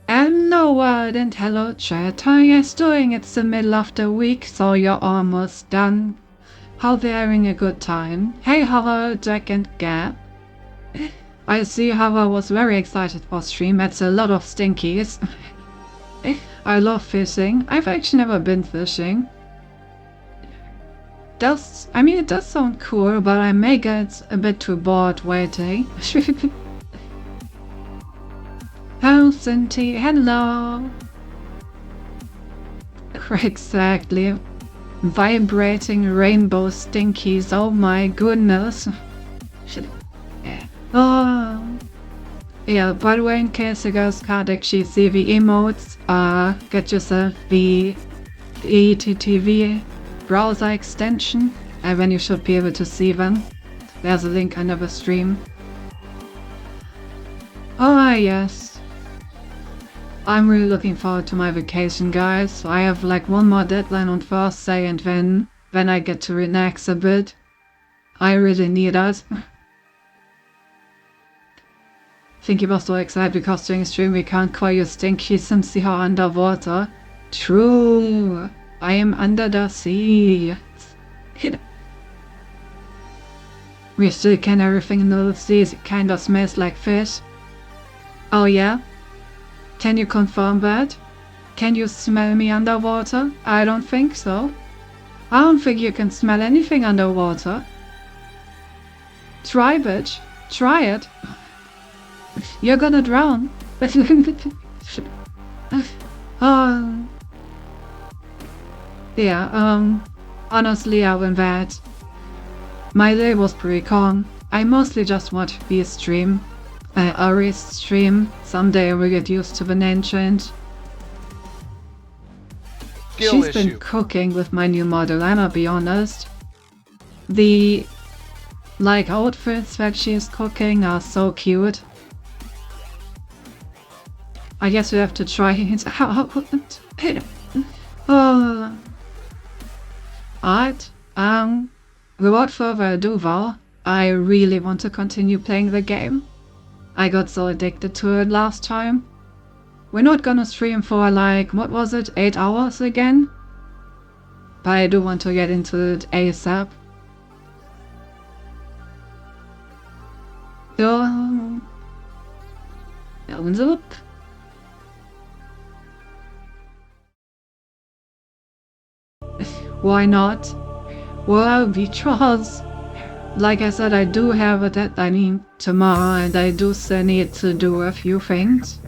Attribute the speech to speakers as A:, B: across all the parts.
A: Hello world and hello chat, how are you guys doing? It's the middle of the week, so you're almost done. Hope you're having a good time. Hey hello Jack and Gab. I see how I was very excited for stream. It's a lot of stinkies. I love fishing. I've actually never been fishing. It does sound cool, but I may get a bit too bored waiting. Oh, Cinti, hello! Exactly. Vibrating rainbow stinkies, oh my goodness. Oh. Yeah, by the way, in case you guys can't actually see the emotes, get yourself the ETTV browser extension, and then you should be able to see them. There's a link under the stream. Oh yes. I'm really looking forward to my vacation, guys. I have like one more deadline on Thursday and then I get to relax a bit. I really need that. I think you were so excited because during stream we can't call you stinky since you are underwater. True. I am under the sea. We still can everything in the sea. It kinda smells like fish. Oh yeah? Can you confirm that? Can you smell me underwater? I don't think so. I don't think you can smell anything underwater. Try, bitch. Try it. You're gonna drown. Yeah, honestly, other than that, my day was pretty calm. I mostly just watched the stream. Ari's stream. Someday I will get used to the name change. She's been cooking with my new model, I'ma be honest. The outfits that she's cooking are so cute. I guess we have to try it out. Alright, without further ado though, I really want to continue playing the game. I got so addicted to it last time. We're not gonna stream for like, what was it, 8 hours again? But I do want to get into it ASAP. So, thumbs up. Why not? Well, because like I said, I do have a deadline tomorrow, and I do still need to do a few things.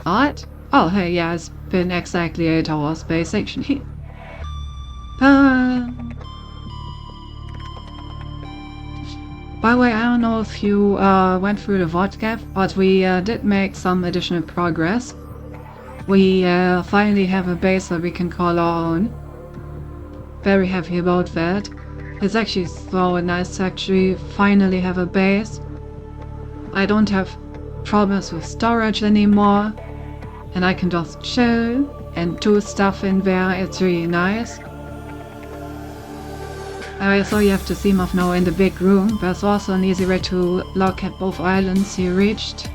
A: What? Oh, hey, yeah, it's been exactly 8 hours, basically. By the way, I don't know if you went through the vodka, but we did make some additional progress. We finally have a base that we can call our own. Very happy about that. It's actually so nice to actually finally have a base. I don't have problems with storage anymore, and I can just chill and do stuff in there. It's really nice. I saw you have to see Moth now in the big room. There's also an easy way to locate both islands you reached.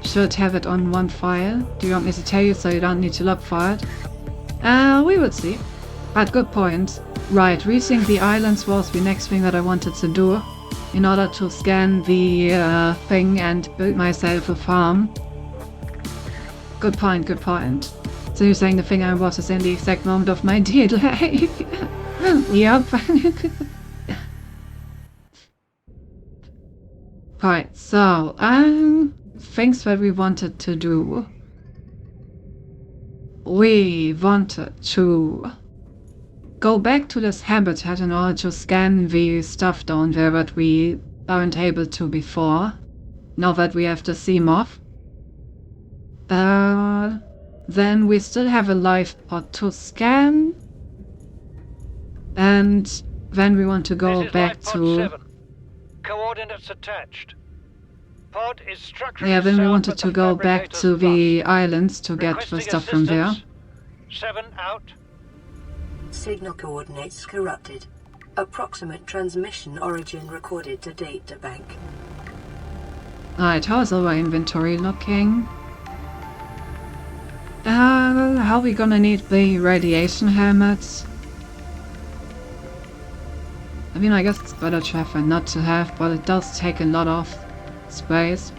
A: Should have it on one file. Do you want me to tell you so you don't need to look for it? We will see. But good point. Right, reaching the islands was the next thing that I wanted to do in order to scan the thing and build myself a farm. Good point, good point. So you're saying the thing I was is in the exact moment of my delay? Yep. Right, so, things that we wanted to do. We wanted to go back to this habitat in order to scan the stuff down there that we aren't able to before, now that we have the sea moth. Then we still have a live pod to scan, and then we want to go back to...
B: 7. Coordinates attached. Pod is structurally
A: Yeah, then we
B: sound,
A: wanted
B: but
A: to
B: the
A: go back
B: fabricator's
A: to the
B: bust.
A: islands to get the
B: Requesting
A: stuff from there.
B: assistance. 7 out.
C: Signal coordinates corrupted. Approximate transmission origin recorded to data bank.
A: Alright, how's our inventory looking? How are we gonna need the radiation helmets? I mean, I guess it's better to have than not to have, but it does take a lot of space.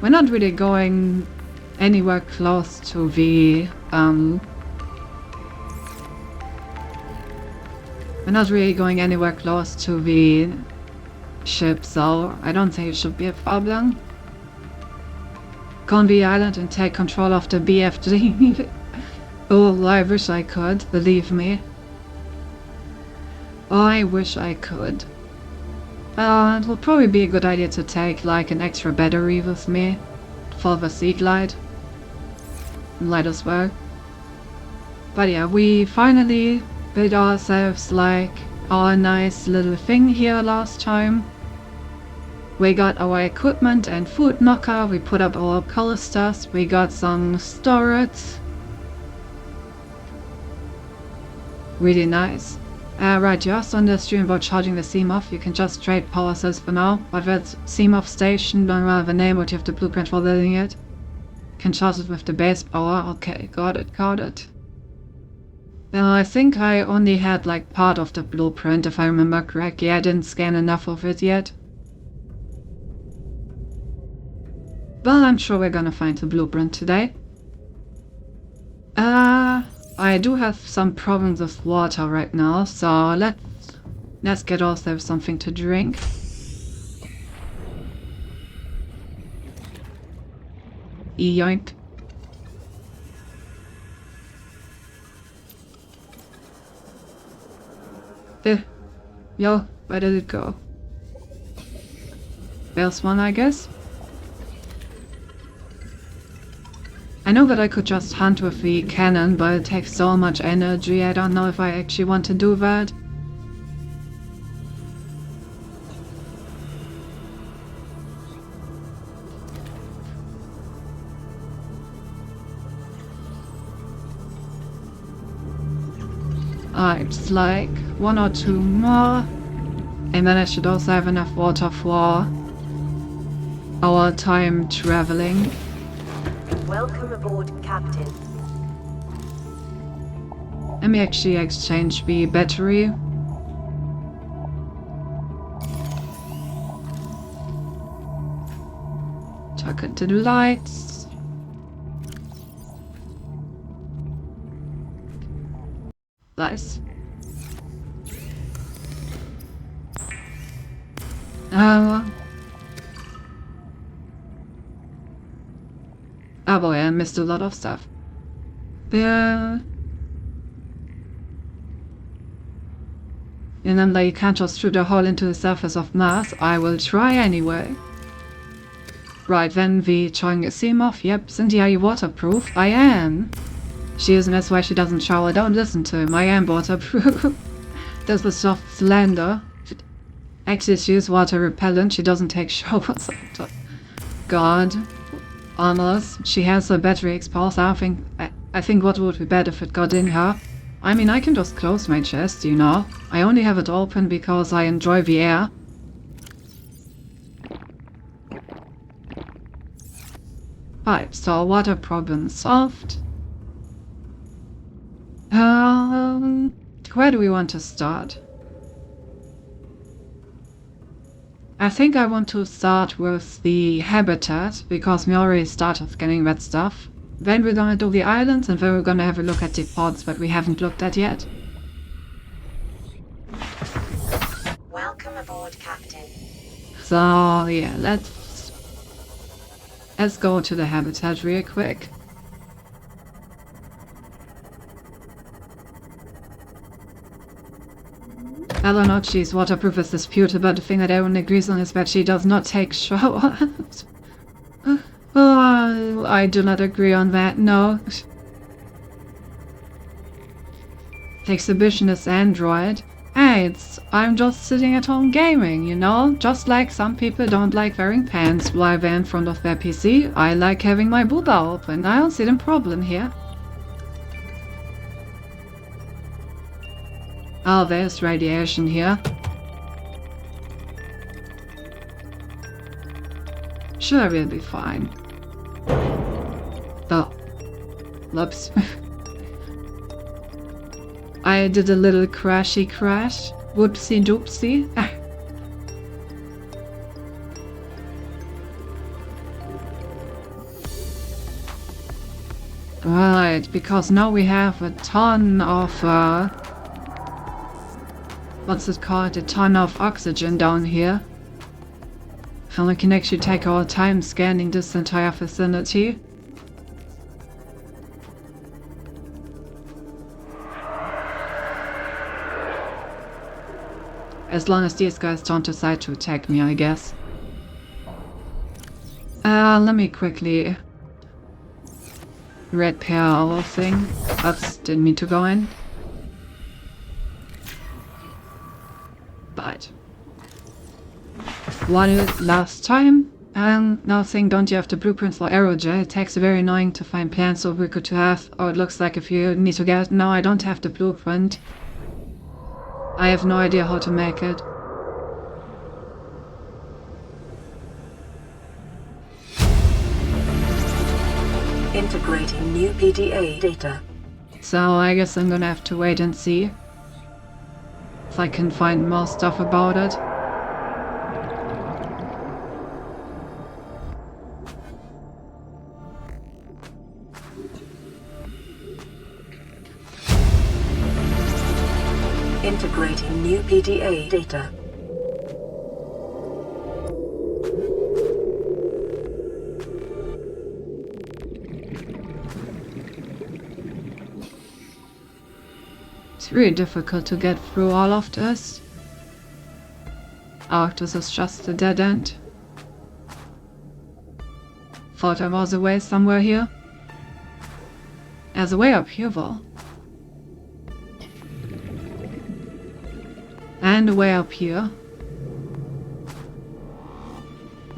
A: We're not really going anywhere close to the, we're not really going anywhere close to the ship, so I don't think it should be a problem. Go on the island and take control of the BFG. Oh, I wish I could, believe me. I wish I could. It will probably be a good idea to take like an extra battery with me for the Sea Glide. Light as well. But yeah, we finally built ourselves like our nice little thing here last time. We got our equipment and food knocker, we put up our colosters, we got some storage. Really nice. Right, just on the stream about charging the Seamoth, you can just trade power cells for now, but that Seamoth station, don't remember the name, but you have the blueprint for building it. Can charge it with the base power, okay, got it, got it. I think I only had like part of the blueprint, if I remember correctly. I didn't scan enough of it yet. Well, I'm sure we're gonna find the blueprint today. I do have some problems with water right now, so let's get ourselves something to drink. Yoink. Yo, where did it go? There's one, I guess. I know that I could just hunt with the cannon, but it takes so much energy, I don't know if I actually want to do that. Alright, it's like 1 or 2 more. And then I should also have enough water for our time traveling.
C: Welcome aboard, Captain.
A: Let me actually exchange the battery. Tuck it to the lights. Nice. Oh boy, I missed a lot of stuff. There. And then you can't just shoot a hole into the surface of Mars. I will try anyway. Right, then we trying a Asimov. Yep, Cynthia, are you waterproof? I am. She isn't, that's why she doesn't shower. Don't listen to him. I am waterproof. This was soft slender. Actually, she is water repellent. She doesn't take showers. God. Honest. She has a battery exposed. I think what would be better if it got in her. I mean, I can just close my chest, you know. I only have it open because I enjoy the air. Right, so water problem solved. Where do we want to start? I think I want to start with the habitat, because we already started getting that stuff. Then we're gonna do the islands, and then we're gonna have a look at the pods that we haven't looked at yet.
C: Welcome aboard, Captain.
A: So, yeah, let's go to the habitat real quick. I don't know if she's waterproof is disputed, but the thing that everyone agrees on is that she does not take showers. Oh, I do not agree on that, no. The exhibitionist android. Hey, I'm just sitting at home gaming, you know? Just like some people don't like wearing pants while they're in front of their PC, I like having my booba open. I don't see the problem here. Oh, there's radiation here. Sure, we'll be fine. Oh. Whoops. I did a little crashy crash. Whoopsie doopsie. Right, because now we have a ton of what's it called? A ton of oxygen down here. And we can actually take our time scanning this entire vicinity. As long as these guys don't decide to attack me, I guess. Let me quickly repair our thing. Oops, didn't mean to go in. But one last time. Now saying, don't you have the blueprints for aerogel? It takes very annoying to find plans so we could have. Oh, it looks like if you need to get. No, I don't have the blueprint. I have no idea how to make it.
C: Integrating new PDA data.
A: So I guess I'm gonna have to wait and see if I can find more stuff about it.
C: Integrating new PDA data.
A: It's really difficult to get through all of this. Oh, this is just a dead end. Thought there was a way somewhere here. There's a way up here though. And a way up here.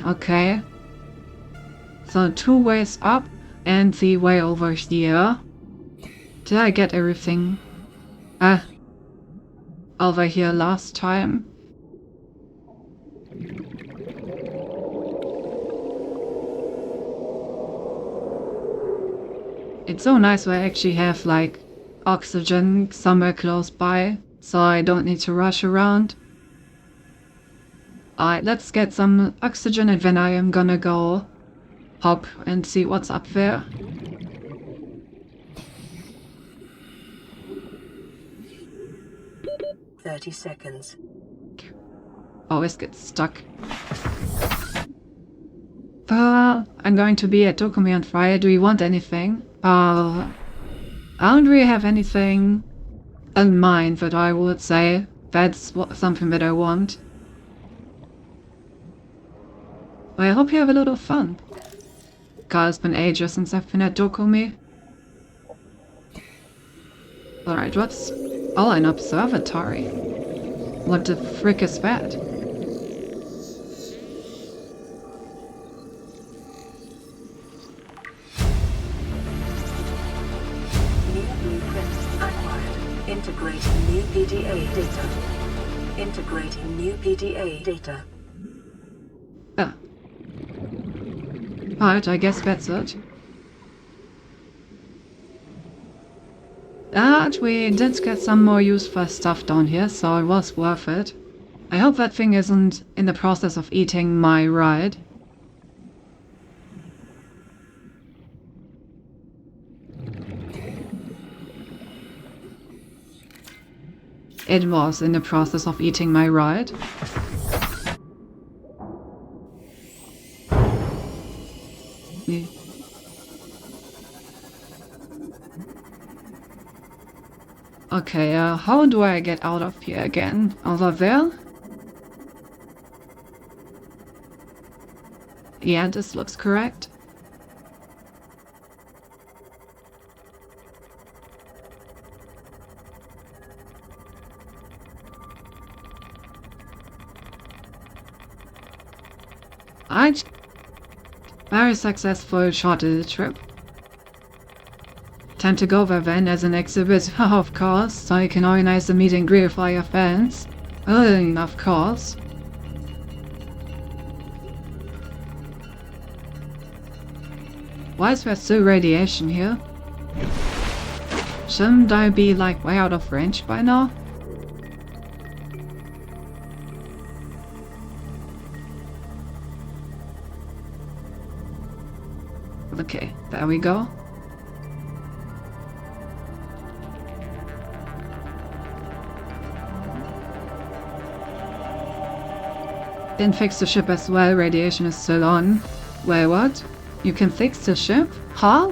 A: Okay. So 2 ways up and the way over here. Did I get everything over here last time? It's so nice when I actually have like oxygen somewhere close by, so I don't need to rush around. Alright, let's get some oxygen and then I am gonna go hop and see what's up there.
C: .30 seconds.
A: always get stuck. I'm going to be at Dokumi on Friday. Do you want anything? I don't really have anything in mind that I would say that's something that I want. But I hope you have a lot of fun. God, it's been ages since I've been at Dokumi. Alright, what's... Oh, an observatory. What the frick is that?
C: New blueprints acquired. Integrating new PDA data. Integrating new PDA data.
A: Ah. Alright, I guess that's it. But we did get some more useful stuff down here, so it was worth it. I hope that thing isn't in the process of eating my ride. It was in the process of eating my ride. Yeah. Okay, how do I get out of here again? Over there? Yeah, this looks correct. Very successful shuttle trip. Time to go there then as an exhibit, of course, so you can organize a meet and greet for your fans. Of course. Why is there still radiation here? Shouldn't I be like way out of range by now? Okay, there we go. Didn't fix the ship as well, radiation is still on. Wait, what? You can fix the ship? Huh?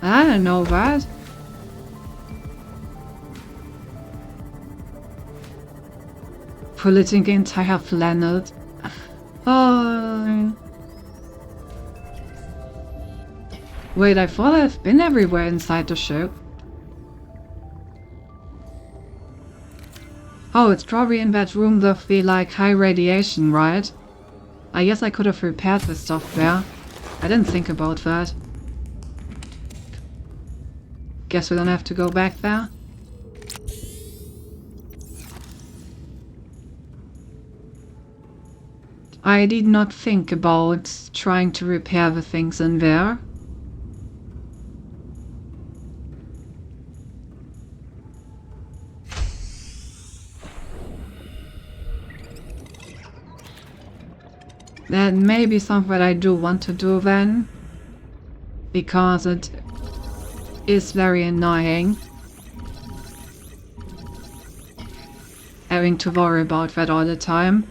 A: I don't know that. Polluting the entire planet. Oh. Wait, I thought I've been everywhere inside the ship. Oh, it's probably in that room with the, like, high radiation, right? I guess I could have repaired the stuff there. I didn't think about that. Guess we don't have to go back there. I did not think about trying to repair the things in there. That may be something I do want to do then, because it is very annoying having to worry about that all the time.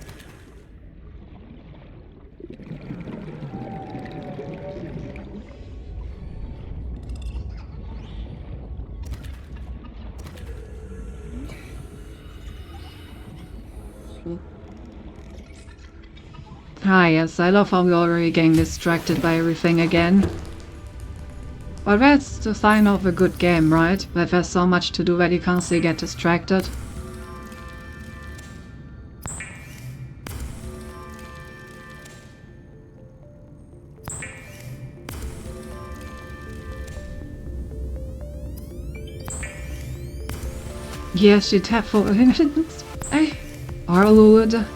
A: Ah yes, I love how we're already getting distracted by everything again. But that's the sign of a good game, right? That there's so much to do that you constantly get distracted. Yes, you tap for hey, Arlwood.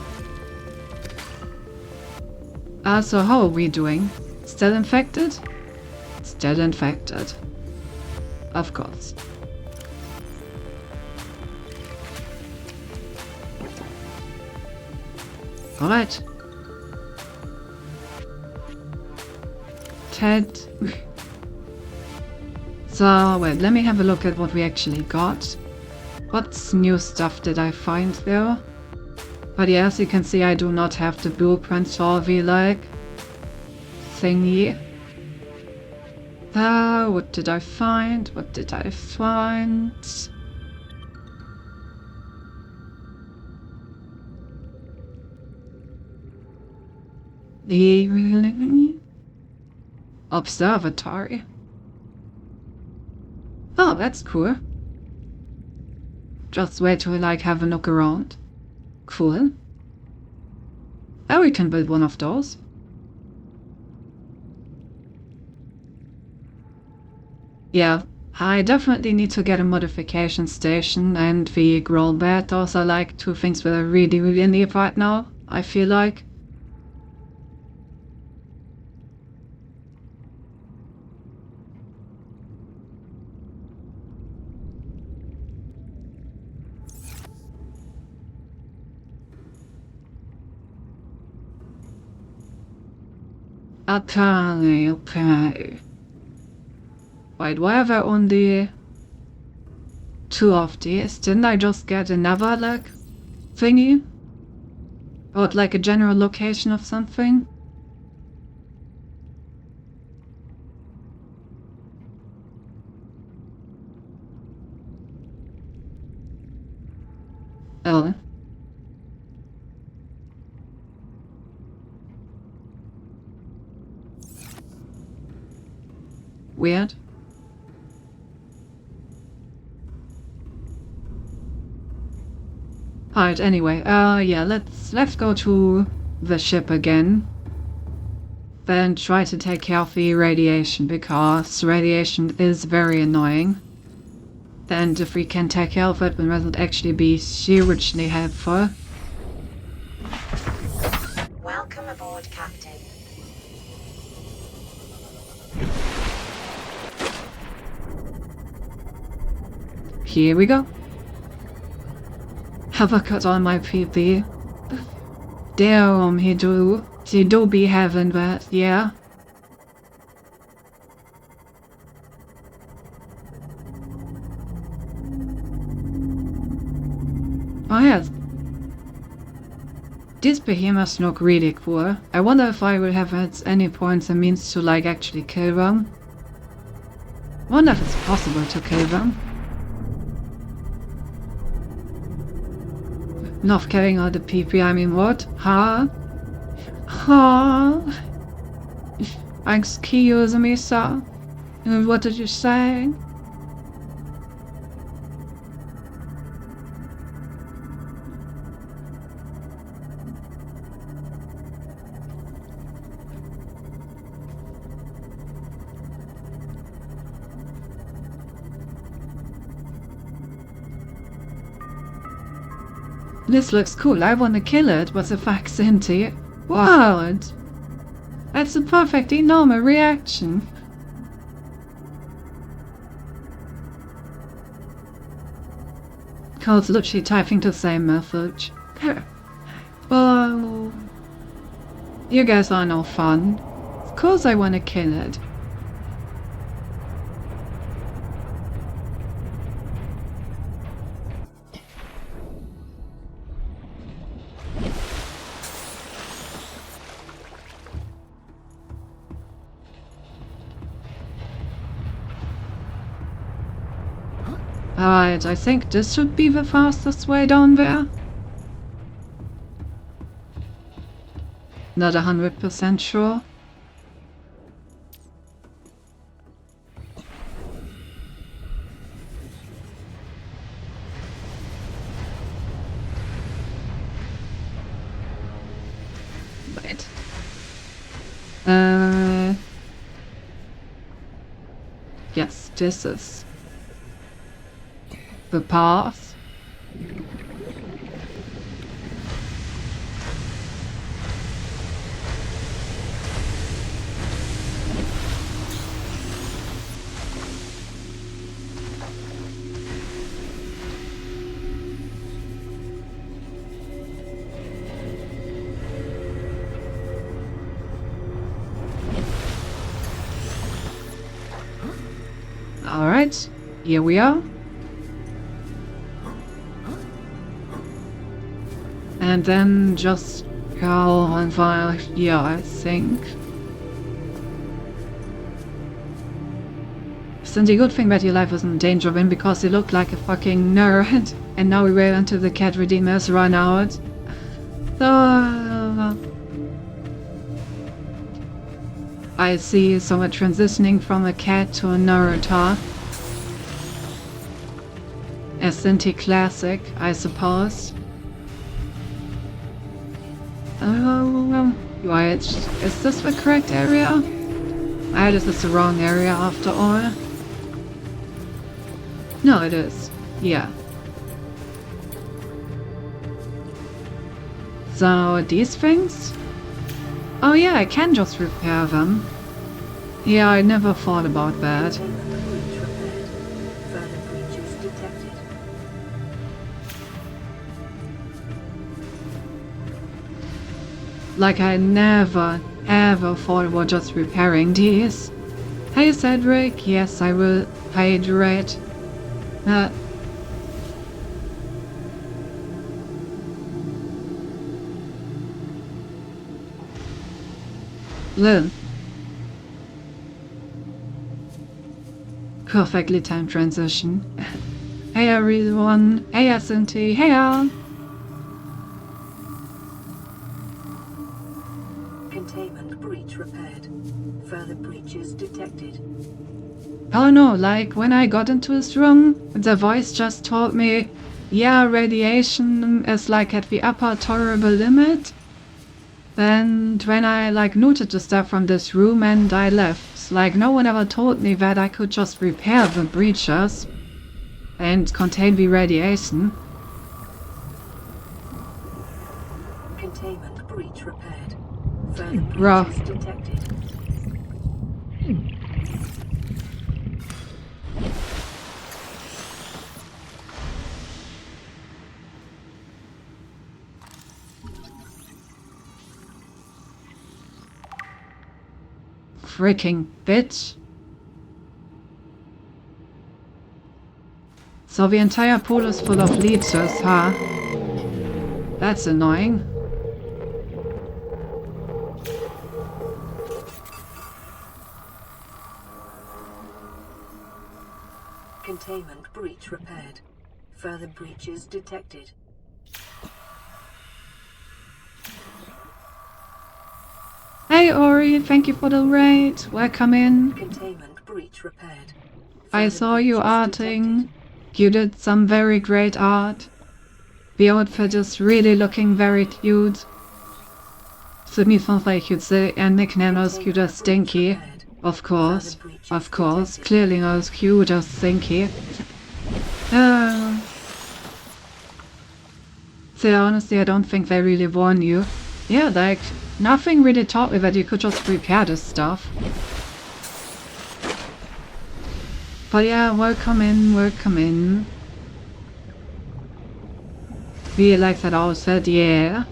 A: So how are we doing? Still infected? Still infected. Of course. Alright. Ted. So, wait, let me have a look at what we actually got. What's new stuff did I find there? But yeah, as you can see, I do not have the blueprint solvy like thingy. What did I find? What did I find? The observatory. Oh, that's cool. Just wait till like have a look around. Cool. Oh, we can build one of those. Yeah, I definitely need to get a modification station and the growl bed. Those are like two things that I really need right now, I feel like. Okay. Wait, why have I only two of these? Didn't I just get another, like, thingy? Or like a general location of something? Oh. Weird. Alright, anyway, yeah, let's go to the ship again. Then try to take care of the radiation, because radiation is very annoying. And if we can take care of it, then that would actually be hugely helpful.
C: Welcome aboard, Captain.
A: Here we go. Have I got all my PP? Damn, he do be having that, yeah. Oh yes. These behemoths look really cool. I wonder if I will have at any point a means to like actually kill them. Wonder if it's possible to kill them. Not killing all the PP, I mean what? Huh? Huh? Excuse me, sir. What did you say? This looks cool, I wanna kill it, but the Vaxinti. What? That's a perfectly normal reaction. Cole's literally typing the same message. Well, you guys are no fun. Of course I wanna kill it. Alright, I think this should be the fastest way down there. Not 100% sure. Wait. Yes, this is the path. Alright, here we are. And then just go on fire here, I think. It's the good thing that your life wasn't in danger when, because you looked like a fucking nerd. And now we wait until the cat redeemers run out. So... I see someone transitioning from a cat to a nerd, huh? A Sinti classic, I suppose. Oh, right. Is this the correct area? Ah, this is the wrong area after all. No, it is. Yeah. So, these things? Oh yeah, I can just repair them. Yeah, I never thought about that.
C: Further breaches detected.
A: Like I never, ever thought about just repairing these. Hey Cedric, yes I will hydrate. Lil. Perfectly timed transition. Hey everyone, hey SNT, hey Al.
C: Containment breach repaired. Further breaches detected.
A: Oh no, like when I got into this room, the voice just told me, yeah, radiation is like at the upper tolerable limit. And when I like noted the stuff from this room and I left, like no one ever told me that I could just repair the breaches and contain the radiation.
C: Containment breach repaired. Further
A: Bruh.
C: breaches detected.
A: Freaking bitch. So the entire pool is full of leeches, huh? That's annoying.
C: Containment breach repaired. Further breaches detected.
A: Hey Ori, thank you for the raid. Welcome in.
C: Containment breach repaired.
A: I
C: Further
A: saw you
C: breaches
A: arting.
C: detected.
A: You did some very great art. The outfit is really looking very cute. To me sounds like you'd say a nickname as cute as Stinky. Of course. Of course. Clearly not as cute as Stinky. So honestly, I don't think they really warn you. Yeah, like, nothing really taught me that you could just repair this stuff. But yeah, welcome in, welcome in. Really like that outfit, yeah.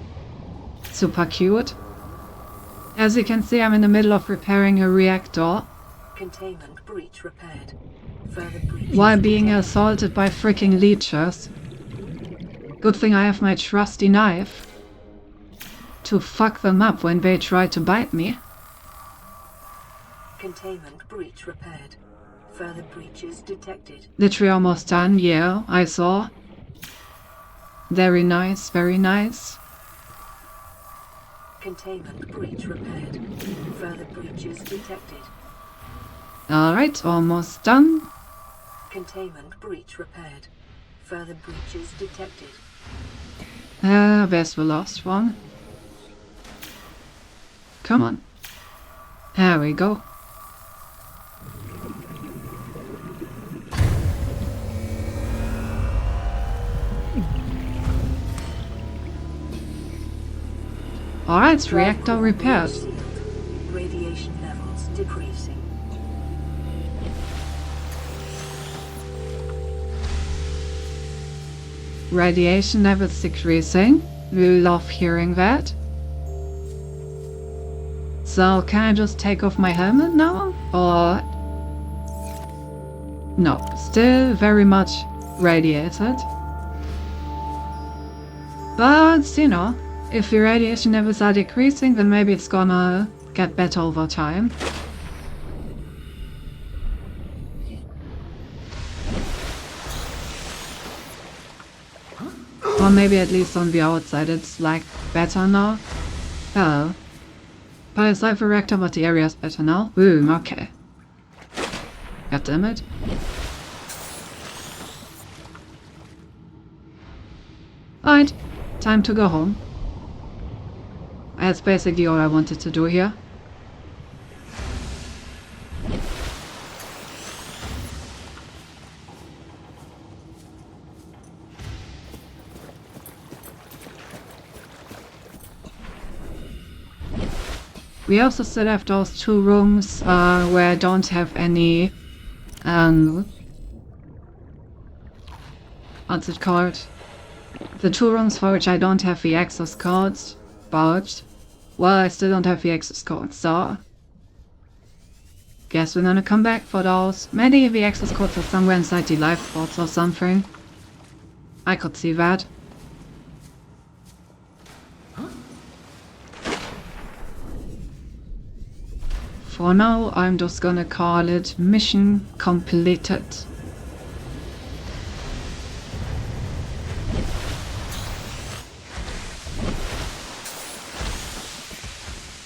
A: Super cute. As you can see, I'm in the middle of repairing a reactor
C: Containment breach repaired. Further breaches
A: while being
C: detected.
A: assaulted by freaking leeches. Good thing I have my trusty knife to fuck them up when they try to bite me.
C: Containment breach repaired. Further breaches detected.
A: Literally almost done, yeah, I saw. Very nice, very nice.
C: Containment breach repaired. Further breaches detected.
A: Alright, almost done.
C: Containment breach repaired. Further breaches detected.
A: There's the last one. Come on. There we go. Alright, reactor repaired.
C: Radiation levels decreasing.
A: Radiation levels decreasing. We love hearing that. So, can I just take off my helmet now? Or... No, still very much radiated. But, you know, if your radiation levels are decreasing, then maybe it's gonna get better over time. Or maybe at least on the outside it's like better now. Oh. But it's like the reactor, but the area is better now. Boom, okay. God damn it. Alright, time to go home. That's basically all I wanted to do here. We also still have those 2 rooms where I don't have any, what's it called? The 2 rooms for which I don't have the access codes, but, well, I still don't have the access codes, so guess we're gonna come back for those. Maybe the access codes are somewhere inside the life pods or something. I could see that. For now, I'm just gonna call it mission completed.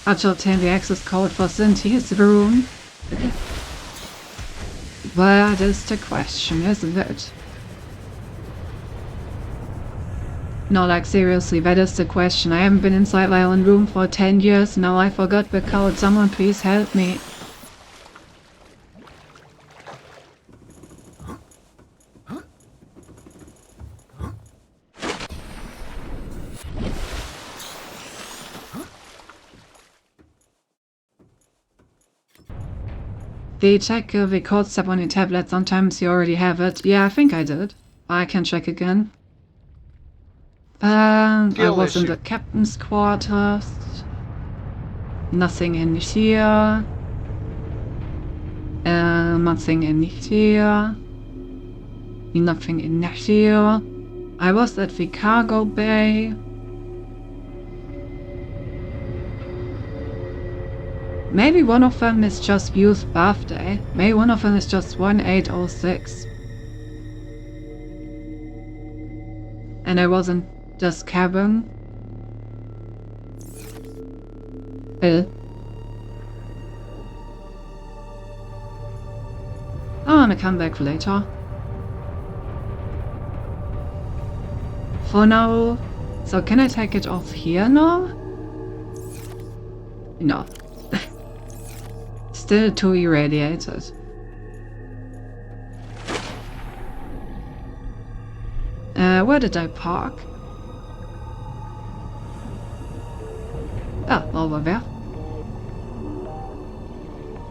A: I shall obtain the access code for Cynthia's room. That is the question, isn't it? No, like seriously, that is the question. I haven't been inside my own room for 10 years now. I forgot the code. Someone please help me. Did you check the code step on your tablet? Sometimes you already have it. Yeah, I think I did. I can check again. I was in the captain's quarters. Nothing in here. Nothing in here. Nothing in here. I was at the cargo bay. Maybe one of them is just Youth's birthday. Maybe one of them is just 1806. And I wasn't this cabin. I'm gonna come back later. For now. So can I take it off here now? No. Still too irradiated. Where did I park? Ah, over there.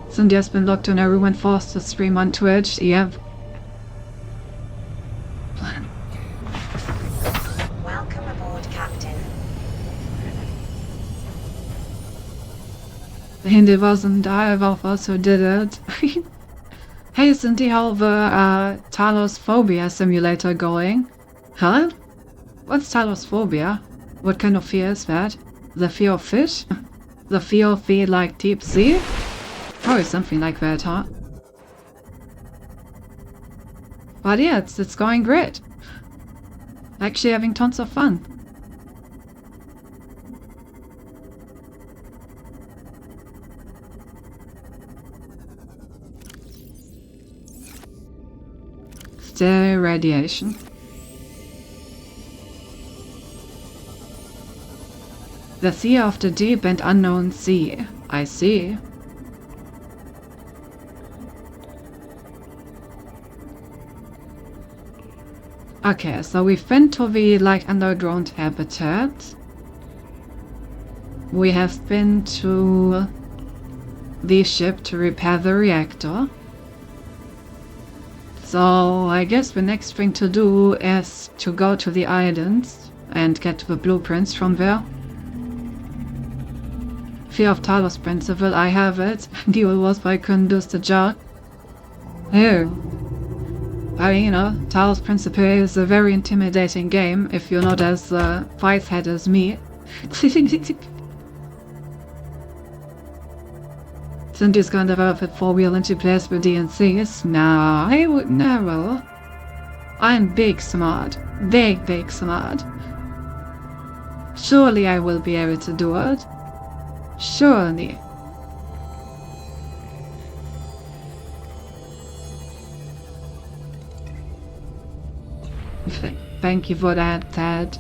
A: Cynthia's been locked in her room and forced to stream on Twitch. Yep.
C: Welcome aboard, Captain.
A: It wasn't either of us who did it. Hey Cynthia, how the Talosphobia simulator going? Huh? What's Talosphobia? What kind of fear is that? The fear of fish? The fear of the like deep sea? Probably something like that, huh? But yeah, it's going great. Actually having tons of fun. Still radiation. The sea of the deep and unknown sea. I see. Okay, so we've been to the like underground habitat. We have been to the ship to repair the reactor. So I guess the next thing to do is to go to the islands and get the blueprints from there. Fear of Talos principle, I have it. Deal was by Kundus the Jar. Oh. I mean, Talos Principe is a very intimidating game if you're not as five-head as me. Cindy's gonna develop a 4-wheel into place with DNCs? Nah, I would never. I'm big smart. Big smart. Surely I will be able to do it. Surely. Thank you for that, Ted.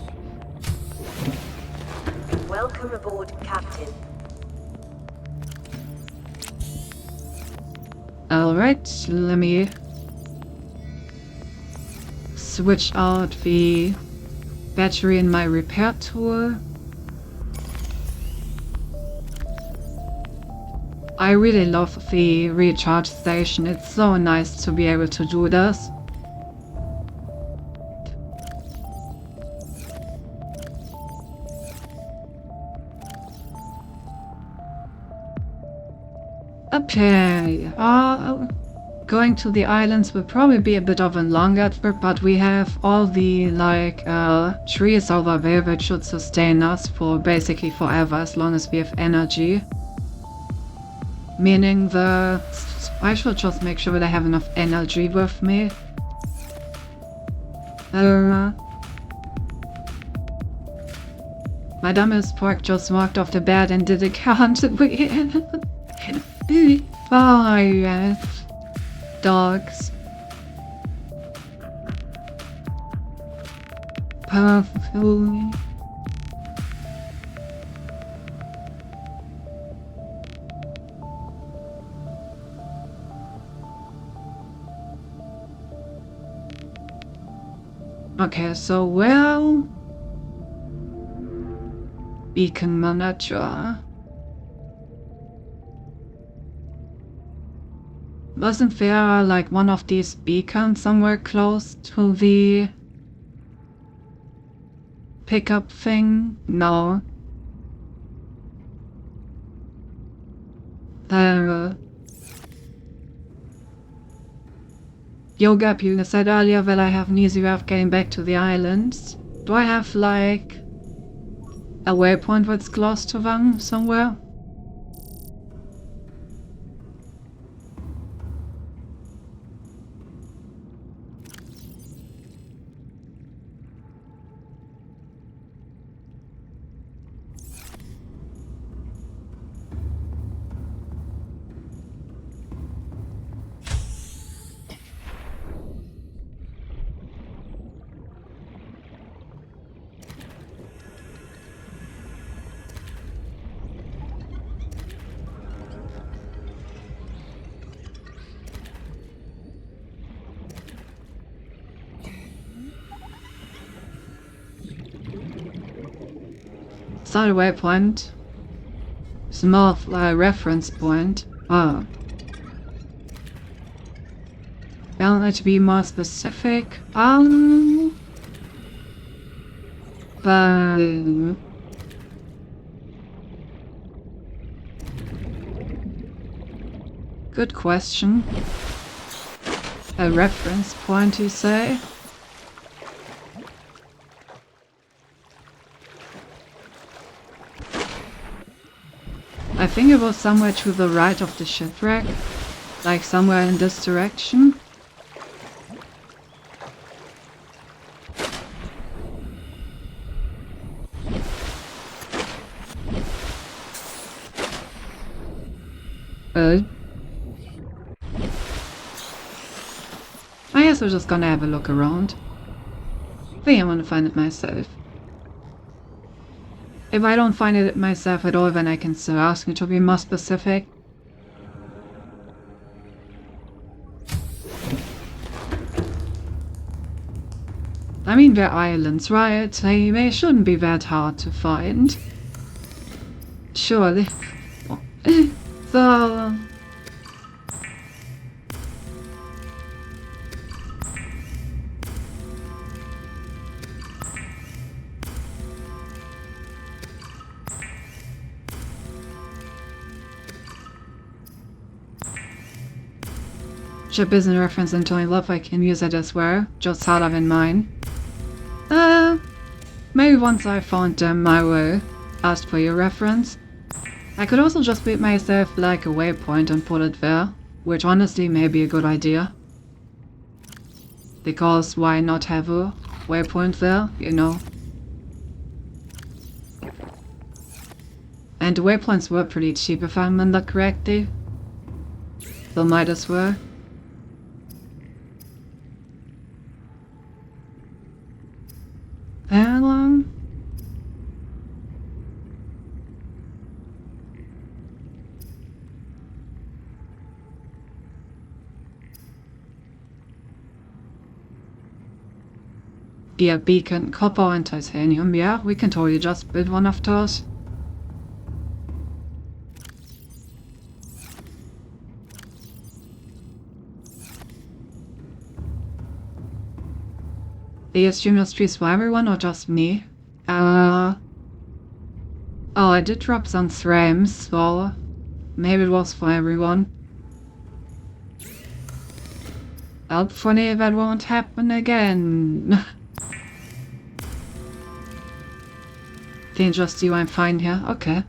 C: Welcome aboard, Captain.
A: Alright, let me switch out the battery in my repair tool. I really love the recharge station. It's so nice to be able to do this. Okay, going to the islands will probably be a bit of a longer trip, but we have all the, trees over there that should sustain us for basically forever, as long as we have energy. Meaning I should just make sure that I have enough energy with me. My dumbest pork just walked off the bed and did a count. 5 dogs. Perfectly. Okay, so well, beacon manager. Wasn't there like one of these beacons somewhere close to the pickup thing? No. Yoga, you said earlier that I have an easy way of getting back to the islands. Do I have like a waypoint that's close to them somewhere? It's not a waypoint. It's more of a reference point. Oh. I want it to be more specific. But good question. A reference point, you say? I think it was somewhere to the right of the shipwreck, like somewhere in this direction. I guess we're just gonna have a look around. I think I want to find it myself. If I don't find it myself at all, then I can still ask you to be more specific. I mean, they're islands, right? They shouldn't be that hard to find. Surely. So... Ship isn't a reference into my love, I can use it as well, just sort of in mind. Maybe once I found them I will ask for your reference. I could also just build myself like a waypoint and put it there, which honestly may be a good idea. Because why not have a waypoint there, you know? And the waypoints were pretty cheap if I remember correctly. So might as well. And yeah, beacon, copper and titanium. Yeah, we can totally just build one of those. Do you assume those trees for everyone or just me? Oh, I did drop some frames, so maybe it was for everyone. Hopefully that won't happen again. Think just you, I'm fine here. Okay.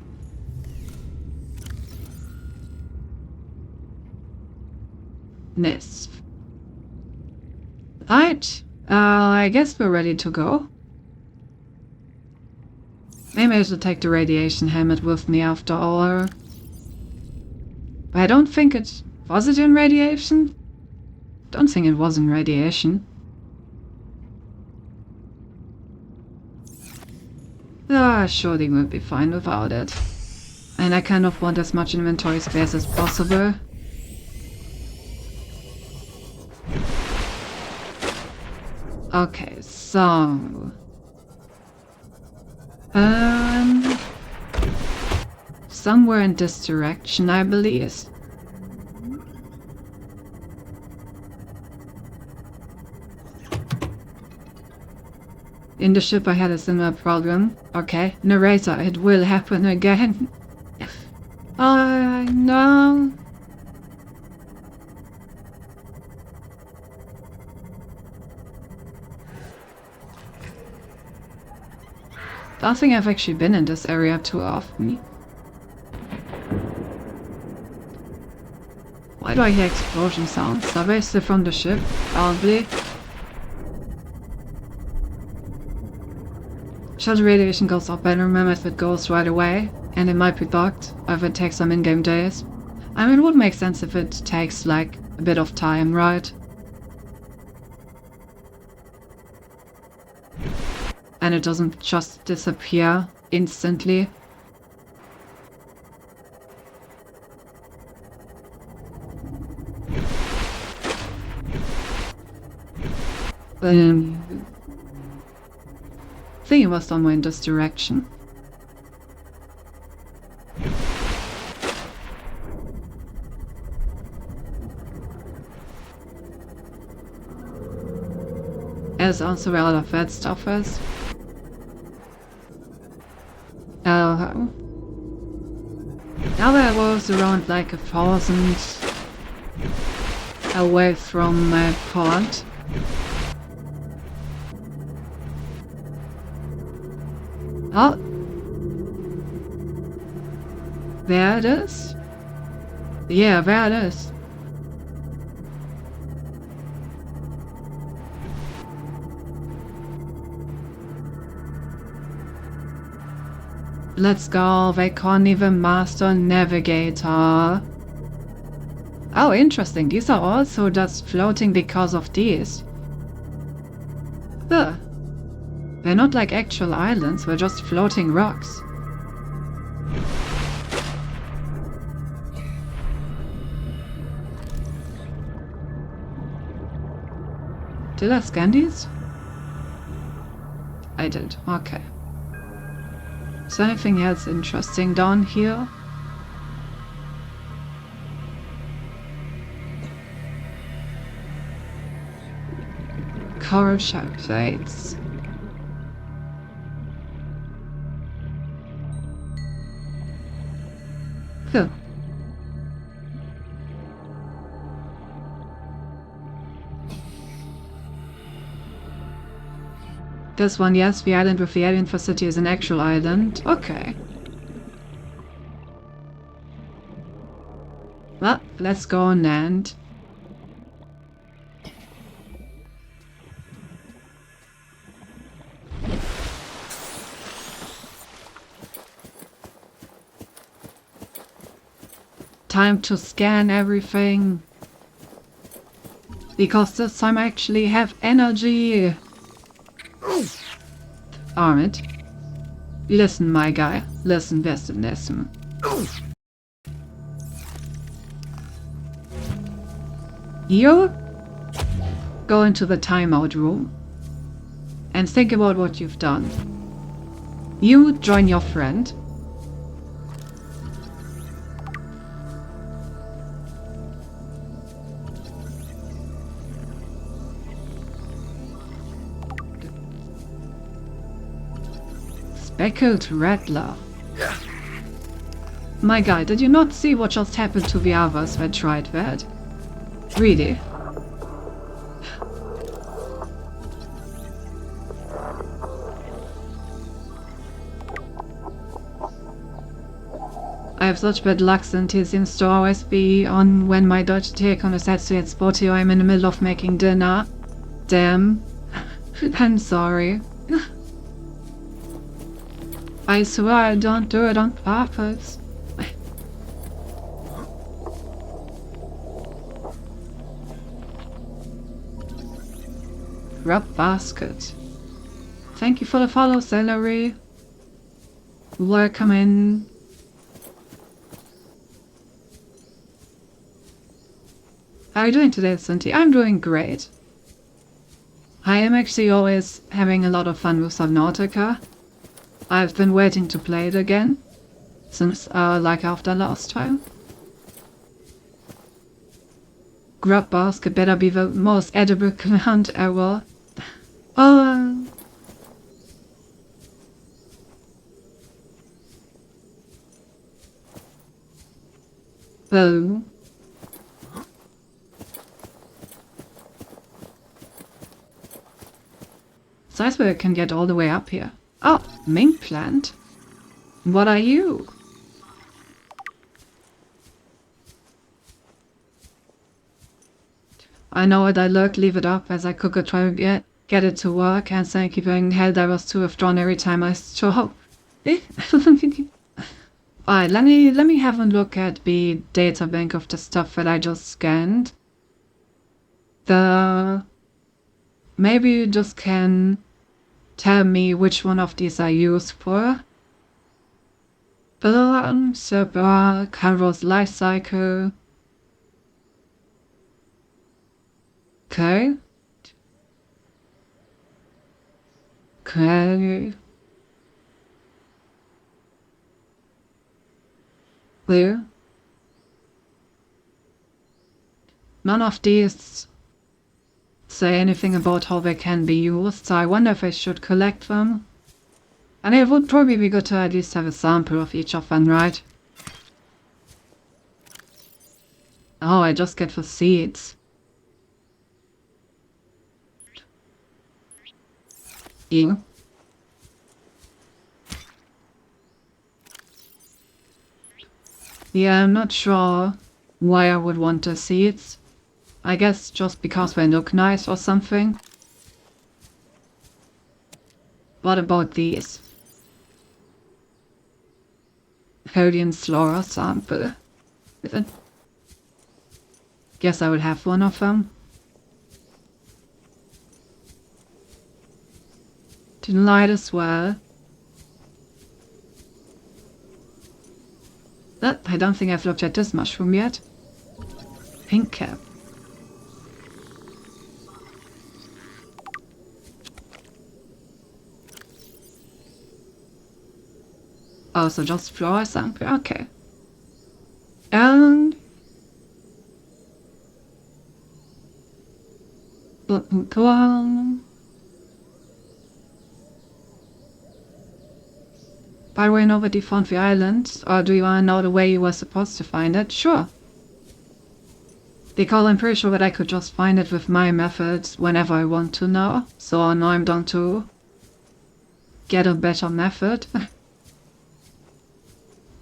A: Nice. Right. I guess we're ready to go. Maybe I should take the radiation helmet with me after all. But I don't think it... Was it in radiation? Don't think it was in radiation. I surely will be fine without it. And I kind of want as much inventory space as possible. Okay, so... somewhere in this direction, I believe. In the ship I had a similar problem. Okay, narrator, it will happen again. No. Don't think I've actually been in this area too often. Why do I hear explosion sounds? Are they still from the ship? Probably. Shelter radiation goes up, I don't remember if it goes right away, and it might be bugged, or if it takes some in-game days. I mean, it would make sense if it takes, like, a bit of time, right? And it doesn't just disappear instantly. I think it was somewhere in this direction. There's also where all of that stuff is. Now that I was around like 1,000 away from my port. Oh, there it is. Yeah, there it is. Let's go, they can't even master navigator. Oh, interesting, these are also just floating because of these. Huh. They're not like actual islands, they're just floating rocks. Did I scan these? I did, okay. Is there anything else interesting down here? Coral shark plates. Cool. This one, yes, the island with the alien facility is an actual island. Okay. Well, let's go on land. Time to scan everything. Because this time I actually have energy. Armid. Listen, my guy. Listen, listen, listen. You go into the timeout room and think about what you've done. You join your friend. Speckled Rattler. My guy, did you not see what just happened to the others that tried that? Really? I have such bad luck since he seems to always be on when my Deutsche Telekom is set to its spotty or I'm in the middle of making dinner. Damn. I'm sorry. I swear I don't do it on purpose. Grub basket. Thank you for the follow, Celery. Welcome in. How are you doing today, Cinti? I'm doing great. I am actually always having a lot of fun with Subnautica. I've been waiting to play it again. Since, like after last time. Grub basket better be the most edible command ever. Oh. Oh. So I swear I can get all the way up here. Oh, mink plant. What are you? I know it, I lurk, leave it up as I cook it, try to get it to work, and then keeping Helldivers to withdrawn every time I show. Alright, let me have a look at the data bank of the stuff that I just scanned. Maybe you just can tell me which one of these I use for. Balloon, Super, Carol's life cycle. Okay. Okay. Clear. None of these say anything about how they can be used, so I wonder if I should collect them. And it would probably be good to at least have a sample of each of them, right? Oh, I just get the seeds. Yeah. Yeah, I'm not sure why I would want the seeds. I guess just because they look nice or something. What about these? Hodian Flora sample. Guess I would have one of them. Light as well. But I don't think I've looked at this mushroom yet. Pink cap. Oh, so just flora sample. Okay. And go on. By the way, nobody found the island. Or do you want to know the way you were supposed to find it? Sure. Because I'm pretty sure that I could just find it with my methods whenever I want to now. So now I'm down to get a better method.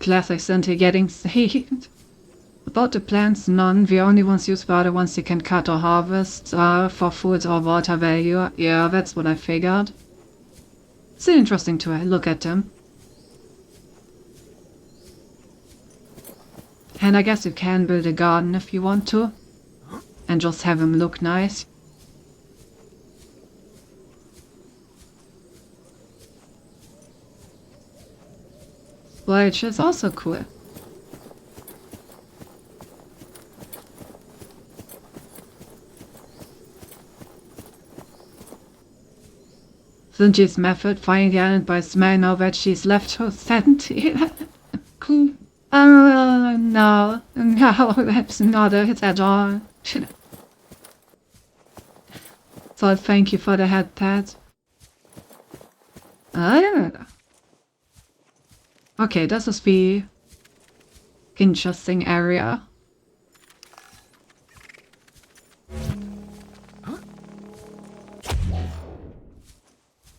A: Classic Cynthia getting saved. About the plants, none. The only ones used are the ones you can cut or harvest for food or water value. Yeah, that's what I figured. It's interesting to look at them. And I guess you can build a garden if you want to. And just have them look nice. Which is also cool. Cynthia's method, finding the island by smell now that she's left her sanity. Cool. No, that's not it at all. So thank you for the head pat. Okay, this is the interesting area.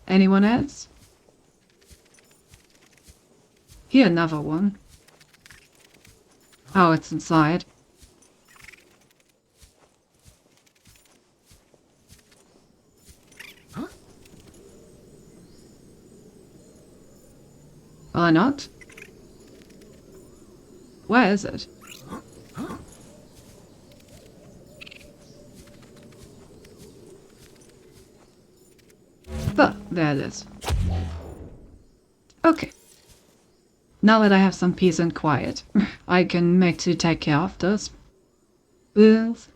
A: Anyone else? Here, another one. Oh, it's inside. Or not? Where is it? There it is. Okay. Now that I have some peace and quiet, I can actually take care of this. Bills.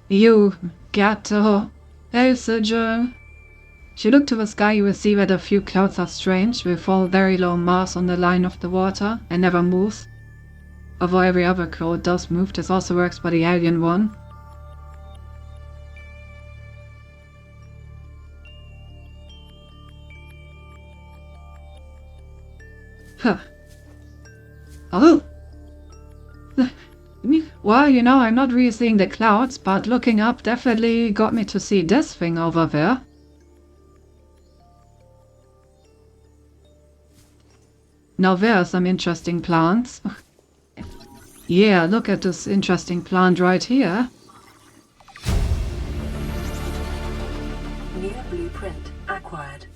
A: You, Gato. Hey, Sigil. If you look to the sky, you will see that a few clouds are strange, with fall very low mass on the line of the water, and never moves. Although every other cloud does move, this also works for the alien one. Huh. Oh! Well, you know, I'm not really seeing the clouds, but looking up definitely got me to see this thing over there. Now there are some interesting plants. Yeah, look at this interesting plant right here.
C: New blueprint acquired.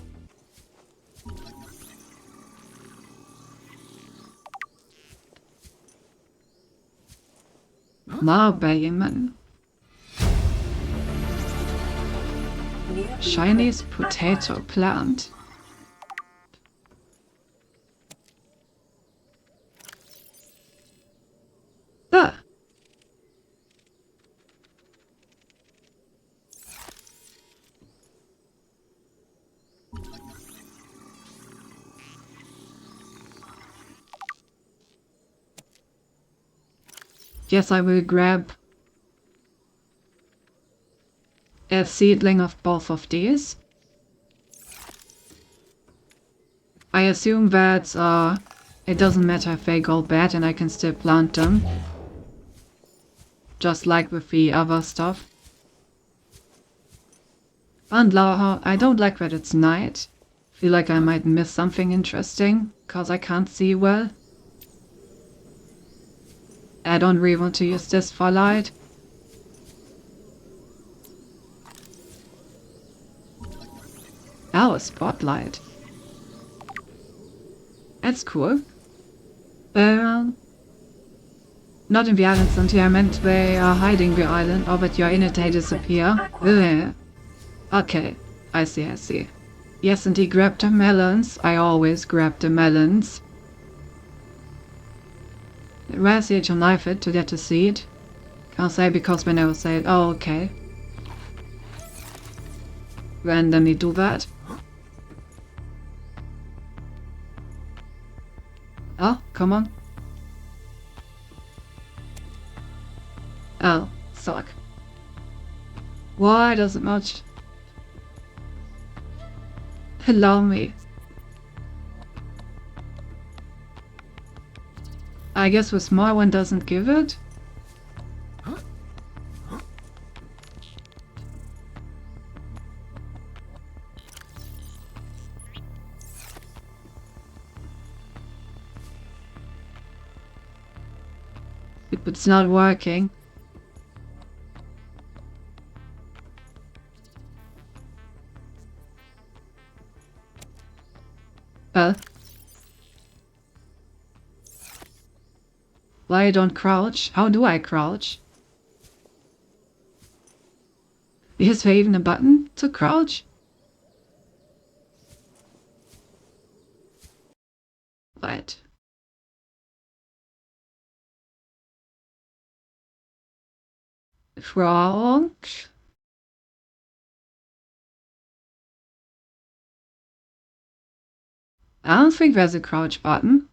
A: Marbayman.
C: New
A: Chinese
C: blueprint
A: potato
C: acquired.
A: plant. Ah. Yes, I will grab a seedling of both of these. I assume that it doesn't matter if they go bad and I can still plant them. Just like with the other stuff. And I don't like that it's night. Feel like I might miss something interesting, cause I can't see well. I don't really want to use this for light. Oh, a spotlight. That's cool. Not in the island, Cynthia. I meant they are hiding the island, or that you're in it, they disappear. Okay, I see. Yes, and he grabbed the melons. I always grab the melons. Where's the to knife it to get the seed? Can't say because we never say it. Oh, okay. Randomly do that. Oh, come on. Oh, suck. Why does it much? Allow me. I guess the small one doesn't give it? It's not working. Why I don't crouch? How do I crouch? Is there even a button to crouch? Right. Crouch. I don't think there's a crouch button.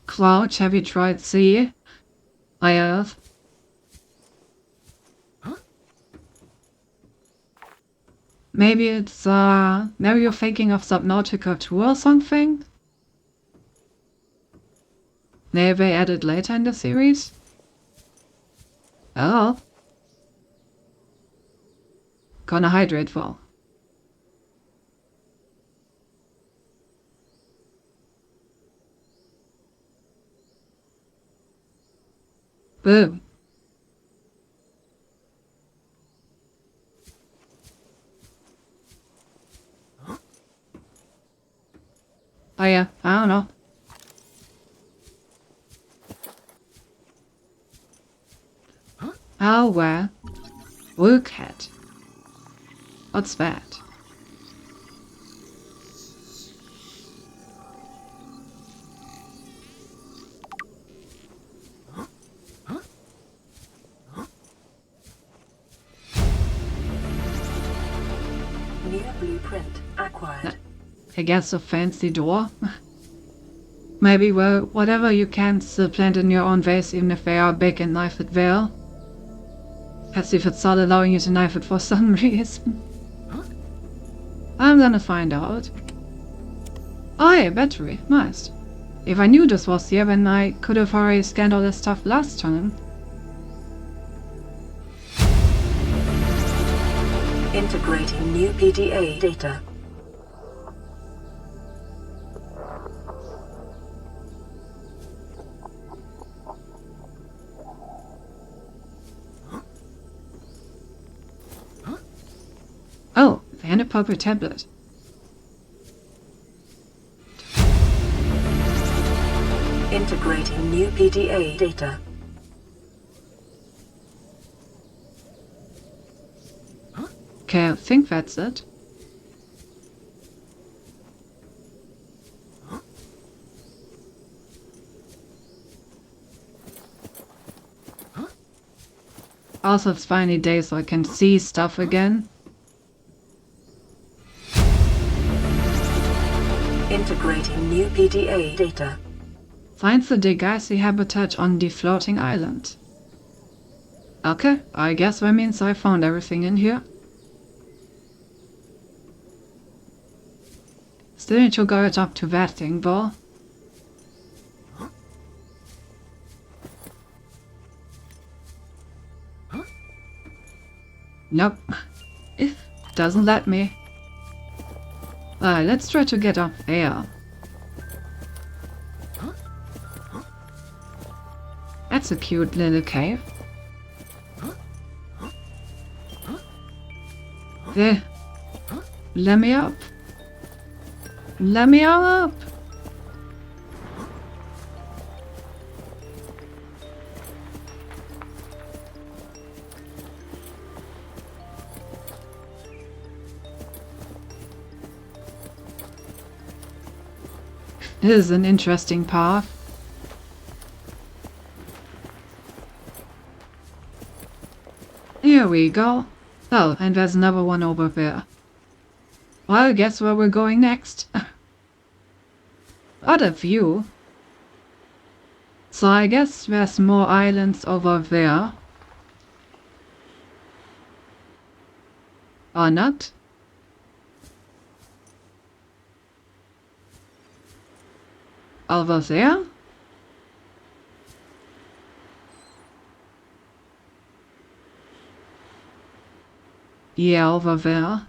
A: Crouch, have you tried C? I have. Maybe it's, maybe you're thinking of Subnautica 2 or something? Maybe they added later in the series? Oh. Gonna hydrate well. Boom. Oh yeah, I don't know. Oh well. Look at. What's that?
C: New blueprint acquired.
A: I guess a fancy door? Maybe, well, whatever you can still plant in your own vase, even if they are big and knife it well. As if it's not allowing you to knife it for some reason. I'm gonna find out. Oh yeah, battery. Nice. If I knew this was here, then I could have already scanned all this stuff last time.
C: Integrating new PDA data.
A: Oh, and a paper tablet.
C: Integrating new PDA data.
A: Okay, I think that's it. Also, it's finally day, so I can see stuff again.
C: Integrating new PDA data.
A: Finds the Degaisi habitat on the floating island. Okay, I guess that means I found everything in here. Still need to go up to that thing, though. Nope. It doesn't let me. Let's try to get up there. That's a cute little cave. There. Let me up. Let me up. This is an interesting path. Here we go. Oh, and there's another one over there. Well, guess where we're going next? What a view. So I guess there's more islands over there. Or not? Over there? Yeah, over there.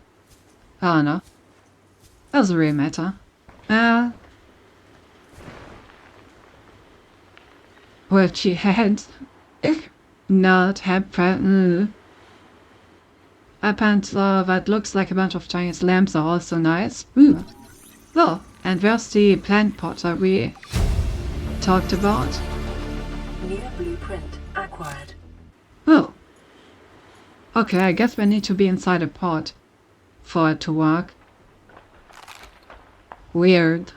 A: I don't know. Doesn't really matter. Well, she had not happened. And that looks like a bunch of Chinese lamps are also nice. Ooh. Oh, and where's the plant pot that we talked about?
C: New blueprint acquired.
A: Oh. Okay, I guess we need to be inside a pot for it to work. Weird.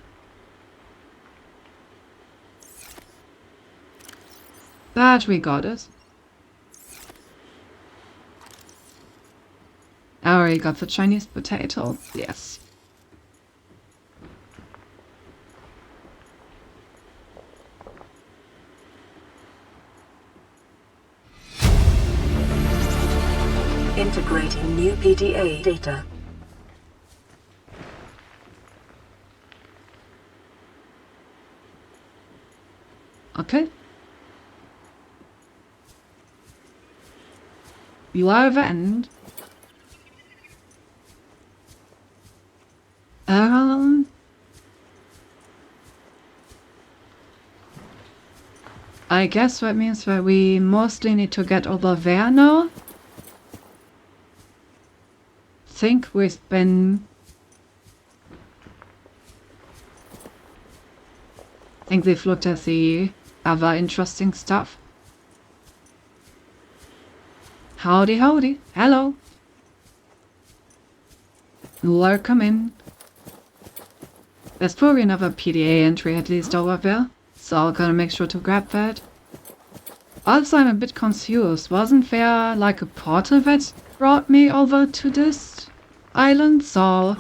A: But we got it. I already got the Chinese potato. Yes.
C: Integrating new PDA data.
A: Okay. You are the end. I guess that means that we mostly need to get over there now. Think we've been... think we've looked at the other interesting stuff. Howdy, howdy. Hello. Welcome in. There's probably another PDA entry at least over there, so I'll gotta make sure to grab that. Also, I'm a bit confused. Wasn't there like a portal that brought me over to this island? So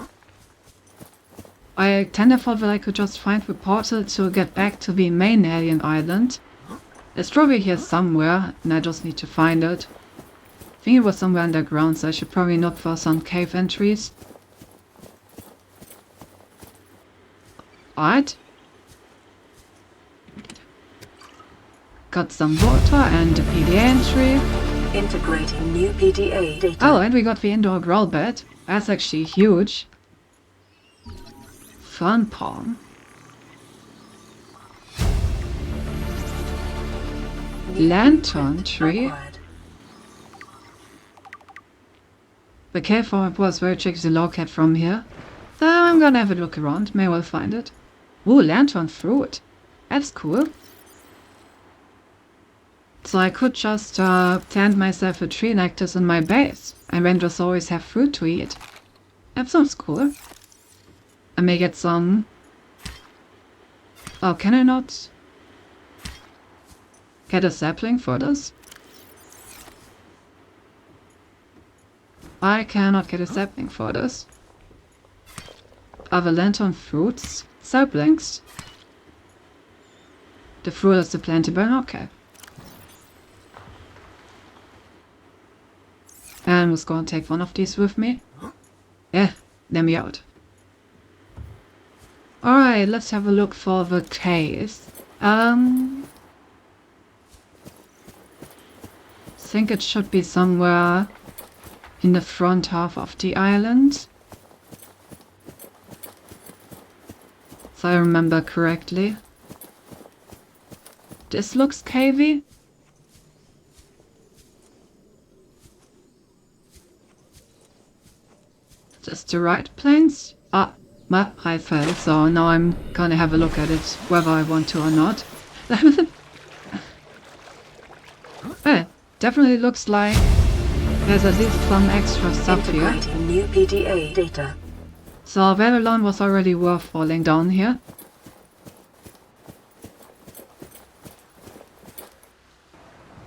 A: I kinda thought that I could just find the portal to get back to the main alien island. It's probably here somewhere, and I just need to find it. I think it was somewhere underground, so I should probably look for some cave entries. Alright. Got some water and a PDA entry.
C: Integrating new PDA data.
A: Oh, and we got the indoor growl bed. That's actually huge. Fun palm.
C: New
A: Lantern
C: blueprint
A: tree.
C: acquired.
A: Be careful, it was very tricky to locate from here. So I'm gonna have a look around, may well find it. Ooh, lantern fruit. That's cool. So I could just plant myself a tree like this in my base, and then just always have fruit to eat. That sounds cool. I may get some... Oh, can I not get a sapling for this? I cannot get a sapling for this. Other lantern fruits? Saplings? The fruit is the plantable? Okay. And I was gonna take one of these with me. Yeah, let me out. Alright, let's have a look for the case. Think it should be somewhere in the front half of the island. If I remember correctly. This looks cavey. Is this the right place? Ah, I fell, so now I'm gonna have a look at it, whether I want to or not. Well, definitely looks like there's at least some extra stuff here.
C: Integrating new PDA data.
A: So Babylon was already worth falling down here.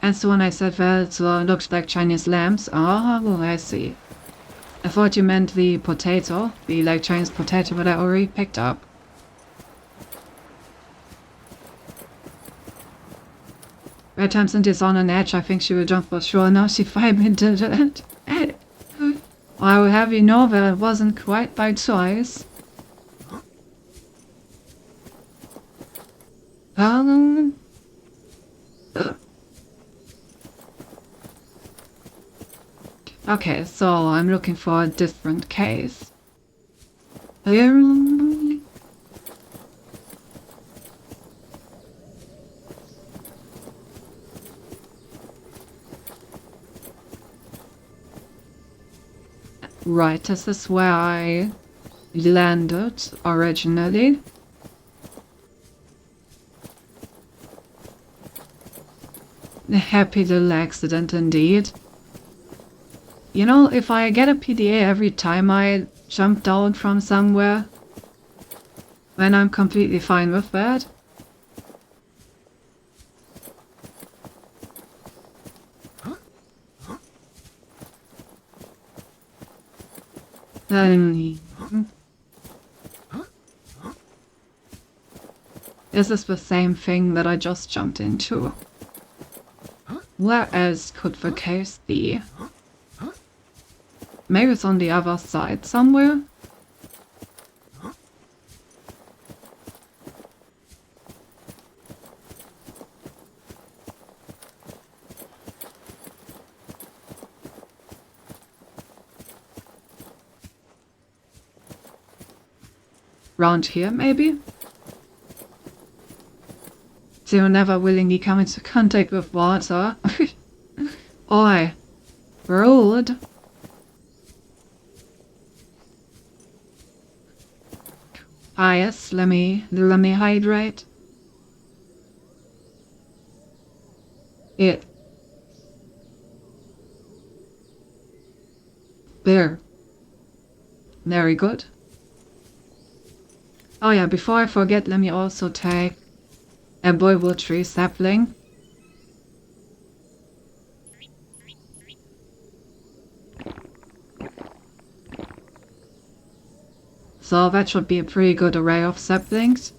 A: And so when I said that it looked like Chinese lamps, oh, I see. I thought you meant the potato, the like Chinese potato that I already picked up. Red time Cynthia's on an edge, I think she will jump for sure. Now she finally did it. I will have you know that it wasn't quite by choice. Okay, so I'm looking for a different case. Right, this is where I landed originally. A happy little accident indeed. You know, if I get a PDA every time I jump down from somewhere, then I'm completely fine with that. Then this is the same thing that I just jumped into. Where else could the case be? Maybe it's on the other side somewhere? Round here, maybe? So you're never willingly come into contact with water. Oi, rude. Ah yes, let me hydrate. It. There. Very good. Oh yeah, before I forget, let me also take a boywood tree sapling. So that should be a pretty good array of saplings.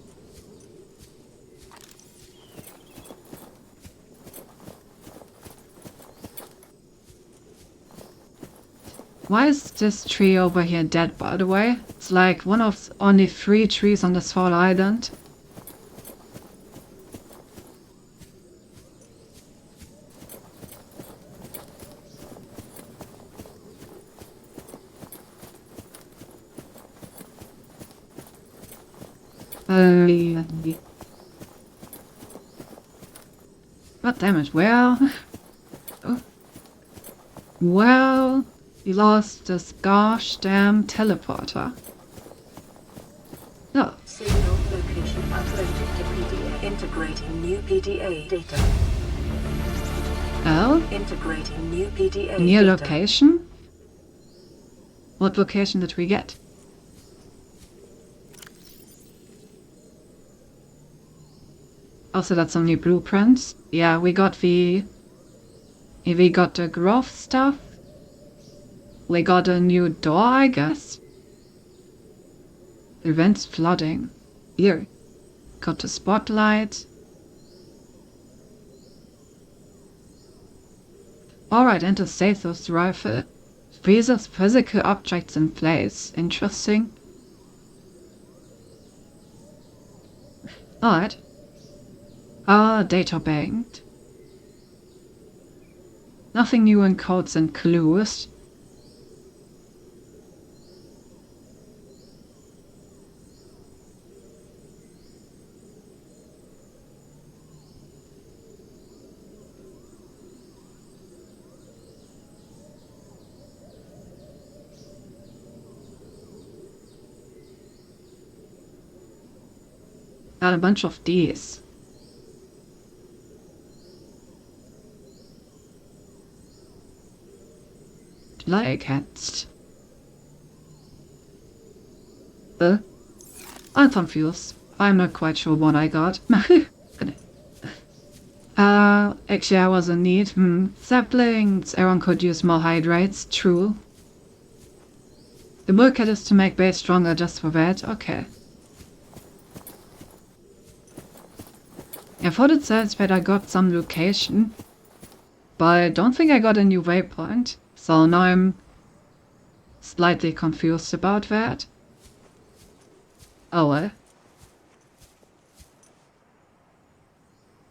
A: Why is this tree over here dead, by the way? It's like one of only 3 trees on this whole island. God damn it, well... Oh. Well... We lost this gosh damn teleporter. No.
C: Signal location uploaded to PDA. Integrating new PDA data.
A: Oh?
C: Integrating new PDA
A: New
C: data.
A: location? What location did we get? Also got some new blueprints. Yeah, we got the growth stuff. We got a new door, I guess. Prevents flooding. Here. Got a spotlight. Alright, and a Stathos rifle. Freezes physical objects in place. Interesting. Alright. Data banked. Nothing new in codes and clues. Got a bunch of these. Like cats. I'm confused. I'm not quite sure what I got. Actually I was in need. Saplings. Aaron could use more hydrates. True. The bulkhead is to make base stronger just for that. Okay. I thought it says that I got some location, but I don't think I got a new waypoint, so now I'm slightly confused about that. Oh well.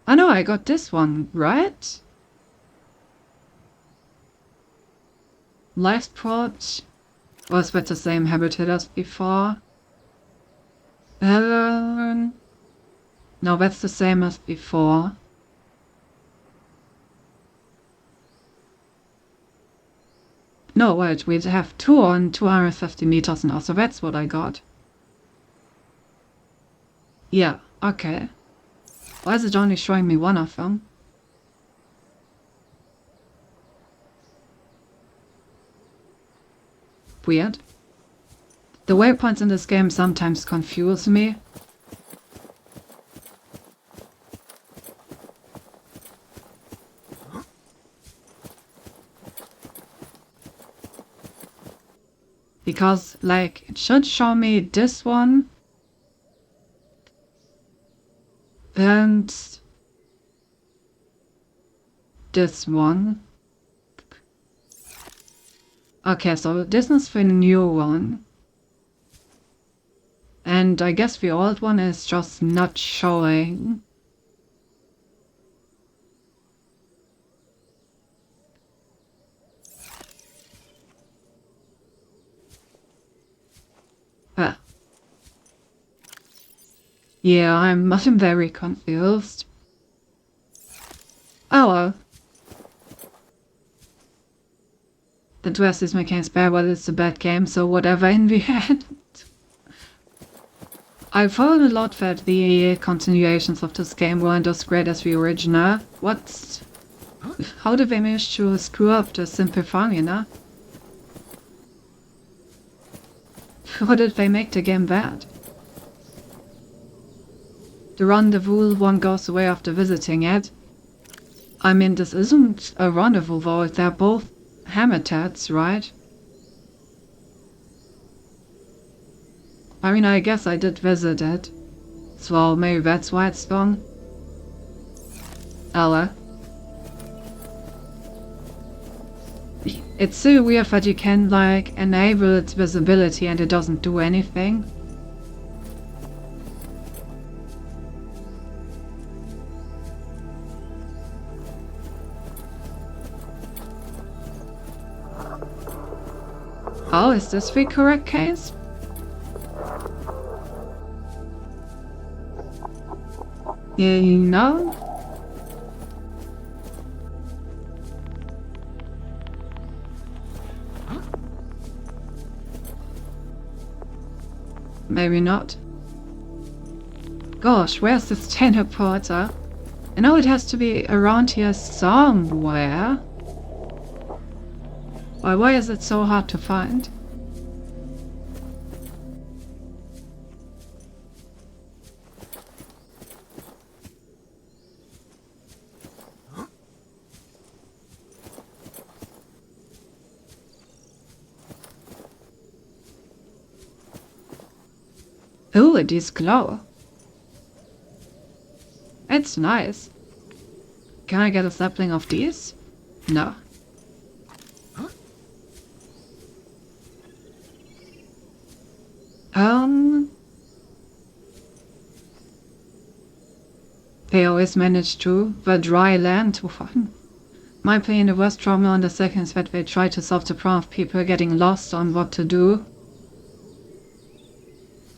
A: I know I got this one, right? Last port was with the same habitat as before. No, that's the same as before. No, wait, we have 2 on 250 meters now, so that's what I got. Yeah, okay. Why is it only showing me one of them? Weird. The waypoints in this game sometimes confuse me. Because, like, it should show me this one. And this one. Okay, so this is the new one. And I guess the old one is just not showing. Yeah, I'm very confused. Oh well. The twist is making spare, but it's a bad game, so whatever in the end. I've heard a lot that the continuations of this game weren't as great as the original. How did they manage to screw up the simple formula? How did they make the game bad? The rendezvous one goes away after visiting it. I mean, this isn't a rendezvous though, they're both habitats, right? I mean, I guess I did visit it, so maybe that's why it's gone. Ella. It's so weird that you can, like, enable its visibility and it doesn't do anything. Oh, is this the correct case? Yeah, you know? Maybe not. Gosh, where's this teleporter? I know it has to be around here somewhere. Why is it so hard to find? Oh, it is glow. It's nice. Can I get a sapling of these? No. They always manage the dry land one. My opinion, the worst trauma on the second is that they try to solve the problem of people getting lost on what to do.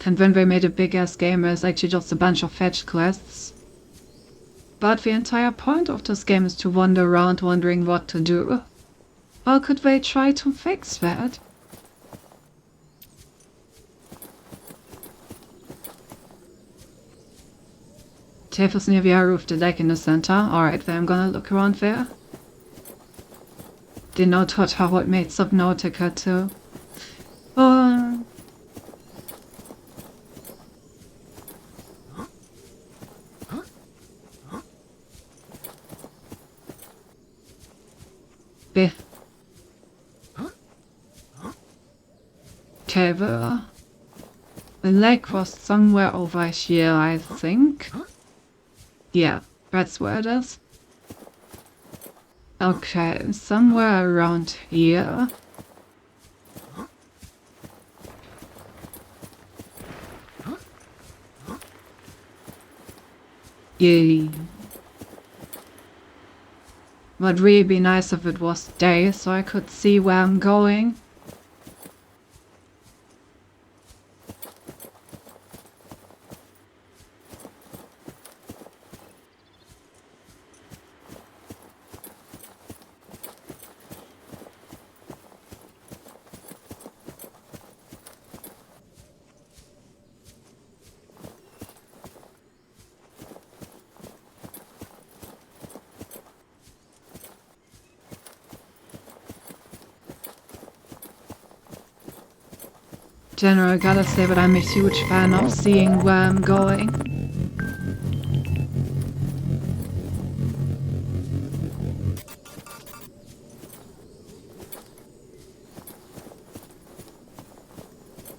A: And when they made a big ass game, it's actually just a bunch of fetch quests. But the entire point of this game is to wander around wondering what to do. How could they try to fix that? Tables near the roof, the deck in the center. Alright, then I'm gonna look around there. Did not touch how it made Subnautica too. Cable. The lake was somewhere over here, I think. Yeah, that's where it is. Okay, somewhere around here. Yay. Would really be nice if it was day so I could see where I'm going. General, I gotta say, but I'm a huge fan of seeing where I'm going.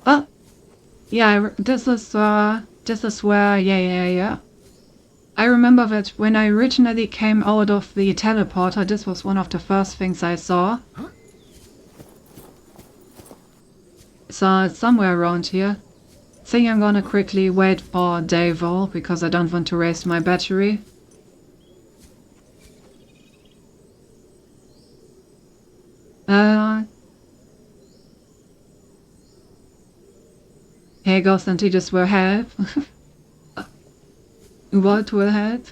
A: Oh, yeah, this is where, yeah. I remember that when I originally came out of the teleporter, this was one of the first things I saw. So it's somewhere around here. I think I'm gonna quickly wait for Dayval because I don't want to waste my battery. Here goes and just will help. What will help?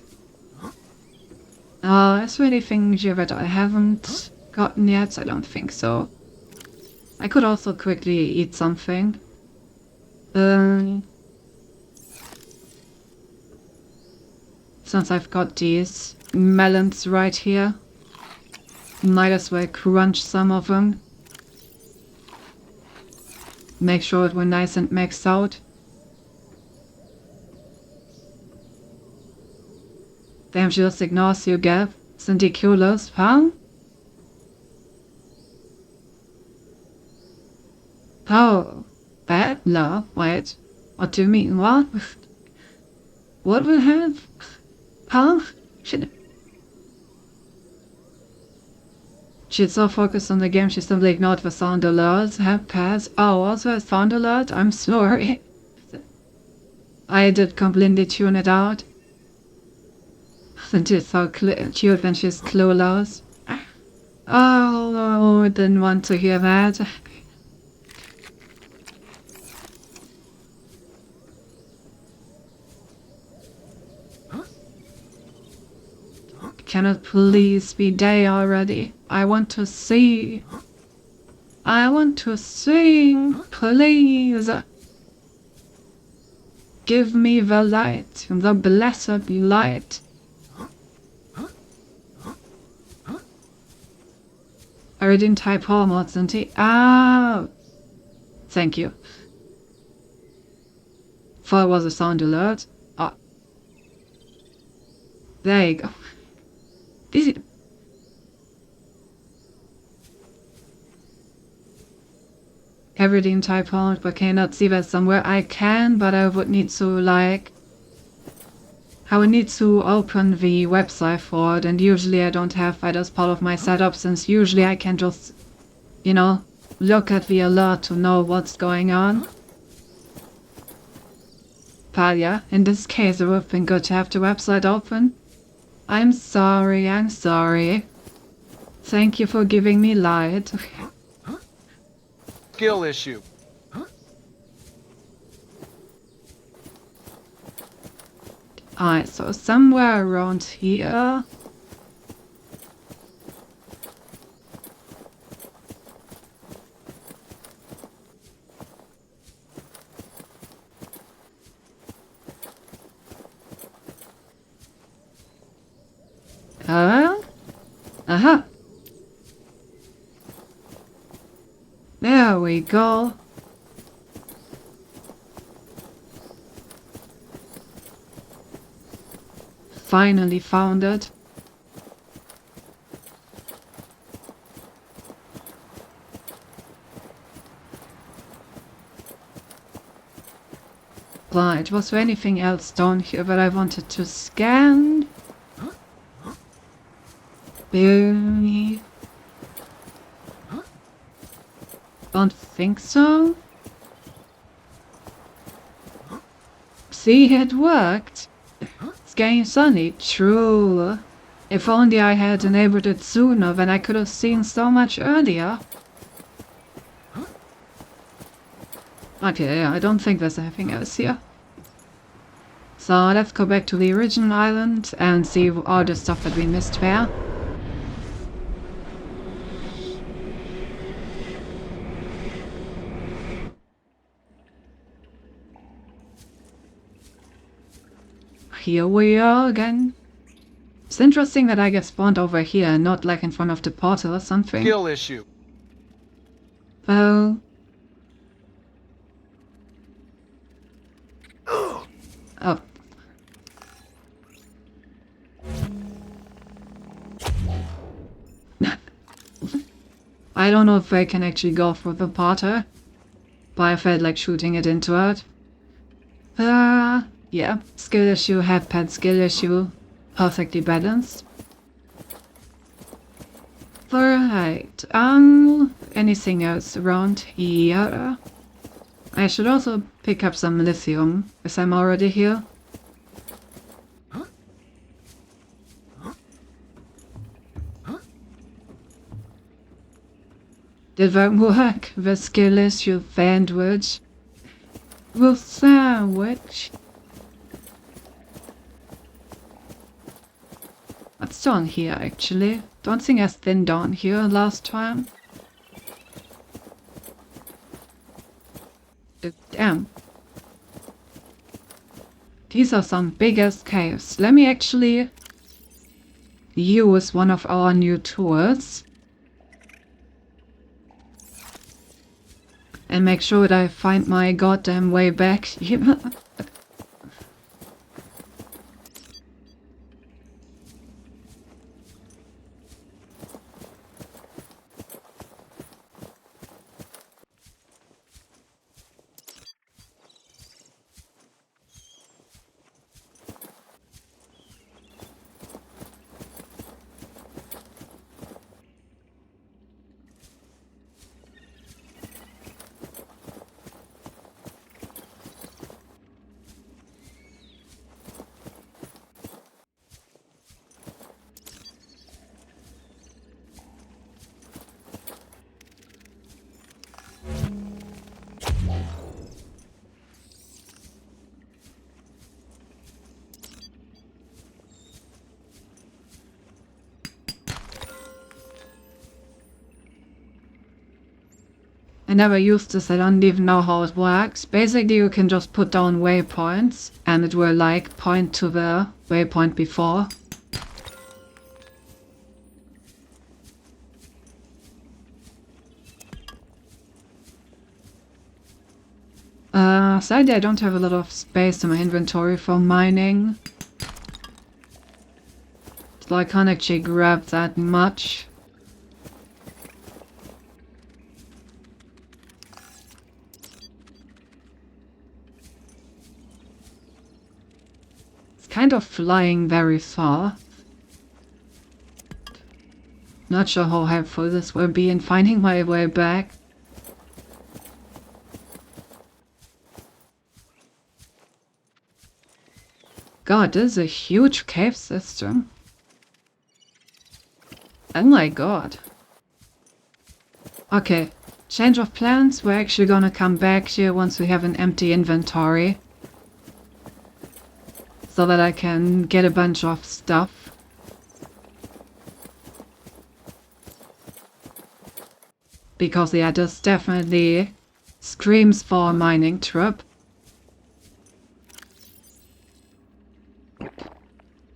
A: Is there anything here that I haven't gotten yet? I don't think so. I could also quickly eat something. Since I've got these melons right here, might as well crunch some of them. Make sure it were nice and maxed out. Damn, she just ignores you, Gab. Syndiculous, huh? Oh, bad? No, wait. What do you mean? What? What will have? Huh? She's so focused on the game she simply ignored the sound alerts. Have passed. Oh, also a sound alert? I'm sorry. I did completely tune it out. Isn't it so cute when she's clueless? Oh, I didn't want to hear that. Can it please be day already? I want to see. I want to sing, please. Give me the light, the blessed light. I didn't type hormones, didn't he? Ah, thank you. Thought it was a sound alert. Ah, there you go. This is everything type out, but cannot see that somewhere. I can, but I would need to I would need to open the website for it, and usually I don't have that as part of my setup, since usually I can just, look at the alert to know what's going on. But yeah, in this case it would have been good to have the website open. I'm sorry. Thank you for giving me light.
D: Skill issue.
A: Alright, so somewhere around here. Uh-huh. There we go. Finally found it. Right, was there anything else down here that I wanted to scan? Barely. Don't think so. See, it worked. It's getting sunny. True. If only I had enabled it sooner, then I could have seen so much earlier. Okay, I don't think there's anything else here. So let's go back to the original island and see all the stuff that we missed there. Here we are again. It's interesting that I get spawned over here and not like in front of the portal or something.
D: Skill issue.
A: Well... Oh. I don't know if I can actually go for the portal, but I felt like shooting it into it. Yeah, skill issue, head pad skill issue, perfectly balanced. Alright, anything else around here? I should also pick up some lithium, as I'm already here. Did that work? The skill issue sandwich. The sandwich. What's down here actually? Don't think I thinned down here last time. Damn. These are some big ass caves. Let me actually use one of our new tools. And make sure that I find my goddamn way back here. I never used this, I don't even know how it works. Basically you can just put down waypoints and it will like point to the waypoint before. Sadly I don't have a lot of space in my inventory for mining. So I can't actually grab that much. Kind of flying very far. Not sure how helpful this will be in finding my way back. God, this is a huge cave system. Oh my god. Okay, change of plans. We're actually gonna come back here once we have an empty inventory. So that I can get a bunch of stuff. Because yeah, this definitely screams for a mining trip.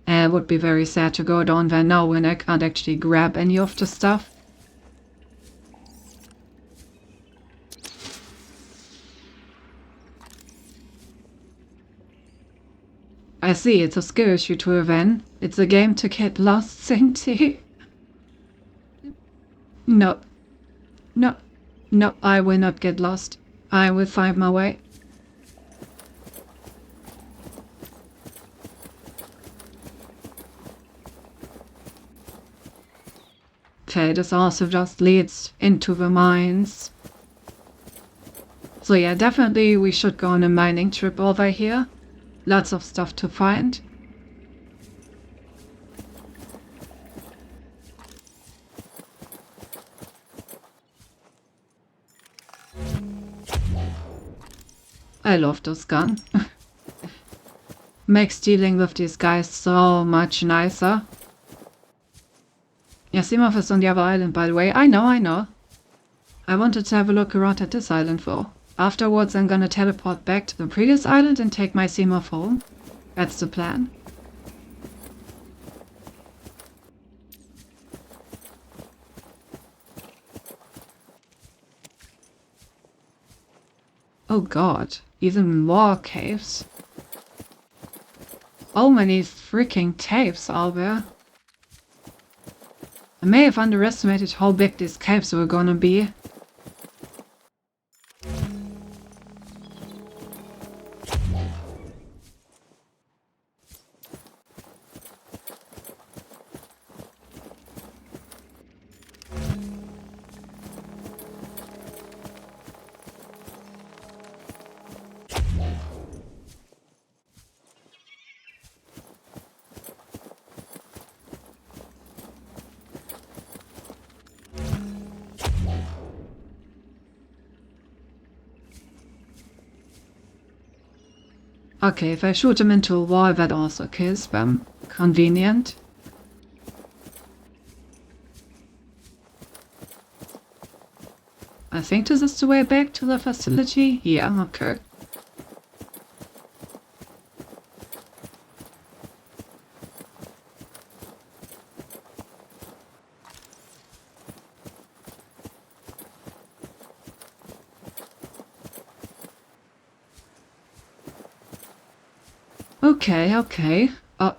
A: And it would be very sad to go down there now when I can't actually grab any of the stuff. I see, it's a skill issue too then. It's a game to get lost, Cinti. No. No. No, I will not get lost. I will find my way. Okay, this also just leads into the mines. So yeah, definitely we should go on a mining trip over here. Lots of stuff to find. I love this gun. Makes dealing with these guys so much nicer. Yasimov is on the other island, by the way. I know. I wanted to have a look around at this island though. Afterwards, I'm gonna teleport back to the previous island and take my Yasimov home. That's the plan. Oh god, even more caves. How many freaking caves are there? I may have underestimated how big these caves were gonna be. Okay, if I shoot him into a wall, that also kills them. Convenient. I think this is the way back to the facility. Yeah, okay. Okay. Oh,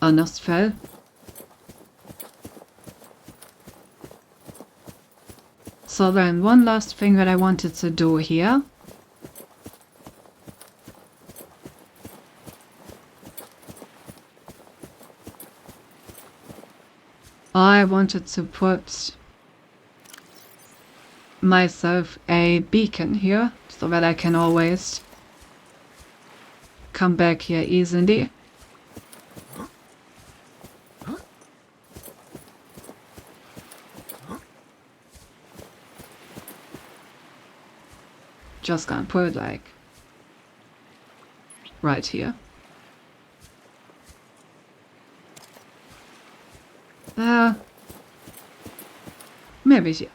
A: Anders fell. So then, one last thing that I wanted to do here. I wanted to put myself a beacon here, so that I can always come back here easily. Just gonna put it like right here. Maybe here.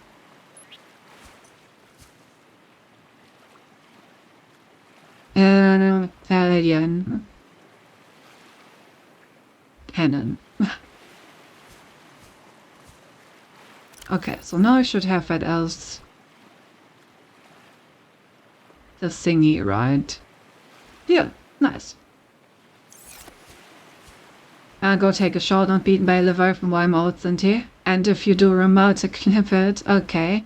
A: Italian cannon. Okay, so now I should have that else. The thingy, right? Yeah, nice. I'll go take a shot on beaten by a Leviathan while I'm out, Cynthia. And if you do remote to clip it, okay.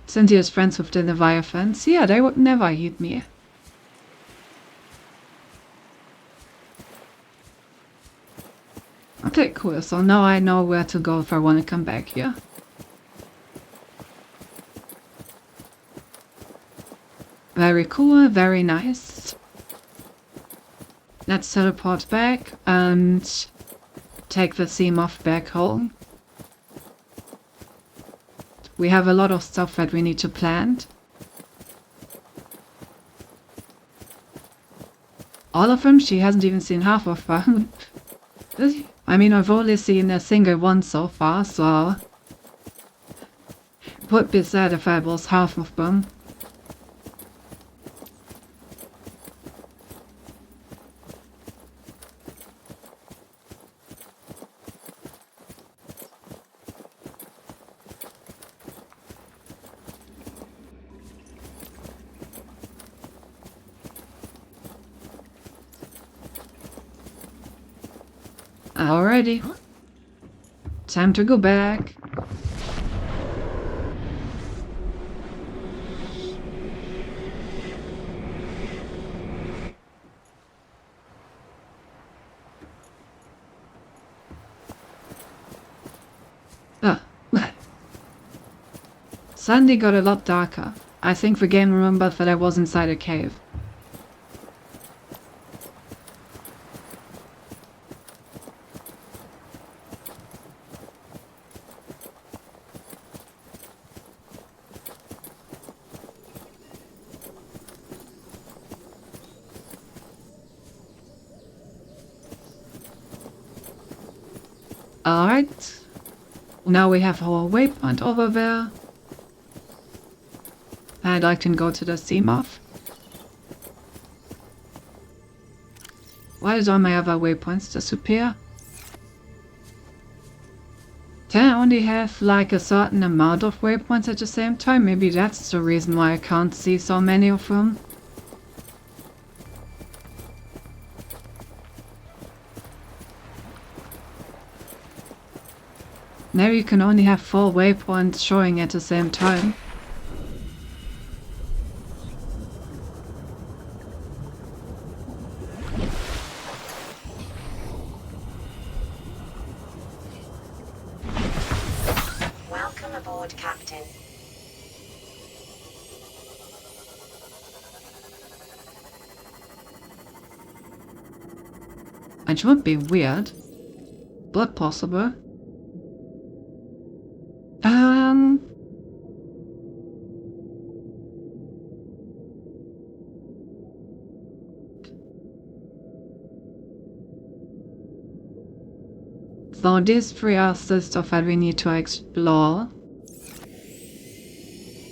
A: Cynthia's friends with the Leviathans. Yeah, they would never hit me. Okay, cool. So now I know where to go if I want to come back here. Very cool, very nice. Let's teleport back and take the Yasimov back home. We have a lot of stuff that we need to plant. All of them? She hasn't even seen half of them. I mean, I've only seen a single one so far, so it would be sad if I was half of them. Alrighty. Time to go back. Suddenly got a lot darker. I think the game remembered that I was inside a cave. Alright. Now we have our waypoint over there. And I can go to the Seamoth. Why does all my other waypoints disappear? Can I only have like a certain amount of waypoints at the same time? Maybe that's the reason why I can't see so many of them. Maybe you can only have 4 waypoints showing at the same time.
C: Welcome aboard, Captain.
A: It would be weird, but possible. So these 3 are still stuff that we need to explore.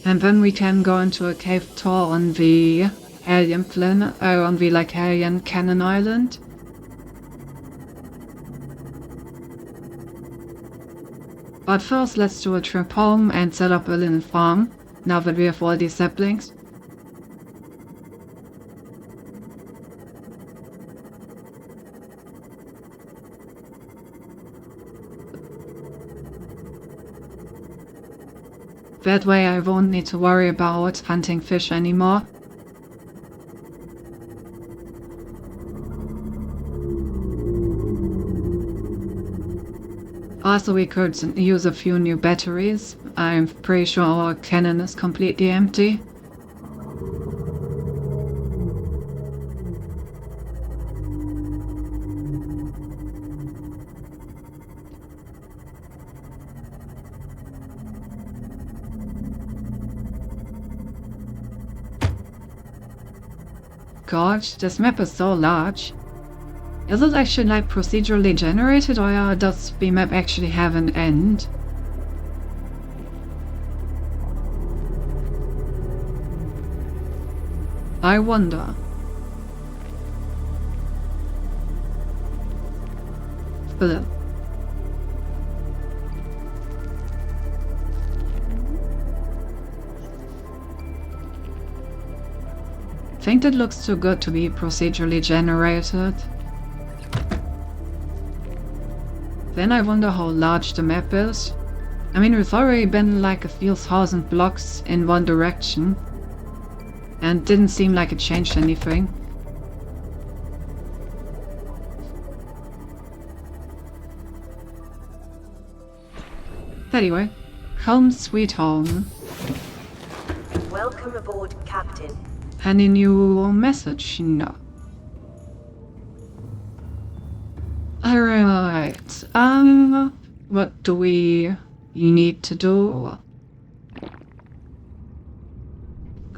A: And then we can go into a cave tour on the alien planet, on the like alien Cannon Island. But first let's do a trip home and set up a little farm, now that we have all these saplings. That way I won't need to worry about hunting fish anymore. Also, we could use a few new batteries. I'm pretty sure our cannon is completely empty. Gosh, this map is so large. Is it actually like procedurally generated, or does the map actually have an end? I wonder. Philip. I think that looks too good to be procedurally generated. Then I wonder how large the map is. I mean, we've already been like a few thousand blocks in one direction, and didn't seem like it changed anything. Anyway, home sweet home.
C: Welcome aboard, Captain.
A: Any new message? No. Alright, what do we need to do?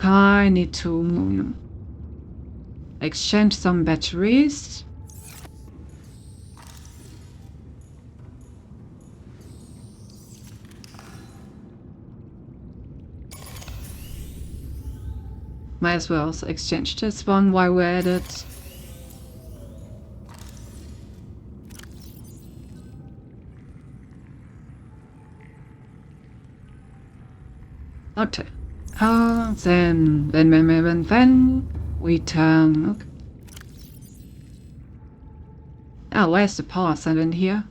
A: I need to exchange some batteries. Might as well also exchange this one while we're at it. Okay. Then we turn. Oh, where's the power cell in here?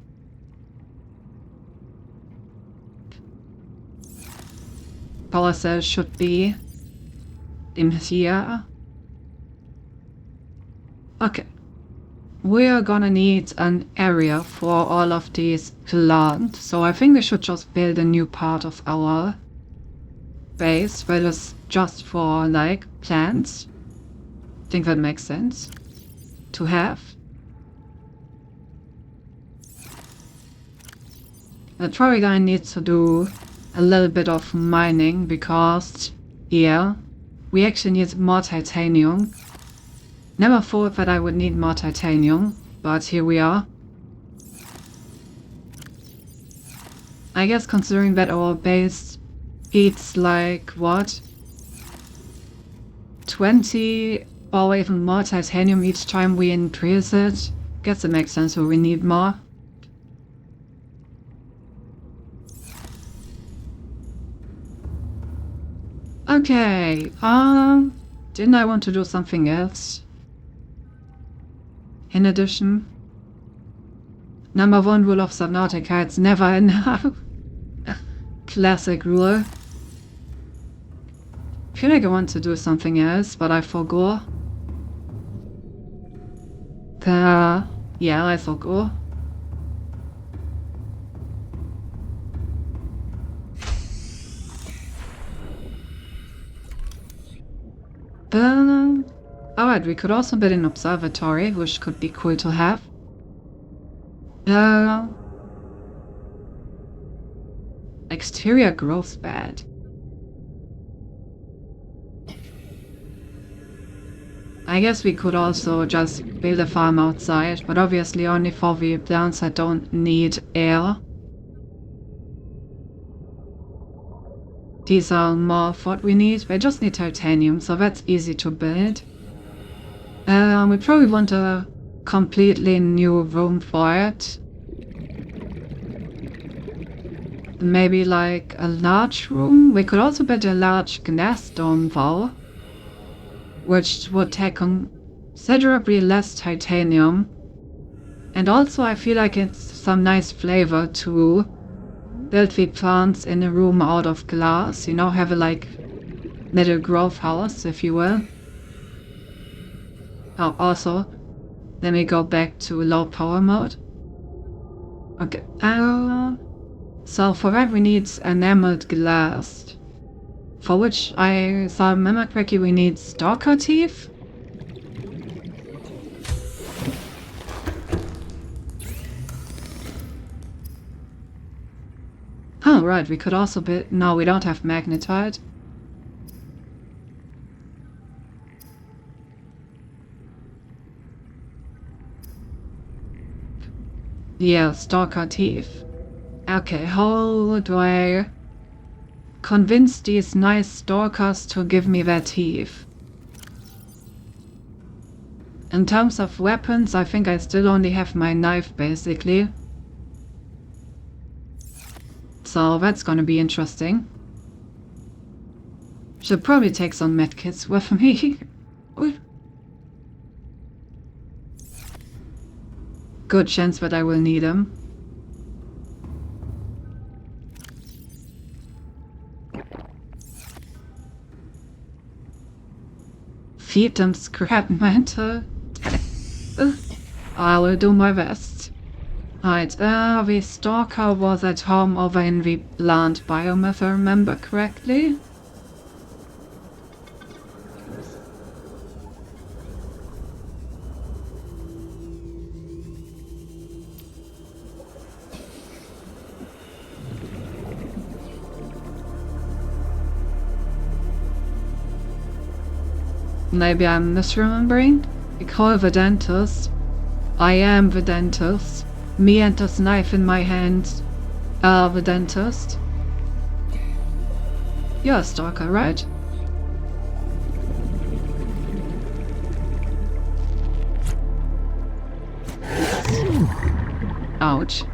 A: Power cell should be in here. Okay. We are gonna need an area for all of these plants, so I think we should just build a new part of our base that is just for like plants. I think that makes sense to have. I'm probably gonna need to do a little bit of mining because here we actually need more titanium. Never thought that I would need more titanium, but here we are. I guess considering that our base eats like, what? 20 or even more titanium each time we increase it. Guess it makes sense, so we need more. Okay, didn't I want to do something else? In addition, number 1 rule of Subnautica, it's never enough. Classic rule. I feel like I want to do something else, but I forgot. Yeah, I forgot. Alright, we could also build an observatory, which could be cool to have. Exterior growth bed. I guess we could also just build a farm outside, but obviously only for the plants that don't need air. These are more of what we need. They just need titanium, so that's easy to build. We probably want a completely new room for it. Maybe like a large room. We could also build a large glass dome though, which would take considerably less titanium. And also I feel like it's some nice flavor to build the plants in a room out of glass, you know, have a like middle growth house, if you will. Oh, also, let me go back to low power mode. Okay, so for that we need enameled glass, for which I saw remember correctly we need stalker teeth. Oh, right, we could also build... No, we don't have magnetite. Yeah, stalker teeth. Okay, how do I convince these nice stalkers to give me their teeth? In terms of weapons, I think I still only have my knife, basically. So that's gonna be interesting. Should probably take some medkits with me. Good chance that I will need them. Feed them scrap metal. I will do my best. Right, the stalker was at home over in the plant biome, if I remember correctly. Maybe I'm misremembering? We call the dentist. I am the dentist. Me and this knife in my hand are the dentist. You're a stalker, right? Ouch.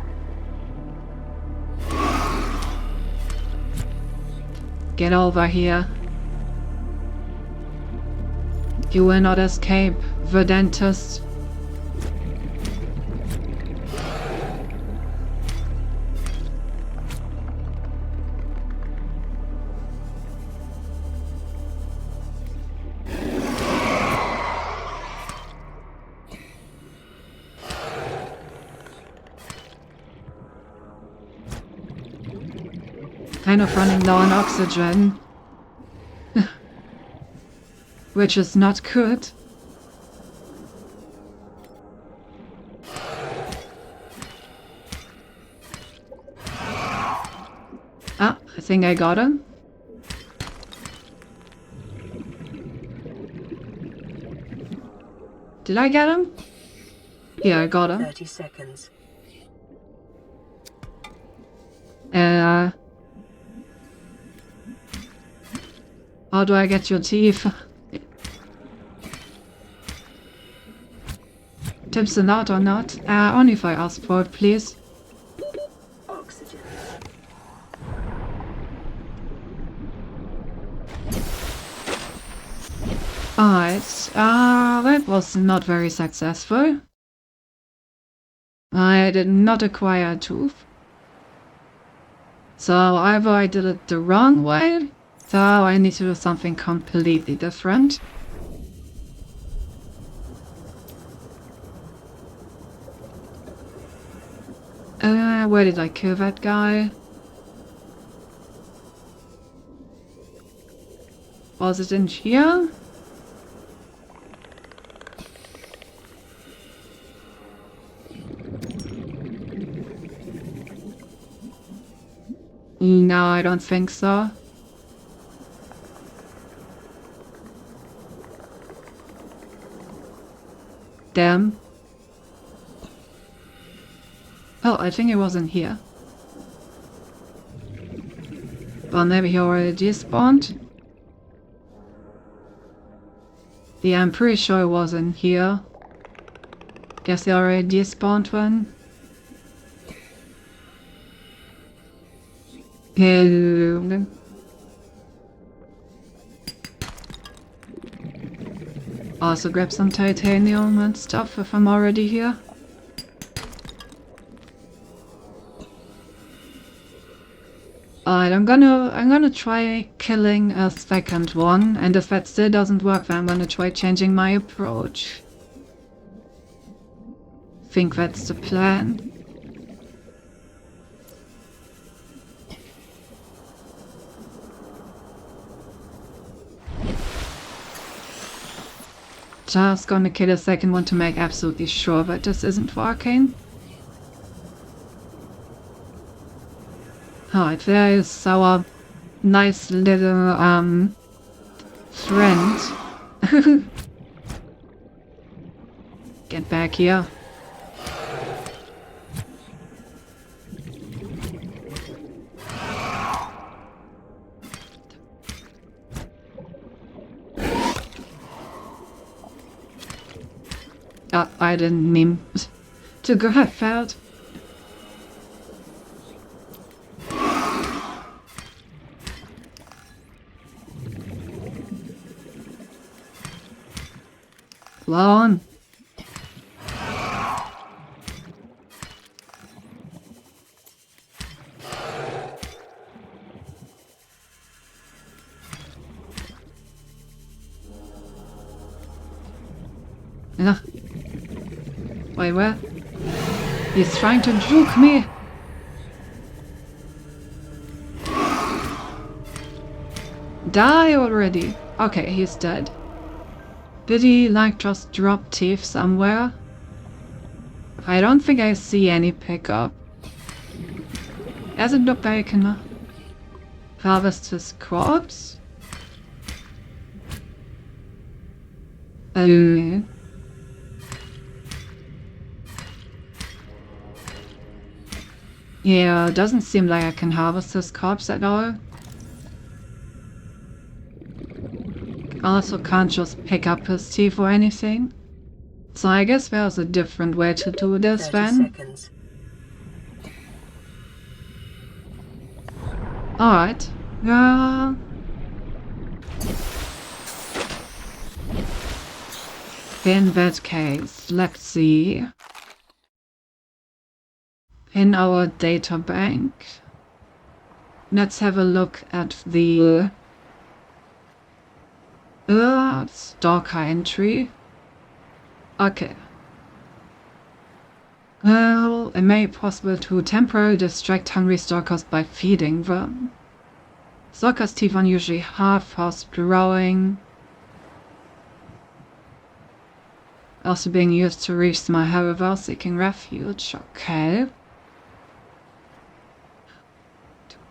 A: Get over here. You will not escape, the dentist. Kind of running low on oxygen. Which is not good. Ah, I think I got him. Did I get him? Yeah, I got him.
C: 30 seconds.
A: How do I get your teeth? Tips allowed or not? Only if I ask for it, please.
C: Oxygen.
A: Alright, that was not very successful. I did not acquire a tooth. So either I did it the wrong way, so I need to do something completely different. Where did I kill that guy? Was it in here? No, I don't think so. Damn. Oh, I think it was in here. Well, maybe he already despawned. Yeah, I'm pretty sure it was in here. Guess he already despawned one. Hello. Also grab some titanium and stuff if I'm already here. Alright, I'm gonna try killing a second one, and if that still doesn't work, then I'm gonna try changing my approach. Think that's the plan. Just gonna kill a second one to make absolutely sure that this isn't working. Alright, there is our nice little friend. Get back here. I didn't mean to grab that. Come on. Yeah. Wait, where? He's trying to juke me. Die already. Okay, he's dead. Did he, like, just drop teeth somewhere? I don't think I see any pickup. Doesn't look like I can harvest his corpse. Yeah, doesn't seem like I can harvest his corpse at all. Also can't just pick up his teeth or anything. So I guess there's a different way to do this
C: 30
A: then.
C: seconds.
A: Alright. In that case, let's see. In our data bank, let's have a look at the stalker entry. Okay. Well, it may be possible to temporarily distract hungry stalkers by feeding them. Stalkers' teeth are usually half fast growing. Also being used to reach small harbor while seeking refuge. Okay.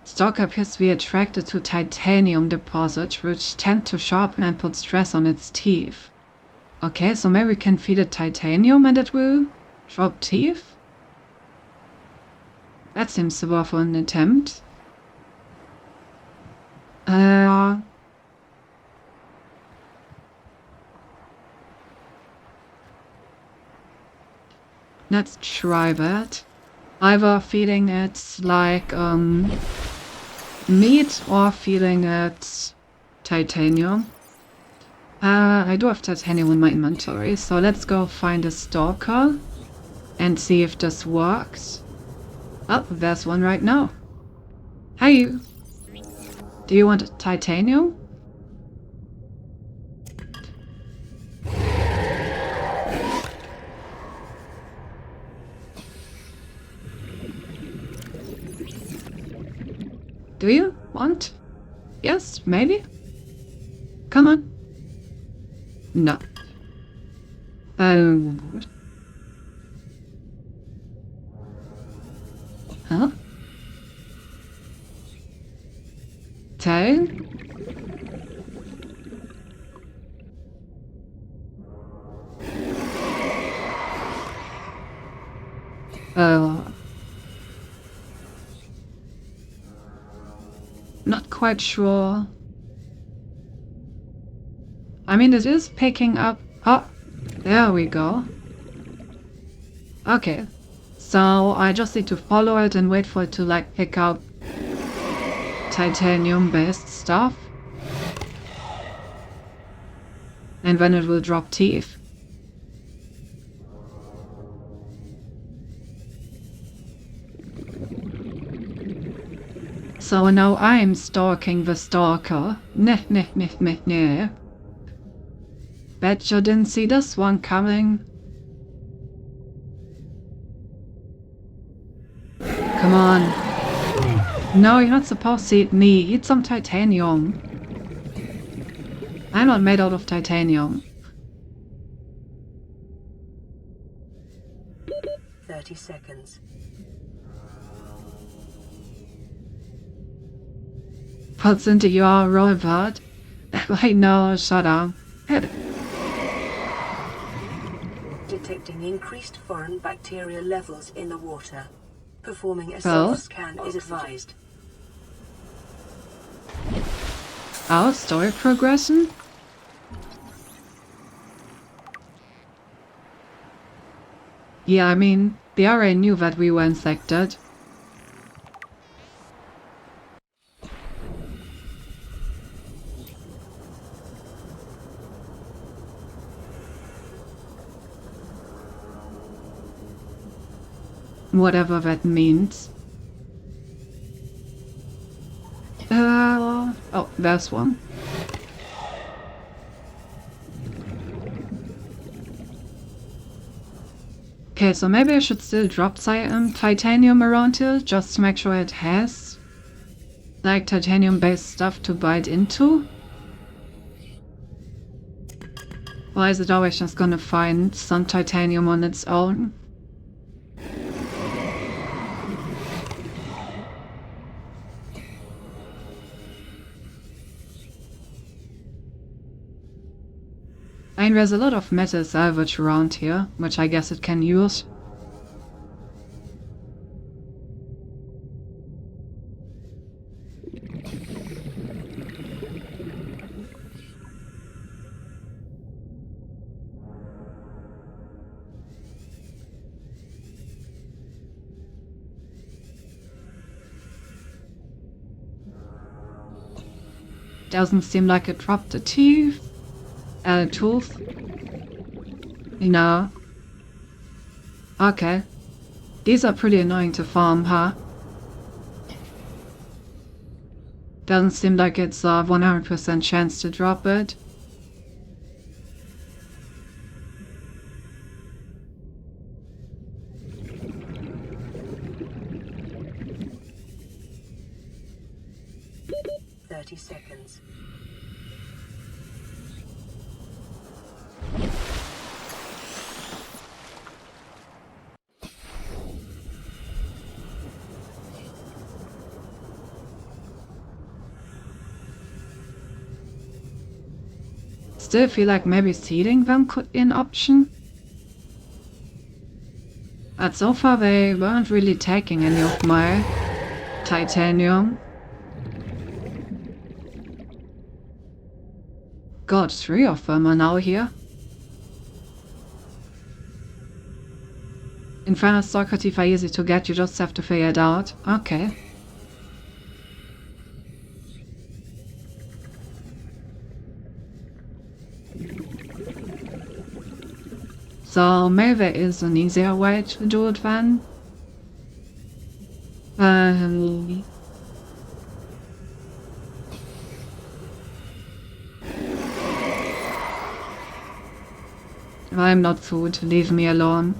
A: Stalker appears to be attracted to titanium deposits, which tend to sharpen and put stress on its teeth. Okay, so maybe we can feed it titanium and it will drop teeth? That seems worth an attempt. Let's try that. Either feeding it like meat or feeding it titanium. I do have titanium in my inventory, so let's go find a stalker and see if this works. Oh, there's one right now. Hey, do you want titanium? Do you want? Yes, maybe? Come on. No. Huh? Tail? Not quite sure. I mean, it is picking up. Oh, there we go. Okay. So I just need to follow it and wait for it to like pick up titanium-based stuff. And then it will drop teeth. So now I'm stalking the stalker. Neh, neh, neh, neh, neh. Bet you didn't see this one coming. Come on. No, you're not supposed to eat me. Eat some titanium. I'm not made out of titanium.
C: 30 seconds.
A: What's into your robot? Wait, no, shut up.
C: Detecting increased foreign bacteria levels in the water. Performing a
A: Well?
C: self-scan is advised.
A: Our story progression? Yeah, I mean, they already knew that we were infected. Whatever that means. Oh, there's one. Okay, so maybe I should still drop titanium around here, just to make sure it has like titanium-based stuff to bite into. Or is it always just gonna find some titanium on its own? I mean, there's a lot of metal salvage around here, which I guess it can use. Doesn't seem like it dropped a tooth. Tooth? No. Okay. These are pretty annoying to farm, huh? Doesn't seem like it's a 100% chance to drop it.
C: Seconds.
A: Still feel like maybe seeding them could be an option. But so far they weren't really taking any of my titanium. God, 3 of them are now here. Infernal Stalker Tifa easy to get, you just have to figure it out. Okay. So maybe there is an easier way to do it then. I'm not food, leave me alone.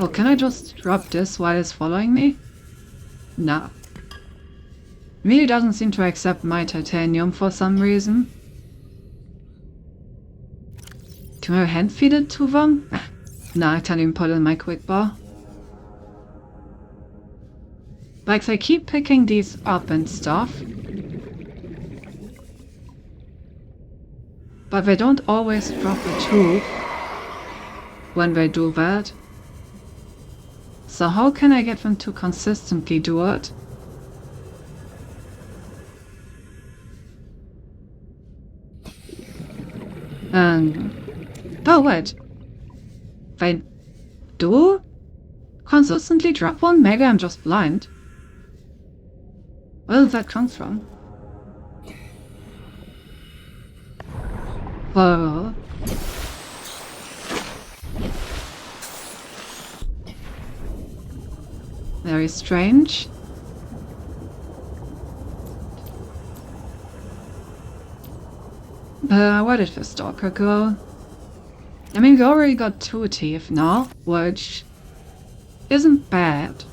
A: Oh, can I just drop this while it's following me? Nah. Really doesn't seem to accept my titanium for some reason. Can I hand feed it to them? Nah, I can't even put it in my quick bar. Like, they keep picking these up and stuff. But they don't always drop a tube when they do that. So how can I get them to consistently do it? Oh wait. They do consistently drop one? Maybe I'm just blind. Where did that come from? Whoa. Very strange. Where did the stalker go? I mean, we already got 2 teeth now, which isn't bad.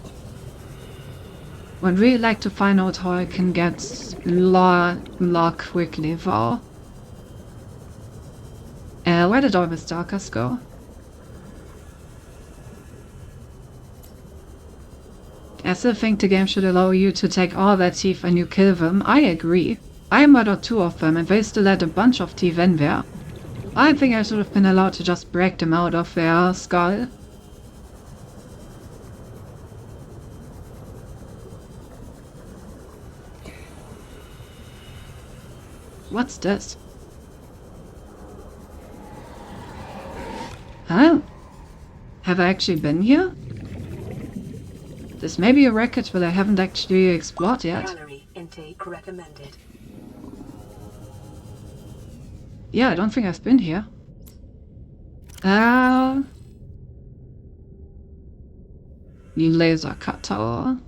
A: Would really like to find out how I can get law quickly though. Where did all the stalkers go? I still think the game should allow you to take all their teeth when you kill them. I agree. I murdered 2 of them and they still had a bunch of teeth in there. I think I should have been allowed to just break them out of their skull. What's this? Huh? Have I actually been here? This may be a wreckage that I haven't actually explored yet.
C: Calorie intake recommended.
A: Yeah, I don't think I've been here. You laser cutter.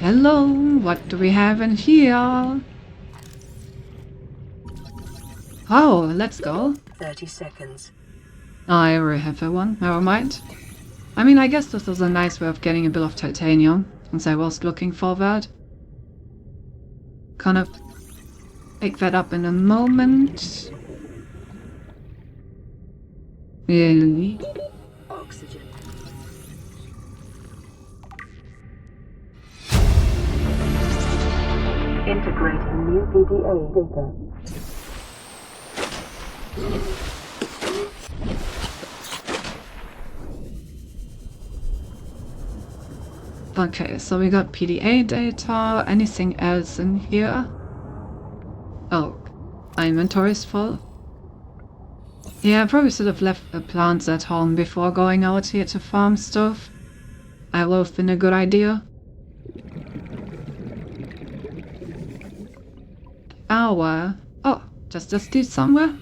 A: Hello, what do we have in here? Oh, let's go.
C: 30 seconds.
A: I already have that one, never mind. I mean, I guess this was a nice way of getting a bit of titanium, since I was looking for that. Kind of pick that up in a moment. Really?
C: Oxygen. Integrating new PDA data.
A: Okay, so we got PDA data. Anything else in here? Oh, my inventory's full. Yeah, I probably should have left the plants at home before going out here to farm stuff. I would have been a good idea. Oh, does this lead somewhere?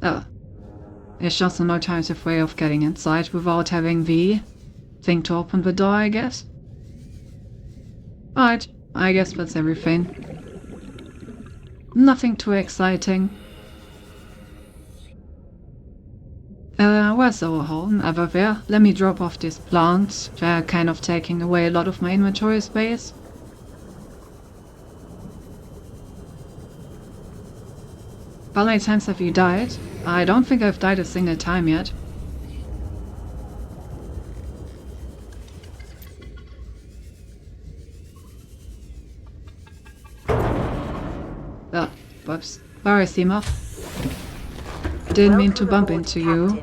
A: Oh. It's just an alternative way of getting inside without having the thing to open the door, I guess. Alright, I guess that's everything. Nothing too exciting. Where's our home? Over there. Let me drop off these plants. They're kind of taking away a lot of my inventory space. How many times have you died? I don't think I've died a single time yet. Oh, whoops. Sorry, Seamoth. Didn't mean to bump into you.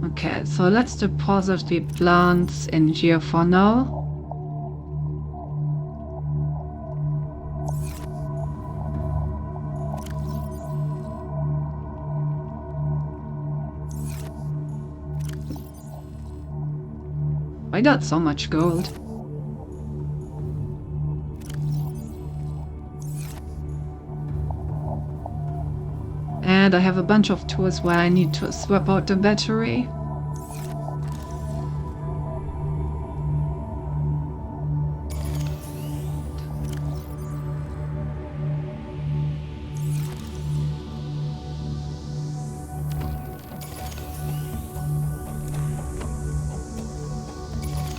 A: Okay, so let's deposit the plants in here for now. I got so much gold. And I have a bunch of tools where I need to swap out the battery.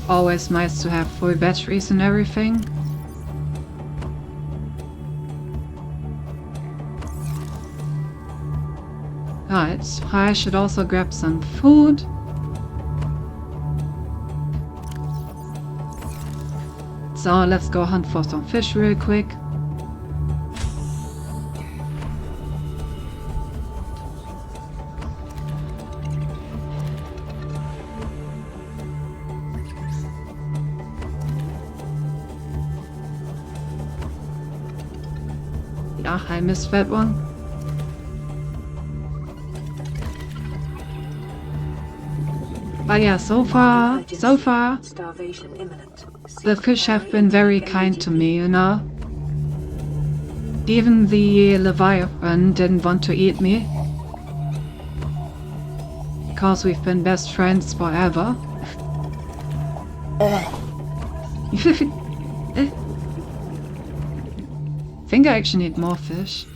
A: Always nice to have full batteries and everything. Right, I should also grab some food. So let's go hunt for some fish real quick. Ah, I missed that one. But yeah, so far,
C: Starvation imminent.
A: the fish have been very kind to me, you know? Even the Leviathan didn't want to eat me. Because we've been best friends forever. Think I actually need more fish.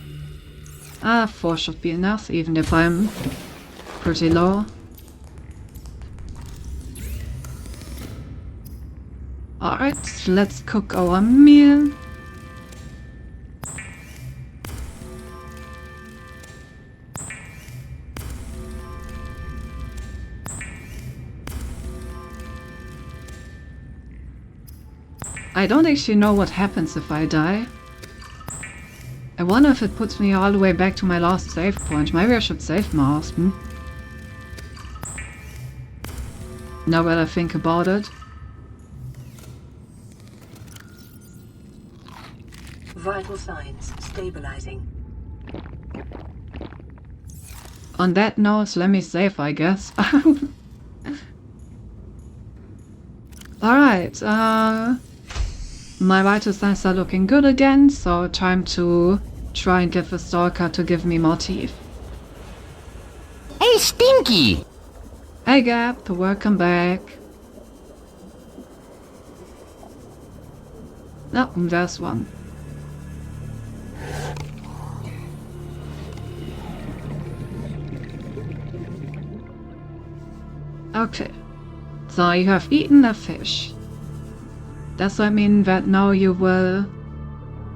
A: 4 should be enough, even if I'm pretty low. Alright, let's cook our meal. I don't actually know what happens if I die. I wonder if it puts me all the way back to my last save point. Maybe I should save more often. Now that I think about it.
C: Vital signs stabilizing.
A: On that note, let me save, I guess. Alright, my vital signs are looking good again, so time to try and get the Stalker to give me more teeth.
D: Hey, Stinky!
A: Hey Gap, welcome back. Oh, there's one. Okay, so you have eaten a fish. Does that mean that now you will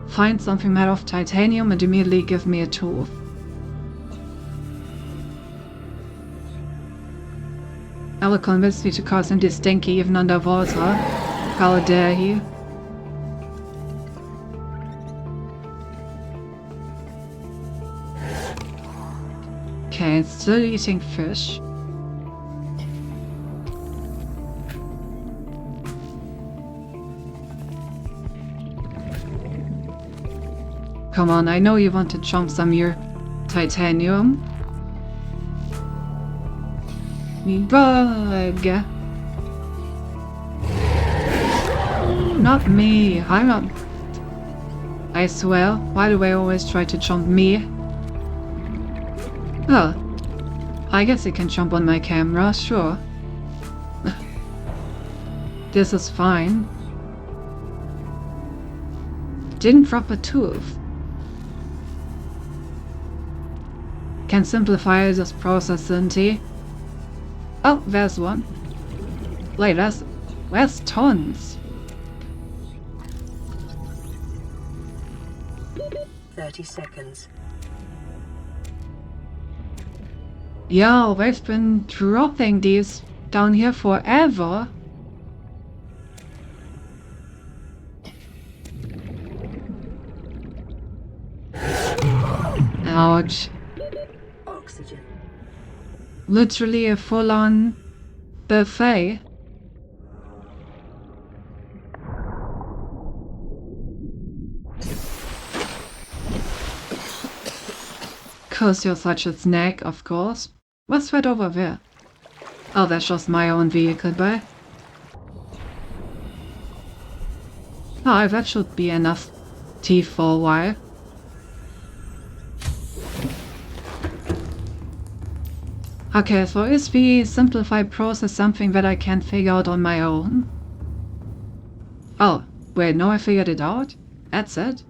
A: find something made of titanium and immediately give me a tooth? I will convince me to call him this Stinky even underwater. How dare he? Okay, still eating fish. Come on, I know you want to chomp some of your titanium. Bug. Not me. I'm not. I swear. Why do they always try to chomp me? Oh. I guess he can chomp on my camera, sure. This is fine. Didn't drop a tooth. can simplify this process, Cinti. Oh, there's one. Wait, where's tons?
C: 30 seconds.
A: Yo, they've been dropping these down here forever. Ouch.
C: Oxygen.
A: Literally a full-on buffet. Cause you're such a snack, of course. What's that over there? Oh, that's just my own vehicle bay. Oh, that should be enough tea for a while. Okay, so is the simplified process something that I can figure out on my own? Oh, wait, no, I figured it out? That's it?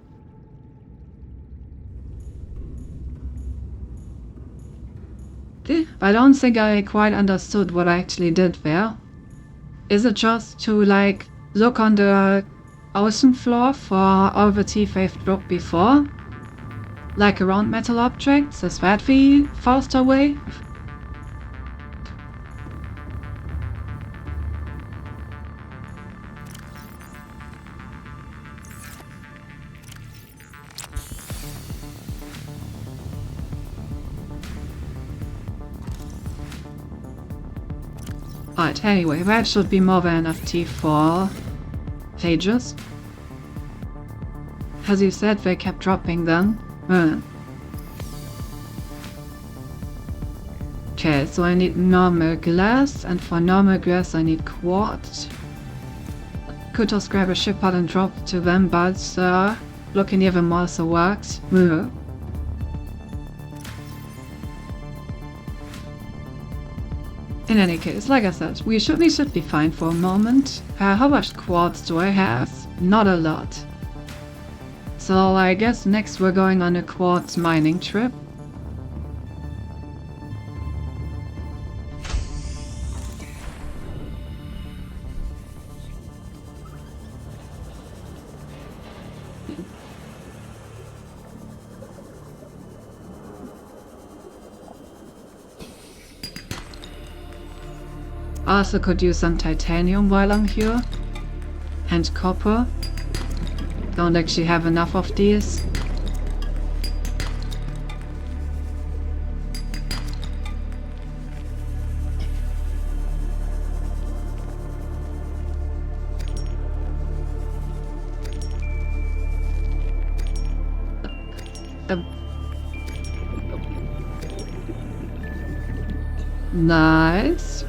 A: I don't think I quite understood what I actually did there. Is it just to, like, look on the ocean floor for all the teeth they've dropped before? Like around metal objects? Is that the faster way? Right, anyway, that should be more than enough tea for pages. As you said, they kept dropping them. Okay, so I need normal glass, and for normal glass I need quartz. Could just grab a ship pod and drop it to them, but looking even more so works. In any case, like I said, we should be fine for a moment. How much quartz do I have? Not a lot. So I guess next we're going on a quartz mining trip. Also could use some titanium while I'm here. And copper. Don't actually have enough of these. Nice.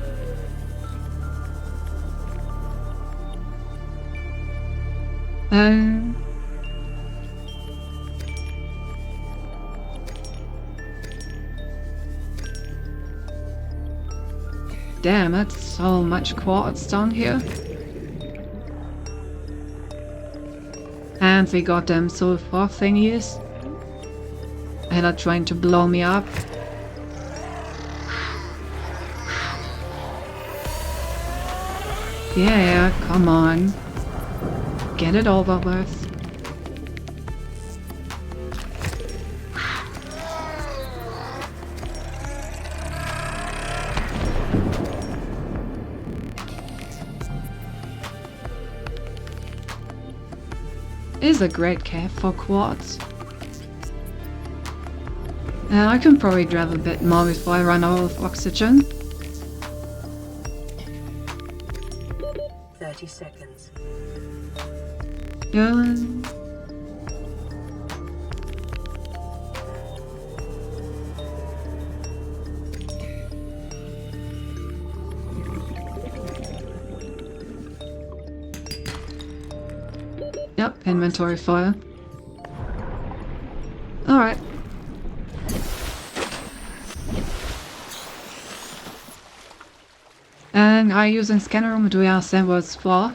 A: Damn, that's so much quartz down here. And the goddamn sulfur thingies. And are trying to blow me up. Yeah, come on. Get it over with. Is a great cave for quartz. I can probably grab a bit more before I run out of oxygen.
C: 30 seconds.
A: Yeah. Yep, inventory file. Alright. And are you using scanner room? Do you understand what it's for?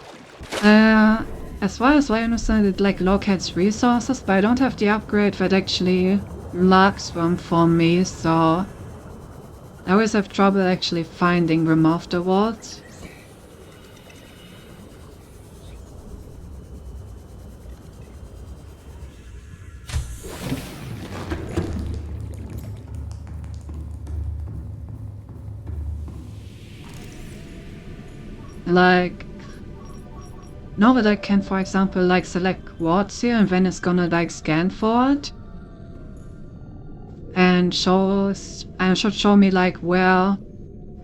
A: As far as I understand, it like locates resources, but I don't have the upgrade that actually larks for me, so I always have trouble actually finding them afterwards. Like, now that I can, for example, like select quartz here and then it's gonna like scan for it. And should show me like where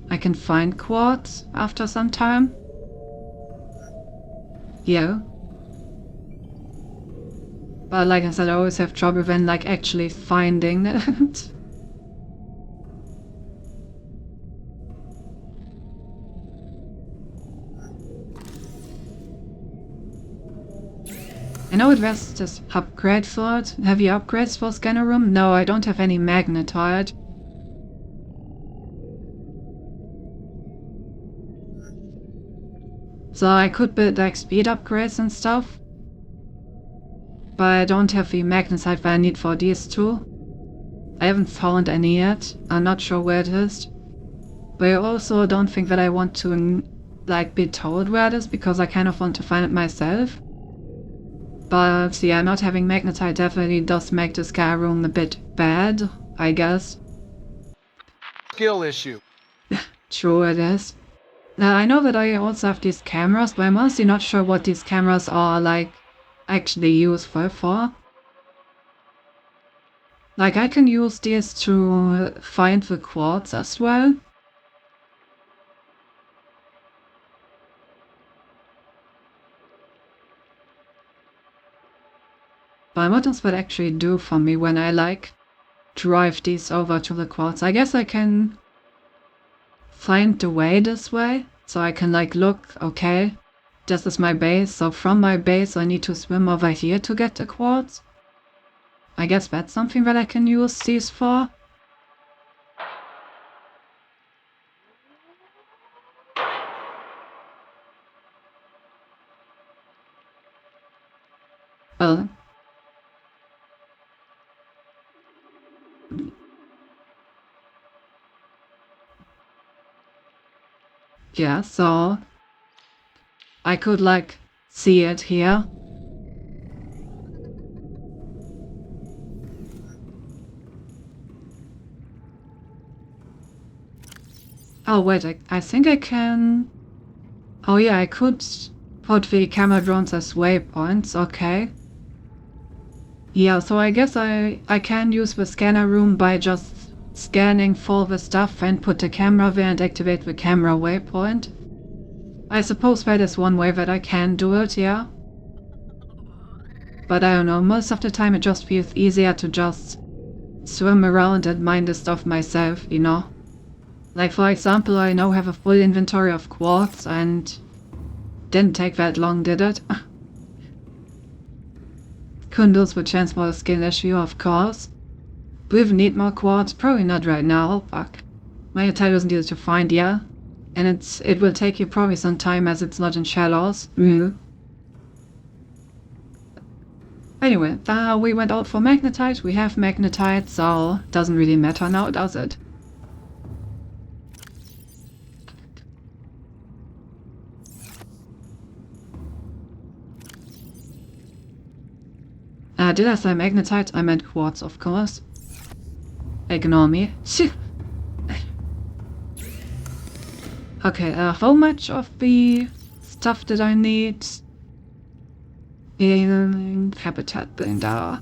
A: I can find quartz after some time. Yeah. But like I said, I always have trouble when like actually finding it. I know there's this upgrade for it. Have you upgrades for scanner room? No, I don't have any magnetite. So I could build like speed upgrades and stuff. But I don't have the magnetite that I need for these two. I haven't found any yet. I'm not sure where it is. But I also don't think that I want to like be told where it is because I kind of want to find it myself. But yeah, not having magnetite definitely does make the sky room a bit bad, I guess.
D: Skill issue.
A: True it is. Now I know that I also have these cameras, but I'm honestly not sure what these cameras are like actually useful for. Like I can use these to find the quartz as well. But what does that actually do for me when I like drive these over to the quartz? I guess I can find the way this way. So I can like look, okay, this is my base. So from my base I need to swim over here to get the quartz. I guess that's something that I can use these for. Well, yeah, so I could like see it here. Oh wait, I think I can... Oh yeah, I could put the camera drones as waypoints, okay. Yeah, so I guess I can use the scanner room by just scanning for the stuff and put the camera there and activate the camera waypoint. I suppose that is one way that I can do it, yeah. But I don't know, most of the time it just feels easier to just swim around and mine the stuff myself, you know. Like for example, I now have a full inventory of quartz and didn't take that long, did it? Couldn't lose the chance for a skill issue, of course. Do we even need more quartz? Probably not right now, fuck. Magnetite wasn't easy to find, yeah. And it will take you probably some time as it's not in shallows. Anyway, we went out for magnetite. We have magnetite, so doesn't really matter now, does it? Did I say magnetite? I meant quartz, of course. Ignore me. Okay, how much of the stuff did I need? In habitat builder.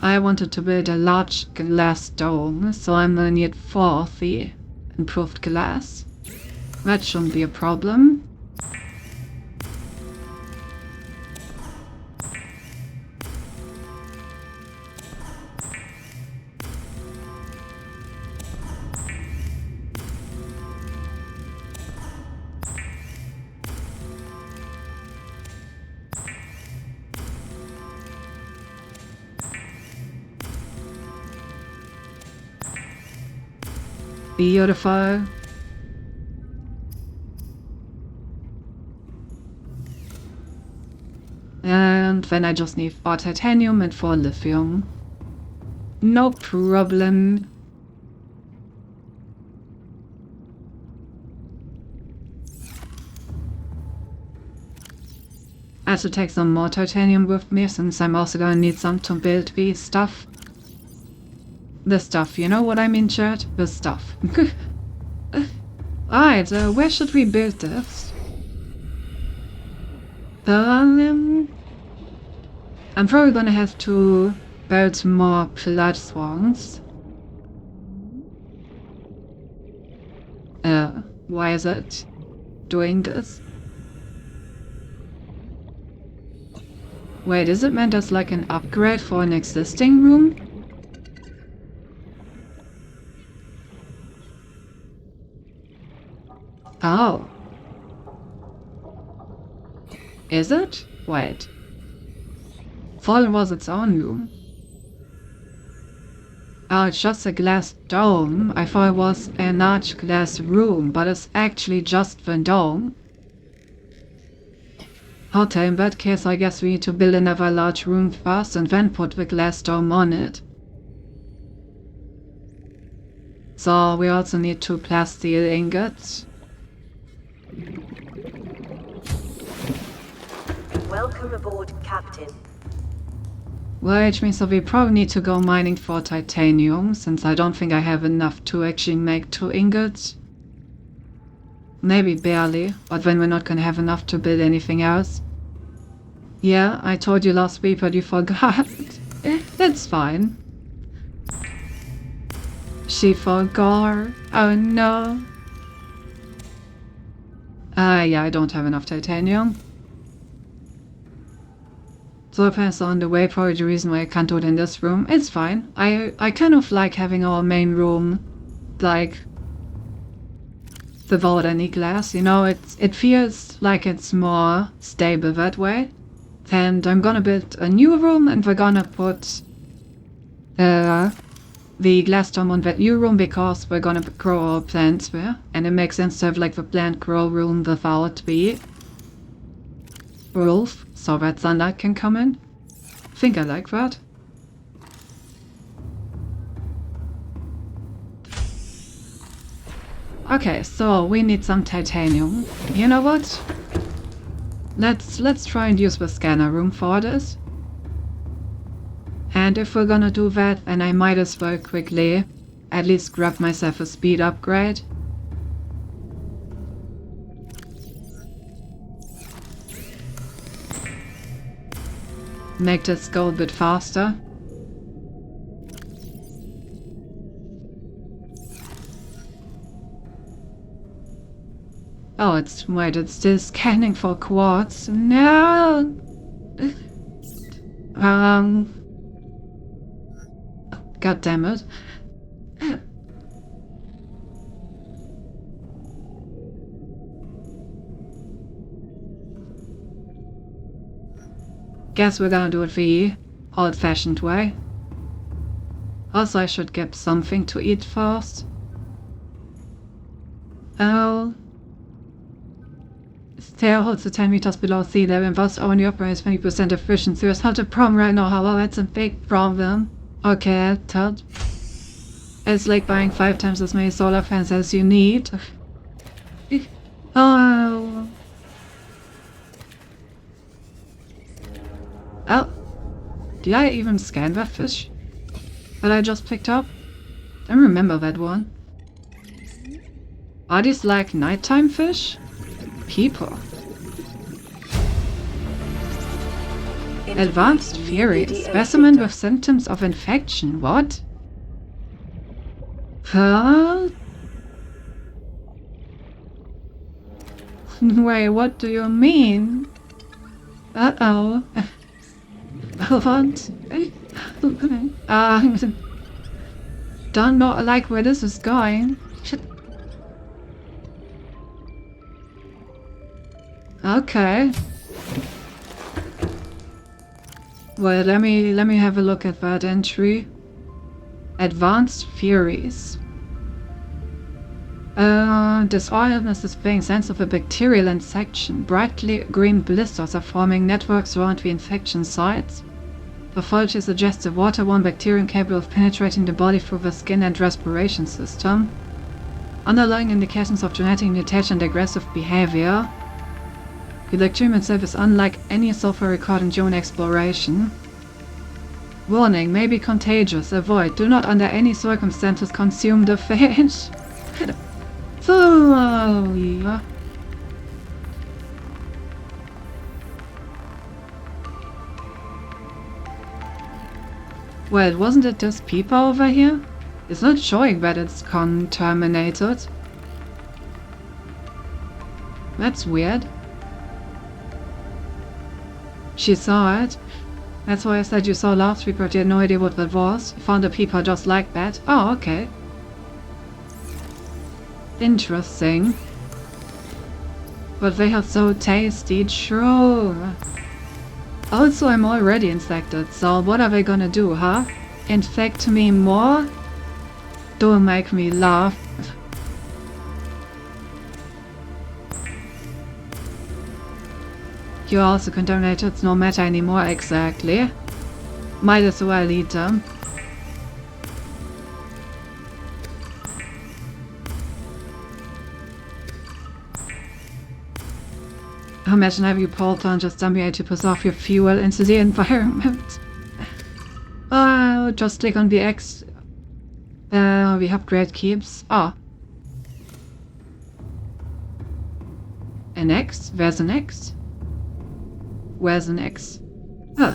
A: I wanted to build a large glass dome, so I'm gonna need 4 of the improved glass. That shouldn't be a problem. Beautiful. And then I just need 4 titanium and 4 lithium. No problem. I have to take some more titanium with me, since I'm also gonna need some to build the stuff. The stuff, you know what I mean, chat? The stuff. Alright, where should we build this? I'm probably gonna have to build more blood swans. Why is it doing this? Wait, is it meant as like an upgrade for an existing room? Oh. Is it? Wait. Thought it was its own room. Oh, it's just a glass dome. I thought it was a large glass room, but it's actually just the dome. Okay, in that case I guess we need to build another large room first and then put the glass dome on it. So we also need 2 plasteel ingots.
C: Welcome aboard, Captain.
A: Which means that we probably need to go mining for titanium, since I don't think I have enough to actually make 2 ingots. Maybe barely, but then we're not gonna have enough to build anything else. Yeah, I told you last week, but you forgot. That's fine. She forgot. Oh no. Yeah, I don't have enough titanium. So repairs on the way, probably the reason why I can't do it in this room. It's fine. I kind of like having our main room, like, without any glass, you know, it feels like it's more stable that way. And I'm gonna build a new room, and we're gonna put the glass dome on that new room, because we're gonna grow our plants there, and it makes sense to have like the plant grow room without the roof, so that sunlight can come in. I think I like that. Okay, so we need some titanium. You know what? Let's try and use the scanner room for this. And if we're gonna do that, then I might as well quickly at least grab myself a speed upgrade. Make this go a bit faster. Oh, it's still scanning for quartz. No! God damn it. Guess we're gonna do it the old-fashioned way. Also, I should get something to eat first. Oh. Stair holds to 10 meters below sea level and thus only operates 20% efficiency. There's not a problem right now, however, it's a big problem. Okay, Todd. It's like buying 5 times as many solar fans as you need. Oh. Oh. Did I even scan that fish that I just picked up? I don't remember that one. Are these like nighttime fish? People. Advanced Fury. Specimen with symptoms of infection. What? Huh? Wait, what do you mean? Uh-oh. What? Don't know like where this is going. Shit. Okay. Well, let me have a look at that entry. Advanced Furies. This illness is being sense of a bacterial infection. Brightly green blisters are forming networks around the infection sites. Pathology suggests a waterborne bacterium capable of penetrating the body through the skin and respiration system. Underlying indications of genetic mutation and aggressive behavior. The bacterium itself is unlike any so far recorded in human exploration. Warning, may be contagious. Avoid. Do not under any circumstances consume the fish. So, wait, wasn't it just people over here? It's not showing that it's contaminated. That's weird. She saw it. That's why I said you saw last week, but you had no idea what that was. You found the people just like that. Oh, okay. Interesting. But they are so tasty, true. Also, I'm already infected, so what are they gonna do, huh? Infect me more? Don't make me laugh. You're also contaminated, it's no matter anymore, exactly. Might as well eat them. Imagine having a bolt-on just dumping 80% of your fuel into the environment. Just click on the X. We upgrade keeps. Oh. An X? Where's an X? Where's an X? Huh.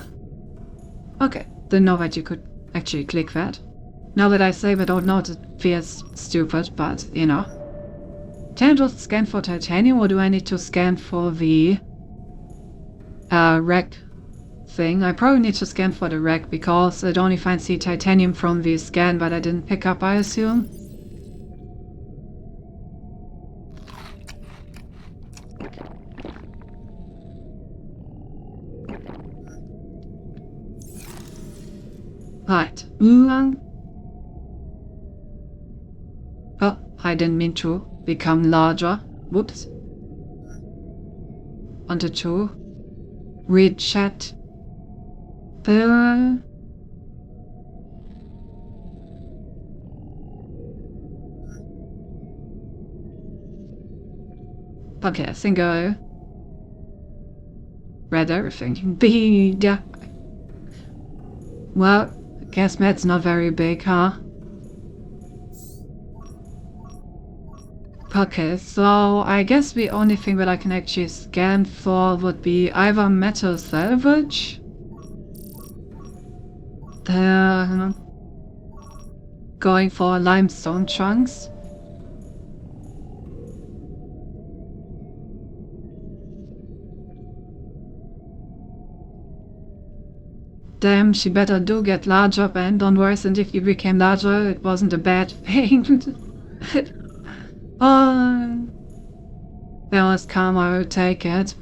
A: Okay. Didn't know that you could actually click that. Now that I say that I don't know, it feels stupid, but you know. Can I just scan for titanium, or do I need to scan for the wreck thing? I probably need to scan for the wreck because it only finds the titanium from the scan, but I didn't pick up, I assume. Right. Oh, I didn't mean to become larger. Whoops. Wanted to read chat. Okay, I think I read everything. Yeah. Well, I guess Matt's not very big, huh? Okay, so I guess the only thing that I can actually scan for would be either metal salvage. Going for limestone chunks. Damn, she better do get larger, Ben. Don't worry, since if you became larger, it wasn't a bad thing. There was karma, I will take it.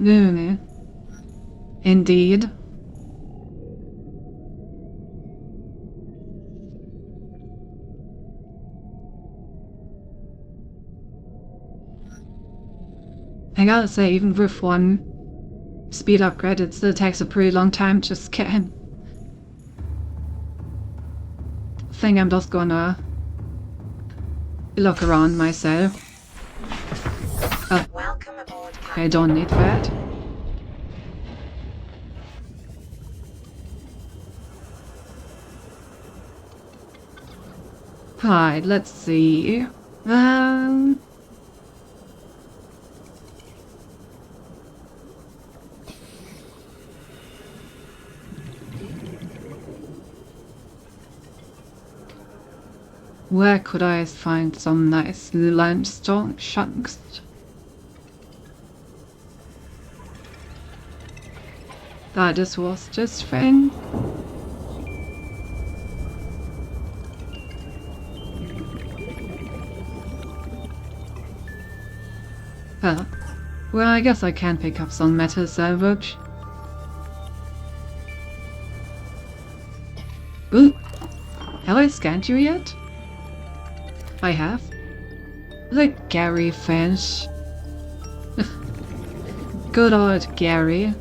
A: Indeed. I gotta say, even with one speed upgrade, it still takes a pretty long time to scan. I think I'm just gonna look around myself.
C: Welcome aboard.
A: I don't need that. Right, let's see. Where could I find some nice limestone chunks? This was just fine. Well, I guess I can pick up some metal salvage. Ooh! Have I scanned you yet? I have. The Gary Finch. Good old Gary.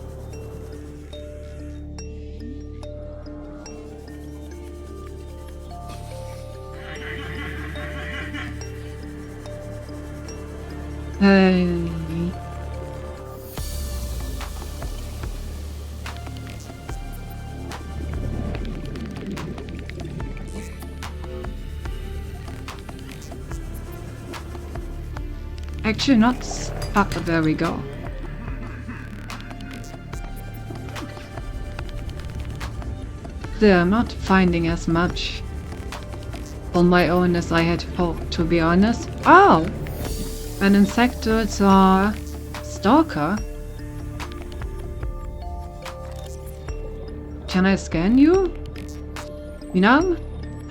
A: Hey. Actually not stuck, there we go. Still, I'm not finding as much on my own as I had hoped, to be honest. Oh! An insectoid or stalker? Can I scan you? No?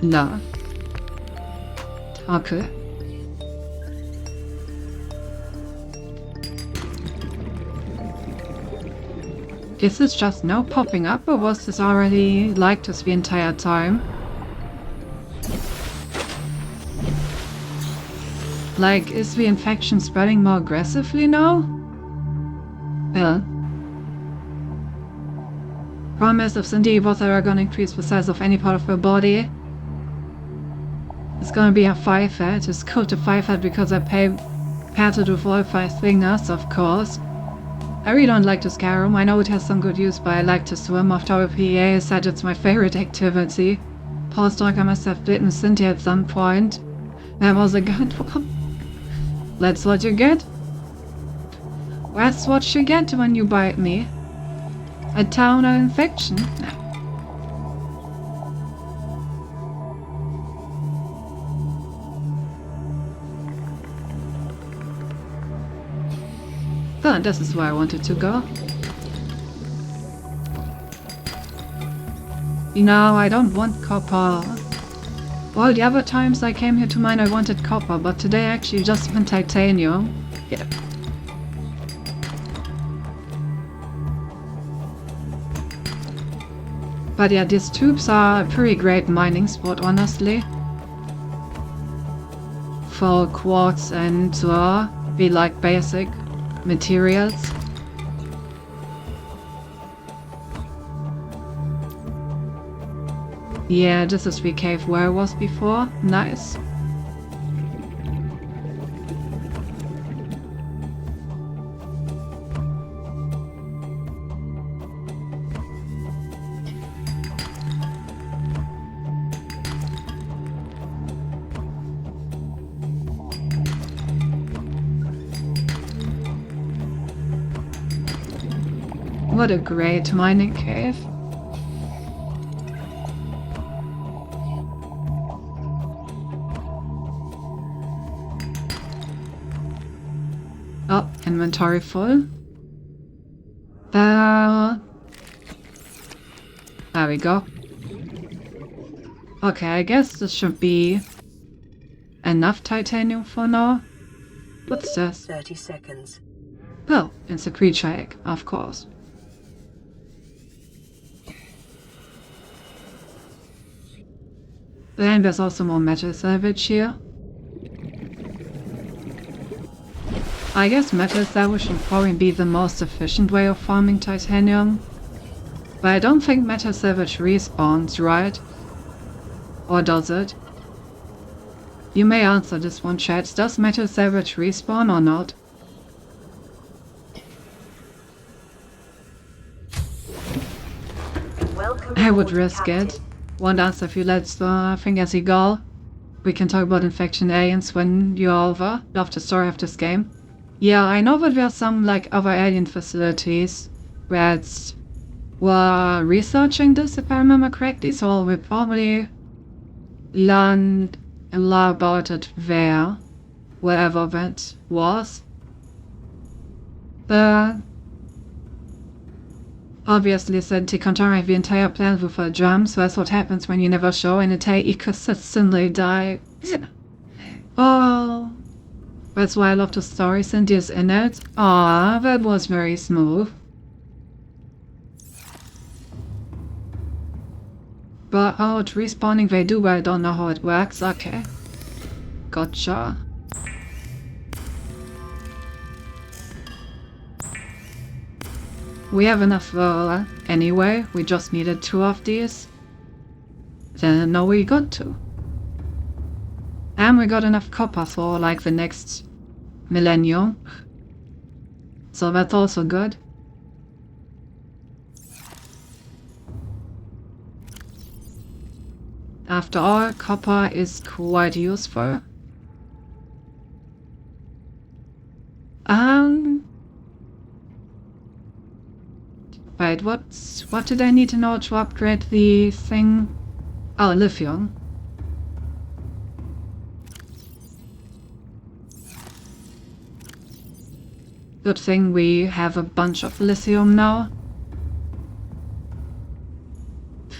A: No. Okay. Is this just now popping up, or was this already like this the entire time? Like, is the infection spreading more aggressively now? Well. Promise if Cindy was ever gonna increase the size of any part of her body, it's gonna be a 5-head. It's called a 5-head because I paired it with all 5 fingers, of course. I really don't like to scare him. I know it has some good use, but I like to swim. After our PA said it's my favorite activity. Paul Stalker must have bitten Cynthia at some point. That was a good one. That's what you get. That's what you get when you bite me. A terminal infection. So this is where I wanted to go. You know, I don't want copper. All the other times I came here to mine I wanted copper, but today I actually just want titanium. Yeah. But yeah, these tubes are a pretty great mining spot, honestly. For quartz and be like basic materials. Yeah, this is the cave where I was before. Nice. What a great mining cave. Oh, inventory full. There we go. Okay, I guess this should be enough titanium for now. What's this?
C: 30 seconds.
A: Oh, it's a creature egg, of course. Then there's also more metal salvage here. I guess metal salvage would probably be the most efficient way of farming titanium. But I don't think metal salvage respawns, right? Or does it? You may answer this one, chat. Does metal salvage respawn or not?
C: Welcome
A: I would
C: aboard,
A: risk
C: Captain.
A: it. One answer if you let's think as you go. We can talk about infection aliens when you're over. Love the story of this game. Yeah, I know that there are some like other alien facilities where it's were researching this, if I remember correctly, so we'll probably learn a lot about it there, wherever that was. But obviously said to contaminate the entire planet with a germ, so that's what happens when you never show an entire ecosystem they die. Oh, that's why I love the story. Cynthia's in it. Ah, that was very smooth. But how it's respawning they do, but I don't know how it works. Okay. Gotcha. We have enough anyway, we just needed 2 of these. Then now we got 2. And we got enough copper for like the next millennium. So that's also good. After all, copper is quite useful. Wait, what did I need to know to upgrade the thing? Oh, lithium. Good thing we have a bunch of lithium now.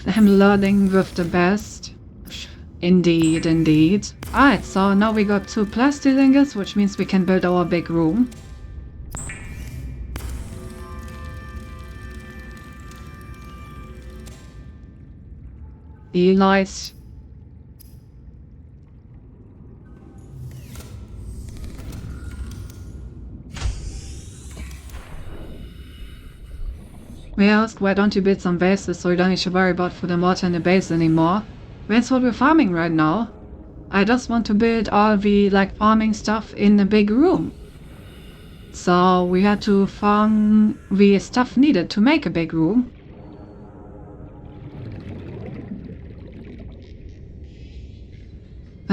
A: I'm learning with the best. Indeed, indeed. Alright, so now we got 2 plastic ingots, which means we can build our big room. Be nice. We asked, why don't you build some bases so you don't need to worry about food and water in the base anymore? That's what we're farming right now. I just want to build all the farming stuff in a big room. So we had to farm the stuff needed to make a big room.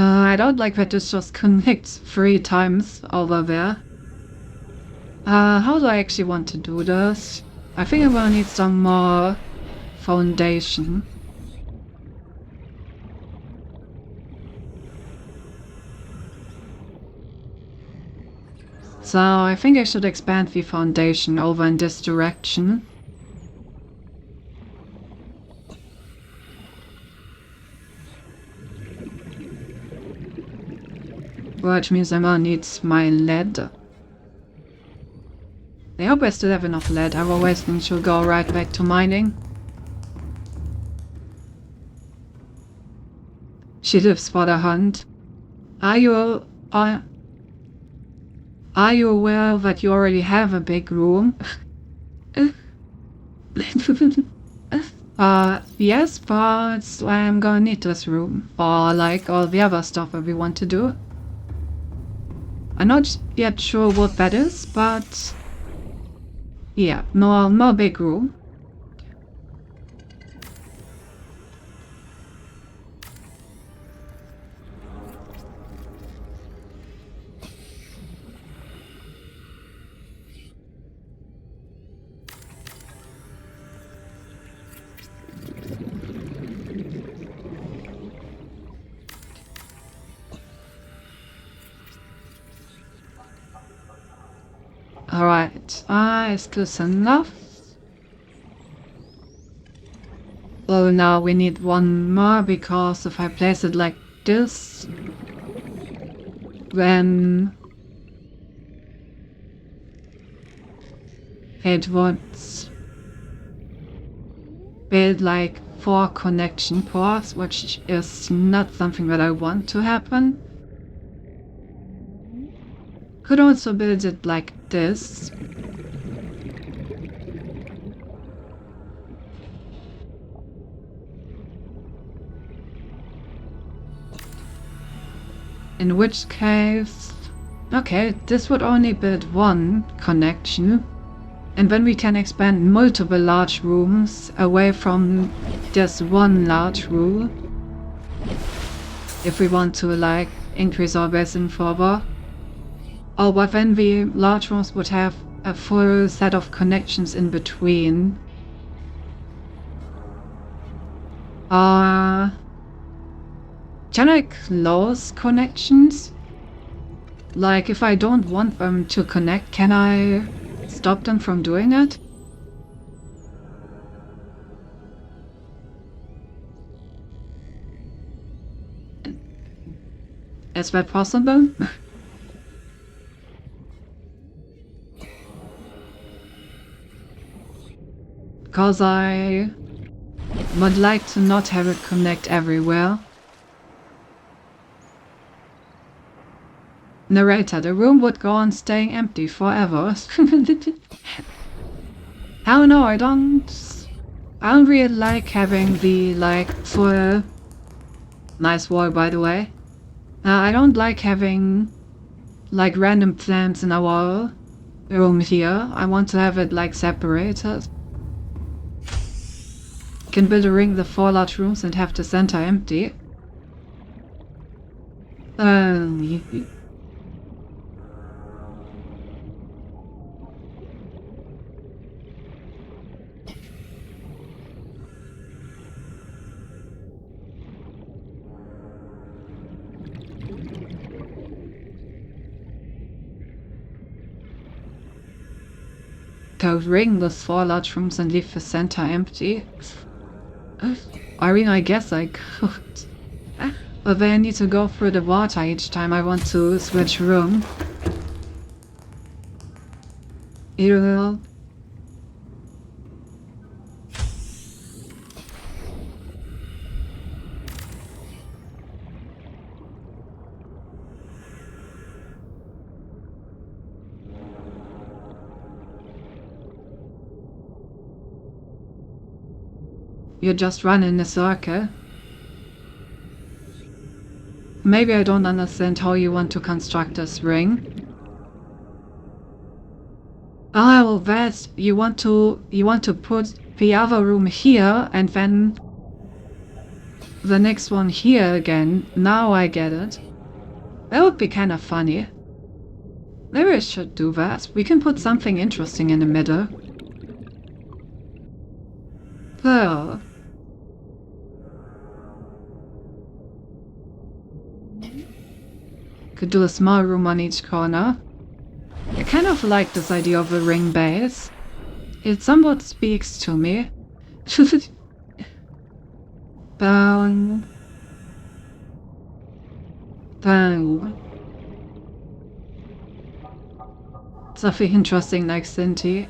A: I don't like that this just connects 3 times over there. How do I actually want to do this? I think I'm gonna need some more foundation. So I think I should expand the foundation over in this direction. Which means I'm gonna need my lead. I hope I still have enough lead, otherwise we should go right back to mining. She lives for the hunt. Are you aware that you already have a big room? Yes, but I'm gonna need this room for all the other stuff that we want to do. I'm not yet sure what that is, but yeah, more big room. Alright, is close enough. Well, now we need one more, because if I place it like this, then it would build 4 connection ports, which is not something that I want to happen. Could also build it like this. In which case... Okay, this would only build 1 connection. And then we can expand multiple large rooms away from just 1 large room. If we want to increase our basin further. Oh, but then the large rooms would have a full set of connections in between. Can I close connections? If I don't want them to connect, can I stop them from doing it? Is that possible? Because I would like to not have it connect everywhere. Narrator, the room would go on staying empty forever. How no, I don't really like having the full... Nice wall, by the way. I don't like having like random plants in our room here. I want to have it like separated. Can build a ring the 4 large rooms and have the center empty. Go ring the 4 large rooms and leave the center empty. I mean, I guess I could. But then I need to go through the water each time I want to switch room. Either you just run in a circle. Maybe I don't understand how you want to construct this ring. Oh, that you want to put the other room here and then the next one here again. Now I get it. That would be kind of funny. Maybe I should do that. We can put something interesting in the middle. There. Could do a small room on each corner. I kind of like this idea of a ring base. It somewhat speaks to me. Bang. Bang. Something interesting like Cinti.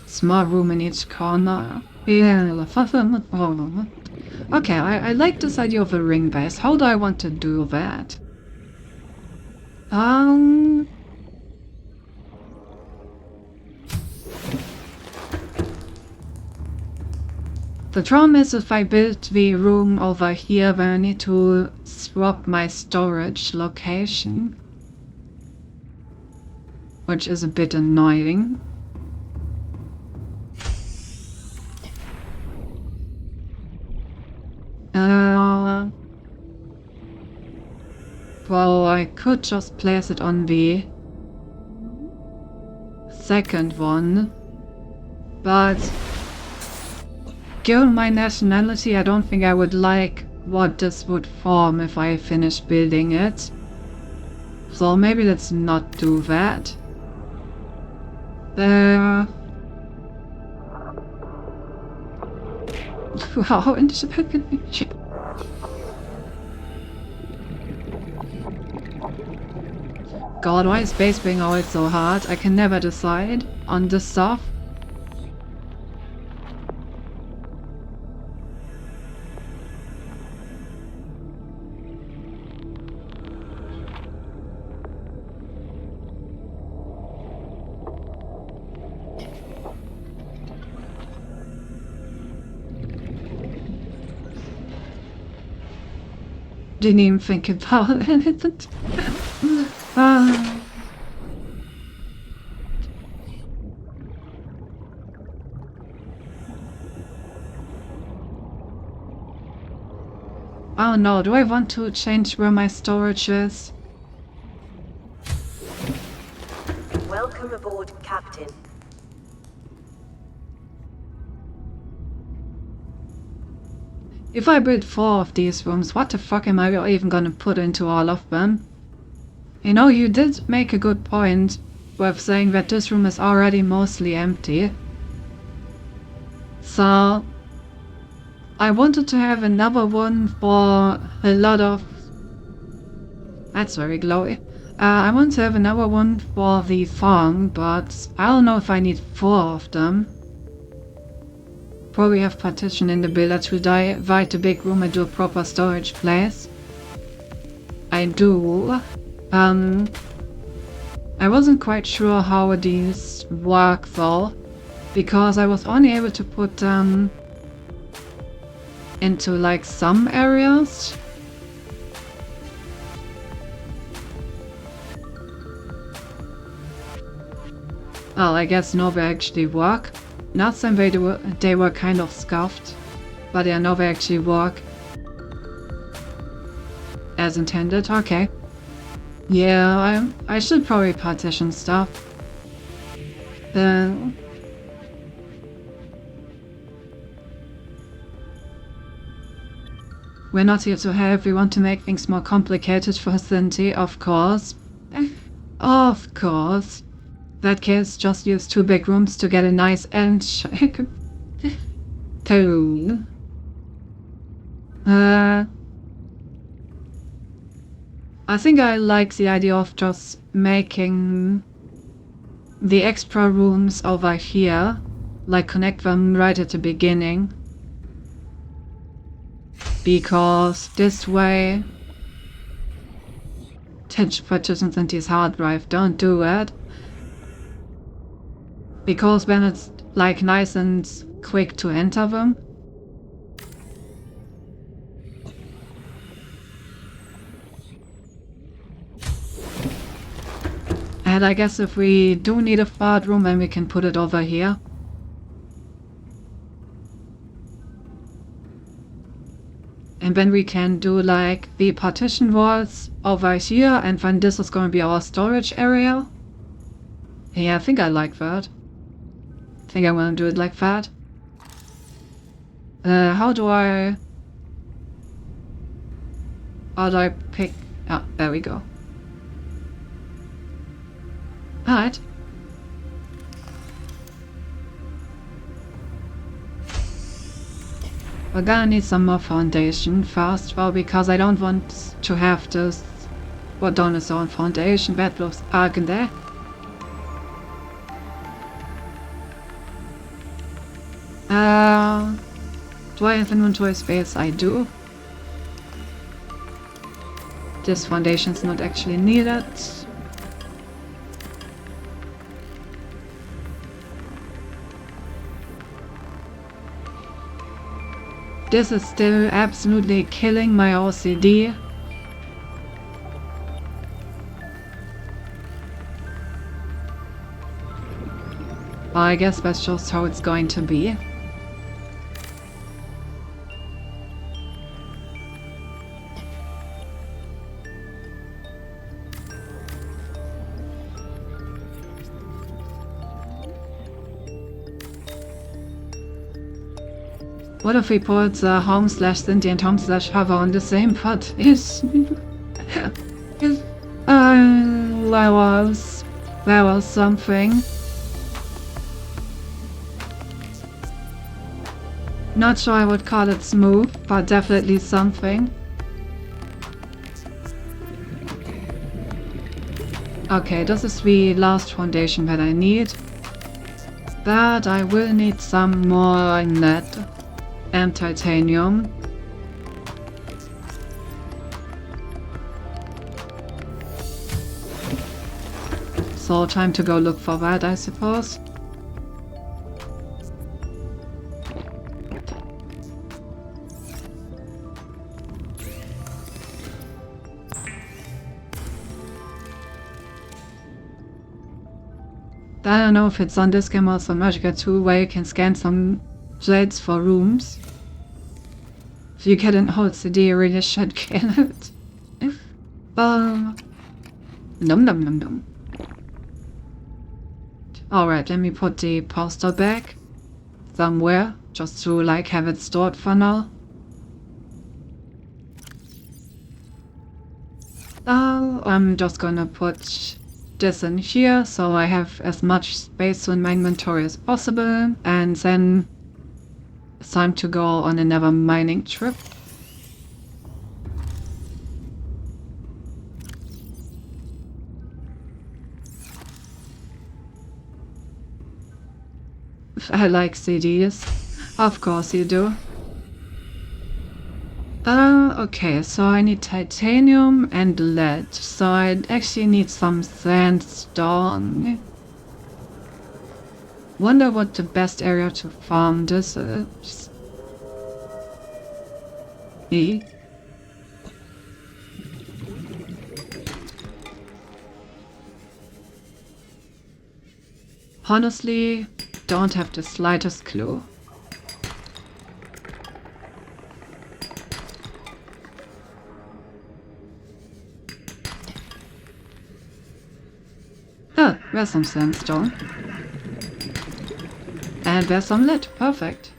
A: Small room in each corner. Yeah. Okay, I like this idea of a ring base. How do I want to do that? The problem is if I build the room over here, then I need to swap my storage location, which is a bit annoying. Well, I could just place it on the second one, but given my nationality, I don't think I would like what this would form if I finish building it. So maybe let's not do that. There. Wow, independent. God, why is base being always so hard? I can never decide on this stuff. Didn't even think about it. Oh no, do I want to change where my storage is?
C: Welcome aboard, Captain.
A: If I build 4 of these rooms, what the fuck am I even gonna put into all of them? You know, you did make a good point with saying that this room is already mostly empty. So I wanted to have another one for a lot of... That's very glowy. I want to have another one for the farm, but I don't know if I need 4 of them. Probably have partition in the builder to divide the big room into a proper storage place. I do. I wasn't quite sure how these work though, because I was only able to put them into like some areas. Well, I guess no, they actually work. Last time they were kind of scuffed, but yeah, now they actually work as intended. Okay. Yeah, I should probably partition stuff. Then we're not here to help. We want to make things more complicated for Cindy, of course. Of course. That case, just use 2 big rooms to get a nice and cool. I think I like the idea of just making the extra rooms over here, like connect them right at the beginning. Because this way, touch partitions into his hard drive, don't do it. Because then it's like nice and quick to enter them. And I guess if we do need a third room, then we can put it over here. And then we can do like the partition walls over here, and then this is going to be our storage area. Yeah, I think I like that. I think I'm going to do it like that. How do I pick... Oh, there we go. Alright. We're gonna need some more foundation first, well, because I don't want to have this... What done is on foundation, that looks arc in there. Do I have inventory space? I do. This foundation's not actually needed. This is still absolutely killing my OCD. Well, I guess that's just how it's going to be. What if we put home/Cindy and home/Hover on the same pot? There was something. Not sure I would call it smooth, but definitely something. Okay, this is the last foundation that I need. But I will need some more net and titanium. So time to go look for that, I suppose. I don't know if it's on this game or on Magicka 2 where you can scan some shades for rooms. If you get an old CD, you really should get it. Num num num num. Alright, let me put the poster back somewhere, just to like have it stored for now. I'm just gonna put this in here, so I have as much space in my inventory as possible, and then it's time to go on another mining trip. I like CDs. Of course you do. Okay, so I need titanium and lead, so I actually need some sandstone. Wonder what the best area to farm this is. Me? Honestly, don't have the slightest clue. Oh, there's some sandstone. And there's some lead. Perfect.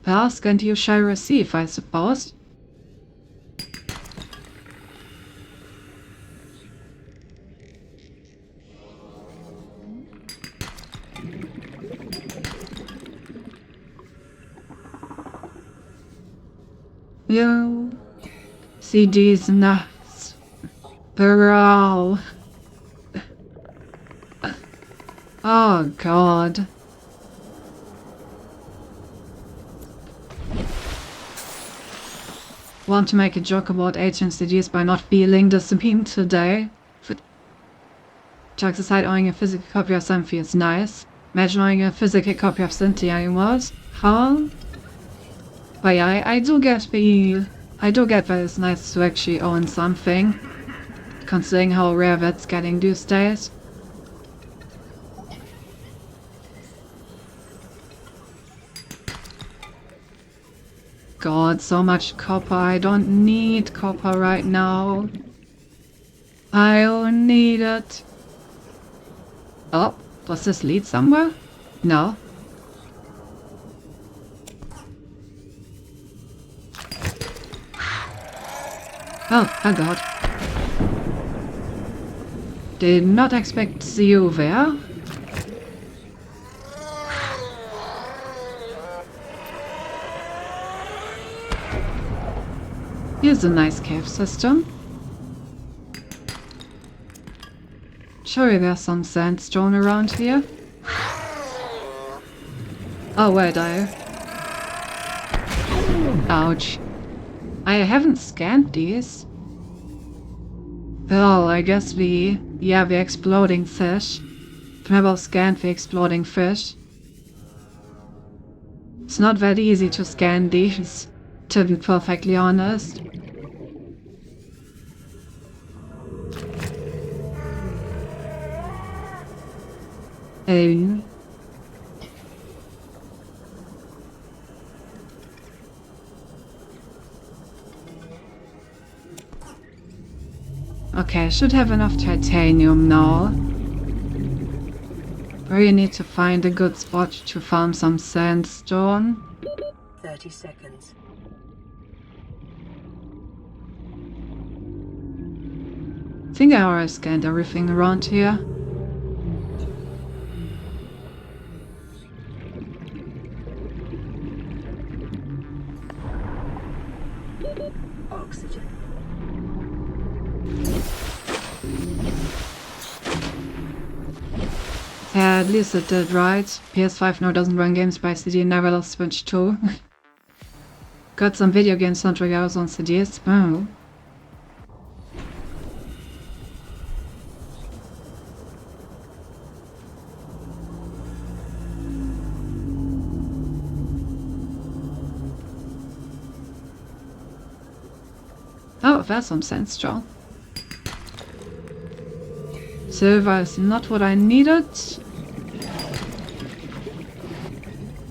A: Ask and you shall receive, I suppose. You see these nuts, bro. Oh God. Want to make a joke about HNCDs by not feeling the beam today? Jokes aside, owning a physical copy of something is nice. Imagine owning a physical copy of Cynthia was. Huh? But yeah, I do get that it's nice to actually own something, considering how rare that's getting these days. God, so much copper. I don't need copper right now. I don't need it. Oh, does this lead somewhere? No. Oh, thank God. Did not expect to see you there. Here's a nice cave system. Surely there's some sandstone around here. Oh wait, ouch. I haven't scanned these. Well, I guess the exploding fish. Never scanned the exploding fish. It's not that easy to scan these, to be perfectly honest. Okay, I should have enough titanium now. Where you need to find a good spot to farm some sandstone.
C: 30 seconds.
A: I think I already scanned everything around here.
C: Oxygen.
A: Yeah, at least it did right. PS5 now doesn't run games by CD, never will Switch 2. Got some video game soundtrack hours on CDs. Oh. Oh, there's some sandstone. Silver is not what I needed.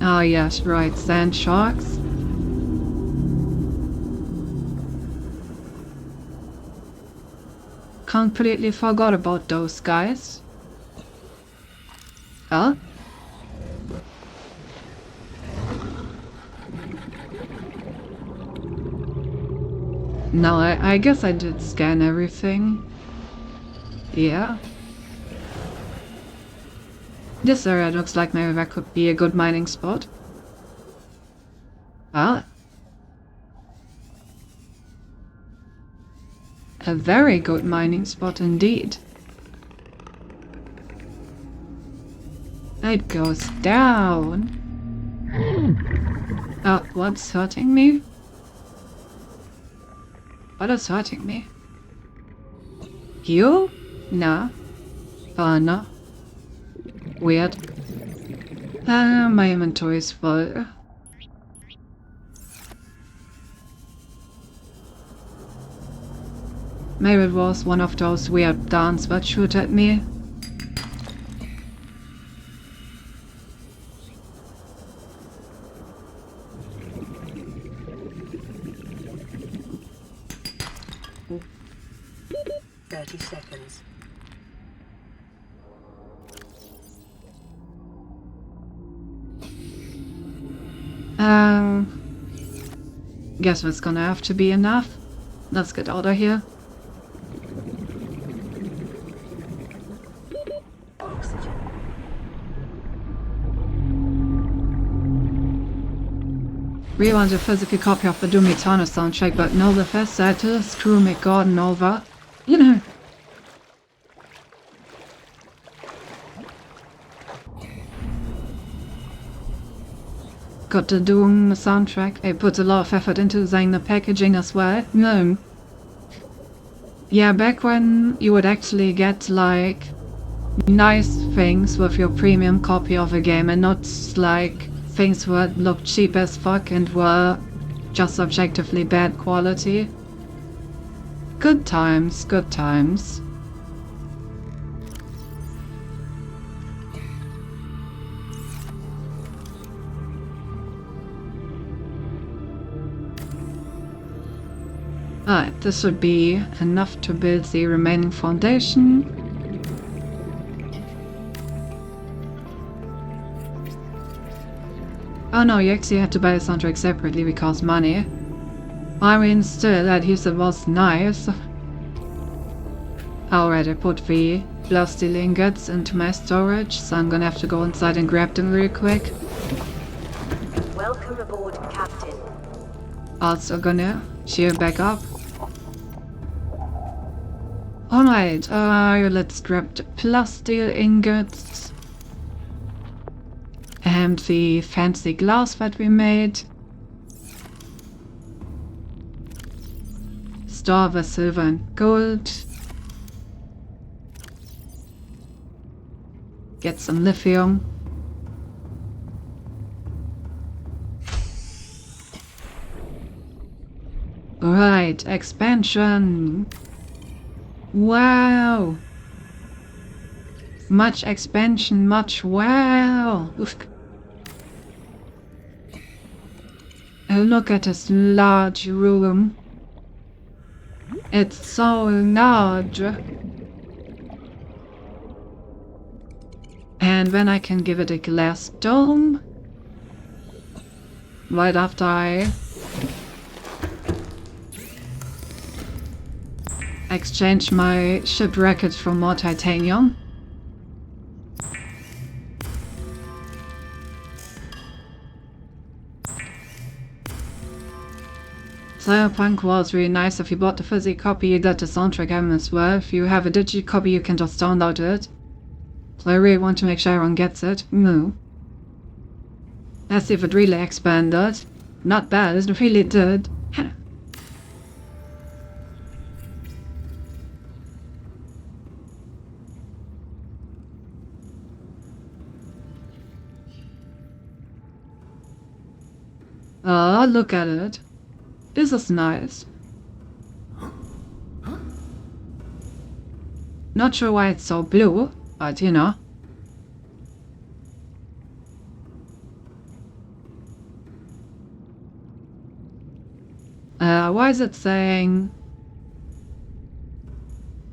A: Oh yes, right, sand sharks. Completely forgot about those guys. Oh? No, I guess I did scan everything. Yeah. This area looks like maybe that could be a good mining spot. Well. A very good mining spot indeed. It goes down. Oh, what's hurting me? What is hurting me? You? Nah. No. Weird. My inventory is full. Maybe it was one of those weird dance that shoot at me.
C: Seconds.
A: Guess that's gonna have to be enough. Let's get out of here.
C: Oxygen.
A: We want a physical copy of the Doom Eternal soundtrack, but no, the first side to screw Mick Gordon over. You know. Got the Doom soundtrack. They put a lot of effort into designing the packaging as well. No. Yeah, back when you would actually get like nice things with your premium copy of a game and not like things that looked cheap as fuck and were just objectively bad quality. Good times, good times. Alright, this should be enough to build the remaining foundation. Oh no, you actually had to buy the soundtrack separately because money. I mean, still, at least it was nice. Alright, I put the glass steel ingots into my storage, so I'm gonna have to go inside and grab them real quick.
C: Welcome aboard, Captain.
A: Also gonna cheer back up. Alright, let's grab the plus steel ingots. And the fancy glass that we made. Store the silver and gold. Get some lithium. Right, expansion. Wow. Much expansion, much wow. Oof. Look at this large room. It's so large. And then I can give it a glass dome. Right after I exchange my ship wreckage for more titanium. Cyberpunk was really nice. If you bought the physical copy, you got the soundtrack album as well. If you have a digital copy, you can just download it. So I really want to make sure everyone gets it. Let's see if it really expanded. Not bad, it really did. Oh, look at it. This is nice. Not sure why it's so blue, but you know. Why is it saying...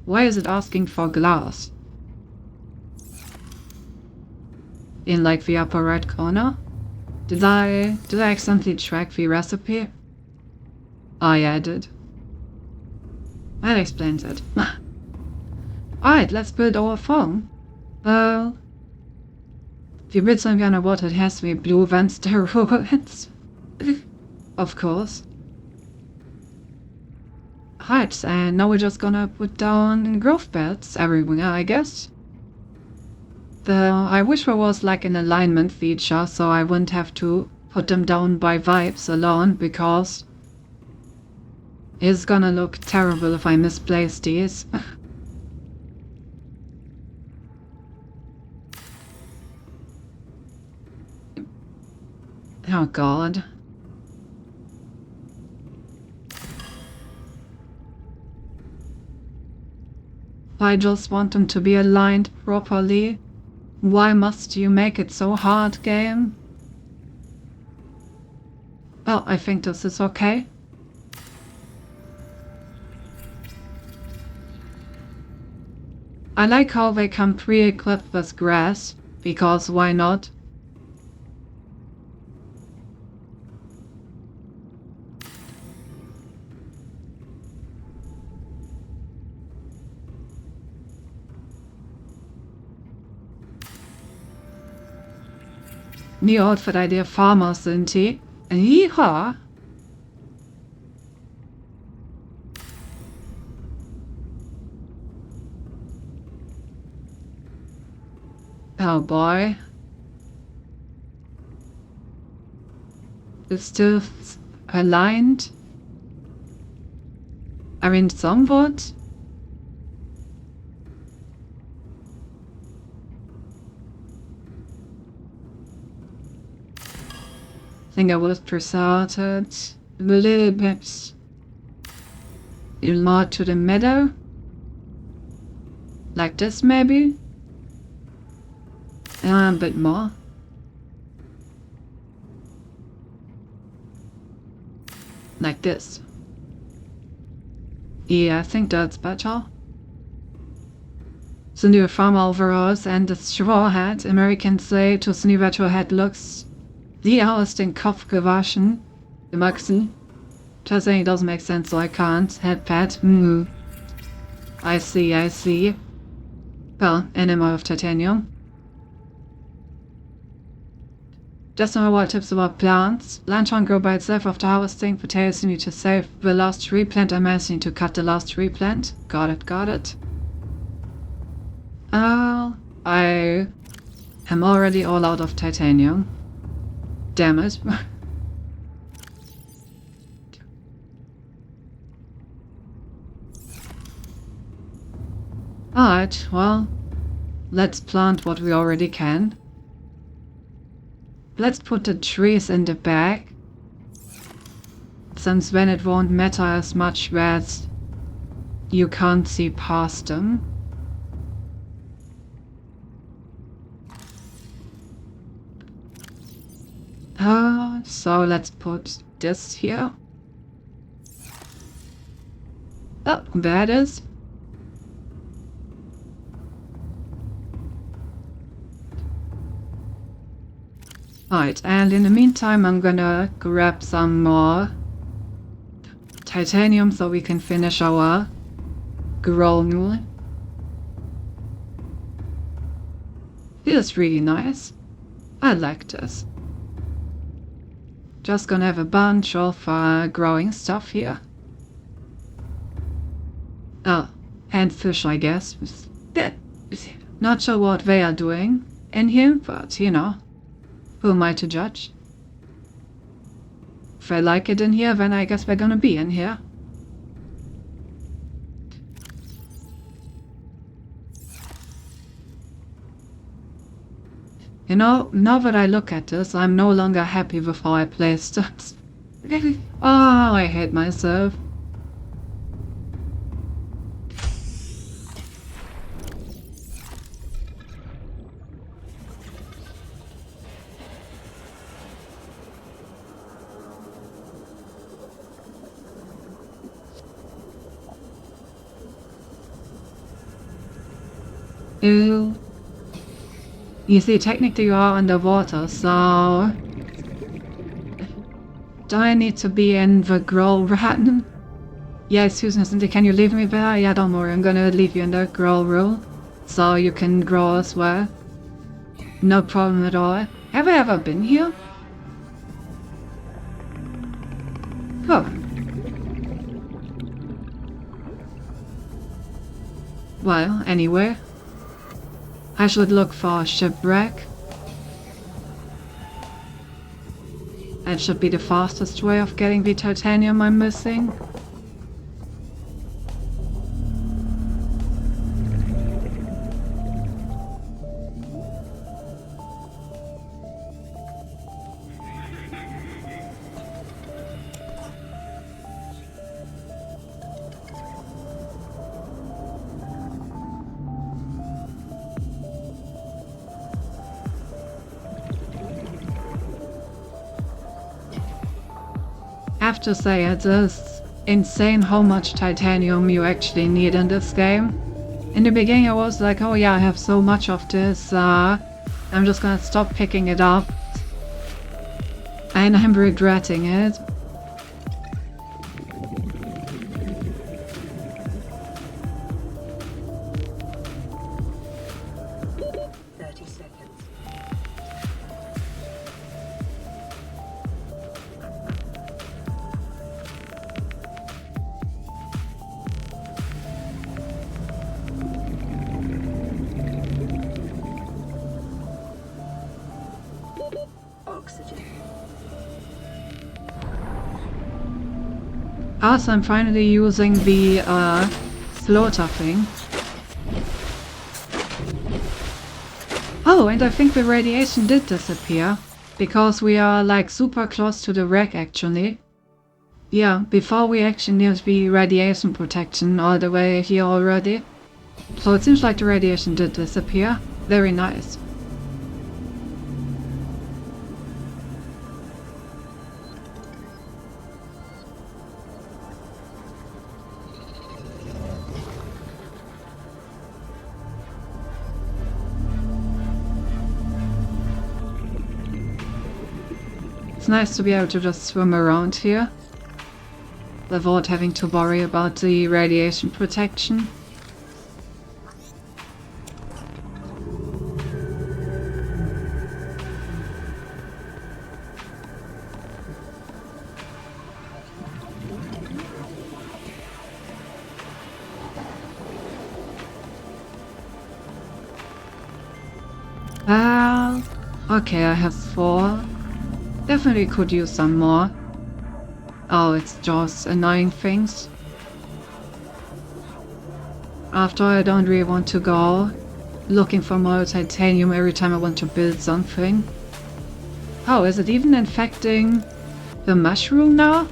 A: Why is it asking for glass? In like the upper right corner? Did I accidentally track the recipe? Oh yeah, I did. That explains it. Alright, let's build our phone. Well... If you build something underwater, it has to be blue van steroids. Of course. Right, and now we're just gonna put down growth beds everywhere, I guess. I wish there was like an alignment feature, so I wouldn't have to put them down by vibes alone, because it's gonna look terrible if I misplace these. Oh god. I just want them to be aligned properly. Why must you make it so hard, game? Well, I think this is okay. I like how they come pre-equipped with grass, because why not? New Outfit-Idee Farmer sind die. Yeehaw! Oh boy. It's still aligned. I mean, somewhat. I think I would have preserved it a little bit more to the meadow. Like this, maybe. A bit more. Like this. Yeah, I think that's better. The new farmer overalls and the straw hat. Americans say to the new retro hat looks wie aus den Kopf gewaschen. Gewachsen. Just saying it doesn't make sense, so I can't. Headpad. I see. Well, animal of titanium. Just some more tips about plants. Plants won't grow by itself after harvesting. Potatoes you need to save the last tree plant. I'm asking to cut the last tree plant. Got it. I am already all out of titanium. Damn it. Alright, well, let's plant what we already can. Let's put the trees in the back, since then it won't matter as much that you can't see past them. So let's put this here. Oh, there it is. Alright, and in the meantime I'm gonna grab some more titanium so we can finish our growl. Feels really nice. I like this. Just gonna have a bunch of growing stuff here. Oh, and fish, I guess. Not sure what they are doing in here, but you know, who am I to judge? If I like it in here, then I guess they're gonna be in here. You know, now that I look at this, I'm no longer happy with how I placed it. Oh, I hate myself. Ew. You see, technically you are underwater, so... Do I need to be in the growl rat? Yeah, Susan, can you leave me there? Yeah, don't worry, I'm gonna leave you in the growl room, so you can grow as well. No problem at all. Have I ever been here? Oh. Well, anyway. I should look for a shipwreck. That should be the fastest way of getting the titanium I'm missing. have to say it is insane how much titanium you actually need in this game. In the beginning I was like, oh yeah, I have so much of this, I'm just gonna stop picking it up. And I'm regretting it. Also, I'm finally using the floater thing. Oh, and I think the radiation did disappear. Because we are like super close to the wreck actually. Yeah, before we actually need the radiation protection all the way here already. So it seems like the radiation did disappear. Very nice. It's nice to be able to just swim around here without having to worry about the radiation protection. Okay, I have 4. Definitely could use some more. Oh, it's just annoying things. After I don't really want to go looking for more titanium every time I want to build something. Oh, is it even infecting the mushroom now?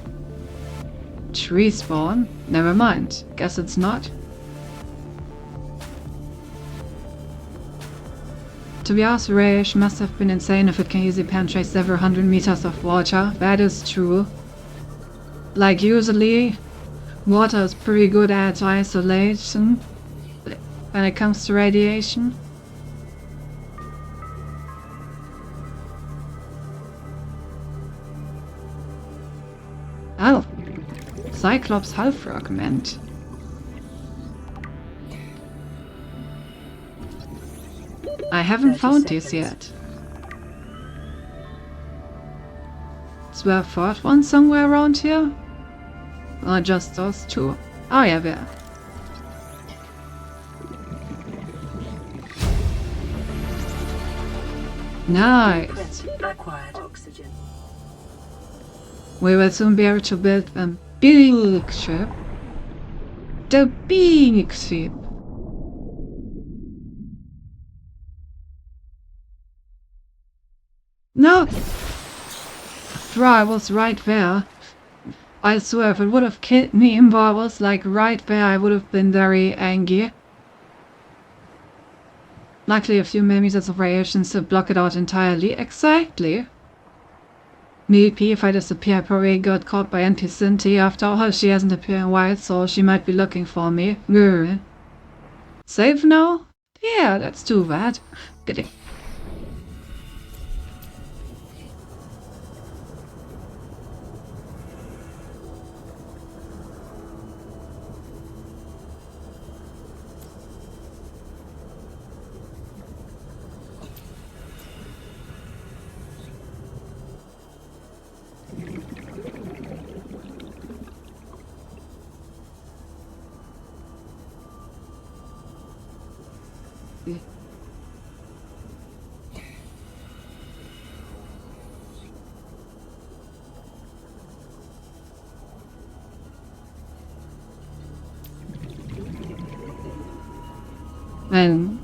A: Tree spawn? Never mind. Guess it's not. To be honest, Raish must have been insane if it can easily penetrate several hundred meters of water. That is true. Like usually, water is pretty good at isolation when it comes to radiation. Oh, Cyclops hull fragment. I haven't found this yet. Is there a 4th one somewhere around here? Or just those 2? Oh yeah, there. Nice. We will soon be able to build a big ship. The big ship. No! I was right there. I swear, if it would have killed me and I was like right there, I would have been very angry. Luckily, a few millimeters of radiation to block it out entirely. Exactly. Maybe if I disappear, I probably got caught by Auntie Cynthia. After all, she hasn't appeared in a while, so she might be looking for me. Grr. Save now? Yeah, that's too bad. Get it. And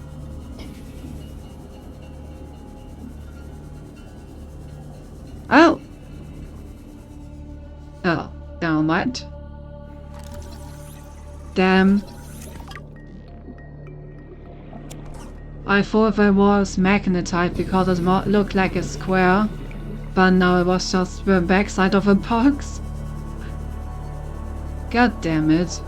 A: oh, down what? Damn. I thought there was magnetite because it looked like a square, but now it was just the backside of a box. God damn it.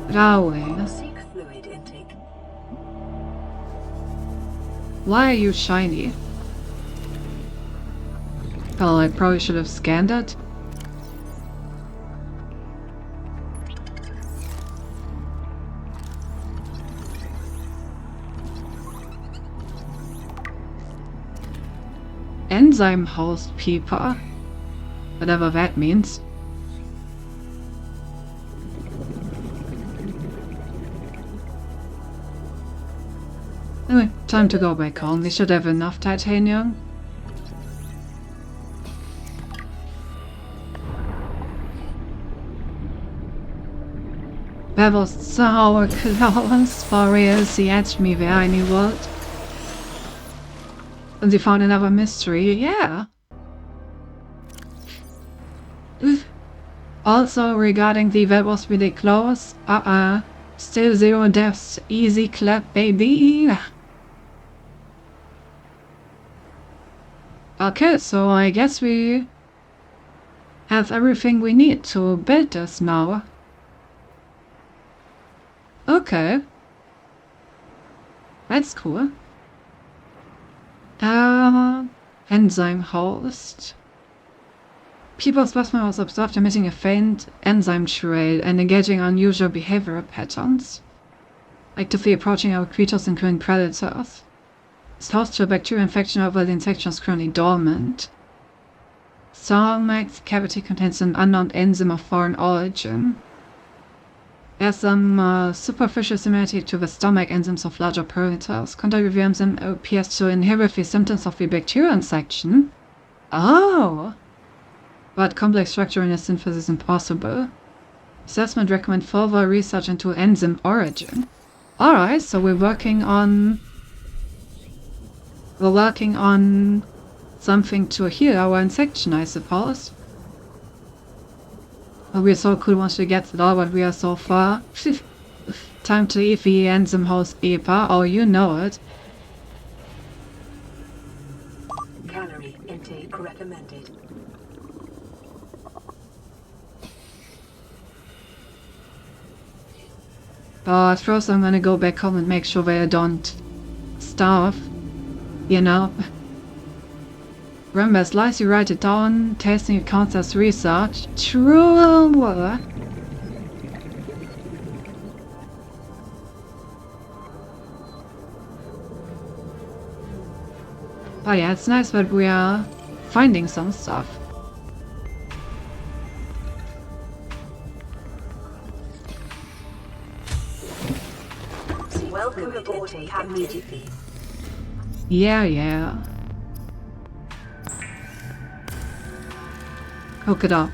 A: Rawe.
C: Seek fluid intake.
A: Why are you shiny? Well, I probably should have scanned it. Enzyme host people. Whatever that means. Anyway, time to go back home. We should have enough titanium. That was so close. For real, sie edged me there, I knew what. And they found another mystery, yeah. Also, regarding the that was really close, still 0 deaths, easy clap, baby. Okay, so I guess we have everything we need to build this now. Okay. That's cool. Enzyme host. People's plasma was observed emitting a faint enzyme trail and engaging unusual behavioral patterns, actively approaching our creatures including predators. It's host to a bacterial infection, although the infection is currently dormant. Stomach's cavity contains an unknown enzyme of foreign origin. There's some superficial similarity to the stomach enzymes of larger predators. Contact with the enzyme appears to inhibit the symptoms of the bacterial infection. Oh! But complex structure in a synthesis is impossible. Assessment recommend further research into enzyme origin. Alright, so we're working on something to heal our infection, I suppose. Well, we're so cool once we get it all, but we are so far. Time to eat the enzyme host EPA. Oh, you know it.
C: Calorie intake recommended.
A: But first I'm gonna go back home and make sure that I don't starve. You know? Remember, as long as you write it down, tasting it counts as research. True! But yeah, it's nice that we are finding some stuff.
C: Welcome aboard immediately.
A: Yeah. Hook it up.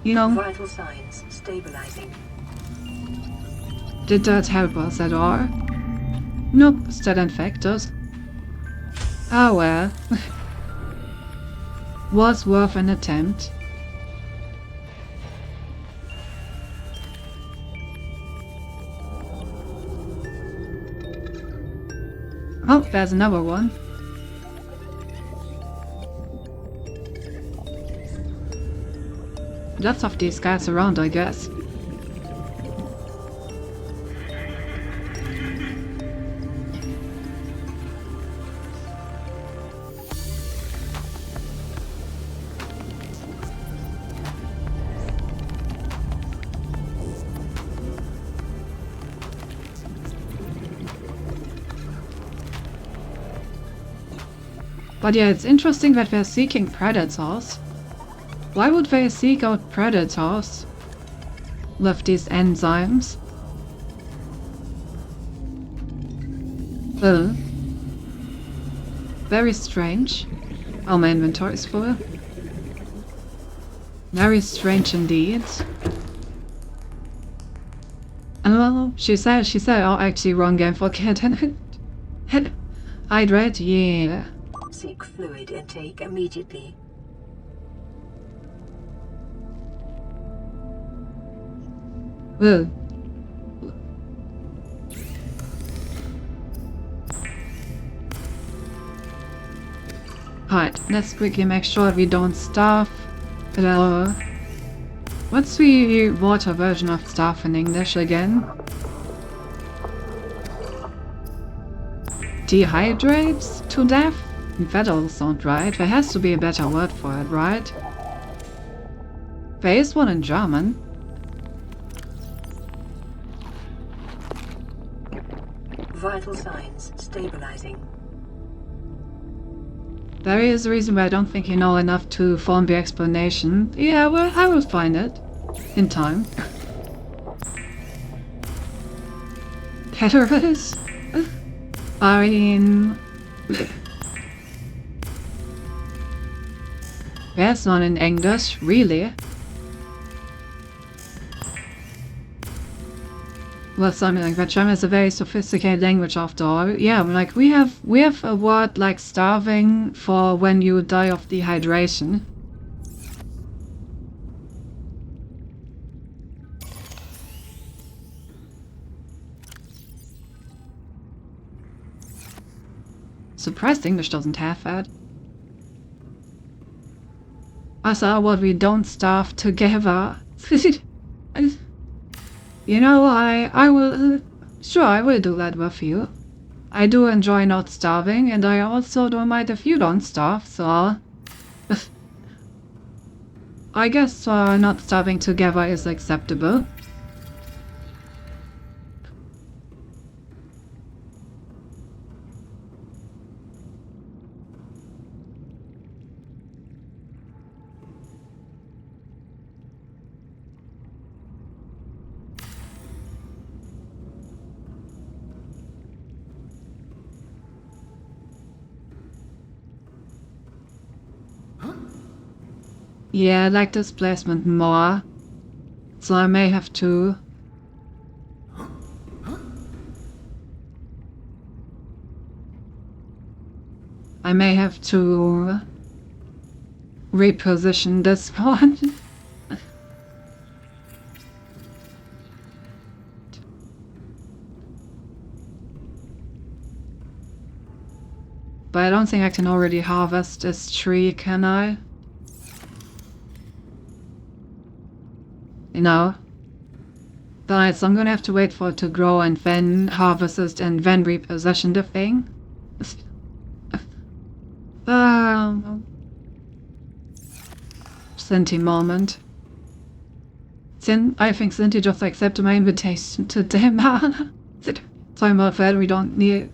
A: You know,
C: Vital signs stabilizing.
A: did that help us at all? Nope, still infected. Ah well. Was worth an attempt. Oh, there's another one. Lots of these guys around, I guess. But yeah, it's interesting that they're seeking predators. Why would they seek out predators with these enzymes? Very strange. Oh, my inventory's full. Very strange indeed. And well, she said, oh, actually, wrong game for kid. Hydrate, yeah.
C: Seek fluid intake immediately.
A: Well. Alright, let's quickly make sure we don't starve. What's the water version of starve in English again? Dehydrates to death? That doesn't sound right. There has to be a better word for it, right? There is one in German.
C: Vital signs stabilizing.
A: There is a reason why I don't think you know enough to form the explanation. Yeah, well, I will find it. In time. Caterers? I mean... There's none in English, really. Well, something like that. German is a very sophisticated language after all. Yeah, like we have a word like starving for when you die of dehydration. Surprised English doesn't have that. Also, what we don't starve together. You know, I will... Sure, I will do that with you. I do enjoy not starving, and I also don't mind if you don't starve, so... I guess not starving together is acceptable. Yeah, I like displacement more, so I may have to... reposition this one. But I don't think I can already harvest this tree, can I? No. But so I'm gonna have to wait for it to grow and then harvest it and then repossession the thing. Cinti moment. I think Cinti just accepted my invitation to Dema. Sorry about that, we don't need...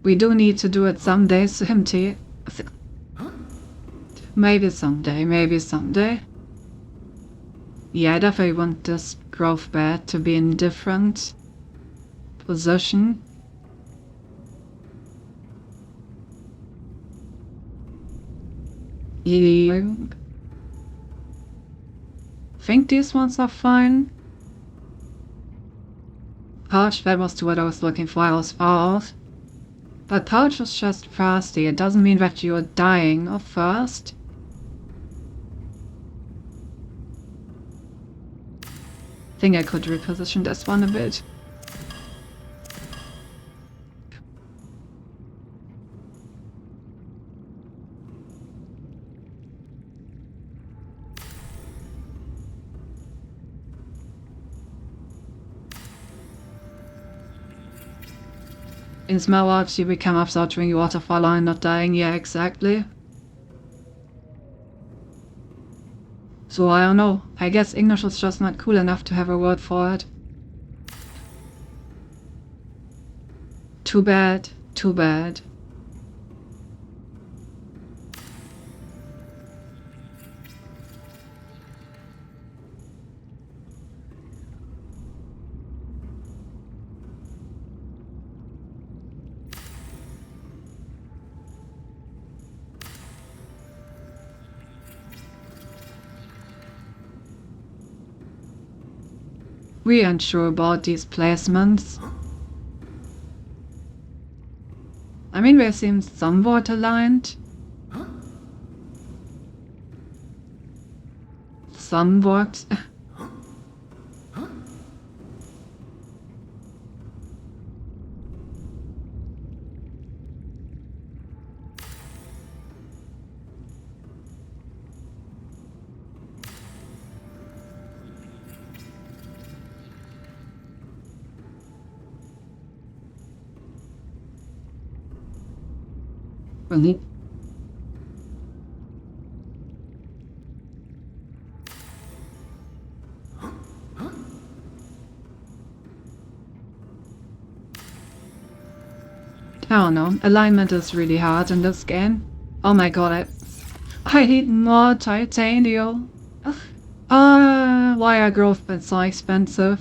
A: we do need to do it someday, Cinti. Maybe someday. Yeah, I definitely want this growth bed to be in different position. I think these ones are fine. Pouch, that was what I was looking for, I was far off. But Pouch was just thirsty, it doesn't mean that you're dying of thirst. I think I could reposition this one a bit. In small water, you become absorbed during your waterfall and not dying. Yeah, exactly. So I don't know. I guess English is just not cool enough to have a word for it. Too bad. Too bad. We aren't sure about these placements. I mean, they seem somewhat aligned. Somewhat. Really? I don't know. Alignment is really hard in this game. Oh my god, I need more titanium. Why are growth bits so expensive?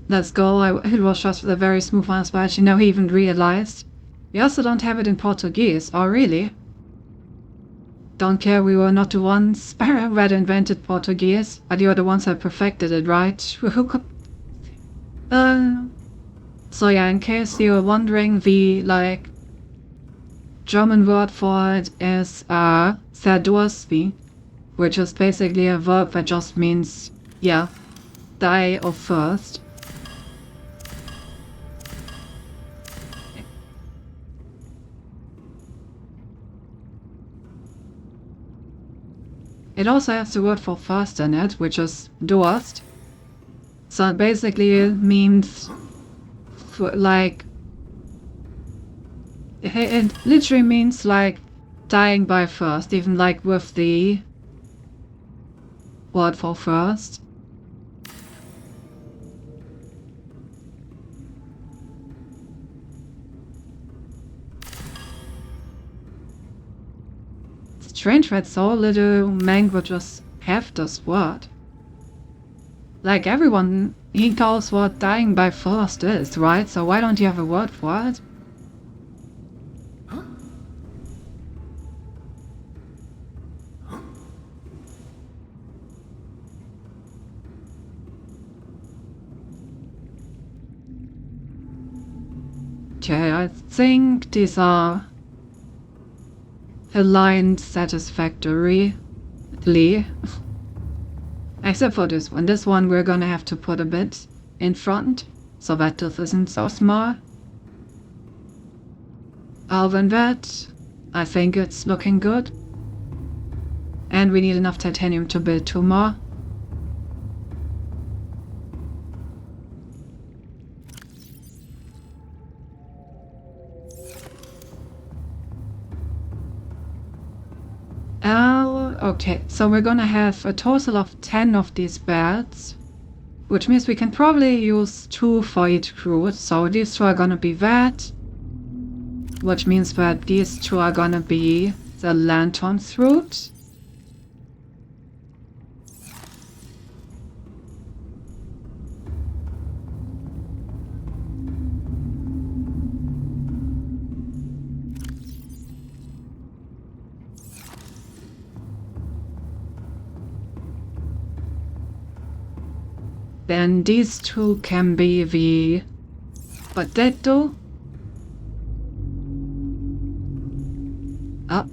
A: Let's go. It was just a very smooth one, but actually now he even realized. We also don't have it in Portuguese. Oh, really? Don't care, we were not the ones that invented Portuguese, but you're the ones that perfected it, right? So yeah, in case you were wondering, the, German word for it is, verdursten, which is basically a verb that just means, yeah, die of thirst. It also has the word for thirst in it, which is Durst. So it basically means, it literally means, dying by thirst, even, with the word for thirst. Strange that so little languages have this word. Everyone, he knows what dying by thirst is, right? So why don't you have a word for it? Okay, I think these are aligned satisfactorily. Except for this one. This one we're gonna have to put a bit in front so that this isn't so small. Other than that, I think it's looking good. And we need enough titanium to build 2 more. Okay, so we're gonna have a total of 10 of these beds, which means we can probably use 2 for each crew. So these 2 are gonna be that, which means that these 2 are gonna be the lantern's route. Then these 2 can be the potato. Up.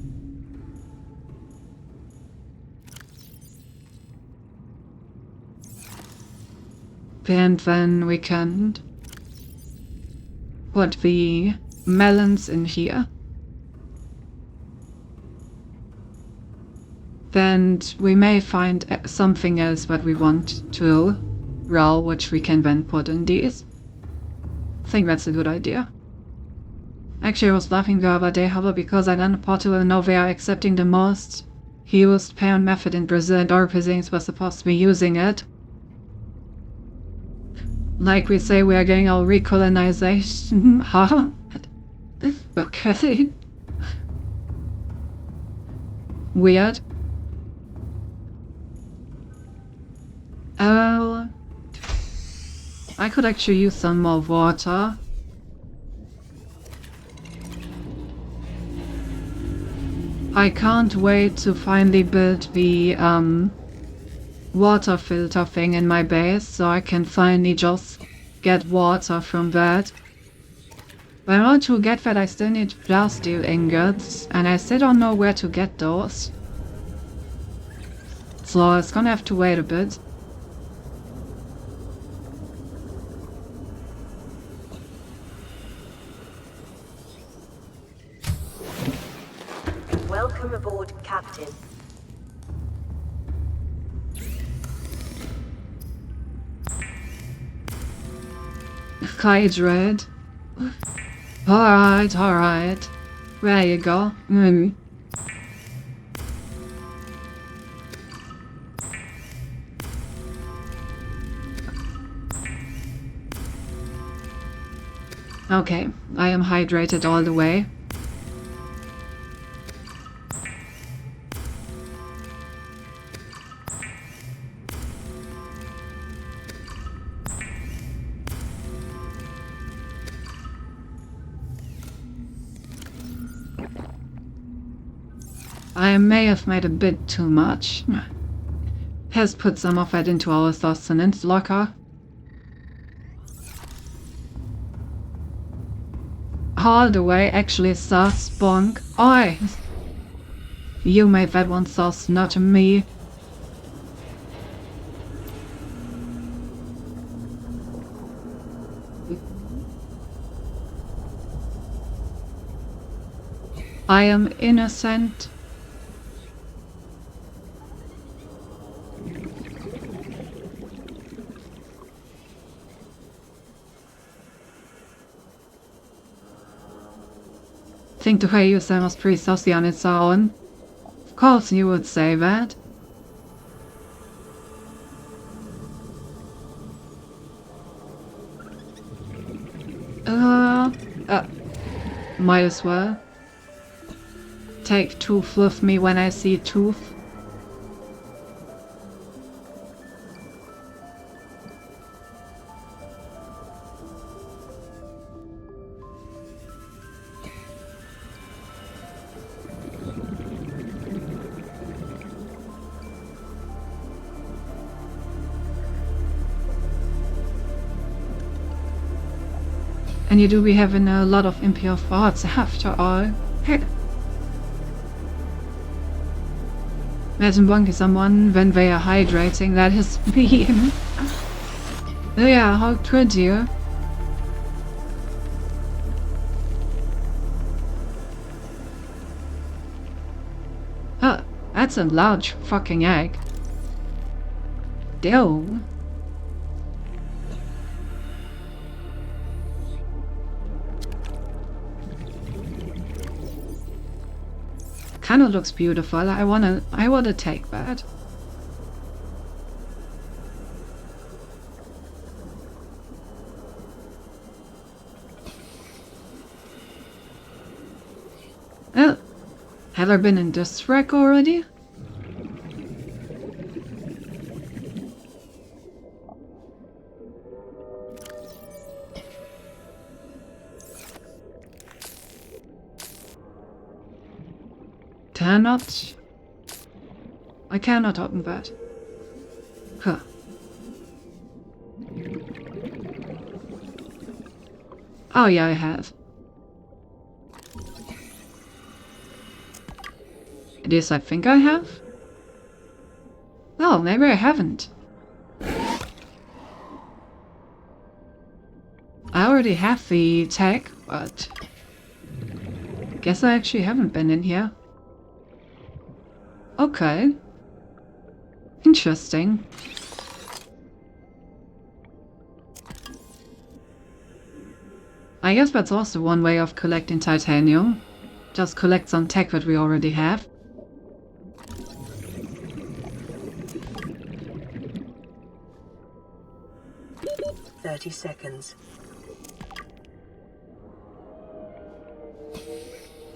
A: And then we can put the melons in here. Then we may find something else that we want to roll, which we can then put in these. I think that's a good idea. Actually, I was laughing the other day, however, because I learned Portugal and now they are accepting the most used payment method in Brazil, and our presidents were supposed to be using it. Like we say, we are getting our recolonization. Huh? Okay. Weird. Oh. I could actually use some more water. I can't wait to finally build the water filter thing in my base, so I can finally just get water from that. But in order to get that, I still need glass steel ingots, and I still don't know where to get those. So it's gonna have to wait a bit.
C: Welcome aboard, Captain.
A: Hydrate. Alright. There you go. Okay, I am hydrated all the way. I may have made a bit too much. Has put some of it into our sustenance locker. All the way, actually, sus, bonk. Oi! You made that one sus, not me. I am innocent. Think the way you say was pretty saucy on its own. Of course you would say that. Might as well. Take tooth with me when I see tooth. And you do be having a lot of impure thoughts after all. Hey. Imagine bonking someone when they are hydrating, that is mean. Oh yeah, how could you? Oh, that's a large fucking egg. Ew. Kinda looks beautiful. I wanna take that. Oh, have I been in this wreck already? I cannot open that. Huh. Oh yeah, I have. It is, I think I have? Oh, maybe I haven't. I already have the tag, but guess I actually haven't been in here. Okay. Interesting. I guess that's also one way of collecting titanium. Just collect some tech that we already have.
C: "30 seconds.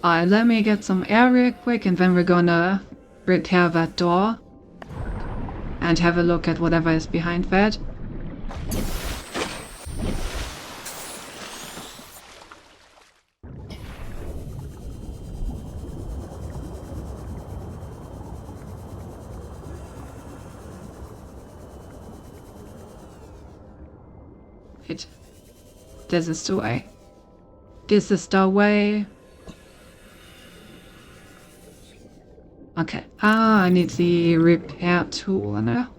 A: Let me get some air real quick and then we're gonna repair that door. And have a look at whatever is behind that. Wait. This is the way. This is the way. Okay. I need the repair tool now.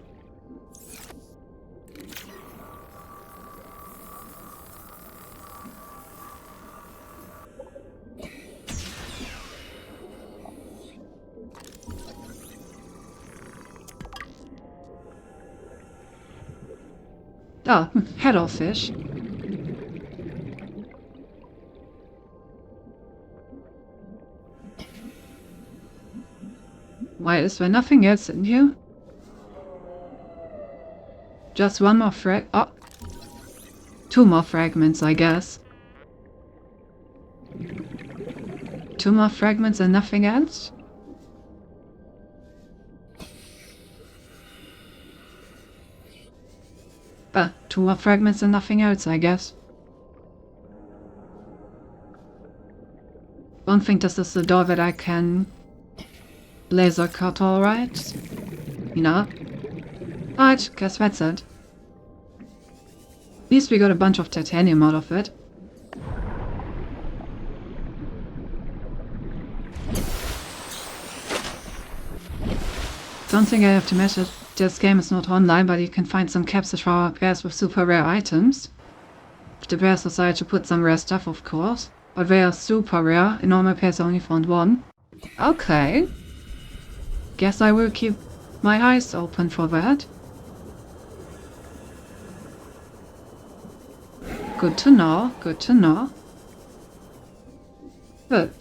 A: Oh, head off fish. Why is there nothing else in here? Just one more oh. 2 more fragments, I guess. 2 more fragments and nothing else? But 2 more fragments and nothing else, I guess. Don't think this is the door that I can laser cut, alright? No. Alright, guess that's it. At least we got a bunch of titanium out of it. Don't think I have to mention this game is not online, but you can find some capsules for our pairs with super rare items. If the pairs decide to put some rare stuff, of course. But they are super rare. In all my pairs I only found 1. Okay. Guess I will keep my eyes open for that. Good to know, good to know. Good.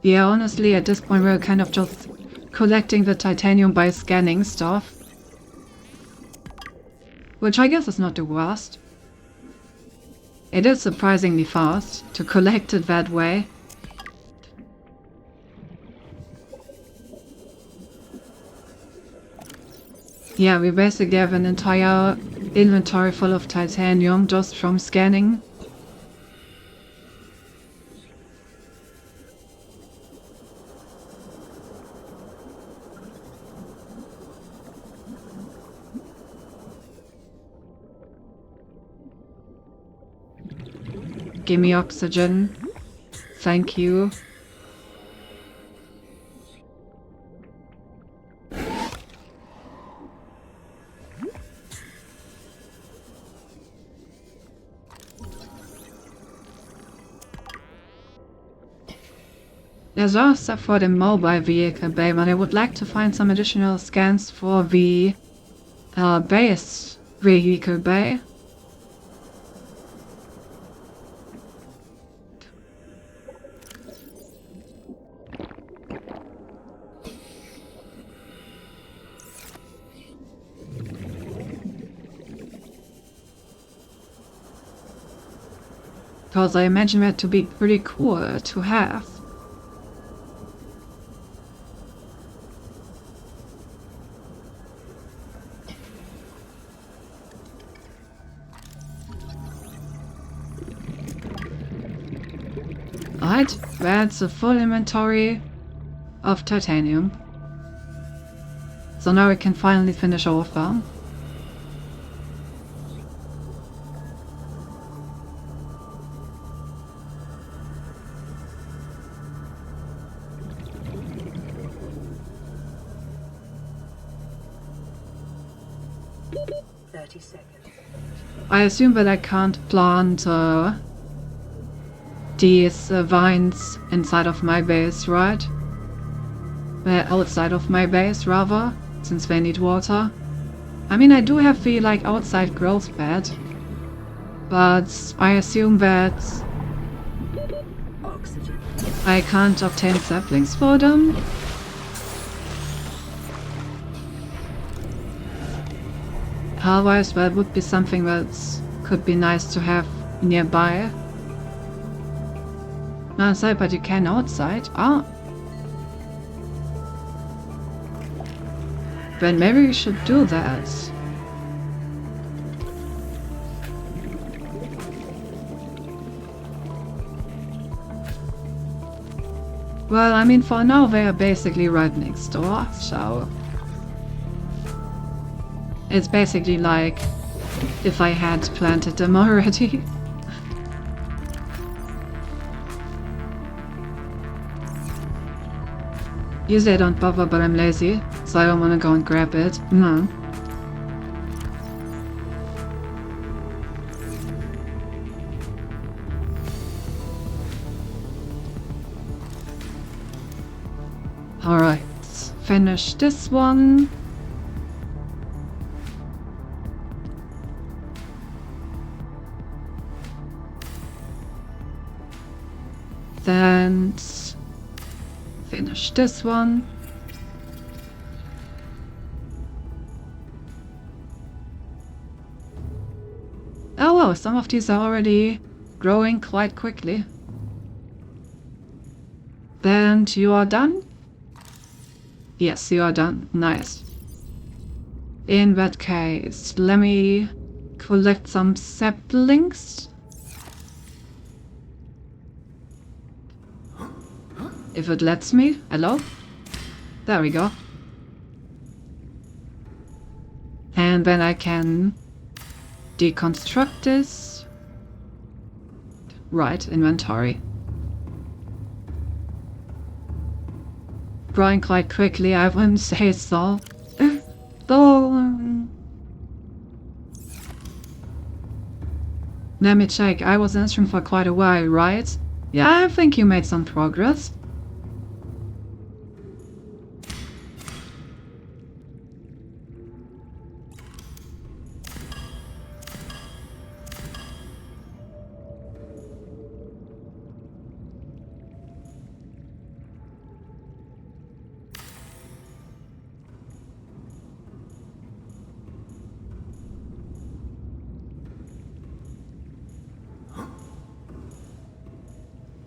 A: Yeah, honestly, at this point we're kind of just collecting the titanium by scanning stuff. Which I guess is not the worst. It is surprisingly fast to collect it that way. Yeah, we basically have an entire inventory full of titanium just from scanning. Give me oxygen. Thank you. There's all stuff for the mobile vehicle bay, but I would like to find some additional scans for the base vehicle bay. Because I imagine that to be pretty cool to have. Alright, that's a full inventory of titanium. So now we can finally finish our farm. I assume that I can't plant these vines inside of my base, right? Outside of my base, rather, since they need water. I mean, I do have the, like, outside growth bed, but I assume that I can't obtain saplings for them. Otherwise, that would be something that could be nice to have nearby. Not inside, but you can outside. Ah. Then maybe we should do that. Well, I mean, for now they are basically right next door, so it's basically like if I had planted them already. Usually I don't bother, but I'm lazy, so I don't want to go and grab it. No. Alright, finish this one. Smash this one. Oh wow, some of these are already growing quite quickly. Then you are done? Yes, you are done. Nice. In that case, let me collect some saplings. If it lets me. Hello? There we go. And then I can deconstruct this. Right, inventory. Growing quite quickly, I wouldn't say so. Though, let me check. I was answering for quite a while, right? Yeah, I think you made some progress.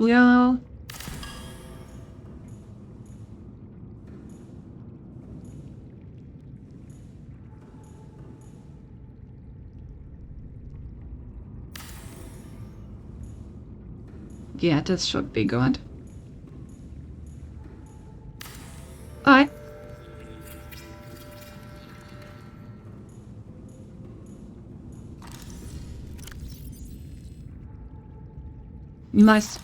A: Well, yeah, this should be good. Alright. Nice.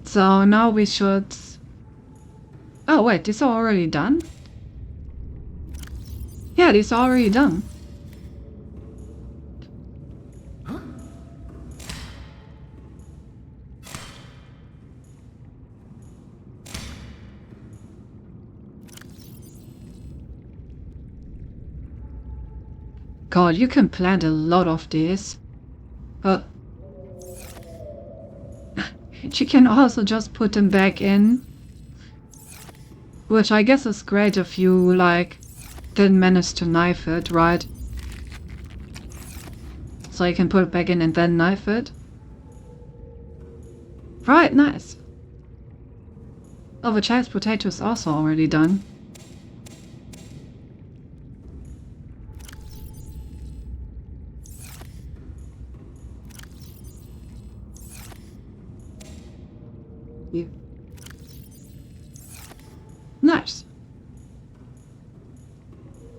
A: So now we should... Oh wait, these are already done? Yeah, these are already done. God, you can plant a lot of these. You can also just put them back in. Which I guess is great if you, like, didn't manage to knife it, right? So you can put it back in and then knife it. Right, nice. Oh, the child's potato is also already done. Yeah. Nice.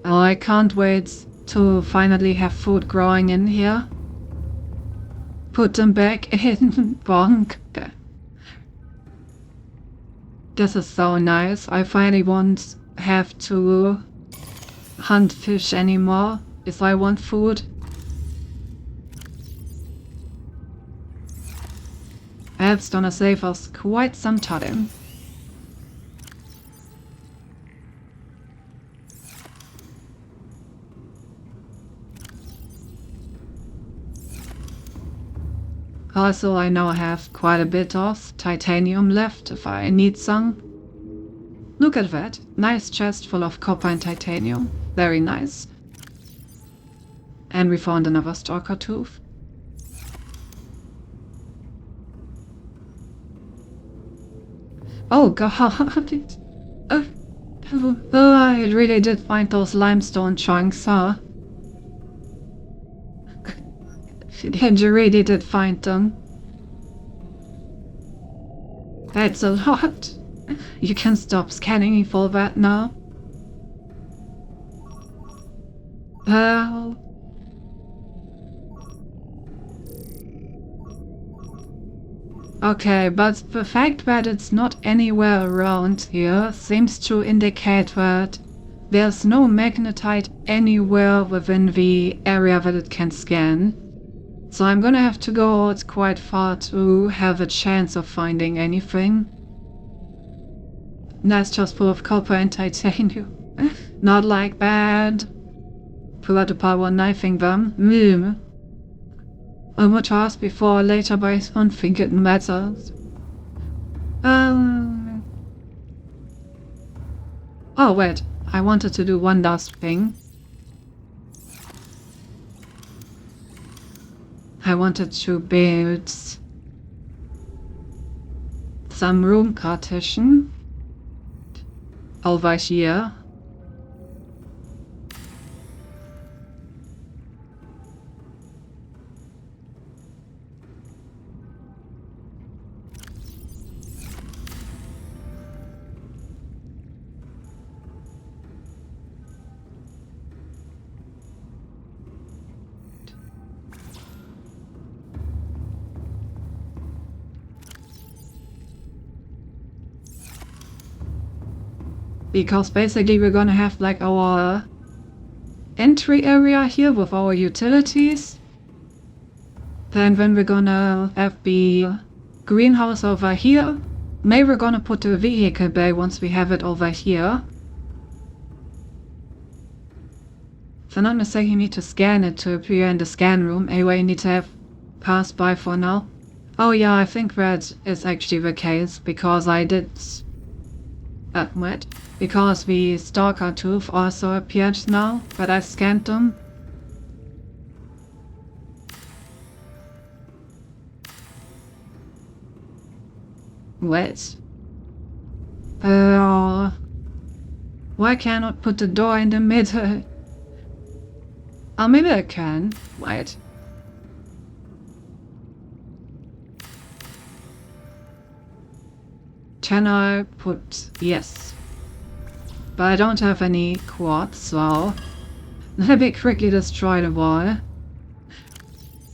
A: Oh, I can't wait to finally have food growing in here. Put them back in. Bonk. This is so nice. I finally won't have to hunt fish anymore if I want food. That's gonna save us quite some time. Also, I now have quite a bit of titanium left if I need some. Look at that. Nice chest full of copper and titanium. Very nice. And we found another stalker tooth. Oh god. Oh, I really did find those limestone chunks, huh? You really did find them. That's a lot. You can stop scanning me for that now. Well... Okay, but the fact that it's not anywhere around here seems to indicate that there's no magnetite anywhere within the area that it can scan. So I'm gonna have to go out quite far to have a chance of finding anything. Nice chest full of copper and titanium. Not like that. Forgot to power knifing them. much asked before or later, but I don't think it matters. Oh wait, I wanted to do one last thing. I wanted to build some room partition over here. Because basically we're gonna have like our entry area here with our utilities. Then when we're gonna have the greenhouse over here, maybe we're gonna put a vehicle bay once we have it over here. So not necessarily you need to scan it to appear in the scan room. Anyway, you need to have passed by for now. Oh yeah, I think that is actually the case because I did... wait. Because the Stalker Tooth also appeared now, but I scanned them. Wait. Why can't I put the door in the middle? Oh, maybe I can. Wait. Can I put... Yes. But I don't have any quartz, so... Let me quickly destroy the wall.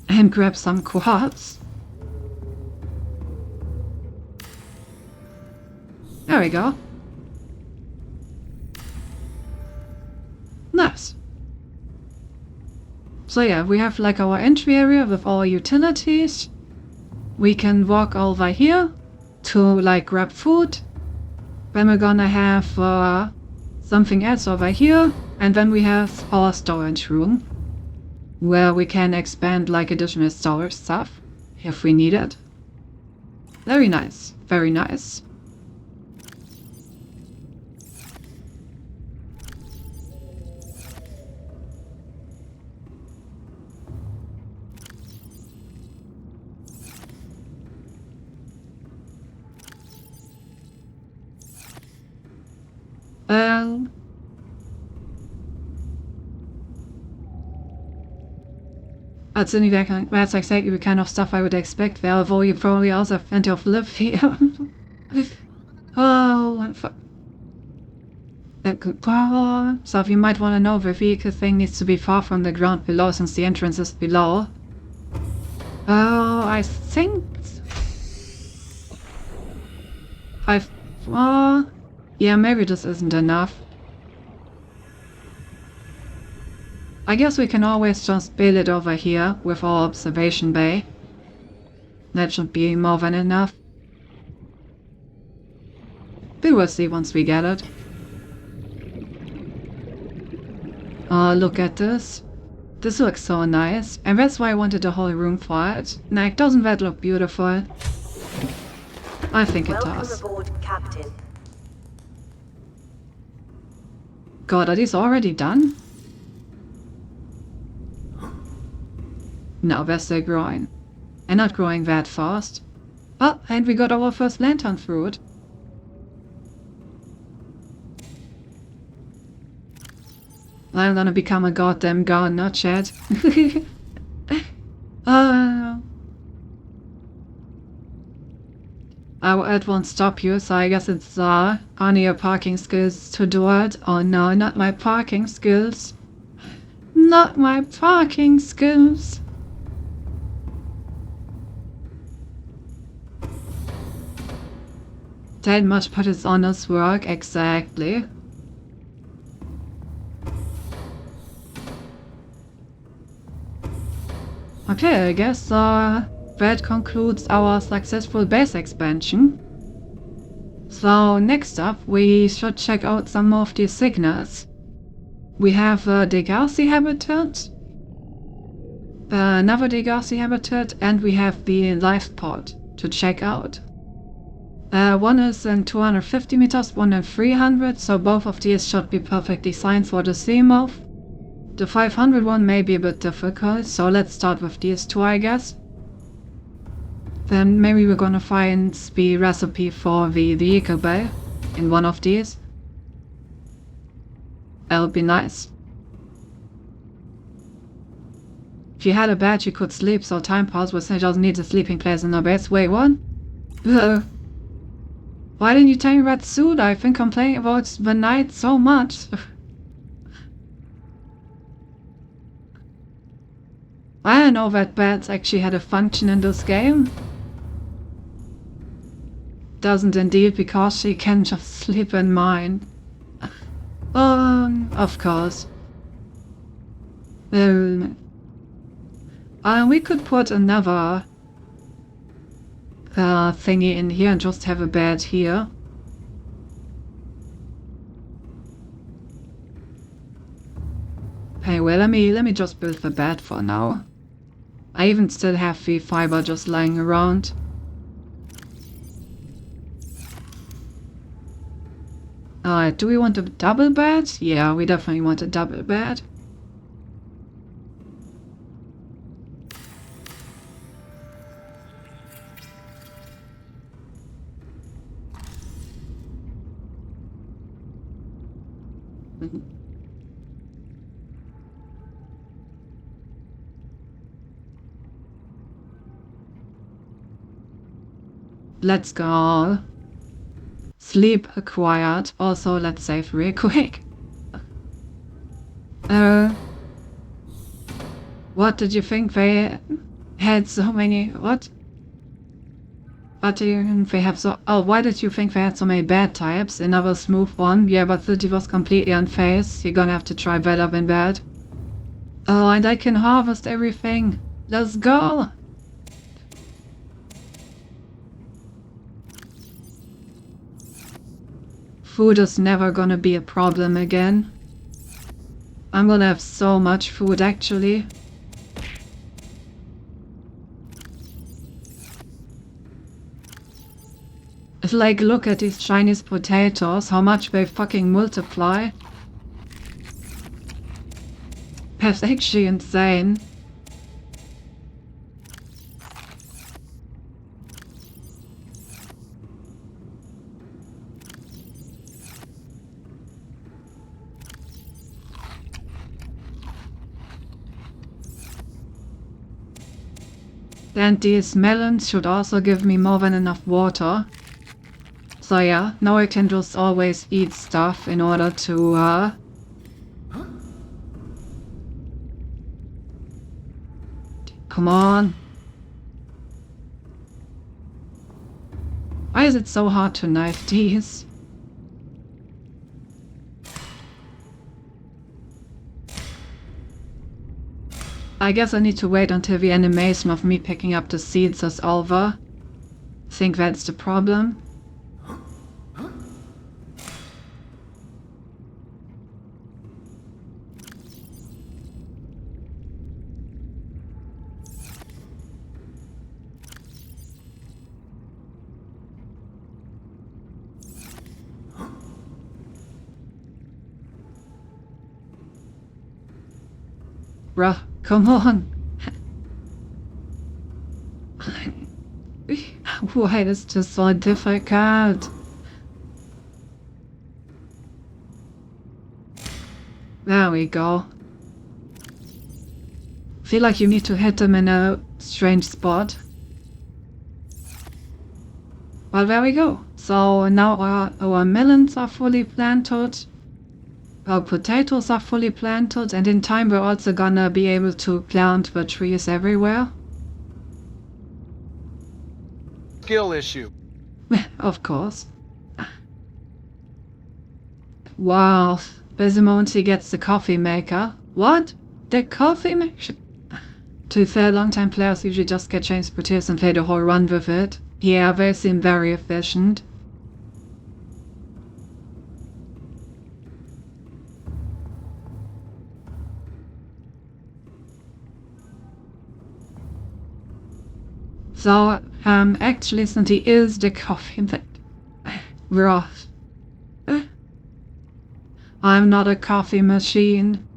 A: And grab some quartz. There we go. Nice. So yeah, we have like our entry area with our utilities. We can walk over here to like grab food. Then we're gonna have something else over here. And then we have our storage room. Where we can expand like additional storage stuff. If we need it. Very nice. Very nice. That's exactly the kind of stuff I would expect there, although you probably also have plenty of live here. Oh, that could power. So if you might want to know, the vehicle thing needs to be far from the ground below since the entrance is below. Oh, I think... yeah, maybe this isn't enough. I guess we can always just build it over here with our observation bay. That should be more than enough. We will see once we get it. Oh, look at this. This looks so nice. And that's why I wanted the whole room for it. Like, doesn't that look beautiful? I think it does.
C: Welcome aboard, Captain.
A: God, are these already done? No, they're still growing. And not growing that fast. Oh, and we got our first lantern fruit. I'm gonna become a goddamn gardener, Chad. It won't stop you, so I guess it's only your parking skills to do it. Oh no, not my parking skills. Not my parking skills. That much put his honest work, exactly. Okay, I guess that concludes our successful base expansion. So next up, we should check out some of the signals. We have the Degarcy habitat. another Degasi habitat, and we have the life pod to check out. One is in 250 meters, one in 300, so both of these should be perfectly fine for the Seamoth. The 500 one may be a bit difficult, so let's start with these two, I guess. Then maybe we're gonna find the recipe for the vehicle bay in one of these. That'll be nice. If you had a bed, you could sleep, so time pass was just need a sleeping place in our base. Wait, what? Why didn't you tell me about Suda? I've been complaining about the night so much. I didn't know that beds actually had a function in this game. Doesn't indeed, because she can just sleep in mine. Of course. We could put another thingy in here and just have a bed here. Hey, well, let me just build the bed for now. I even still have the fiber just lying around. Do we want a double bed? Yeah, we definitely want a double bed. Let's go. Sleep acquired. Also, let's save real quick. What did you think they had so many? What? What do you think they have so? Oh, why did you think they had so many bad types? Another smooth one. Yeah, but City was completely unfazed. You're gonna have to try better than that. Oh, and I can harvest everything. Let's go. Food is never gonna be a problem again. I'm gonna have so much food, actually. It's like, look at these Chinese potatoes, how much they fucking multiply. That's actually insane. And these melons should also give me more than enough water. So yeah, now I can just always eat stuff in order to come on. Why is it so hard to knife these? I guess I need to wait until the animation of me picking up the seeds is over. I think that's the problem. Bruh, come on. Why is this so difficult? There we go. Feel like you need to hit them in a strange spot. Well, there we go. So now our melons are fully planted. Our potatoes are fully planted, and in time we're also gonna be able to plant the trees everywhere.
D: Skill issue.
A: Of course. Wow, Besimonti gets the coffee maker. What? The coffee maker? To be fair, long-time players usually just get transporters and play the whole run with it. Yeah, they seem very efficient. So, actually, since he is the coffee that we're off. I'm not a coffee machine.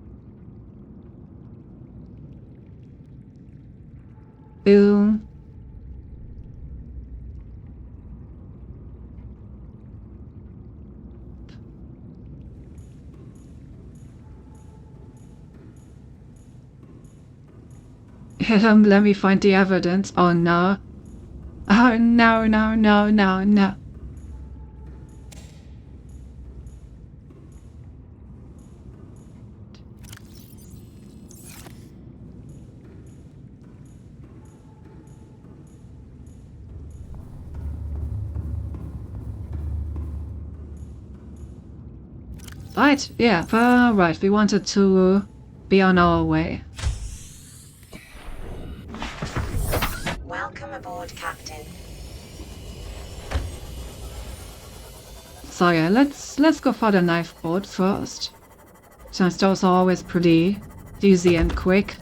A: Boom. Let me find the evidence. Oh no. Oh no, no, no, no, no. Right, yeah, right, we wanted to be on our way.
C: Welcome aboard, Captain.
A: So yeah, let's go for the knife boat first. Since those are always pretty easy and quick.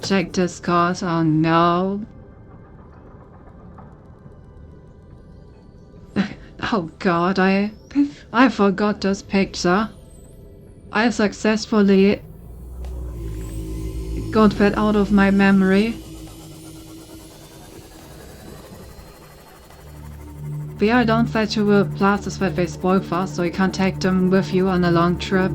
A: Check this card. Oh no. Oh god, I forgot this picture. I successfully got that out of my memory. But yeah, don't fetch you with plasters that they spoil fast, so you can't take them with you on a long trip.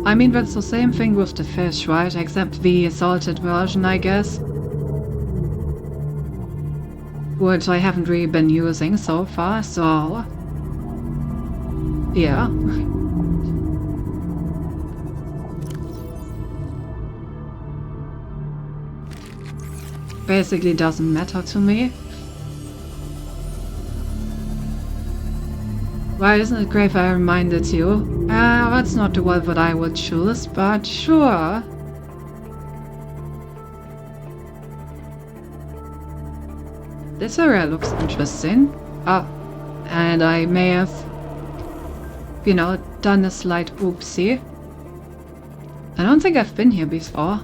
A: I mean, that's the same thing with the fish, right? Except the salted version, I guess. Which I haven't really been using so far, so... yeah. Basically doesn't matter to me. Why isn't it great if I reminded you? That's not the word that I would choose, but sure. This area looks interesting. And I may have, you know, done a slight oopsie. I don't think I've been here before.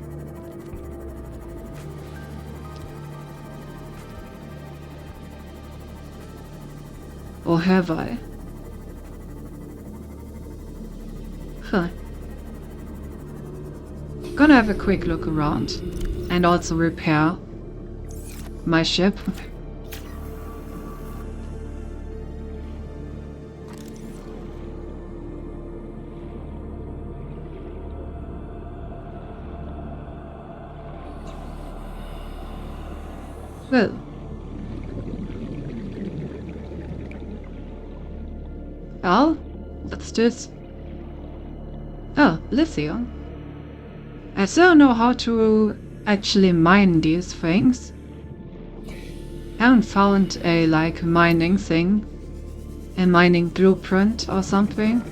A: Or have I? Huh. Gonna have a quick look around. And also repair my ship. Well. Well, what's this? Oh, lithium. I still don't know how to actually mine these things. Haven't found a, like, mining thing. A mining blueprint or something.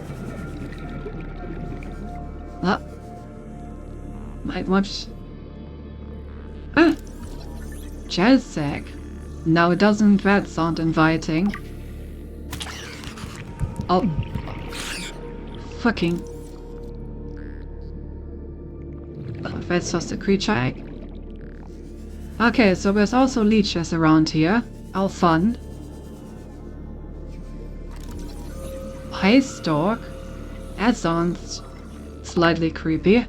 A: Might watch. Gel sack. Now doesn't that sound inviting? Oh. Fucking. That's just a creature egg. Okay, so there's also leeches around here. How fun. Ice stalk? That sounds slightly creepy.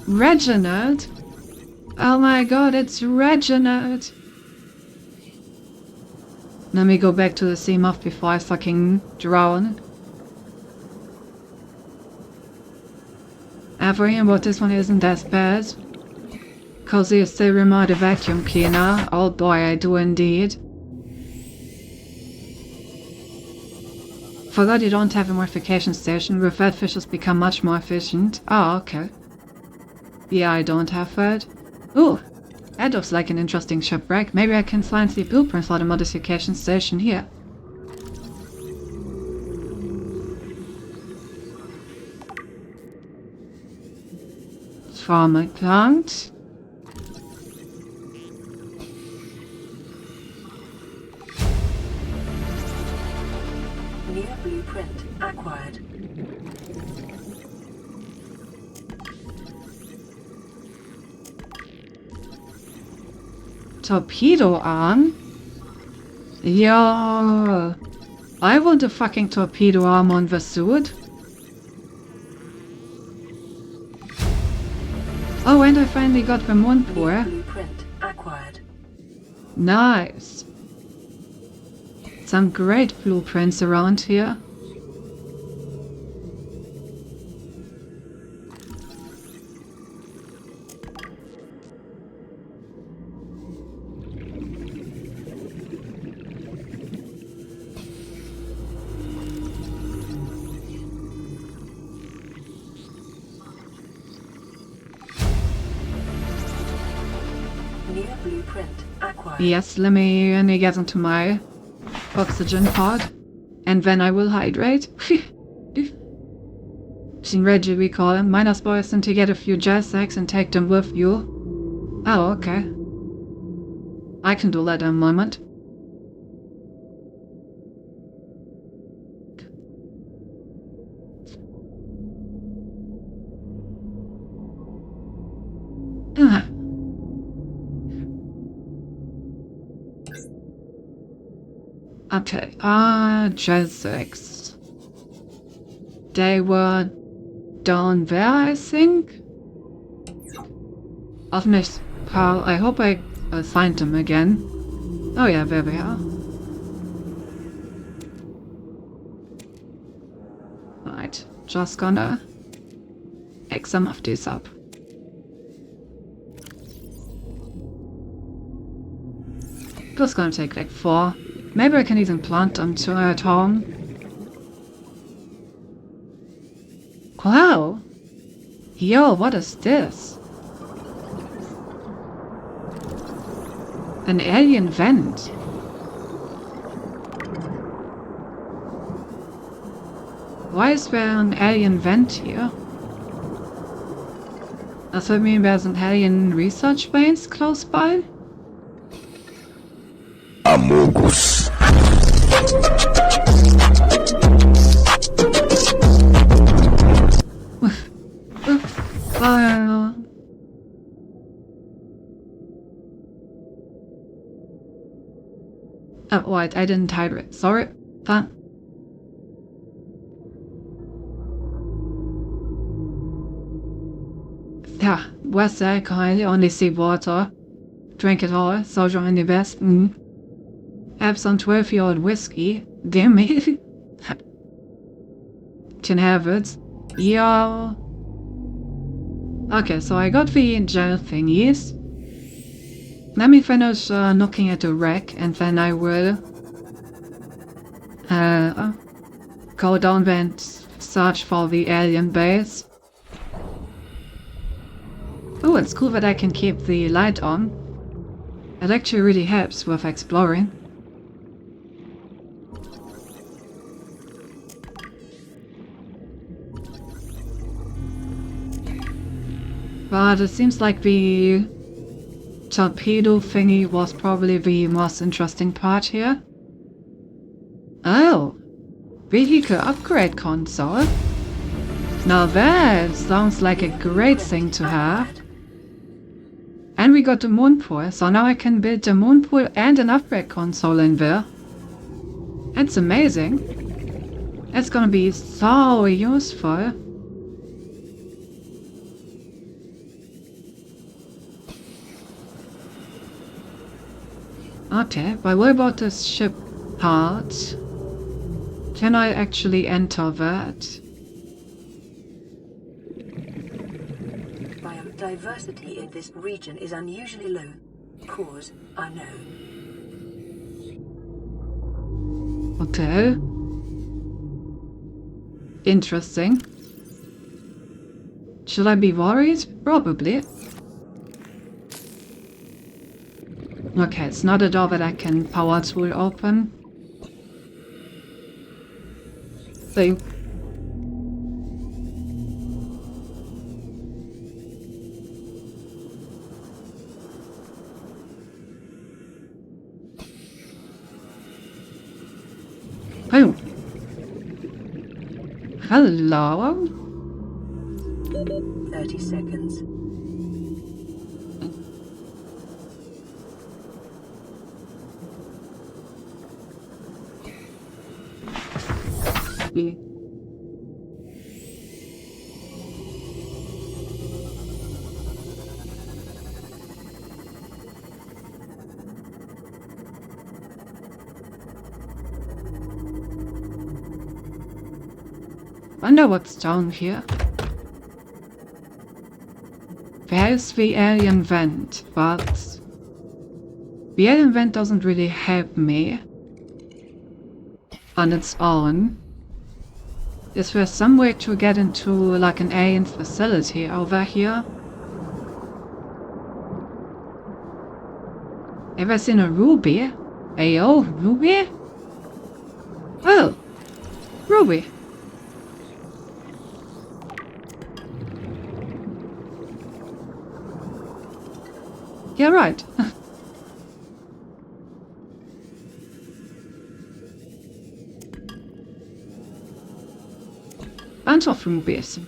A: Reginald? Oh my god, it's Reginald! Let me go back to the Seamoth before I fucking drown. Everything about this one isn't as bad. Cause you still remote a vacuum cleaner. Oh boy, I do indeed. Forgot you don't have a modification station. With that, fishes become much more efficient. Oh, okay. Yeah, I don't have that. Ooh, that looks like an interesting shipwreck. Maybe I can find the blueprint for the modification station here. Farm account.
C: New blueprint acquired.
A: Torpedo arm? Yeah. I want a fucking torpedo arm on the suit. Oh, and I finally got the
C: New
A: Moonpore.
C: blueprint acquired.
A: Nice. Some great blueprints around here.
C: New blueprint acquired.
A: Yes, let me get into my oxygen pod. And then I will hydrate. Shinreji, we call him. Miners boys and to get a few jazz eggs and take them with you. Oh, okay. I can do that in a moment. Ah. Okay, jazz eggs. They were down there, I think? Of nicht, pal. I hope I find them again. Oh yeah, there we are. Right, just gonna pick some of these up. Just gonna take like 4. Maybe I can even plant them at home. Wow! Yo, what is this? An alien vent. Why is there an alien vent here? Does that mean there's an alien research base close by?
E: Amogus.
A: Oh, wait, I didn't hydrate. Sorry. Fine. Yeah, where's that kind? I only see water. Drink it all. Soldier in the best. Have some 12-year-old whiskey. Damn it. Can have it. Yeah. Okay, so I got the gel thingies. Let me finish looking at the wreck and then I will go down and search for the alien base. Oh, it's cool that I can keep the light on. It actually really helps with exploring. But it seems like the torpedo thingy was probably the most interesting part here. Oh, vehicle upgrade console. Now that sounds like a great thing to have. And we got the Moonpool, so now I can build the Moonpool and an upgrade console in there. That's amazing. That's gonna be so useful. Okay, but what about this ship part? Can I actually enter that?
C: Biodiversity in this region is unusually low. Cause unknown.
A: Okay. Interesting. Should I be worried? Probably. Okay, it's not a door that I can power tool open. So oh. Hello?
C: 30 seconds.
A: Yeah. Wonder what's down here. There's the alien vent, but the alien vent doesn't really help me on its own. Is there some way to get into like an alien facility over here? Ever seen a ruby? Ayo, ruby? Oh, ruby. Yeah, right. Bunch of rubies.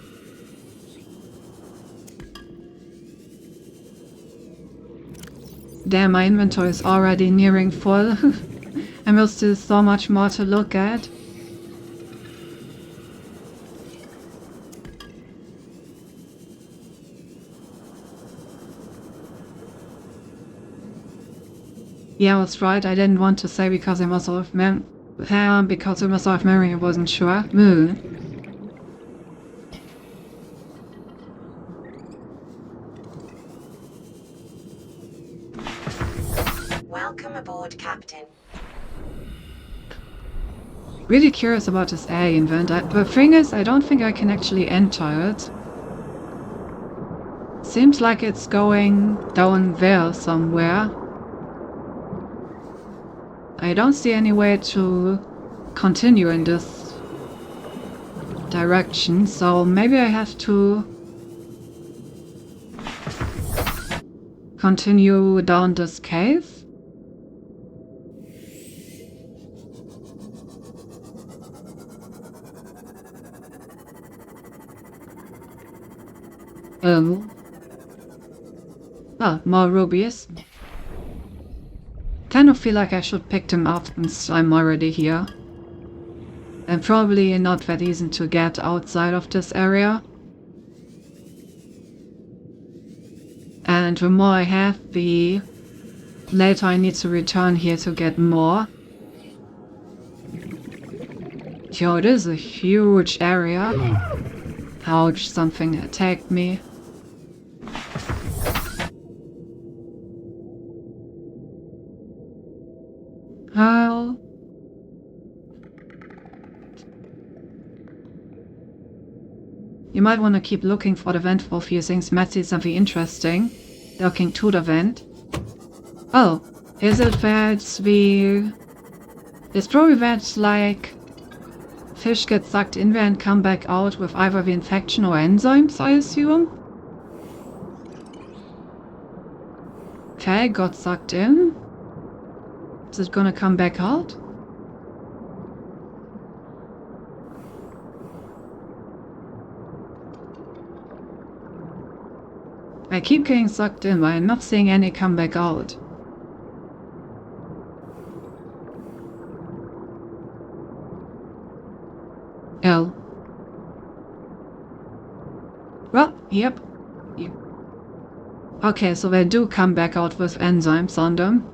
A: Damn, my inventory is already nearing full. And there's still so much more to look at. Yeah, I was right. I didn't want to say because I must have because I must have memory. I wasn't sure. Moo.
E: Welcome aboard, Captain.
A: Really curious about this alien vent. The thing is, I don't think I can actually enter it. Seems like it's going down there somewhere. I don't see any way to continue in this direction, so maybe I have to continue down this cave. More rubies. Kind of feel like I should pick them up since I'm already here. And probably not that easy to get outside of this area. And the more I have, the later I need to return here to get more. Yo, it is a huge area. Ouch, something attacked me. How? You might want to keep looking for the vent for a few things. Might see something interesting. Looking to the vent. Oh, is it that the... It's probably that, like, fish get sucked in there and come back out with either the infection or enzymes, I assume? Okay, got sucked in. Is it gonna come back out? I keep getting sucked in, but I'm not seeing any come back out. L. Well, yep. Okay, so they do come back out with enzymes on them.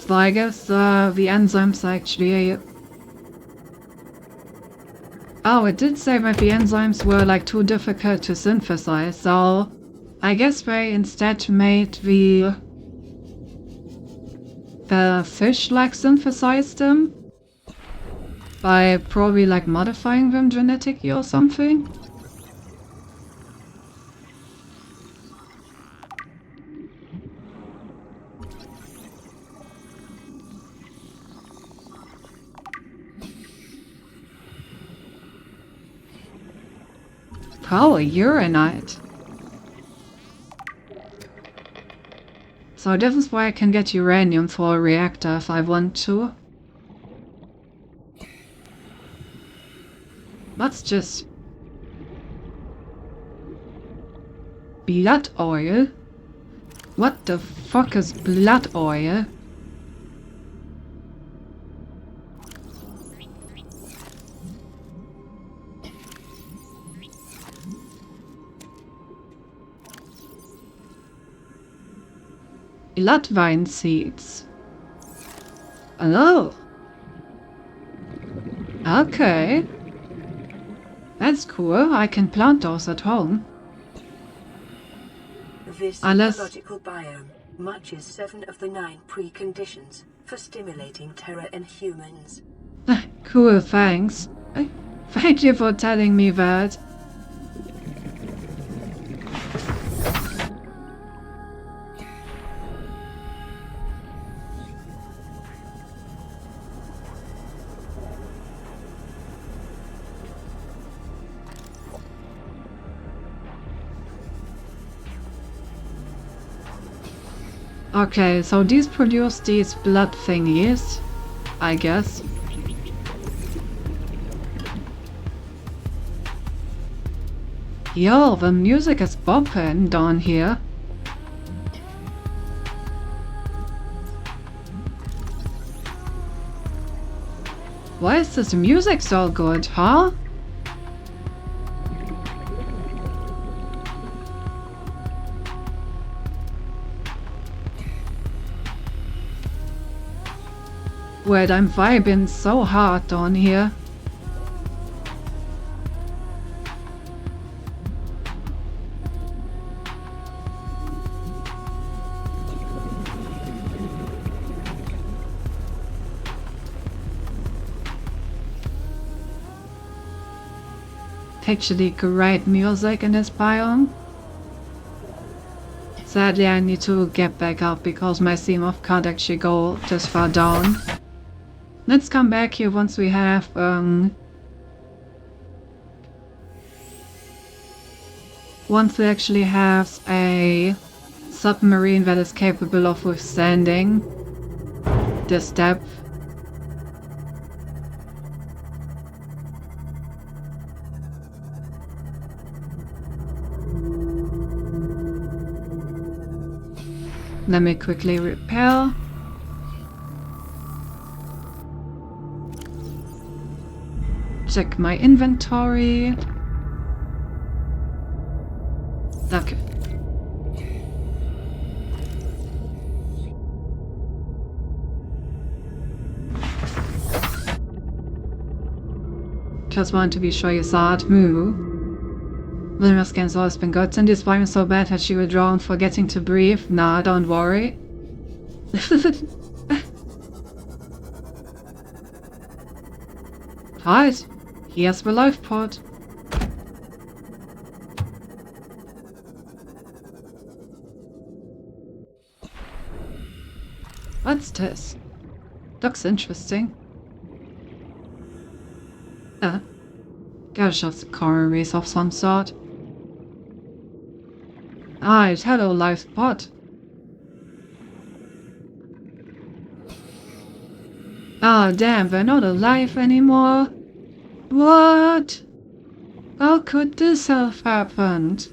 A: So I guess the enzymes actually... Oh, it did say that the enzymes were like too difficult to synthesize, so I guess they instead made the fish like synthesize them by probably like modifying them genetically or something. Oh, a uranite. So this is where I can get uranium for a reactor if I want to. What's just... blood oil? What the fuck is blood oil? Bloodvine seeds. Oh. Okay. That's cool. I can plant those at home.
C: This
A: Unless-
C: ecological biome matches 7 of the 9 preconditions for stimulating Terra in humans.
A: Cool, thanks. Thank you for telling me that. Okay, so these produce these blood thingies, I guess. Yo, the music is bopping down here. Why is this music so good, huh? Wait, I'm vibing so hard down here. Actually great music in this biome. Sadly, I need to get back up because my Seamoth can't actually go this far down. Let's come back here once we have once we actually have a submarine that is capable of withstanding this depth. Let me quickly repair. Check my inventory. Okay. Just want to be sure you saw it move. Wilma's scan's always been good. Cindy's volume so bad that she would drown forgetting to breathe. Nah, don't worry. Right, here's the life pod. What's this? Looks interesting. Gotta shove the coronaries of some sort. Alright, hello life pod. Ah, damn, they're not alive anymore. What? How could this have happened?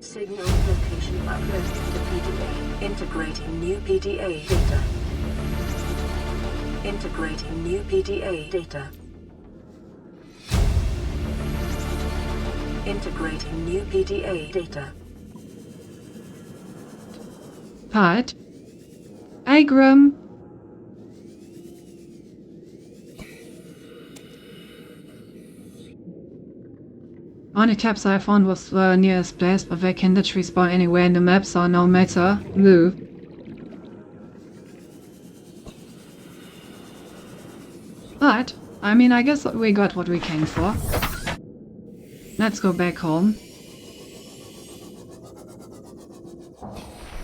C: Signal location uploaded to the PDA. Integrating new PDA data. Integrating new PDA data. Integrating new PDA data.
A: Pat? Agram? Only capsule I found was the nearest place, but they can literally spawn anywhere in the map, so no matter. Woo. But, I mean, I guess we got what we came for. Let's go back home.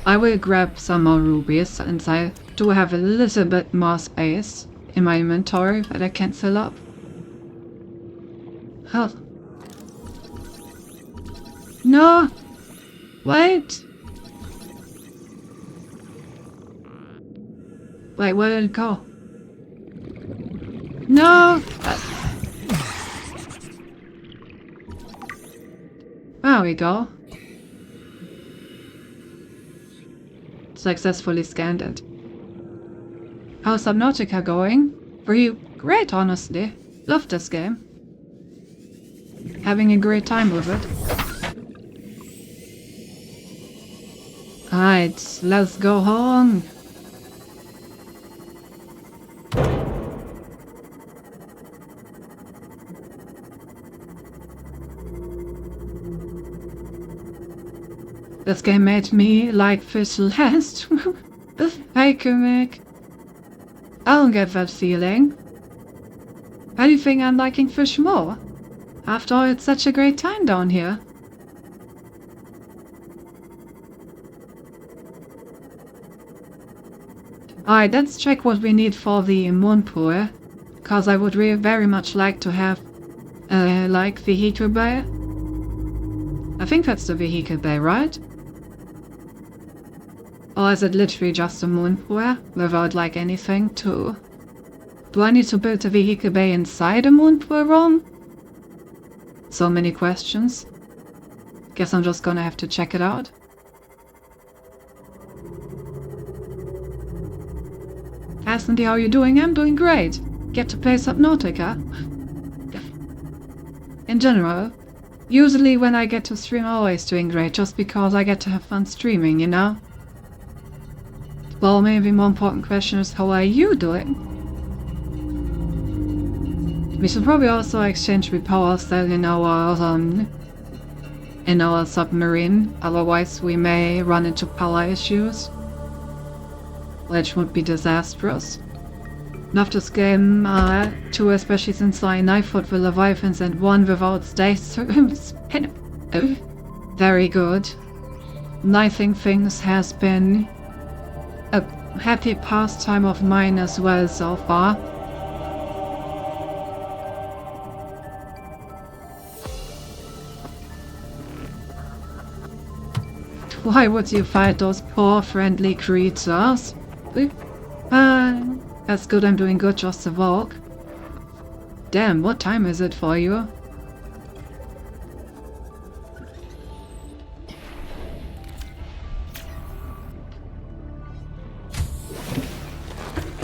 A: I will grab some more rubies, since I do have a little bit more space in my inventory that I can fill up. Hell. No! Wait! Wait, where did it go? No! There we go. Successfully scanned it. How's Subnautica going? Pretty great, honestly. Love this game. Having a great time with it. Alright, let's go home. This game made me like fish less. The fake gimmick. I don't get that feeling. Why do you think I'm liking fish more? After all, it's such a great time down here. Alright, let's check what we need for the moon pool. Cause I would very much like to have, like, vehicle bay. I think that's the vehicle bay, right? Or is it literally just a moon pool without, like, anything to... Do I need to build a vehicle bay inside a moon pool room? So many questions. Guess I'm just gonna have to check it out. Aslandy, how are you doing? I'm doing great. Get to play Subnautica. In general, usually when I get to stream, I'm always doing great, just because I get to have fun streaming, you know? Well, maybe more important question is, how are you doing? We should probably also exchange repower cell in our submarine, otherwise we may run into power issues, which would be disastrous. Love this game too, especially since I fought the Leviathans and won without stasis. Very good. Knifing things has been a happy pastime of mine as well so far. Why would you fight those poor friendly creatures? That's good, I'm doing good, just a walk. Damn, what time is it for you?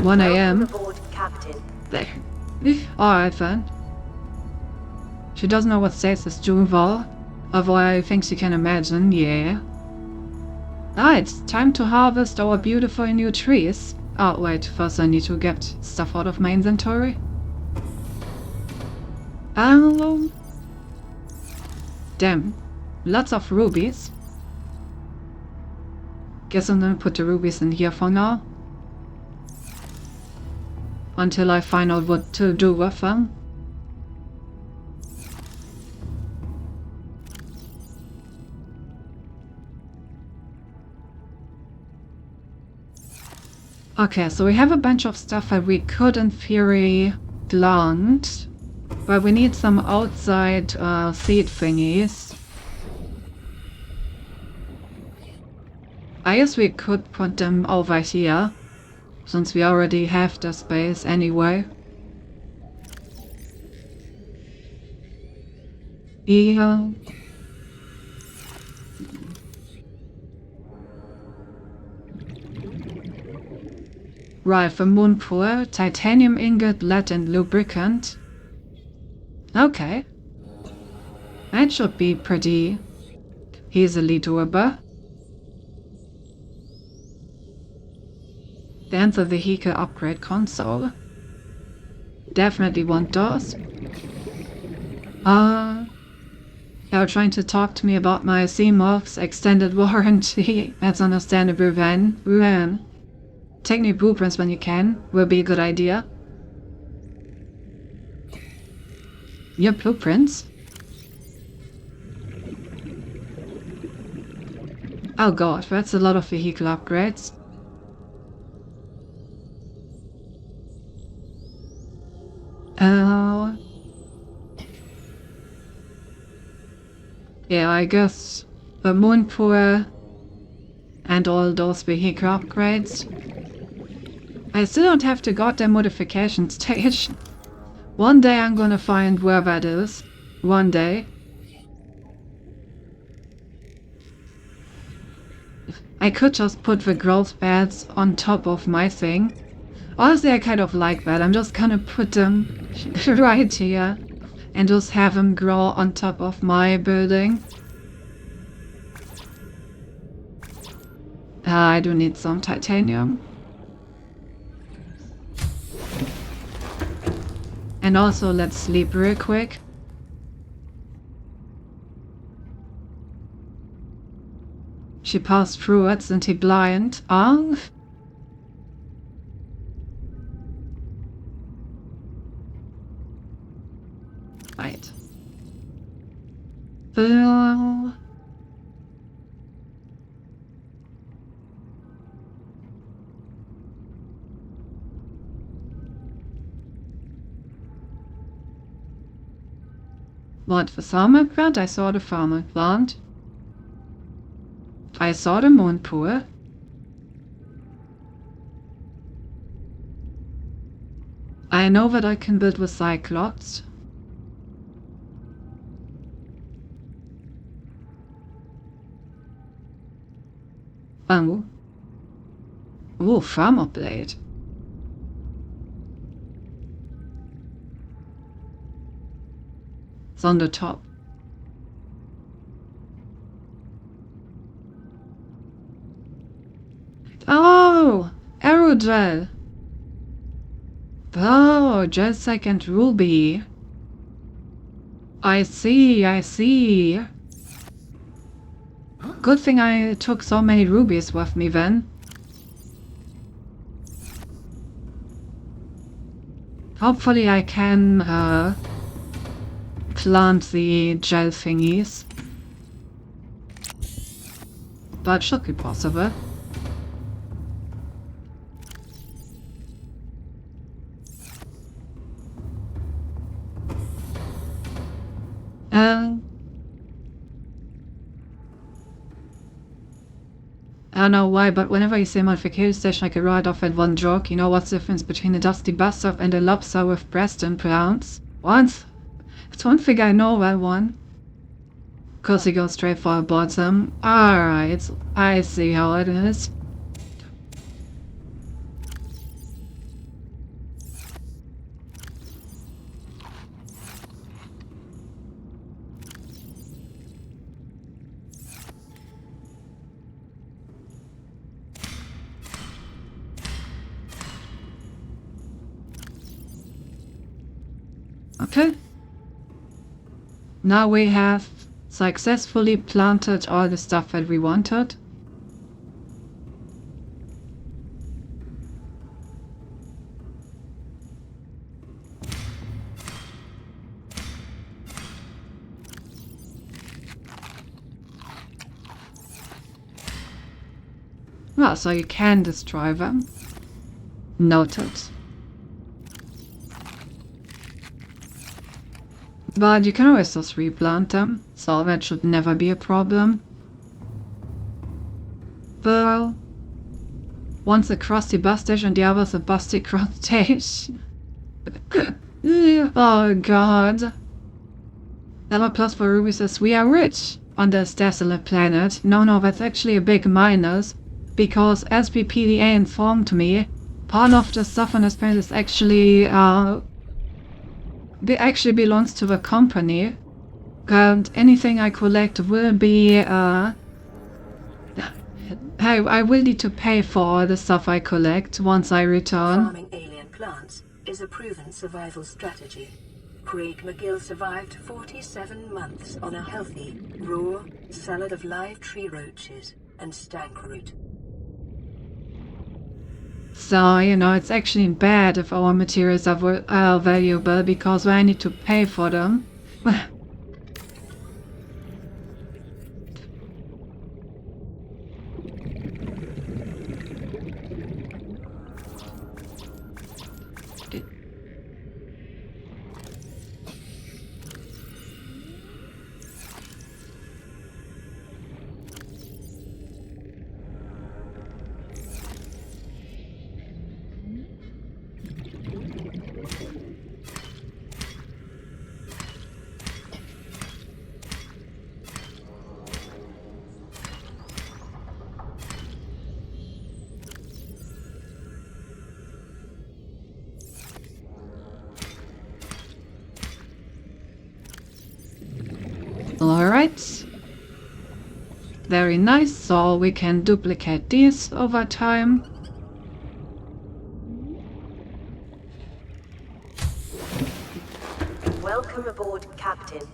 A: One
E: Welcome
A: AM.
E: aboard, Captain.
A: There. Alright then. She doesn't know what stasis is doing though. Although I think she can imagine, yeah. Ah, it's time to harvest our beautiful new trees. Oh wait, first I need to get stuff out of my inventory. Damn. Lots of rubies. Guess I'm gonna put the rubies in here for now. Until I find out what to do with them. Okay, so we have a bunch of stuff that we could in theory plant, but we need some outside seed thingies. I guess we could put them over here, since we already have the space anyway. Yeah. Right, the moon pool, titanium ingot, lead and lubricant. Okay. That should be pretty easily doable. Then the vehicle upgrade console. Definitely want those. They were trying to talk to me about my CMOX extended warranty. That's understandable then. Take new blueprints when you can. Will be a good idea. Your blueprints? Oh god, that's a lot of vehicle upgrades. Yeah, I guess the Moonpool and all those vehicle upgrades. I still don't have the goddamn modification station. One day I'm gonna find where that is. One day. I could just put the growth pads on top of my thing. Honestly, I kind of like that. I'm just gonna put them right here and just have them grow on top of my building. I do need some titanium. And also, let's sleep real quick. She passed through it, isn't he blind? Ah. Right. Well. What, the farmer plant? I saw the farmer plant. I saw the Moonpool. I know that I can build with Cyclops. Oh, farmer blade. It's on the top. Oh, aerogel. Oh, Gelsec and Ruby. I see, I see. Good thing I took so many rubies with me then. Hopefully I can plant the gel thingies. But should be possible. I don't know why, but whenever you say modification station, I could write off at one joke. You know what's the difference between a dusty bastard and a lobster with breast implants? Once. It's one thing I know that one. Cause he goes straight for a bottom. Alright, I see how it is. Okay. Now we have successfully planted all the stuff that we wanted. Well, so you can destroy them. Noted. But you can always just replant them, so that should never be a problem. Well, one's a crusty bus station, the other's a busty cross station. Oh god. Level plus for Ruby says, we are rich on this desolate planet. No, that's actually a big minus, because as BPDA informed me, part of the stuff on this planet is actually belongs to the company, and anything I collect will be, I will need to pay for the stuff I collect once I return.
C: Farming alien plants is a proven survival strategy. Craig McGill survived 47 months on a healthy, raw salad of live tree roaches and stank root.
A: So, you know, it's actually bad if our materials are valuable, because I need to pay for them. Alright. Very nice, so we can duplicate these over time.
E: Welcome aboard, Captain.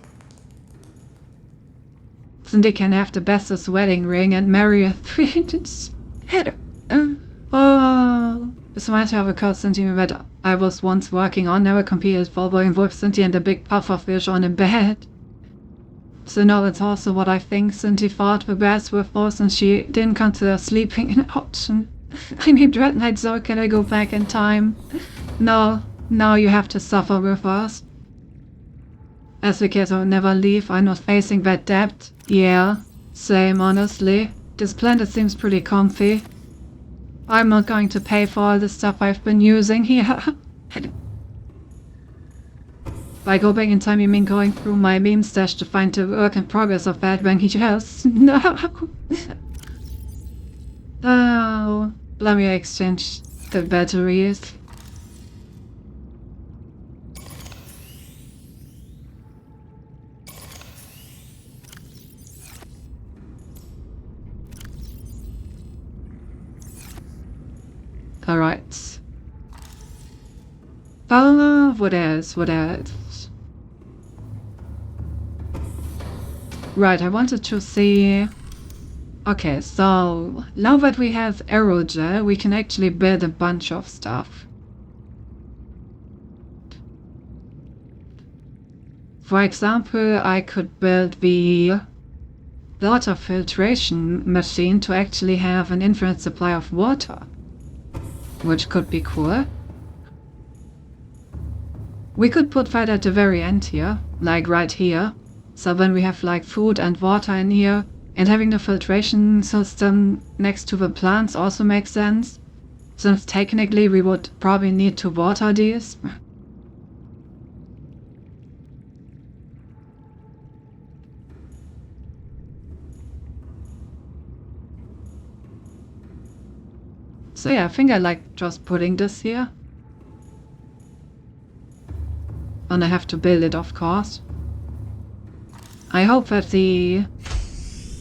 A: Cindy can have the bestest wedding ring and marry a three-inch head. Oh, this reminds me of a costume that I was once working on. Never competed for, but involved Cindy and a big pufferfish on a bed. So now that's also what I think Cindy thought the beds were for, since she didn't consider sleeping an option. I need Dread Knight, so can I go back in time? No, now you have to suffer with us. As the kids will never leave, I'm not facing that debt. Yeah, same honestly. This planet seems pretty comfy. I'm not going to pay for all the stuff I've been using here. By go back in time, you mean going through my meme stash to find the work in progress of that when he just... No! Oh, let me exchange the batteries. Alright. What else? Right, I wanted to see... Okay, so now that we have aerogel, we can actually build a bunch of stuff. For example, I could build the water filtration machine to actually have an infinite supply of water, which could be cool. We could put that at the very end here, like right here. So when we have like food and water in here, and having the filtration system next to the plants also makes sense, since technically we would probably need to water these. So yeah, I think I like just putting this here. And I have to build it, of course. I hope that the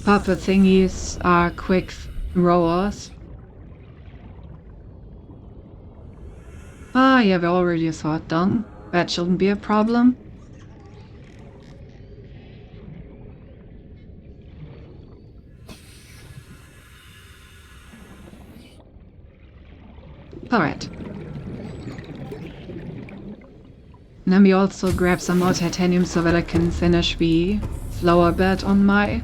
A: purple thingies are quick rollers. Ah, yeah, we already saw it done. That shouldn't be a problem. Alright. Let me also grab some more titanium so that I can finish the flower bed on my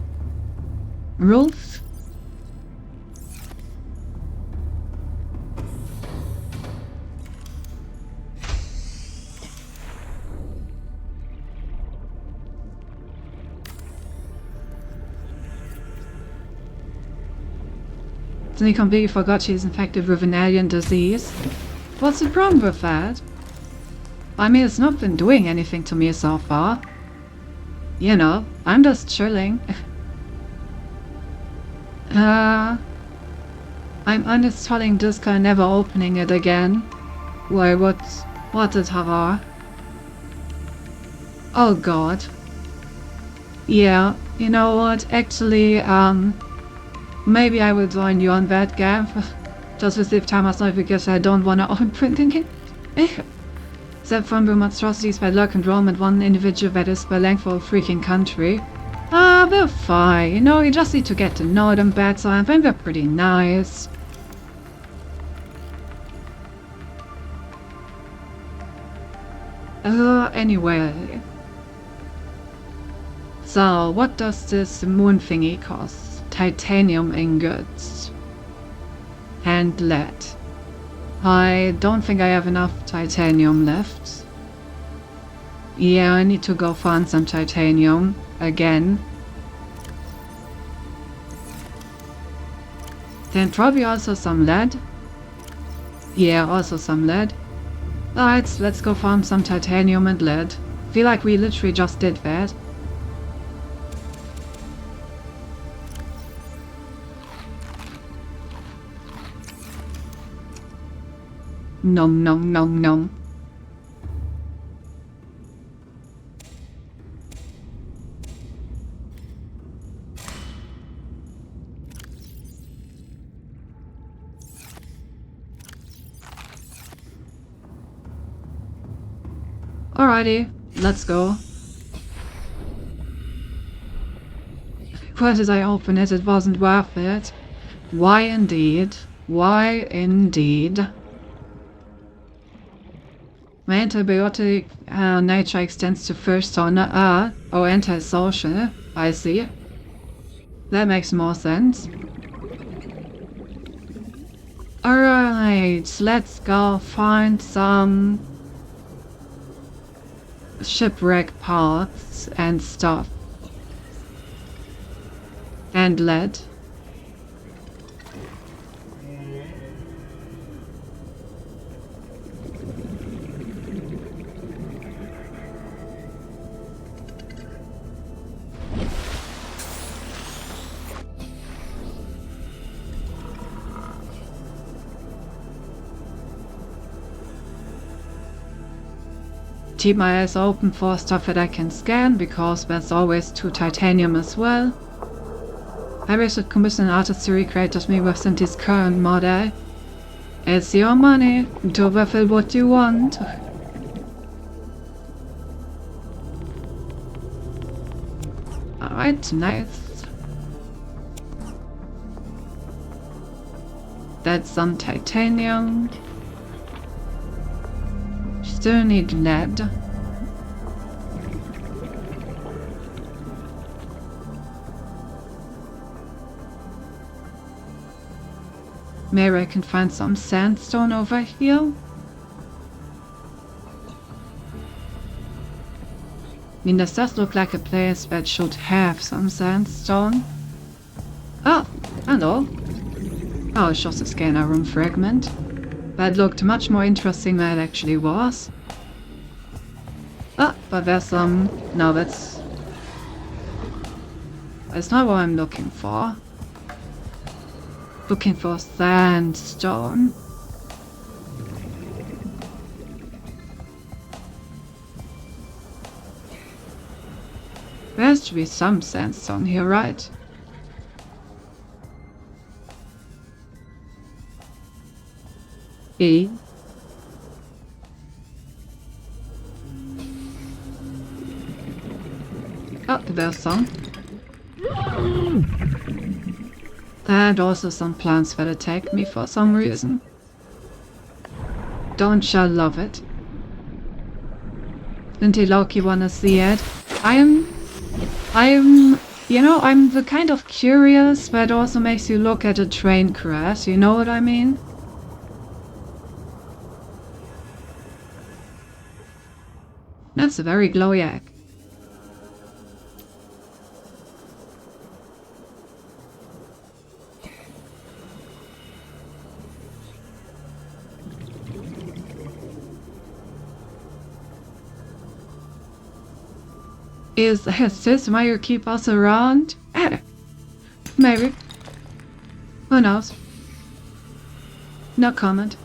A: roof. Suddenly completely forgot she's infected with an alien disease. What's the problem with that? I mean, it's not been doing anything to me so far. You know, I'm just chilling. I'm uninstalling Disco and never opening it again. Why, what did Hava? Oh god. Yeah, you know what, actually, maybe I will join you on that game. Just receive time myself because I don't wanna open it. Except from the monstrosities by luck and roam and one individual that is the length of a freaking country. Ah, they're fine. You know, you just need to get to know them better. I think they're pretty nice. Anyway. So, what does this moon thingy cost? Titanium ingots. And lead. I don't think I have enough titanium left. Yeah, I need to go find some titanium again. Then probably also some lead. Yeah, also some lead. Alright, let's go farm some titanium and lead. Feel like we literally just did that. Nom nom nom nom. Alrighty, let's go. Why did I open it? It wasn't worth it. Why indeed? Why indeed? My antibiotic nature extends to first on oh, antisocial. I see. That makes more sense. Alright, let's go find some shipwreck parts and stuff. And lead. Keep my eyes open for stuff that I can scan, because there's always 2 titanium as well. Maybe I should commission an artist to recreate me within this current model. It's your money, do with it what you want. Alright, nice. That's some titanium. Still need lead. Maybe I can find some sandstone over here. I mean, this does look like a place that should have some sandstone. Oh, hello. Oh, it's just a scanner room fragment. That looked much more interesting than it actually was. Ah, but there's some... No, that's not what I'm looking for. Looking for sandstone. There has to be some sandstone here, right? E. Oh, there's some. And also some plants that attack me for some reason. Don't you love it? Didn't Loki wanna see it? I'm, you know, I'm the kind of curious that also makes you look at a train crash, you know what I mean? That's a very glowy egg. Is this why you keep us around? Maybe. Who knows? No comment.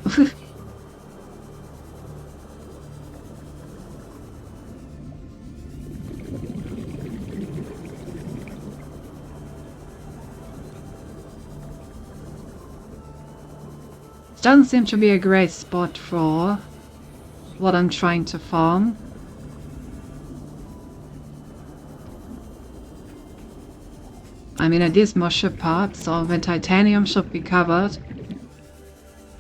A: Doesn't seem to be a great spot for what I'm trying to farm. I mean, it is more ship parts, so the titanium should be covered.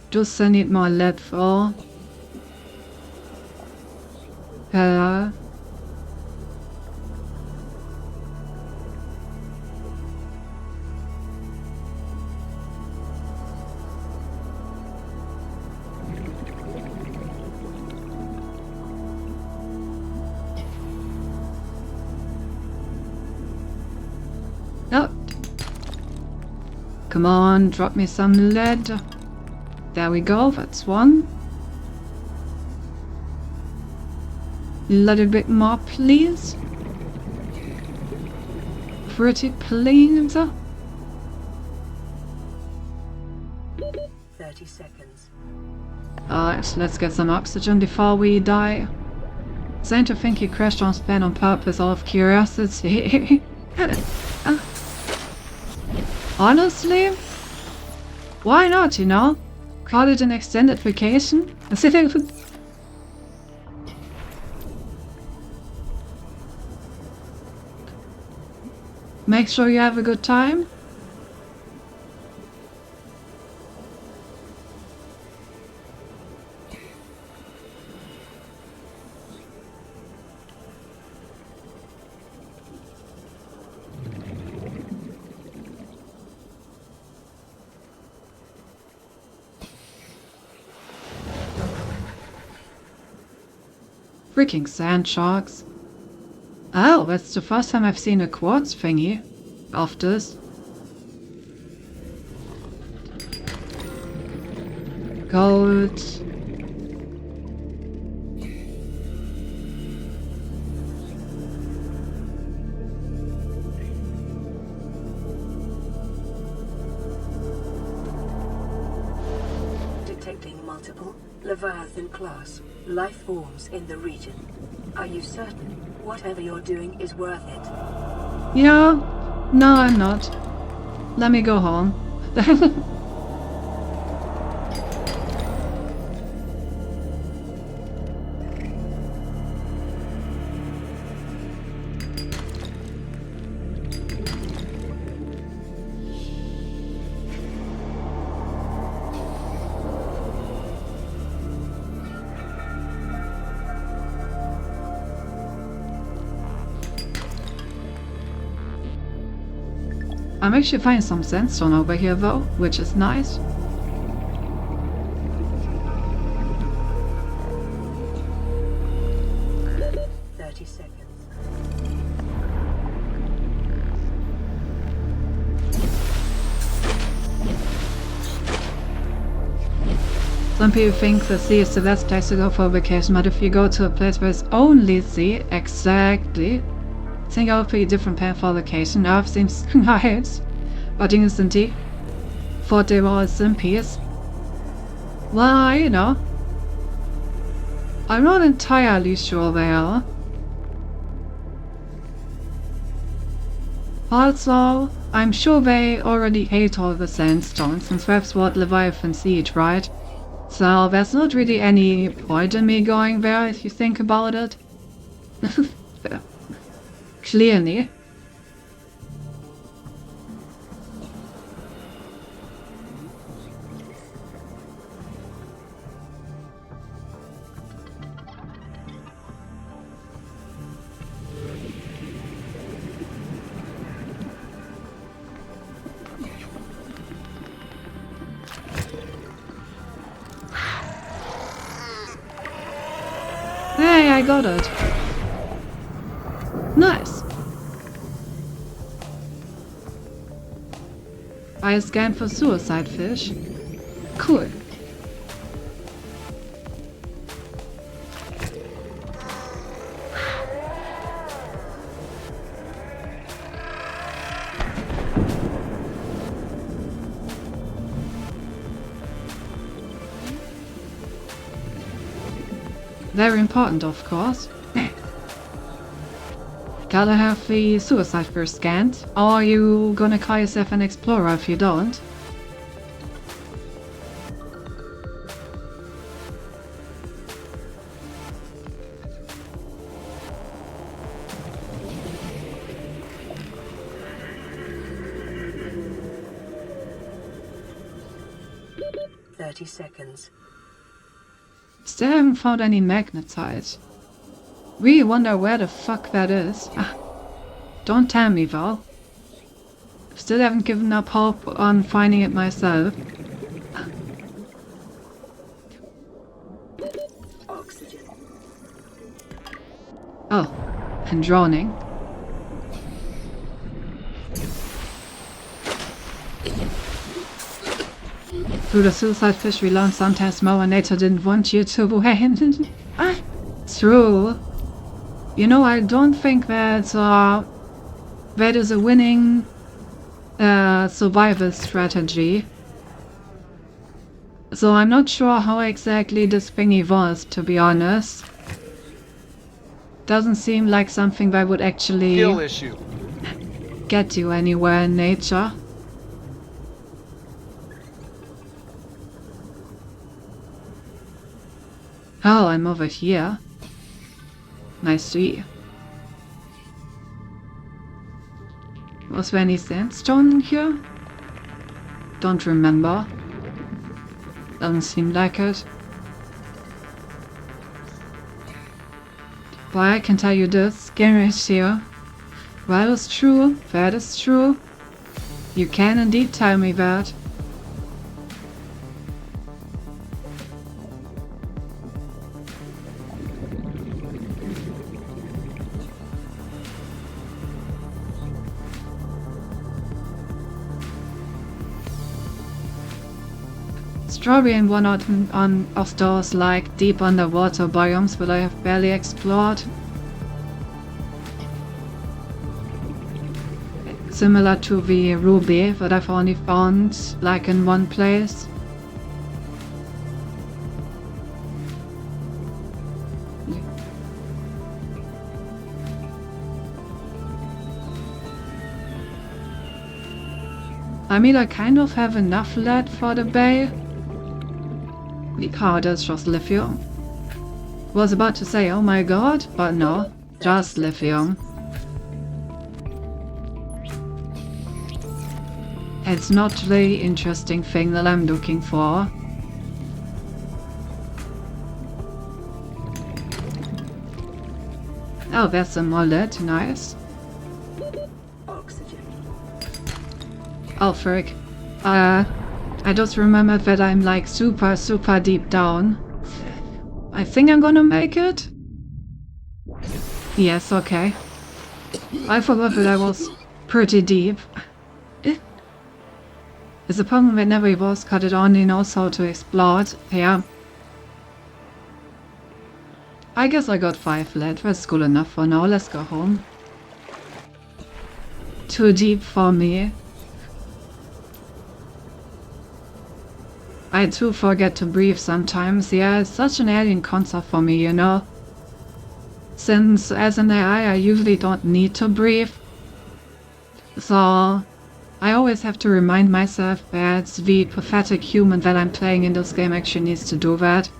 A: Just I need more lead for. Hello. Oh. Come on, drop me some lead. There we go, that's one. A little bit more, please. Pretty please.
C: 30 seconds.
A: Alright, let's get some oxygen before we die. Saying to think he crashed on span on purpose out of curiosity. Honestly? Why not, you know? Call it an extended vacation? Make sure you have a good time. Freaking sand sharks. Oh, that's the first time I've seen a quartz thingy of this. Gold.
C: Detecting multiple Leviathan class life forms in the region. Are you certain whatever you're doing is worth it?
A: Yeah. No, I'm not. Let me go home. I'm actually finding some sandstone over here though, which is nice. Some people think the sea is the best place to go for a vacation, but if you go to a place where it's only sea, exactly, I think I would pick a different path for vacation. Earth seems nice, but instantly, thought they were all in peace. Well, you know, I'm not entirely sure they are. Also, I'm sure they already hate all the sandstone, since that's what Leviathans eat, right? So there's not really any point in me going there if you think about it. Clearly. Hey, I got it. Nice. I scanned for suicide fish. Cool. Very important, of course. Gotta have the suicide fish scanned, or are you gonna call yourself an explorer if you don't?
C: Seconds.
A: Still haven't found any magnetite. Really wonder where the fuck that is. Ah, don't tell me, Val. Still haven't given up hope on finding it myself.
C: Oxygen.
A: Oh, and drowning. Through the suicide fish we learned sometimes Mother Nature didn't want you to win. Ah, true. You know, I don't think that is a winning survival strategy. So I'm not sure how exactly this thingy was, to be honest. Doesn't seem like something that would actually
D: Skill issue.
A: get you anywhere in nature. Oh, I'm over here. Nice to see. Was there any sandstone in here? Don't remember. Doesn't seem like it. But I can tell you this, game right here. That is true, that is true. You can indeed tell me that. Strawberry and one of those like deep underwater biomes that I have barely explored. Similar to the ruby that I've only found like in one place. I mean, I kind of have enough lead for the bay. Oh, that's just lithium. Was about to say, oh my god, but no, just lithium. It's not the interesting thing that I'm looking for. Oh, there's some more lead, nice.
C: Oxygen.
A: Oh, frick. I just remembered that I'm like super deep down. I think I'm gonna make it. Yes, okay. I forgot that I was pretty deep. It's a problem whenever it was cut it only knows how to explode. Yeah. I guess I got 5 lead. That's cool enough for now. Let's go home. Too deep for me. I too forget to breathe sometimes. Yeah, it's such an alien concept for me, you know. Since as an AI I usually don't need to breathe. So I always have to remind myself that the pathetic human that I'm playing in this game actually needs to do that.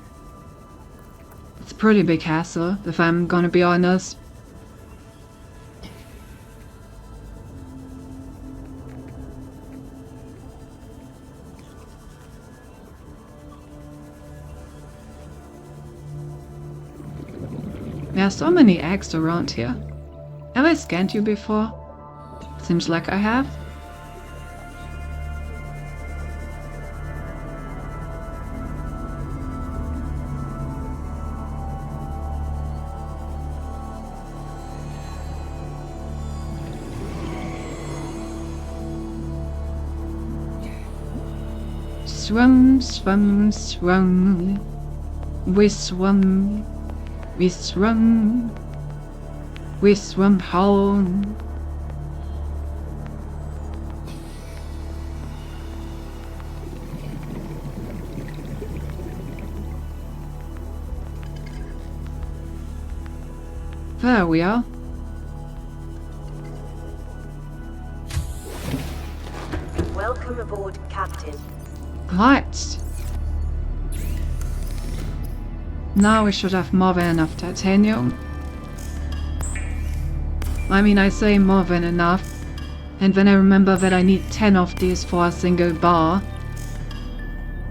A: It's a pretty big hassle, if I'm gonna be honest. There are so many eggs around here. Have I scanned you before? Seems like I have. Swim, swim, swim. We swim. We swim. We swim home. There we are.
E: Welcome aboard, Captain.
A: Right. Now we should have more than enough titanium. I mean, I say more than enough. And then I remember that I need 10 of these for a single bar.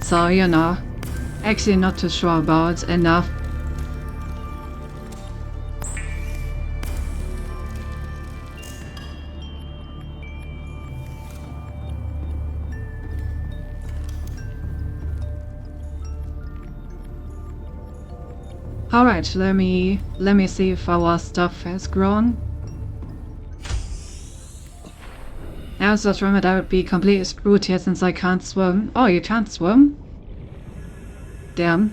A: So, you know, actually not too sure about enough. Alright, let me see if our stuff has grown. I also just remembered I would be completely screwed here since I can't swim. Oh, you can't swim? Damn.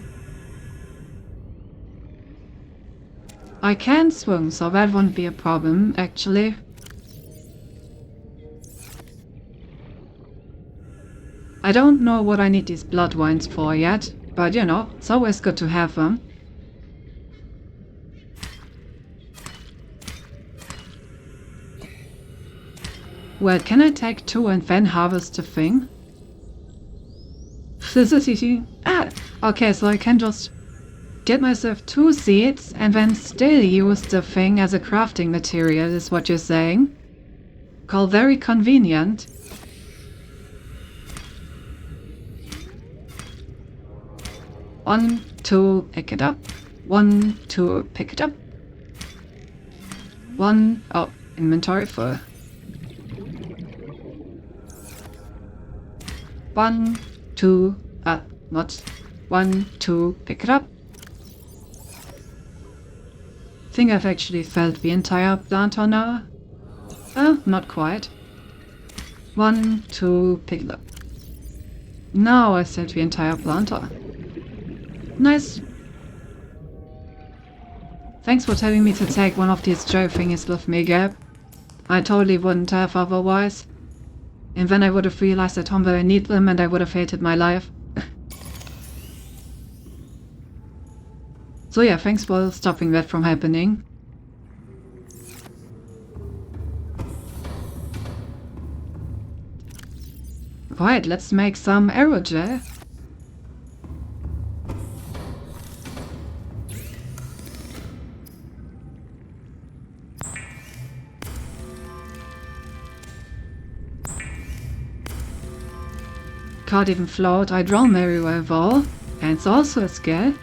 A: I can swim, so that won't be a problem, actually. I don't know what I need these blood wines for yet, but you know, it's always good to have them. Well, can I take 2 and then harvest the thing? Ah! Okay, so I can just get myself 2 seeds and then still use the thing as a crafting material, is what you're saying? Call very convenient. One, two, pick it up. One, two, pick it up. One, oh, inventory full. One, two, not one, two, pick it up. Think I've actually filled the entire planter now. Oh, not quite. One, two, pick it up. Now I filled the entire planter. Nice. Thanks for telling me to take one of these Joe thingies with me, Gab. I totally wouldn't have otherwise. And then I would have realized at home that I need them and I would have hated my life. So yeah, thanks for stopping that from happening. Right, let's make some aerogel. Can't even float. I drown very well, and it's also a skill.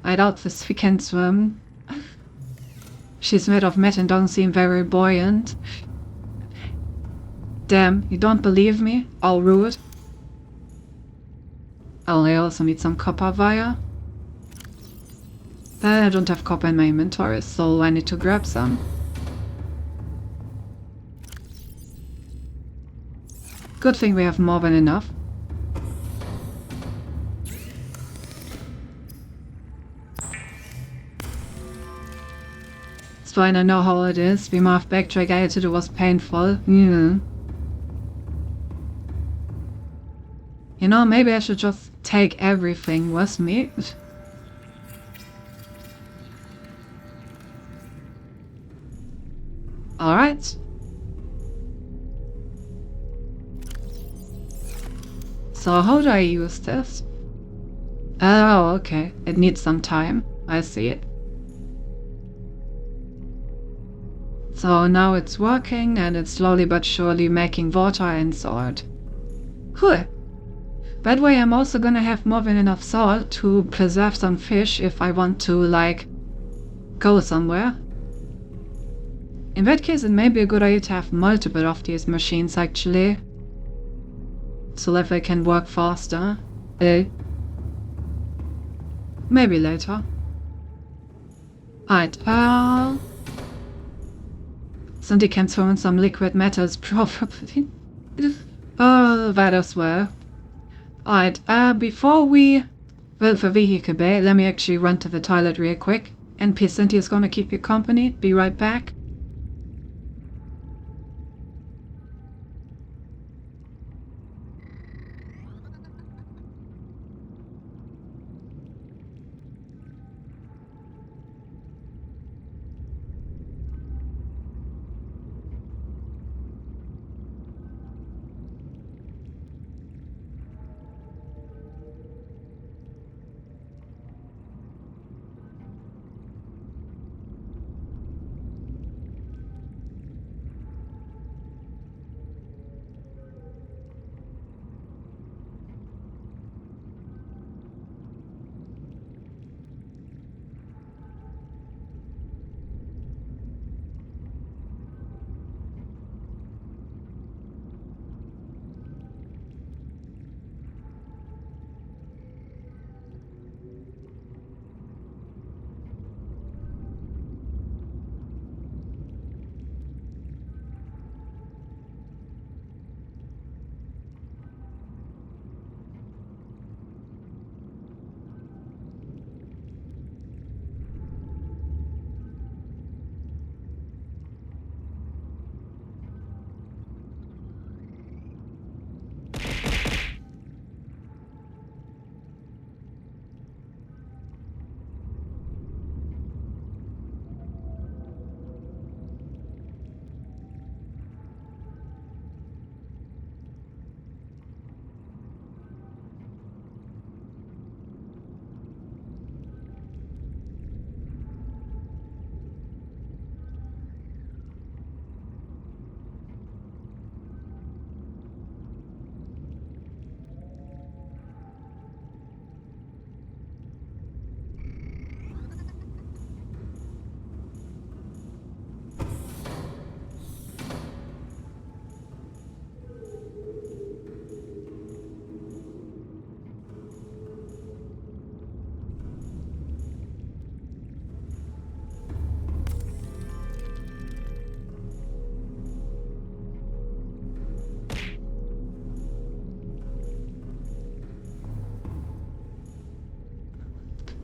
A: I doubt this we can swim. She's made of metal and doesn't seem very buoyant. Damn, you don't believe me? All rude. Oh, I also need some copper wire. But I don't have copper in my inventory, so I need to grab some. Good thing we have more than enough. It's fine, I know how it is. The amount of backtrack I had to do was painful. You know, maybe I should just take everything with me. Alright. So how do I use this? Oh, okay. It needs some time. I see it. So now it's working and it's slowly but surely making water and salt. Cool. That way I'm also gonna have more than enough salt to preserve some fish if I want to, like, go somewhere. In that case, it may be a good idea to have multiple of these machines, actually. So that they can work faster. Maybe later. Alright, Somebody can throw in some liquid metals, probably. Oh, that as well. Alright, before we build the vehicle bay, let me actually run to the toilet real quick. NP Cynthia is gonna keep you company. Be right back.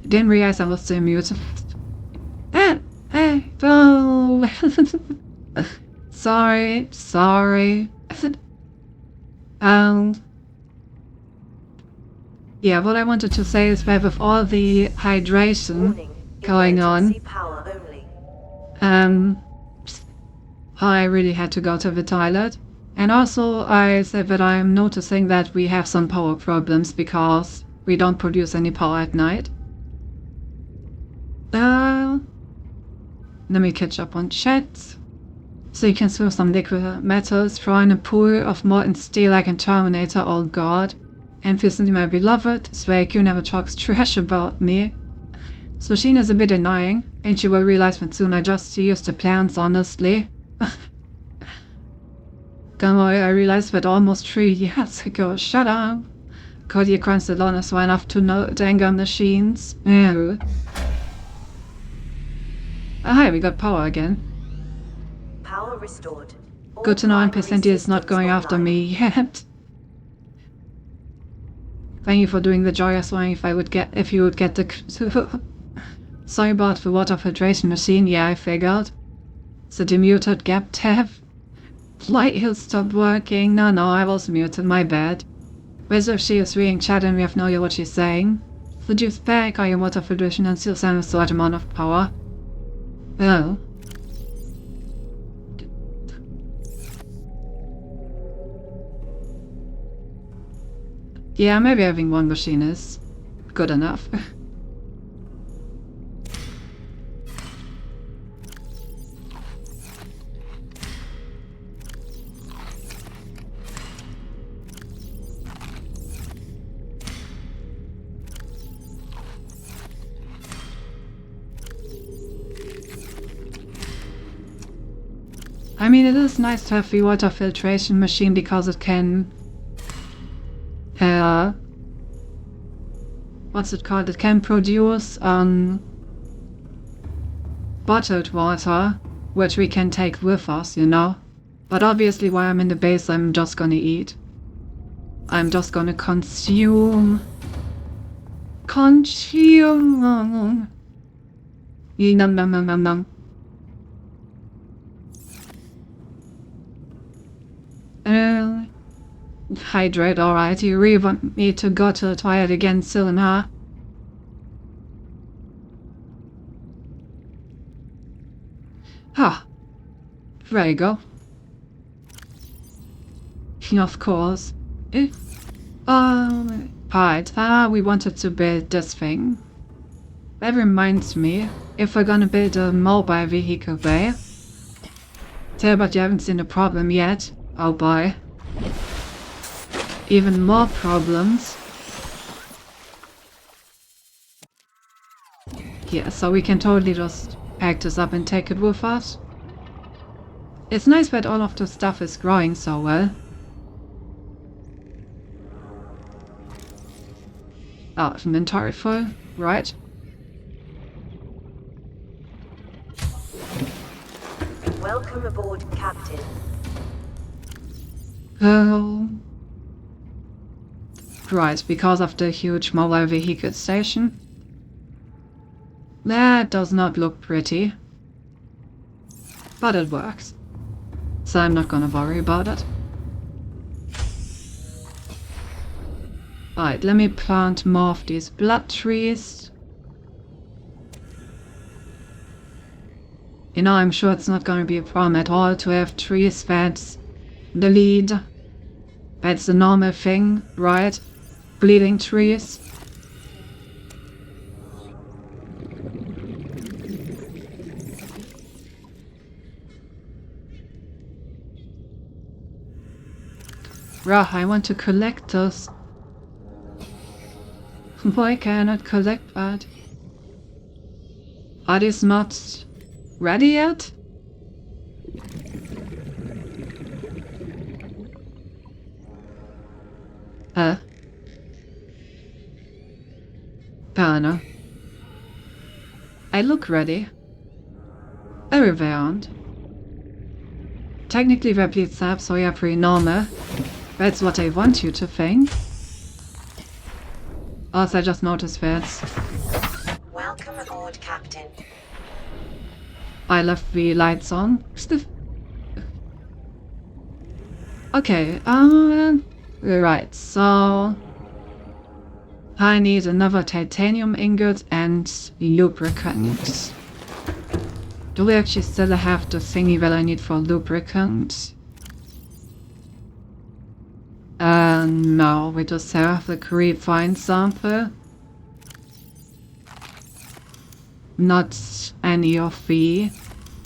A: Didn't realize I was still muted. Hey, oh. Sorry. Yeah, what I wanted to say is that with all the hydration
E: Warning.
A: going on,
E: Emergency power only.
A: I really had to go to the toilet. And also, I said that I'm noticing that we have some power problems because we don't produce any power at night. Let me catch up on chat. So you can throw some liquid metals, throw in a pool of molten steel like in Terminator, oh god. And recently my beloved, Swayku never talks trash about me. So Sheena's a bit annoying, and she will realize that soon I just used the plants, honestly. Gamora, I realized that almost 3 years ago. Shut up. Cody crimes alone is well enough to know the anger machines. Ew. Oh, hi, we got power again.
E: Power restored. All
A: Good to know
E: primary
A: Percenti is not
E: systems
A: going after
E: online.
A: me yet. Thank you for doing the joyous one if you would get the sorry about the water filtration machine, yeah I figured. The demuted gap tab. Why he'll stop working? No, I was muted, my bad. Whether she is reading chat and we have no idea what she's saying. The juice back, are your water filtration and still send a certain amount of power? Well. Yeah, maybe having one machine is good enough. I mean, it is nice to have the water filtration machine because it can what's it called? It can produce bottled water, which we can take with us, you know. But obviously while I'm in the base, I'm just gonna eat. I'm just gonna consume. Nom. Hydrate, alright. You really want me to go to the toilet again soon, huh? Ah. There you go. Of course. Right. We wanted to build this thing. That reminds me, if we're gonna build a mobile vehicle bay. Tell but you haven't seen the problem yet. Oh boy. Even more problems. Yeah, so we can totally just pack this up and take it with us. It's nice that all of the stuff is growing so well. Oh, inventory full, right?
E: Welcome aboard, Captain.
A: Right, because of the huge mobile vehicle station. That does not look pretty. But it works. So I'm not gonna worry about it. Right, let me plant more of these blood trees. You know, I'm sure it's not gonna be a problem at all to have trees that's the lead. That's the normal thing, right? Bleeding trees. Rah, I want to collect those. Why can I not collect that? Are these mods ready yet? Banner. I look ready. Everywhere aren't. Technically that bleeds up, so you're pretty normal. That's what I want you to think. Also, I just noticed that I left the lights on. Okay, right, so I need another titanium ingot and lubricant. Do we actually still have the thingy that I need for lubricant? No, we just have the refine sample. Not any of the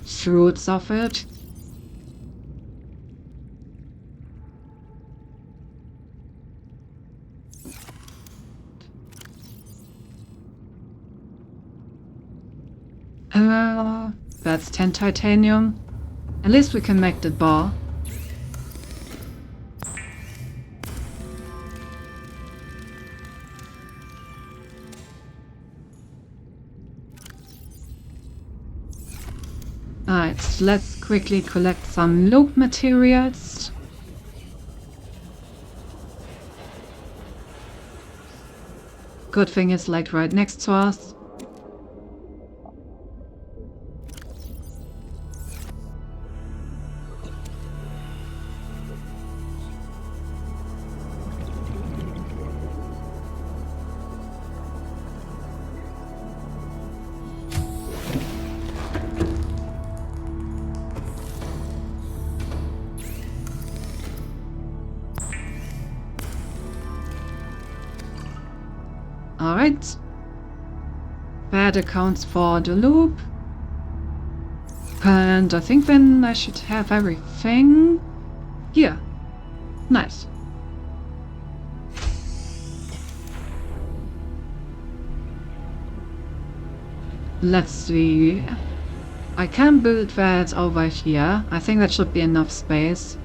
A: fruits of it. That's 10 titanium. At least we can make the bar. Alright, let's quickly collect some loop materials. Good thing it's like right next to us. Alright. That accounts for the loop. And I think then I should have everything. Here. Nice. Let's see. I can build that over here. I think that should be enough space.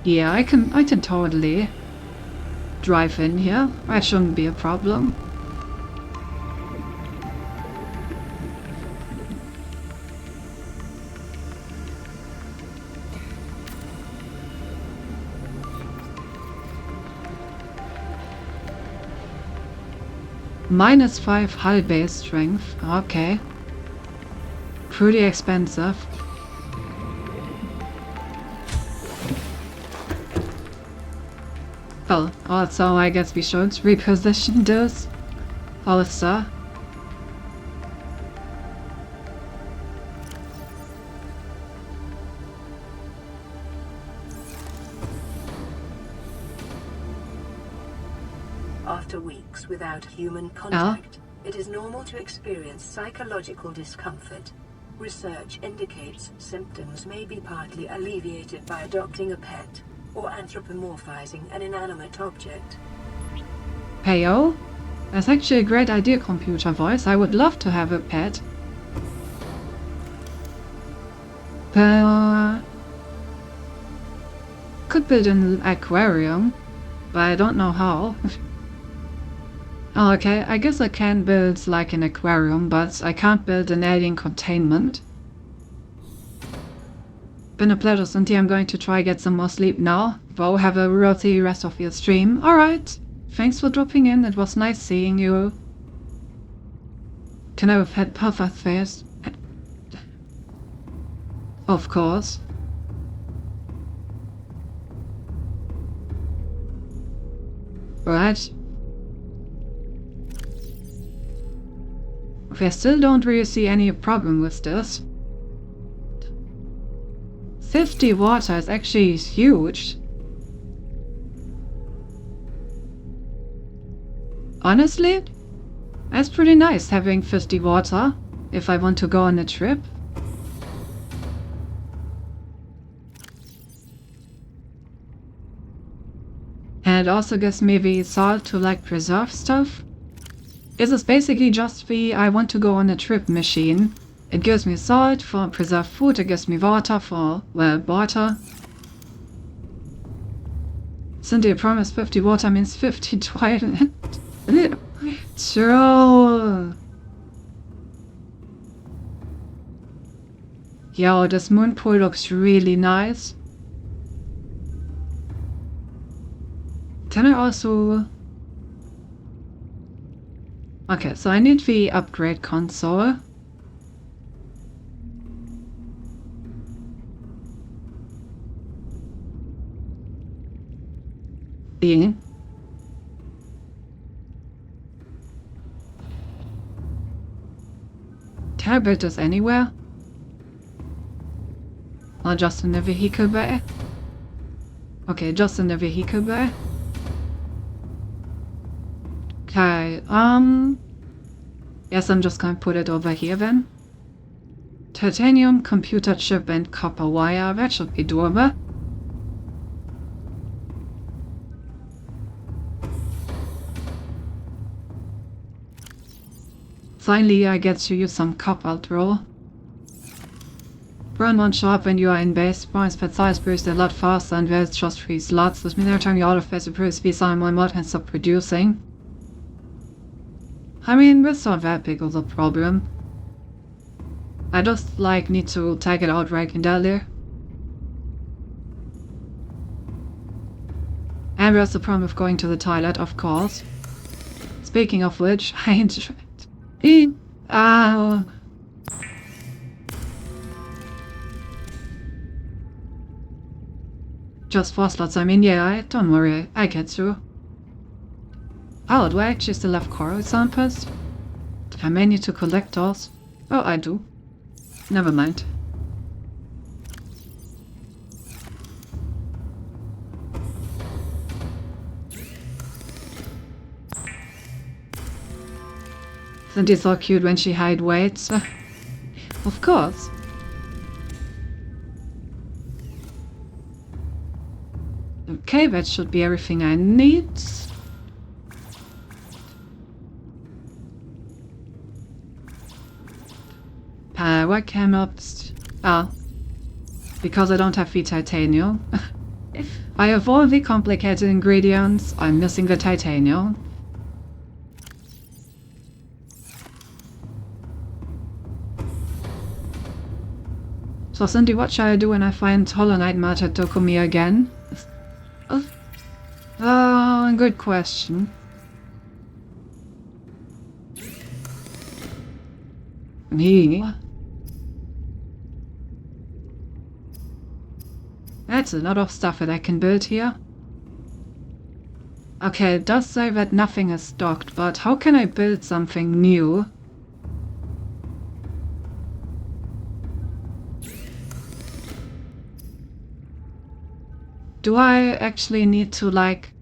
A: Yeah, I can totally drive in here. That shouldn't be a problem. -5 hull base strength. Okay. Pretty expensive. Well, also I guess we should reposition this also.
C: After weeks without human contact, it is normal to experience psychological discomfort. Research indicates symptoms may be partly alleviated by adopting a pet or anthropomorphizing an inanimate object.
A: Heyo? That's actually a great idea, computer voice. I would love to have a pet. Could build an aquarium, but I don't know how. Oh, okay, I guess I can build like an aquarium, but I can't build an alien containment. Been a pleasure, Cynthia. I'm going to try get some more sleep now. Bo, have a rotty rest of your stream. Alright, thanks for dropping in. It was nice seeing you. Can I have had Puffer first? Of course. Right. I still don't really see any problem with this. 50 water is actually huge. Honestly, that's pretty nice having 50 water if I want to go on a trip. And it also gives me the salt to like preserve stuff. This is basically just the I want to go on a trip machine. It gives me salt for preserved food, it gives me water for, well, water. Cynthia promised 50 water means 50 toilet. True. Yo, this moon pool looks really nice. Can I also... Okay, so I need the upgrade console. The can I build this anywhere? Or just in the vehicle bay? Okay, just in the vehicle bay. Okay, yes, I'm just gonna put it over here then. Titanium, computer chip, and copper wire. That should be doable. Finally, I get to use some cobalt roll. Burn one shot when you are in base. Points per size boost a lot faster and there's just 3 slots. This means every time you're out of base, it proves V my mod can stop producing. I mean, that's not that big of a problem. I just, like, need to tag it out regularly. And there's the problem with going to the toilet, of course. Speaking of which, I enjoyed. Just 4 slots, I mean, yeah, don't worry, I get through. Oh, do I actually still have coral samples? I may need to collect those. Oh, I do. Never mind. Isn't it so cute when she hide weights? Of course. Okay, that should be everything I need. What came up? Ah, because I don't have the titanium. I have all the complicated ingredients. I'm missing the titanium. So Cindy, what shall I do when I find Hollow Knight Mata Dokumi again? Oh, good question. That's a lot of stuff that I can build here. Okay, it does say that nothing is stocked, but how can I build something new? Do I actually need to, like,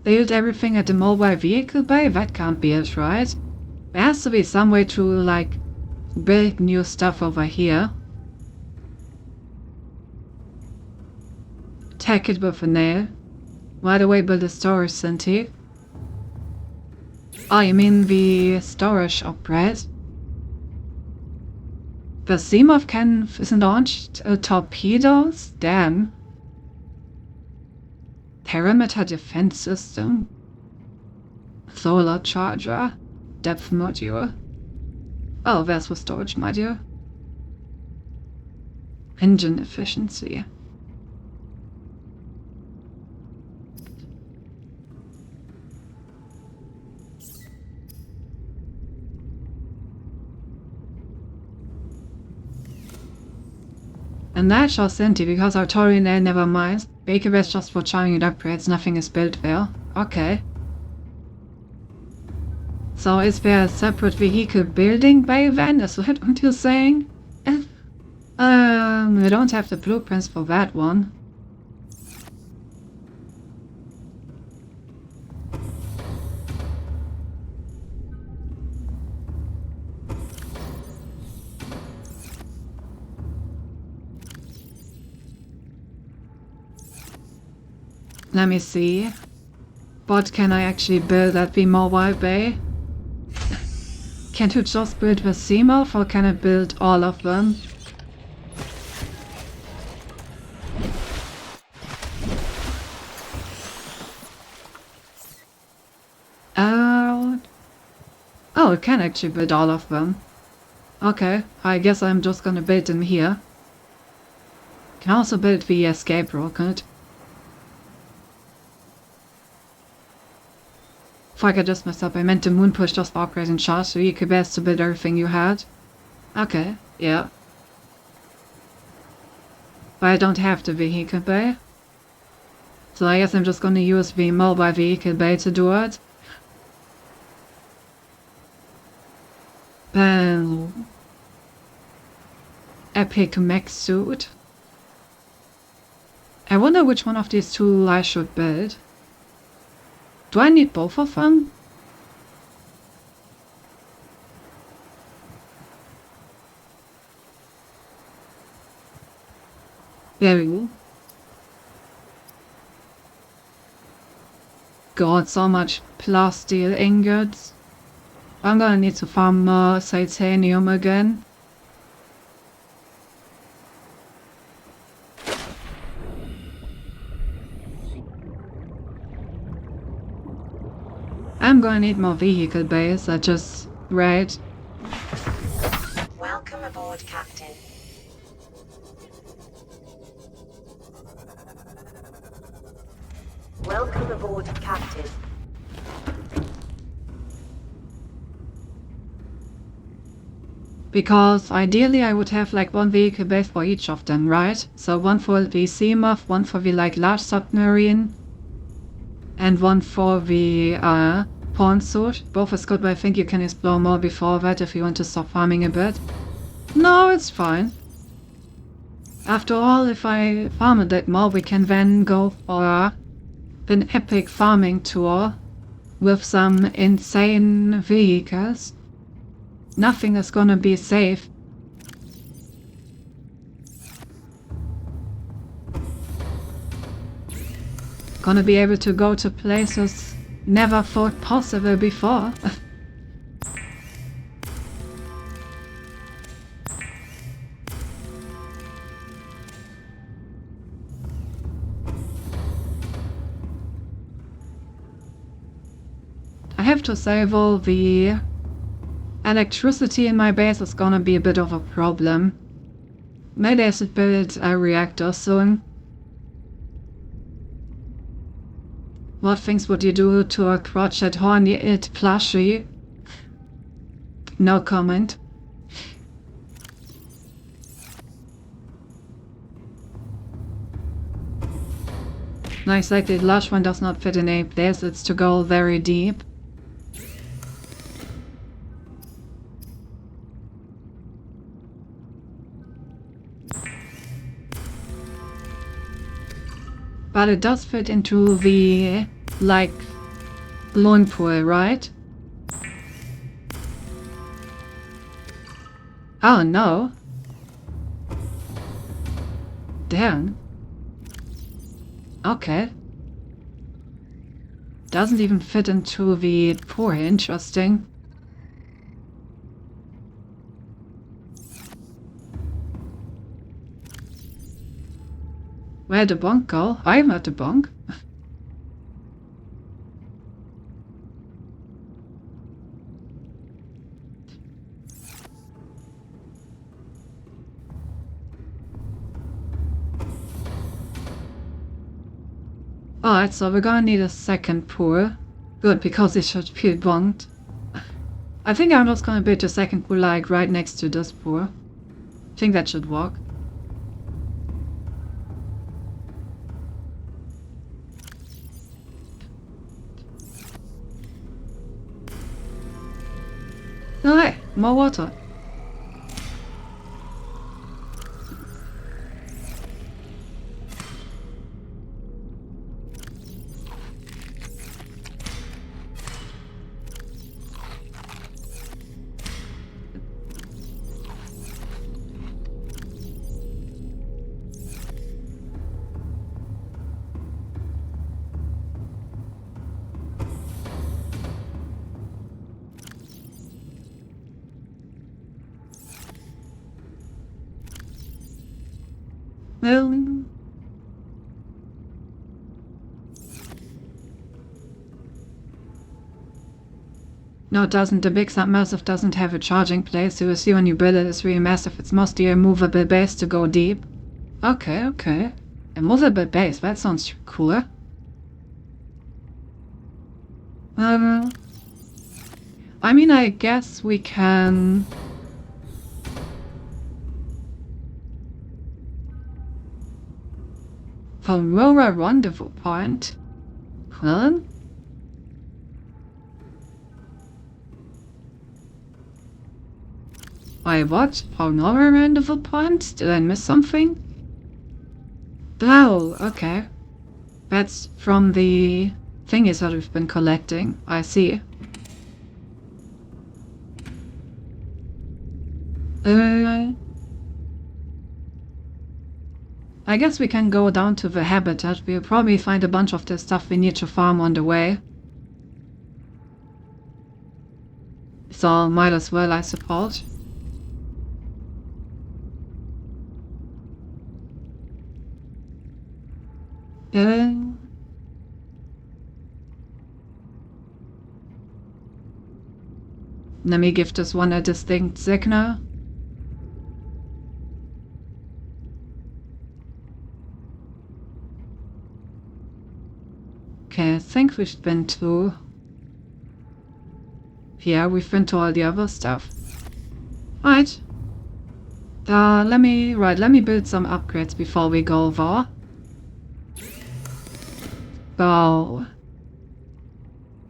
A: build everything at the mobile vehicle bay? That can't be it, right? There has to be some way to, like, build new stuff over here. Tack it with a nail. Right away, build a storage center. Oh, you mean the storage upgrade? The Seamoth can launch torpedoes? Damn. Perimeter defense system. Solar charger. Depth module. Oh, there's the storage module. Engine efficiency. And that shall send you because our Tori never mind. Baker is just for charging upgrades, nothing is built there. Okay. So is there a separate vehicle building bay then? Is that what you're saying? We don't have the blueprints for that one. Let me see. What can I actually build at the mobile bay? Can't you just build the Seamoth or can I build all of them? Oh, I can actually build all of them. Okay, I guess I'm just gonna build them here. Can also build the escape rocket. Fuck, I just messed up. I meant the moon push does upgrade in charge, so you could best to build everything you had. Okay, yeah. But I don't have the vehicle bay. So I guess I'm just gonna use the mobile vehicle bay to do it. Epic mech suit. I wonder which one of these two I should build. Do I need both of them? There we go. God, so much plasteel ingots. I'm gonna need to farm more titanium again. I'm gonna need more vehicle bays, I just read.
E: Welcome aboard, Captain. Welcome aboard, Captain.
A: Because ideally I would have like one vehicle base for each of them, right? So one for the Seamoth, one for the like large submarine, and one for the pawn suit. Both is good, but I think you can explore more before that if you want to stop farming a bit. No, it's fine. After all, if I farm a bit more, we can then go for an epic farming tour with some insane vehicles. Nothing is gonna be safe. Gonna be able to go to places never thought possible before. I have to say though, the electricity in my base is gonna be a bit of a problem. Maybe I should build a reactor soon. What things would you do to a crotchet horny-it plushie? No comment. Nice, like the large one does not fit in a place, it's to go very deep. But it does fit into the, like, balloon pool, right? Oh no. Damn. Okay. Doesn't even fit into the pool, interesting. Where'd the bunk go? I'm at the bunk. Alright, so we're gonna need a second pool. Good, because it should be bunked. I think I'm just gonna build a second pool like right next to this pool. I think that should work. Oh, hey, more water. Well, no, it doesn't. The Big Submersive doesn't have a charging place, so you see when you build it, it's really massive. It's mostly a movable base to go deep. Okay, okay. A movable base, that sounds cooler. I mean, I guess we can... Aurora Rendezvous Point? Huh? Wait, what? Aurora Rendezvous Point? Did I miss something? Oh, okay. That's from the thingies that we've been collecting. I see. I guess we can go down to the habitat. We'll probably find a bunch of the stuff we need to farm on the way. So, might as well, I suppose. Let me give this one a distinct signal. Okay, I think we've been to... Yeah, we've been to all the other stuff. Right. Let me build some upgrades before we go over. So...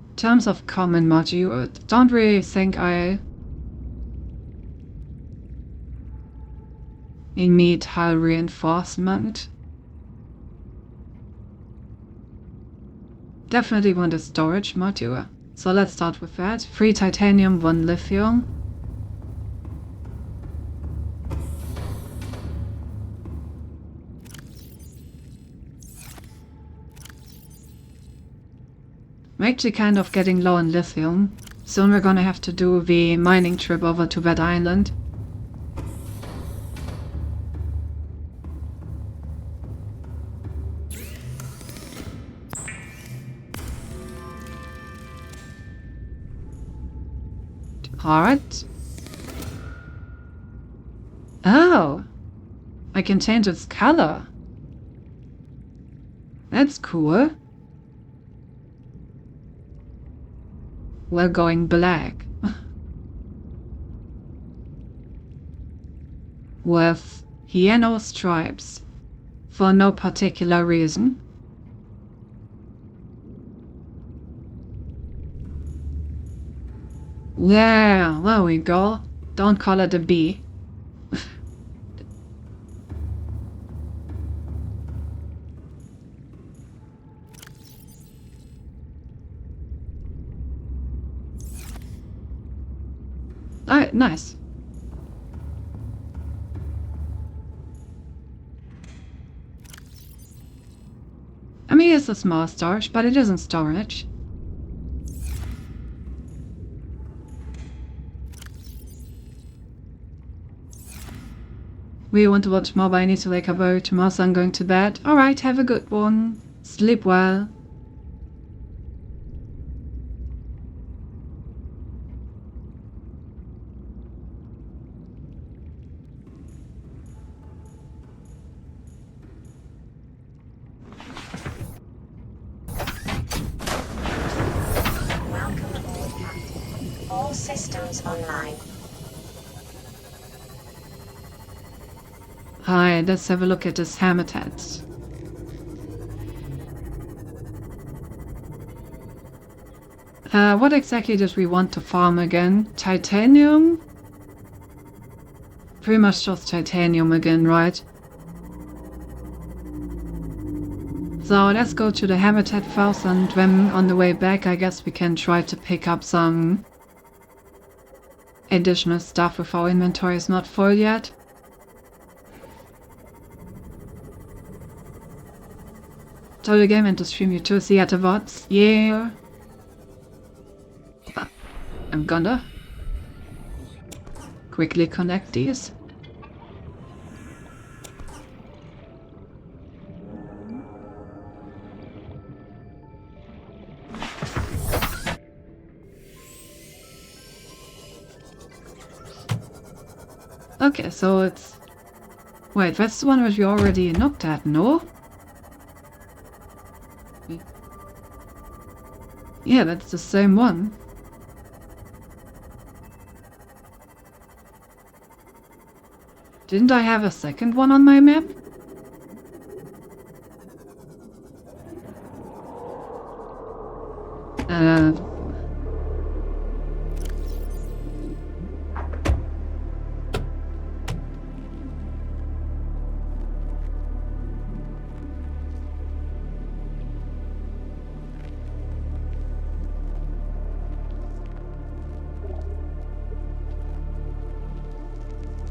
A: in terms of common module, don't really think I need hull reinforcement. Definitely want a storage module. So let's start with that. 3 titanium, 1 lithium. I'm actually kind of getting low on lithium. Soon we're gonna have to do the mining trip over to that island. Alright. Oh! I can change its color. That's cool. We're going black. With yellow stripes. For no particular reason. Yeah, there we go. Don't call it a bee. Alright, nice. I mean, it's a small storage, but it isn't storage. We want to watch more, but I need to wake up early tomorrow, so I'm going to bed. Alright, have a good one. Sleep well.
E: Welcome aboard, Captain. All systems online.
A: Hi, let's have a look at this habitat. What exactly did we want to farm again? Titanium? Pretty much just titanium again, right? So let's go to the habitat first, and when on the way back I guess we can try to pick up some additional stuff if our inventory is not full yet. So the game and to stream you too, see you at the VODs. Yeah. I'm gonna quickly connect these. Okay, so it's... Wait, that's the one that we already knocked at, no? Yeah, that's the same one. Didn't I have a second one on my map?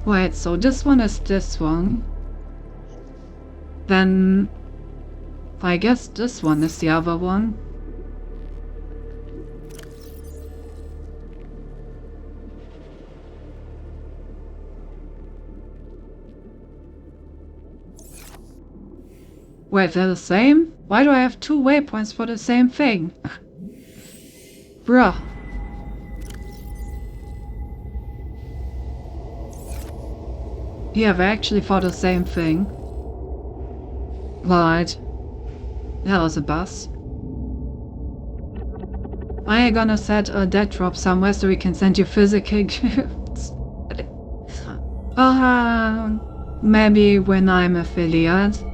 A: Wait, so this one is this one. Then I guess this one is the other one. Wait, they're the same? Why do I have two waypoints for the same thing? Bruh. Yeah, they're actually for the same thing. Right. That was a bus. I am gonna set a dead drop somewhere so we can send you physical gifts. Maybe when I'm affiliate.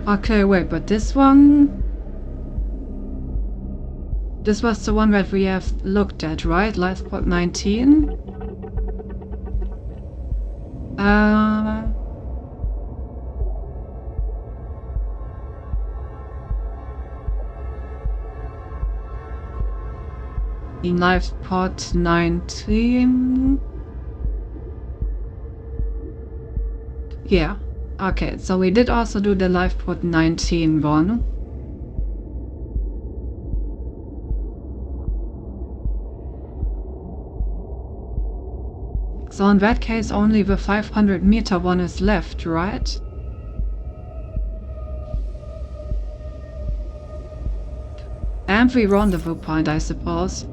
A: Okay, wait, but this one... This was the one that we have looked at, right? Lifeport 19? In Lifeport 19... Yeah. Okay, so we did also do the Lifeport 19 one. So in that case only the 500 meter one is left, right? And the rendezvous point, I suppose.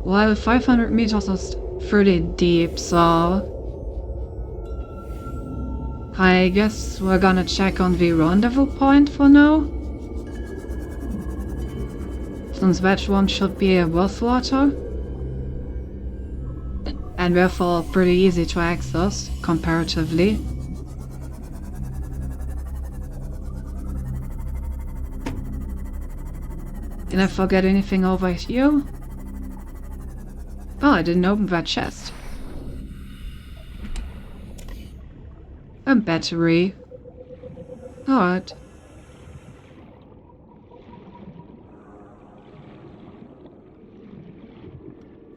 A: Well, 500 meters is pretty deep, so... I guess we're gonna check on the rendezvous point for now. Since that one should be a water. And therefore pretty easy to access, comparatively. Did I forget anything over here? Oh, I didn't open that chest. A battery. Alright.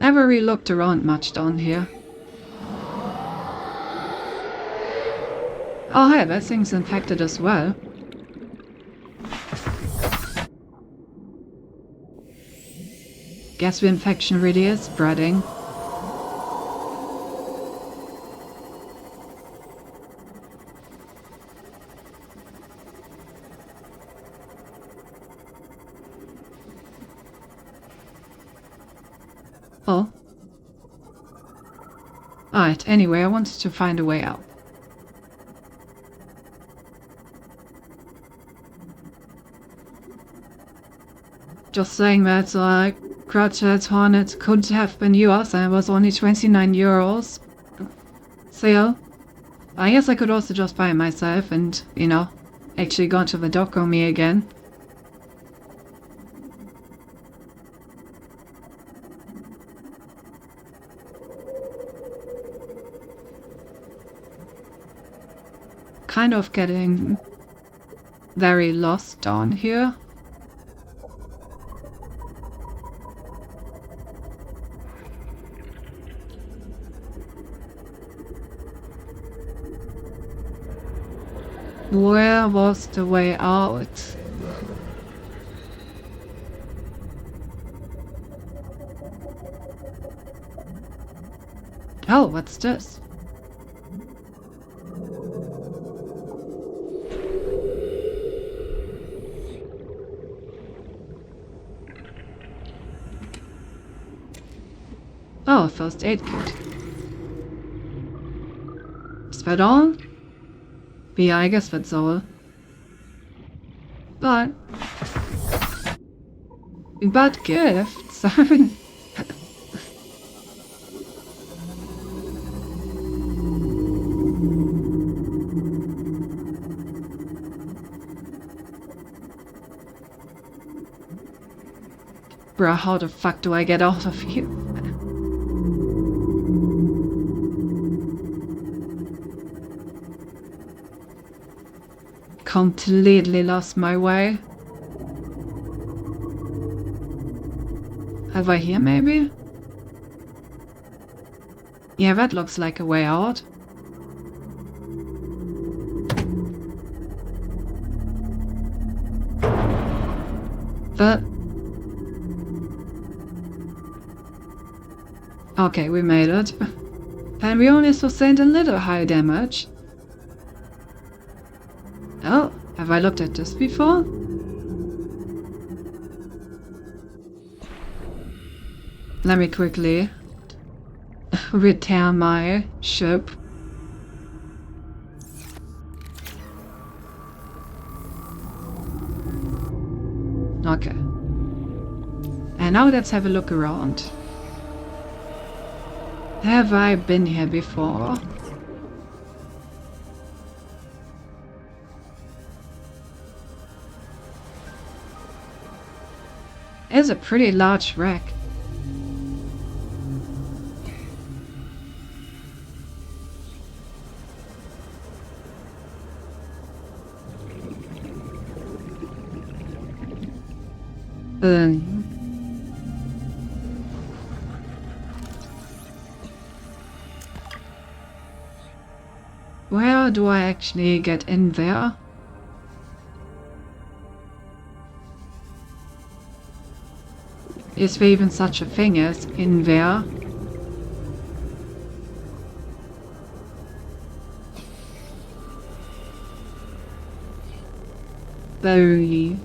A: Never really looked around much down here. Oh hey, that thing's infected as well. Guess the infection really is spreading. Oh. Alright, anyway, I wanted to find a way out. Just saying that, Crouchhead Hornet could have been yours and it was only 29 euros. So, I guess I could also just buy it myself and, you know, actually go to the dock on me again. Kind of getting very lost down here. Where was the way out? Oh, what's this? Oh, a first aid kit. Is that all? Yeah, I guess that's all. But gifts. Bruh, how the fuck do I get out of here? Completely lost my way. Over here, maybe? Yeah, that looks like a way out. But... okay, we made it. And we only sustained a little high damage. Oh, have I looked at this before? Let me quickly return my ship. Okay. And now let's have a look around. Have I been here before? It's a pretty large wreck. Where do I actually get in there? Is there even such a thing as in there? Very...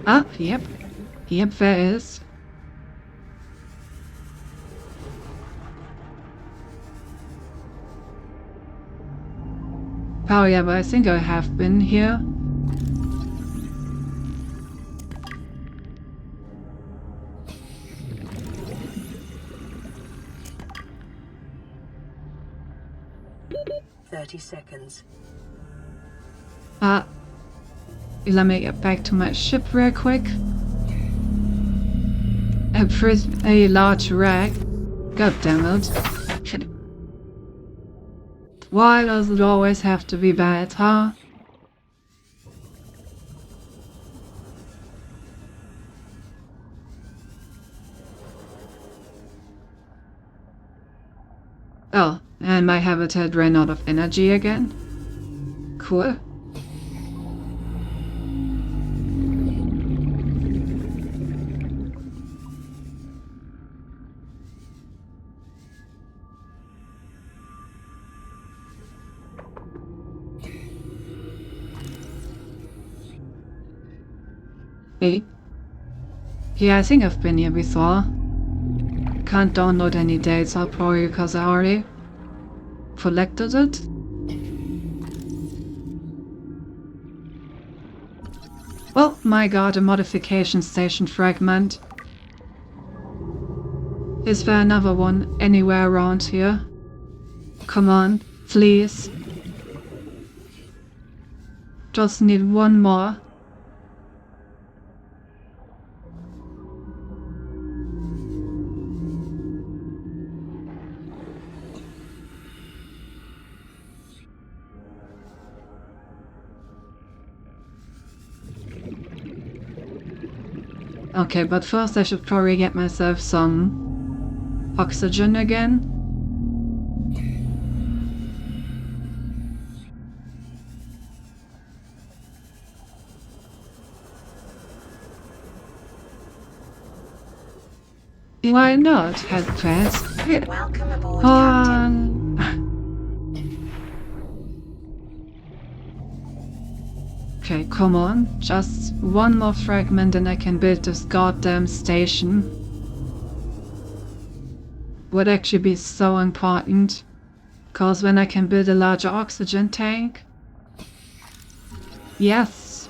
A: ah, yep. Yep, there is. Oh yeah, but I think I have been here.
C: Seconds.
A: Let me get back to my ship real quick. A large wreck. God damn it. Why does it always have to be bad, huh? Oh, and my habitat ran out of energy again. Cool. Hey. Yeah, I think I've been here before. Can't download any data, probably because I already collected it. Oh my god, a modification station fragment. Is there another one anywhere around here? Come on, please. Just need one more. Okay, but first I should probably get myself some oxygen again. Why not, headcrest?
E: Welcome aboard, Captain.
A: Okay, come on. Just one more fragment and I can build this goddamn station. Would actually be so important. Cause when I can build a larger oxygen tank. Yes.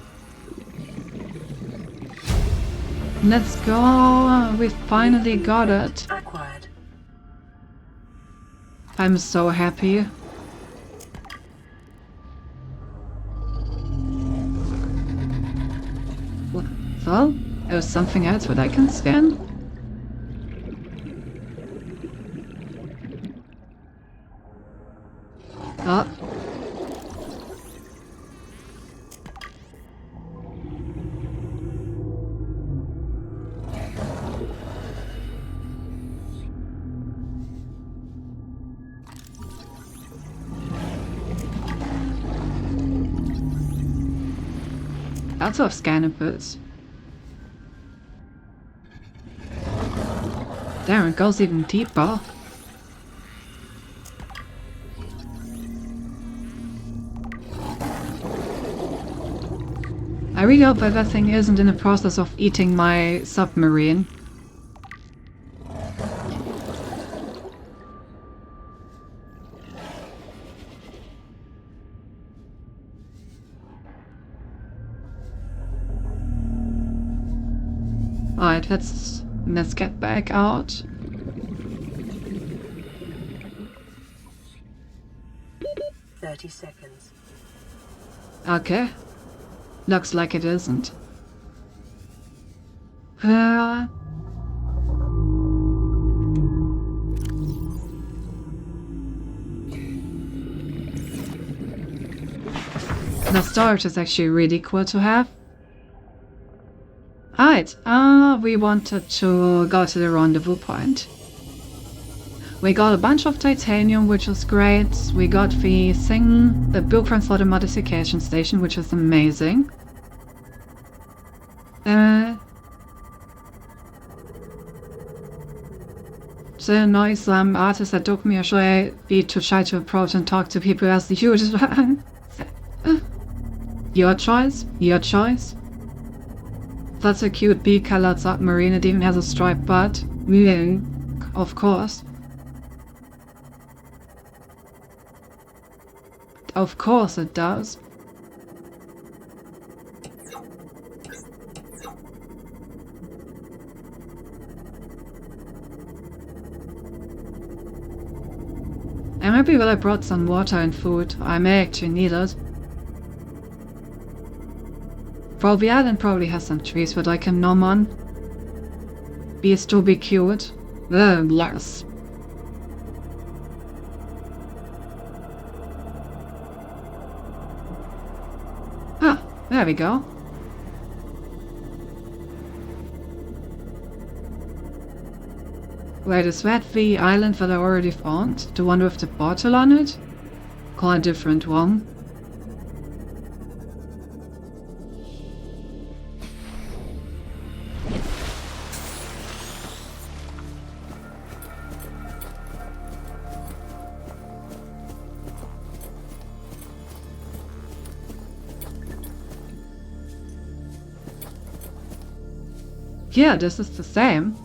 A: Let's go. We finally got it.
C: Acquired.
A: I'm so happy. Well, there's something else that I can scan. Oh. Lots of scanner boots. There, it goes even deeper. I really hope that thing isn't in the process of eating my submarine. Alright, let's get back out.
C: Seconds.
A: Okay. Looks like it isn't. The storage is actually really cool to have. Alright, we wanted to go to the rendezvous point. We got a bunch of titanium, which is great. We got the thing, the blueprints for the modification station, which is amazing. The noise artist that took me ashore be to try to approach and talk to people as the huge one. Your choice, your choice. That's a cute bee-colored submarine, it even has a striped butt. Yeah, of course. Of course it does. I'm happy that I brought some water and food. I may actually need it. The island probably has some trees that I can nom on. Bees to be cute. Yes. Ah, there we go. Wait, is that the island that I already found? The one with the bottle on it? Quite a different one. Yeah, this is the same.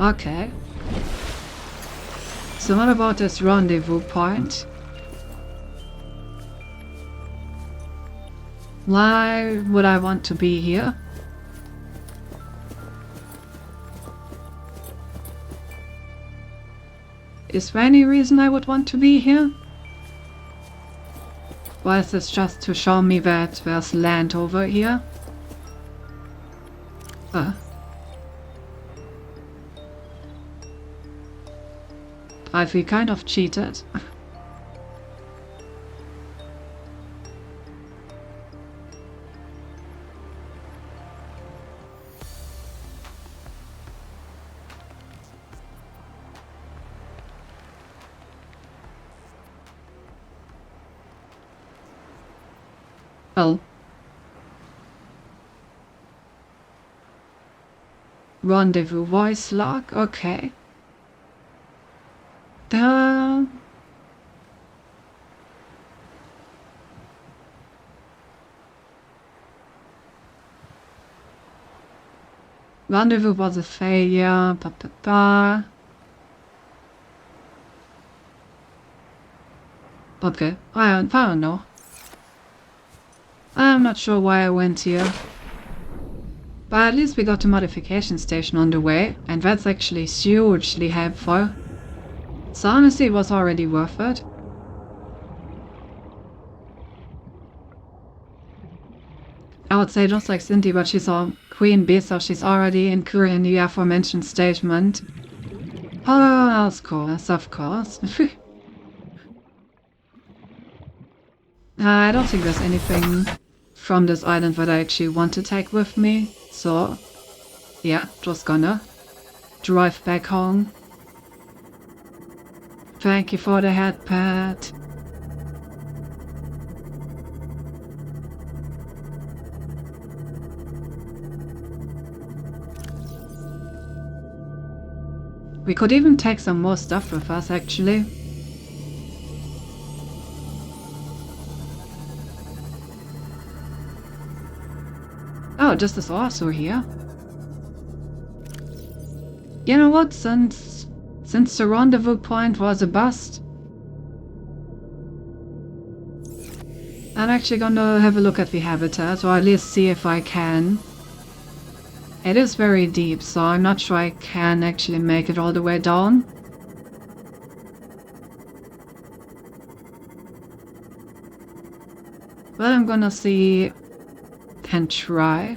A: Okay. So what about this rendezvous point? Why would I want to be here? Is there any reason I would want to be here? Or is this just to show me that there's land over here? I feel kind of cheated. Well. Rendezvous voice log, okay. Rendezvous was a failure, Okay, I don't know. I'm not sure why I went here. But at least we got the modification station on the way, and that's actually hugely helpful. So honestly, it was already worth it. I would say just like Cindy, but she's a queen bee, so she's already incurring the aforementioned statement. Oh, of course, of course. I don't think there's anything from this island that I actually want to take with me, so yeah, just gonna drive back home. Thank you for the head pat. We could even take some more stuff with us, actually. Oh, just this also here. You know what, since the rendezvous point was a bust, I'm actually gonna have a look at the habitat, or at least see if I can. It is very deep, so I'm not sure I can actually make it all the way down. But I'm gonna see and try.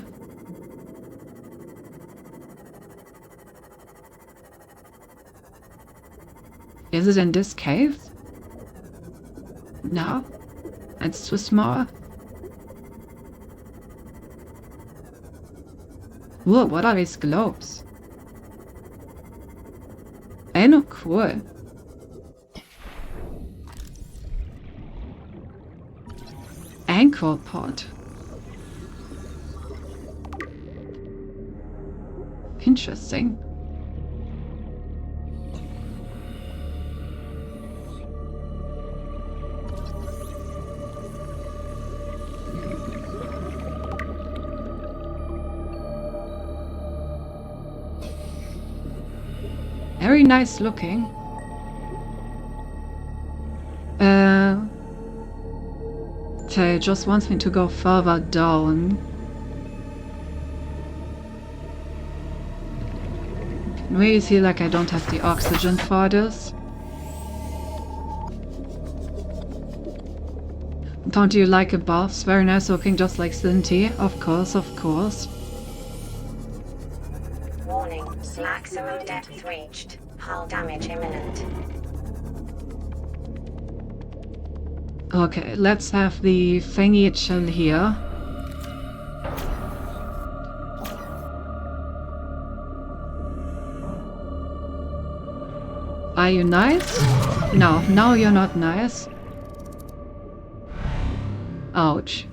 A: Is it in this cave? No, it's too small. Whoa, what are these globes? They look cool. Anchor pod. Interesting. Very nice looking. Okay, it just wants me to go further down. Really feel like I don't have the oxygen for this. Don't you like it, buffs? Very nice looking, just like Cindy. Of course, of course.
E: Warning, maximum depth reached. Hull damage imminent.
A: Okay, let's have the thingy chill here. Are you nice? No, you're not nice. Ouch.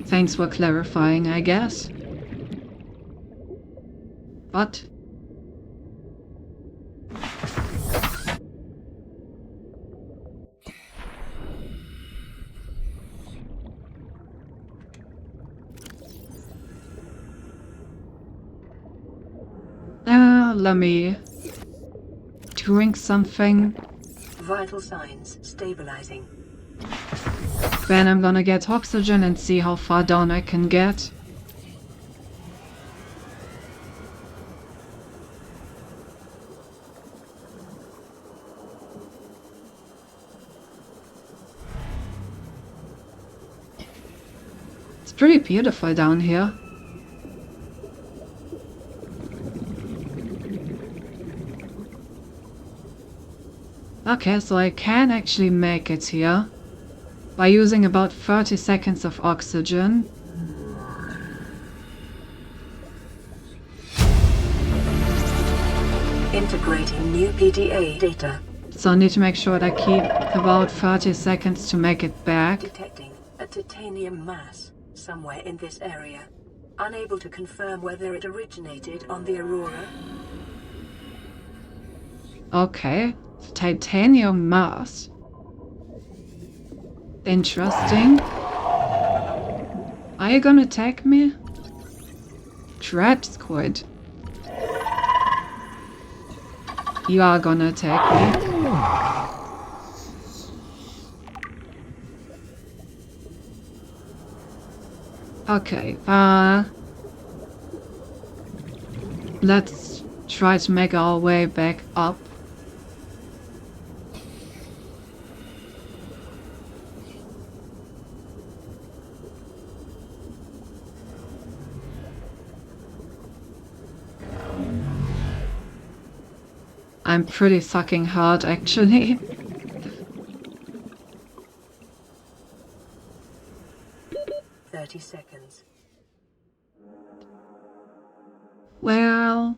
A: Thanks for clarifying, I guess. But let me drink something.
C: Vital signs stabilizing.
A: Then I'm gonna get oxygen and see how far down I can get. It's pretty beautiful down here. Okay, so I can actually make it here by using about 30 seconds of oxygen.
C: Integrating new PDA data.
A: So I need to make sure that I keep about 30 seconds to make it back.
C: Detecting a titanium mass somewhere in this area. Unable to confirm whether it originated on the Aurora.
A: Okay. Titanium mask. Interesting. Are you gonna attack me? Trap squid. You are gonna attack me. Okay, let's try to make our way back up. I'm pretty fucking hard, actually.
C: Seconds.
A: Well,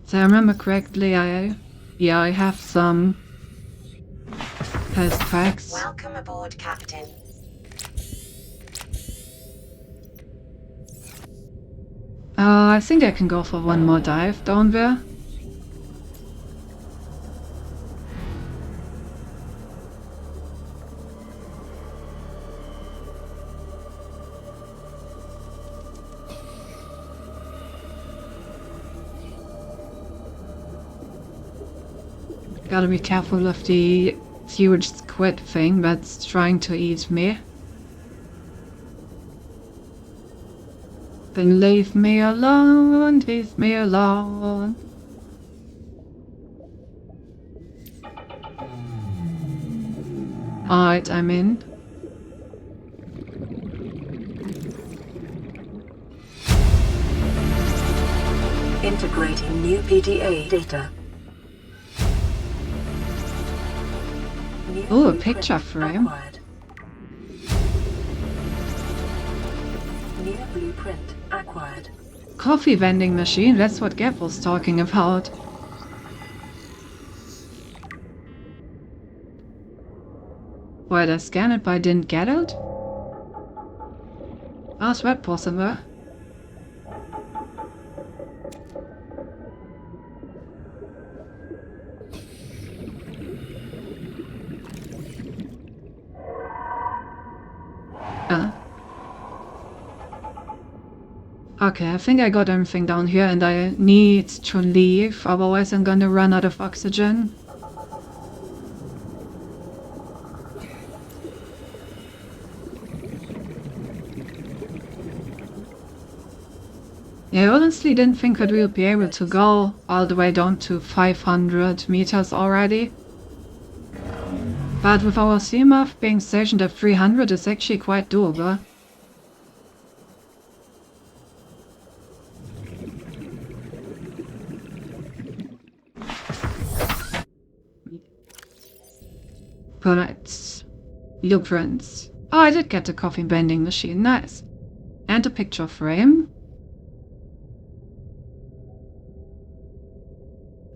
A: so I remember correctly, I have some health packs.
E: Welcome aboard, Captain.
A: I think I can go for one more dive, don't we? Gotta be careful of the huge squid thing that's trying to eat me. Then leave me alone, leave me alone. Alright, I'm in.
C: Integrating new PDA data.
A: Oh, a picture frame.
C: Acquired. New blueprint acquired.
A: Coffee vending machine, that's what Gap was talking about. Why did I scan it but I didn't get it? How's that possible? Okay, I think I got everything down here and I need to leave, otherwise I'm gonna run out of oxygen. Yeah, I honestly didn't think that we'll be able to go all the way down to 500 meters already. But with our CMAF being stationed at 300, it's actually quite doable. Bullets. Blueprints. Oh, I did get the coffee vending machine. Nice. And a picture frame.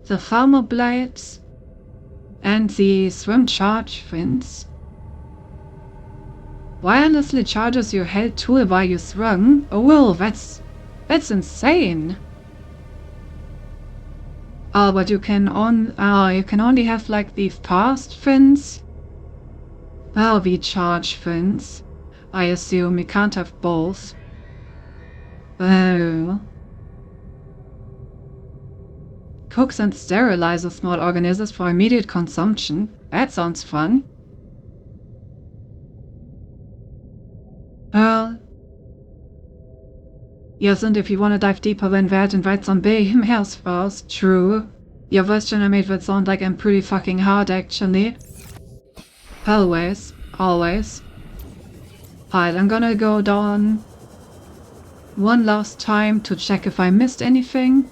A: The farmer blades. And the swim charge fins. Wirelessly charges your held tool while you swim. Oh, well, that's insane. Oh, but you can only have like these fast fins. Well, the charge fins. I assume you can't have both. Oh. Cooks and sterilizes small organisms for immediate consumption. That sounds fun. Well. Yes, and if you want to dive deeper than that, invite some behemoths first. True. Your voice generated would sound like I'm pretty fucking hard, actually. Always. Always. Alright, I'm gonna go down one last time to check if I missed anything.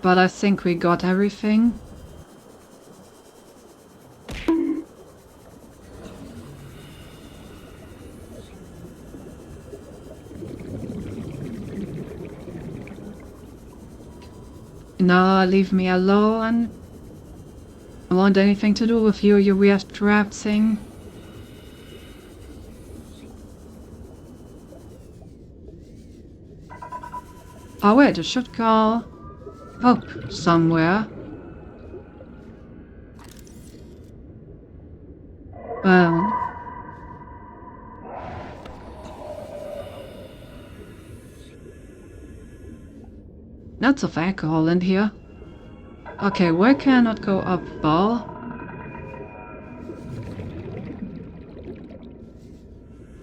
A: But I think we got everything. No, leave me alone. I don't want anything to do with you, you weird trap thing. Oh wait, it should go up somewhere. Lots of alcohol in here. Okay, where can I not go up, ball?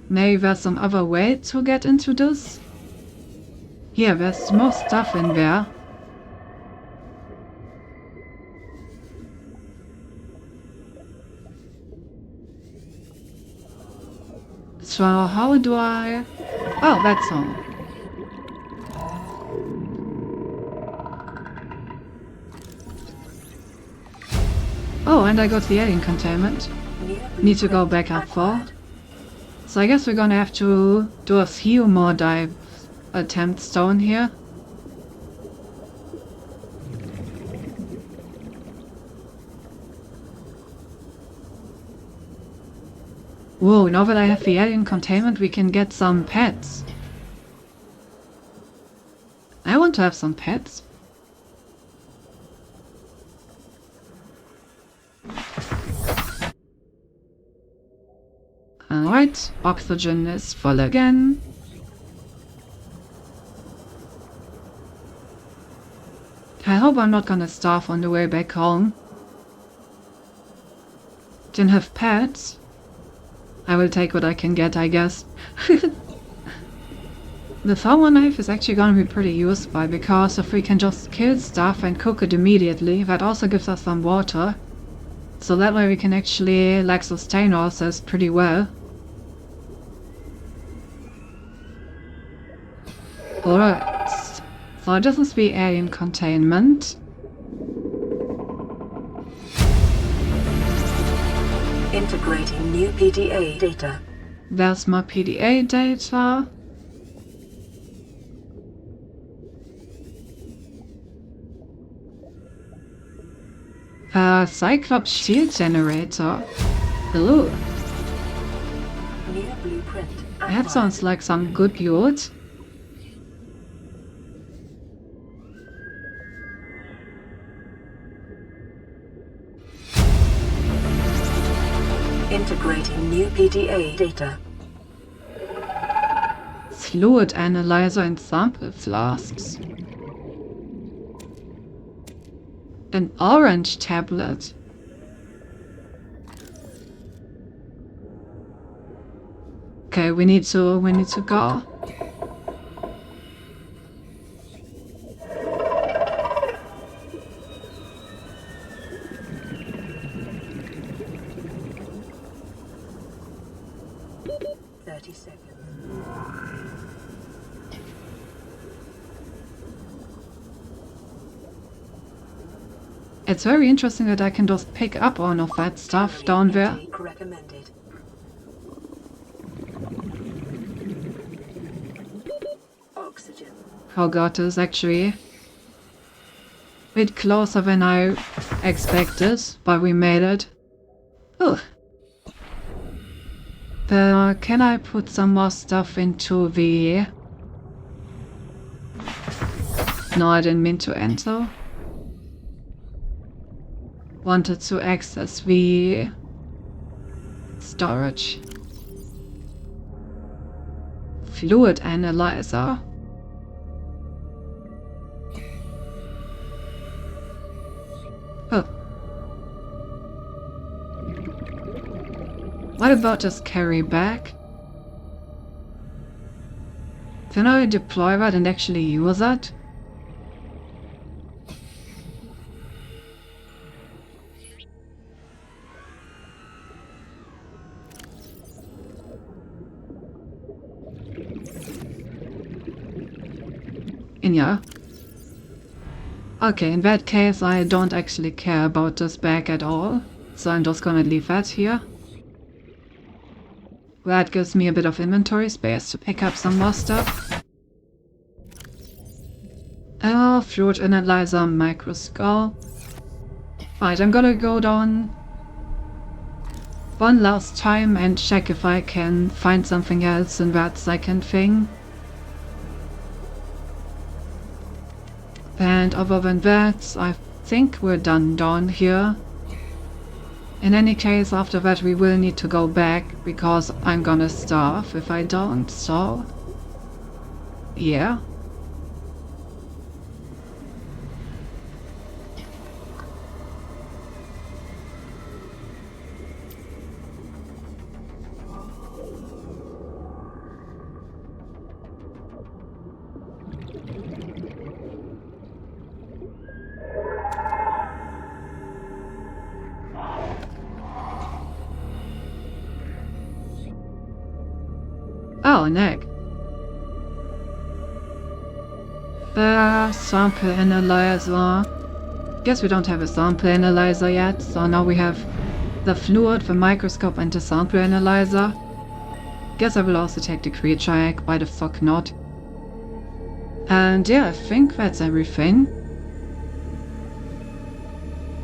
A: Maybe there's some other way to get into this? Yeah, there's more stuff in there. So how do I... Oh, that's all. Oh, and I got the alien containment. Need to go back up for. So I guess we're gonna have to do a few more dive attempts down here. Whoa, now that I have the alien containment, we can get some pets. I want to have some pets. Alright, oxygen is full again. I hope I'm not gonna starve on the way back home. Didn't have pets. I will take what I can get, I guess. The thermal knife is actually gonna be pretty useful because if we can just kill stuff and cook it immediately, that also gives us some water. So that way we can actually like sustain ourselves pretty well. Alright, so this is the alien containment.
C: Integrating new PDA data.
A: There's my PDA data. Cyclops shield generator. Hello.
C: New blueprint.
A: That sounds like some good loot.
C: Integrating new PDA data.
A: Fluid analyzer and sample flasks. An orange tablet. Okay, we need to go. It's very interesting that I can just pick up all of that stuff down there.
C: Recommended. Oxygen.
A: Oh god, this is actually a bit closer than I expected, but we made it. Oh. Can I put some more stuff into the... No, I didn't mean to enter. Wanted to access the storage. Fluid analyzer. Oh. What about just carry back? Can I deploy that and actually use that? Yeah. Okay, in that case I don't actually care about this bag at all, so I'm just gonna leave that here. That gives me a bit of inventory space to pick up some more stuff. Oh, fluid analyzer, microscope. Right, I'm gonna go down one last time and check if I can find something else in that second thing. And other than that, I think we're done down here. In any case, after that we will need to go back, because I'm gonna starve if I don't, so... yeah. Oh, an egg. The sample analyzer. Guess we don't have a sample analyzer yet, so now we have the fluid, the microscope, and the sample analyzer. Guess I will also take the creature egg, why the fuck not? And yeah, I think that's everything.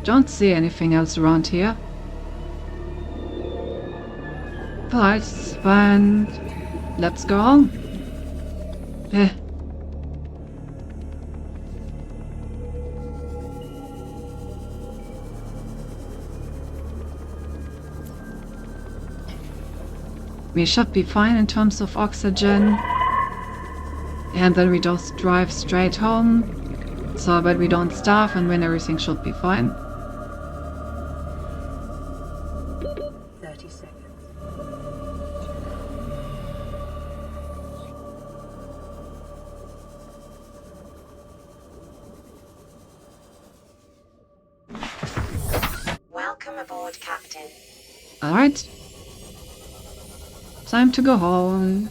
A: Don't see anything else around here. Right, then let's go home. We should be fine in terms of oxygen. And then we just drive straight home, so that we don't starve, and then everything should be fine.
C: 30 seconds.
E: Welcome aboard, Captain.
A: Alright. Time to go home.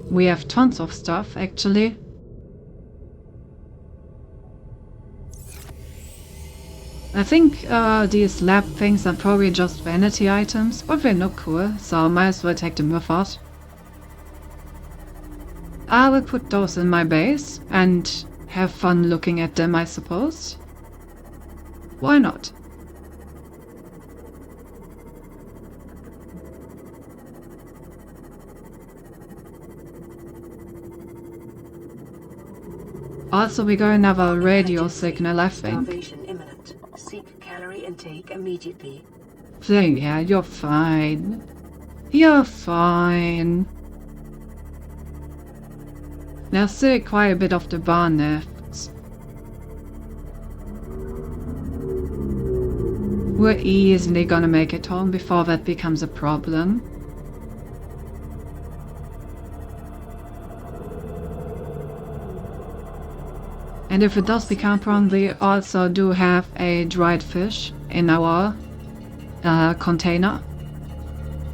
A: We have tons of stuff, actually. I think these lab things are probably just vanity items, but they look cool, so might as well take them with us. I will put those in my base and have fun looking at them, I suppose. Why not? Also, we got another radio signal, I think.
C: Starvation imminent. Seek calorie intake immediately.
A: Yeah, you're fine. You're fine. There's still quite a bit of the barn left. We're easily gonna make it home before that becomes a problem. And if it does become a problem, we also do have a dried fish in our container.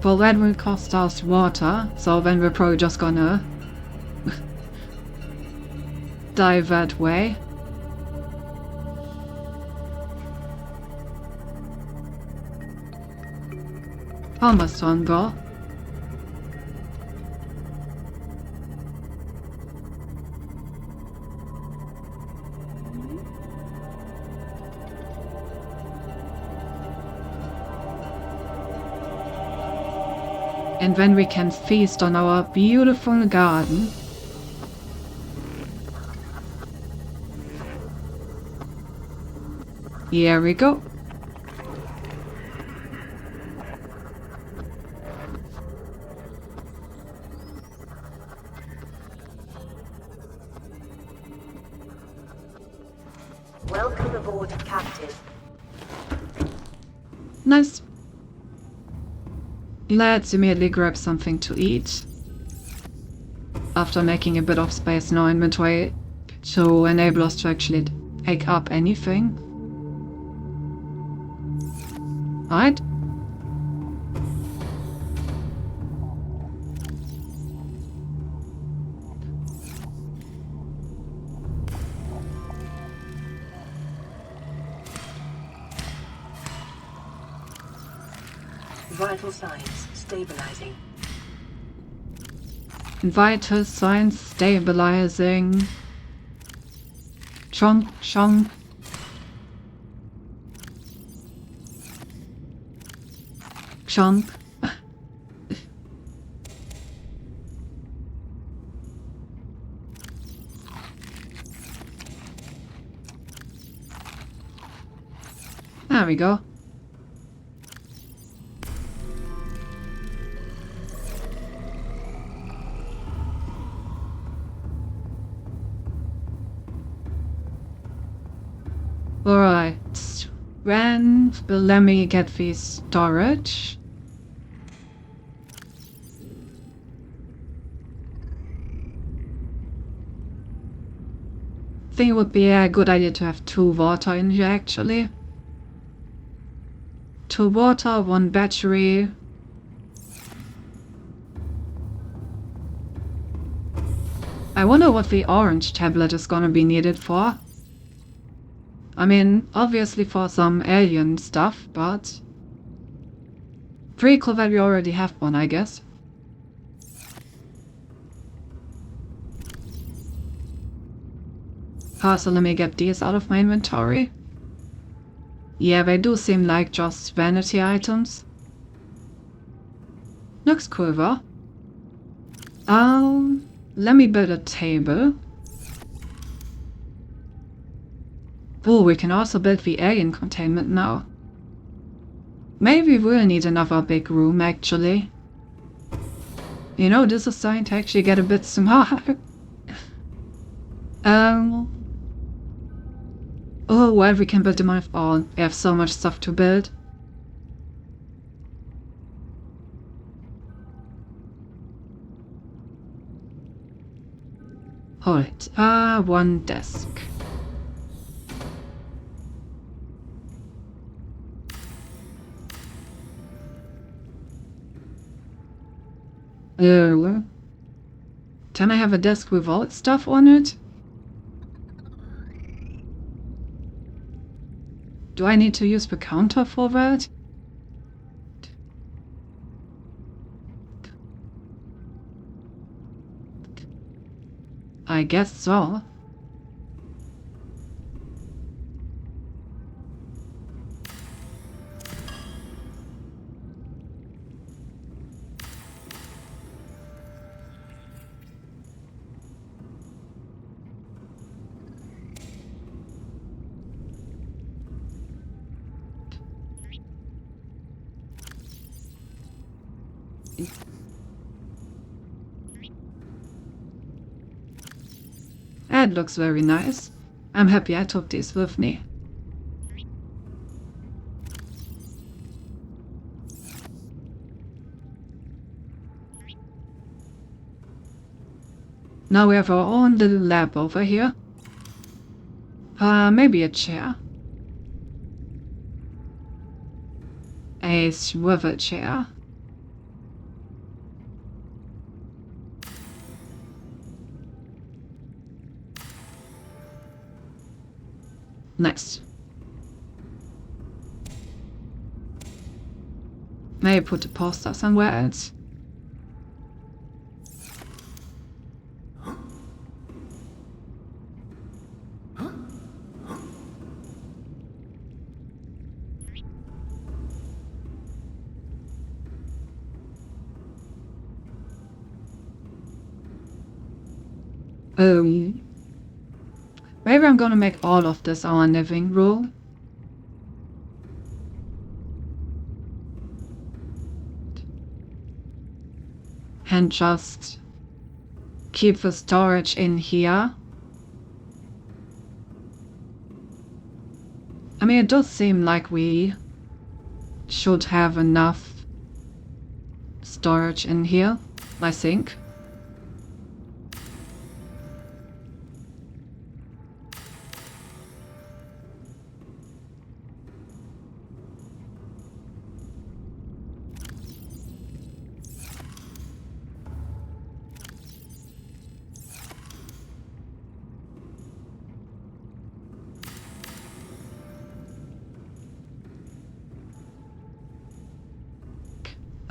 A: Well, that will cost us water, so then we're probably just gonna die that way. Almost on, bro. And then we can feast on our beautiful garden. Here we go.
E: Welcome aboard, Captain.
A: Nice. Let's immediately grab something to eat. After making a bit of space in our inventory to enable us to actually take up anything. Alright.
C: Vital signs stabilizing.
A: Vital signs stabilizing. Chonk, chonk. chunk. There we go. Alright. When will let me get the storage? I think it would be a good idea to have 2 water in here actually. 2 water, 1 battery. I wonder what the orange tablet is gonna be needed for. I mean, obviously for some alien stuff, but pretty cool that we already have one, I guess. So let me get these out of my inventory. Yeah, they do seem like just vanity items. Looks cool though. Let me build a table. Oh, we can also build the alien containment now. Maybe we'll need another big room actually. You know, this is starting to actually get a bit smart. Oh, well, we can build them on all. We have so much stuff to build. Hold it. 1 desk. Can I have a desk without stuff on it? Do I need to use the counter for that? I guess so. That looks very nice. I'm happy I took this with me. Now we have our own little lab over here. Maybe a chair. A swivel chair. Nice. Maybe put a poster somewhere else. Maybe I'm gonna make all of this our living room. And just keep the storage in here. I mean, it does seem like we should have enough storage in here, I think.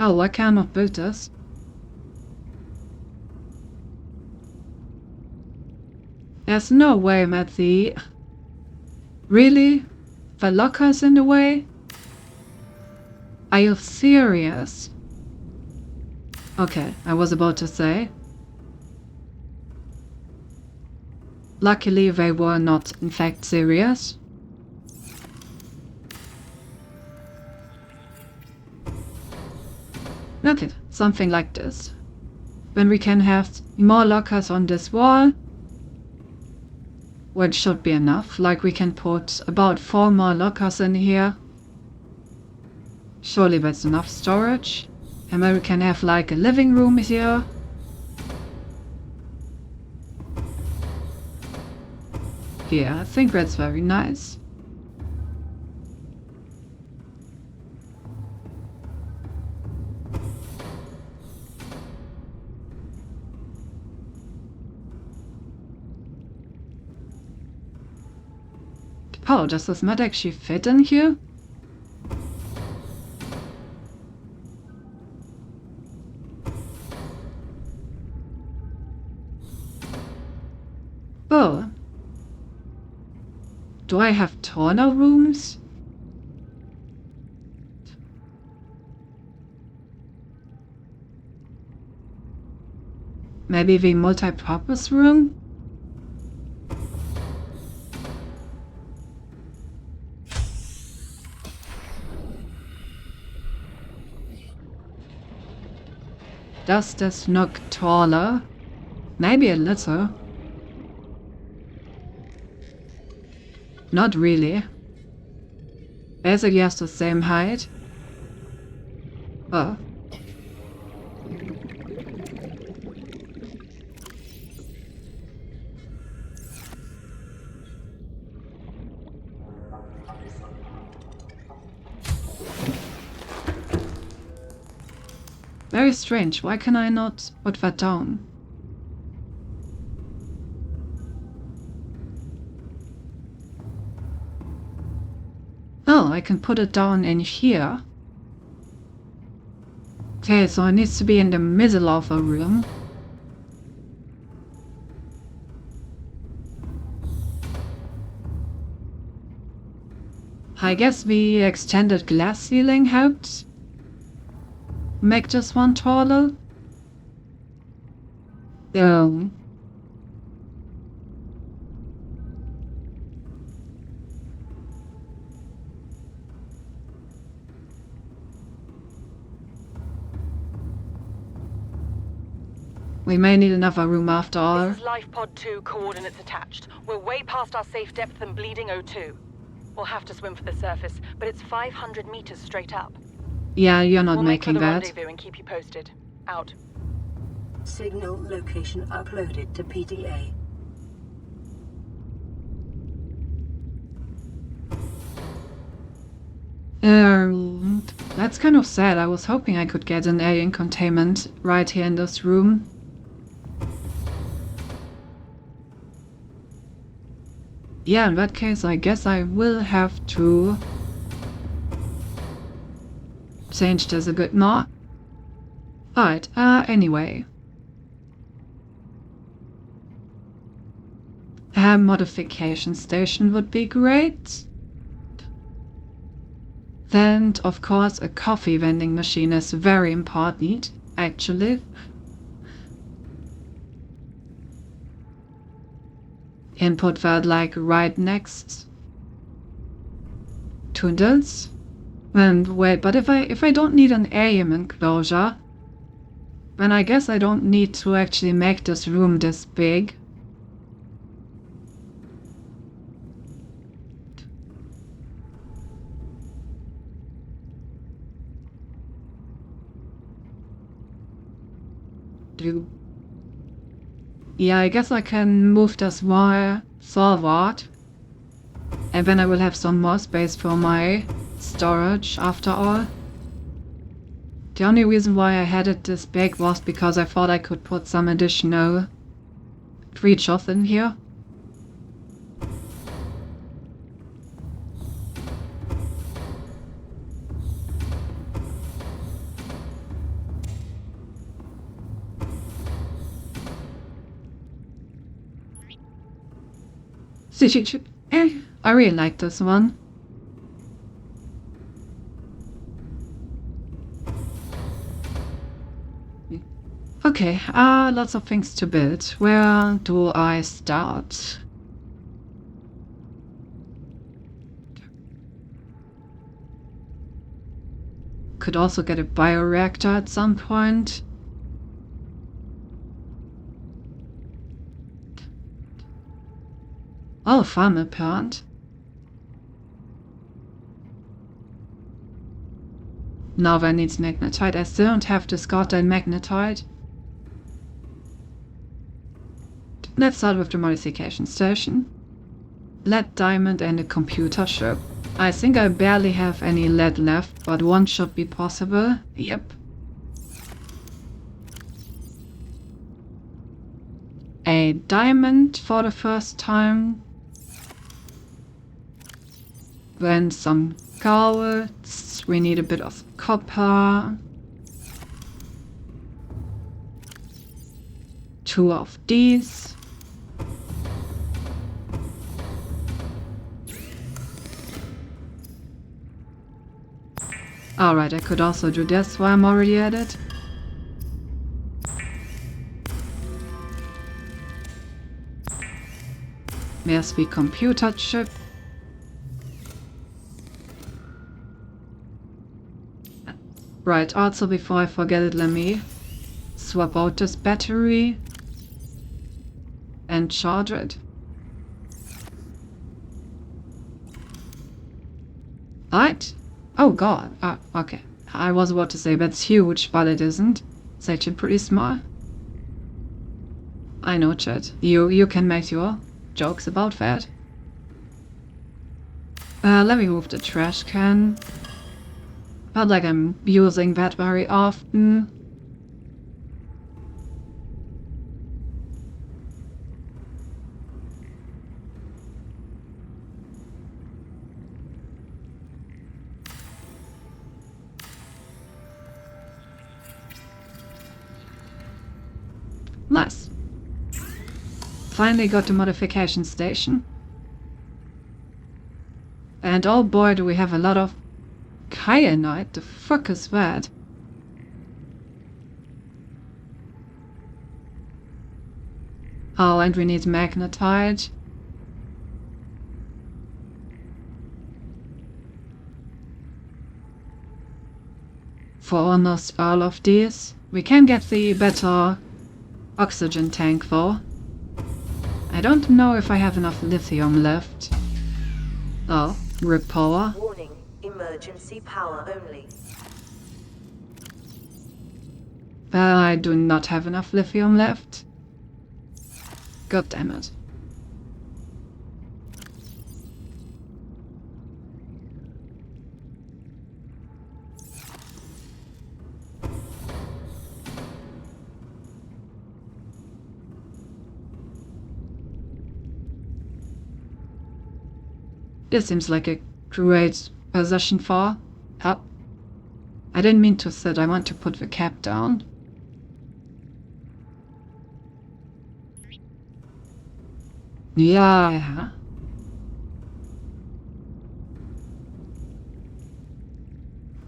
A: Oh, I cannot build this. There's no way, Matthew. Really? The locker's in the way? Are you serious? Okay, I was about to say. Luckily, they were not, in fact, serious. Look at something like this. Then we can have more lockers on this wall. Which should be enough. Like we can put about 4 more lockers in here. Surely that's enough storage. And then we can have like a living room here. Yeah, I think that's very nice. Oh, does this mat actually fit in here? Oh. Do I have taller rooms? Maybe the multi-purpose room? Does this look taller? Maybe a little. Not really. Basically has the same height. Oh. Very strange. Why can I not put that down? Oh, I can put it down in here. Okay, so it needs to be in the middle of a room. I guess the extended glass ceiling helped make this one taller. We may need another room after all.
F: This is Life Pod 2, coordinates attached. We're way past our safe depth and bleeding O2. We'll have to swim for the surface, but it's 500 meters straight up.
A: Yeah, you're not
F: We'll make for
A: making
F: the
A: that.
F: rendezvous and keep you posted. Out.
C: Signal location uploaded to PDA.
A: That's kind of sad. I was hoping I could get an alien containment right here in this room. Yeah, in that case, I guess I will have to change this a bit more. Alright, anyway. A modification station would be great. Then, of course, a coffee vending machine is very important, actually. Input that like right next to this. And wait, but if I don't need an alien enclosure, then I guess I don't need to actually make this room this big. Yeah, I guess I can move this wire forward. And then I will have some more space for my storage after all. The only reason why I had it this big was because I thought I could put some additional creatures in here. I really like this one. Okay, lots of things to build. Where do I start? Could also get a bioreactor at some point. Oh, farmer plant. Now that needs magnetite. I still don't have the Scott and magnetite. Let's start with the modification station. Lead diamond and a computer chip. I think I barely have any lead left, but one should be possible. Yep. A diamond for the first time. Then some gold. We need a bit of copper. 2 of these. Alright, I could also do this while I'm already at it. There's the computer chip. Right, also before I forget it, let me swap out this battery and charge it. Right. Oh god. Okay. I was about to say that's huge, but it isn't. It's actually pretty small. I know, chat. You can make your jokes about that. Let me move the trash can. Not like I'm using that very often. Nice. Finally got the modification station. And oh boy, do we have a lot of kyanite. The fuck is that? Oh, and we need magnetite. For almost all of these. We can get the better oxygen tank though. I don't know if I have enough lithium left. Oh, rip power.
C: Warning, emergency power only.
A: Well, I do not have enough lithium left. God damn it. This seems like a great position for up. I didn't mean to sit, I want to put the cap down. Yeah.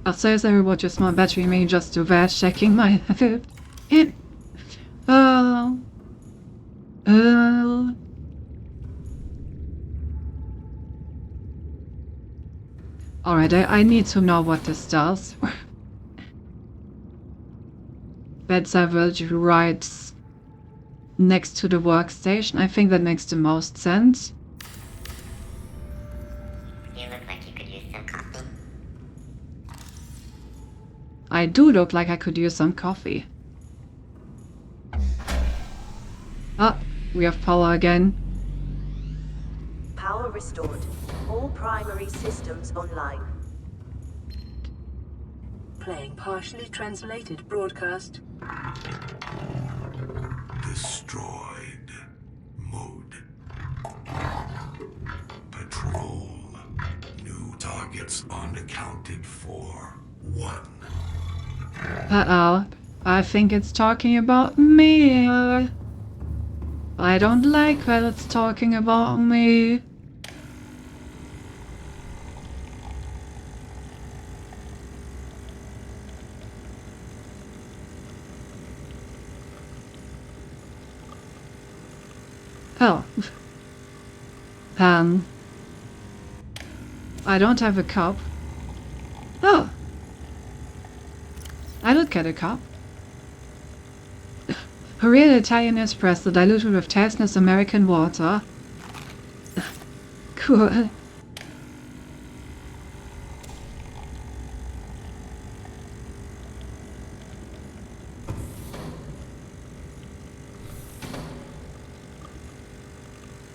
A: I'll say there was just my battery may just do that, checking my food. Alright, I need to know what this does. Bedside right next to the workstation. I think that makes the most sense.
E: You look like you could use some coffee.
A: I do look like I could use some coffee. Ah, we have power again.
C: Power restored. All primary systems online. Playing partially translated broadcast.
G: Destroyed. Mode. Patrol. New targets unaccounted for. 1.
A: Uh-oh. I think it's talking about me. I don't like that it's talking about me. Oh. I don't have a cup. Oh. I did get a cup. A real Italian espresso diluted with tasteless American water. Cool.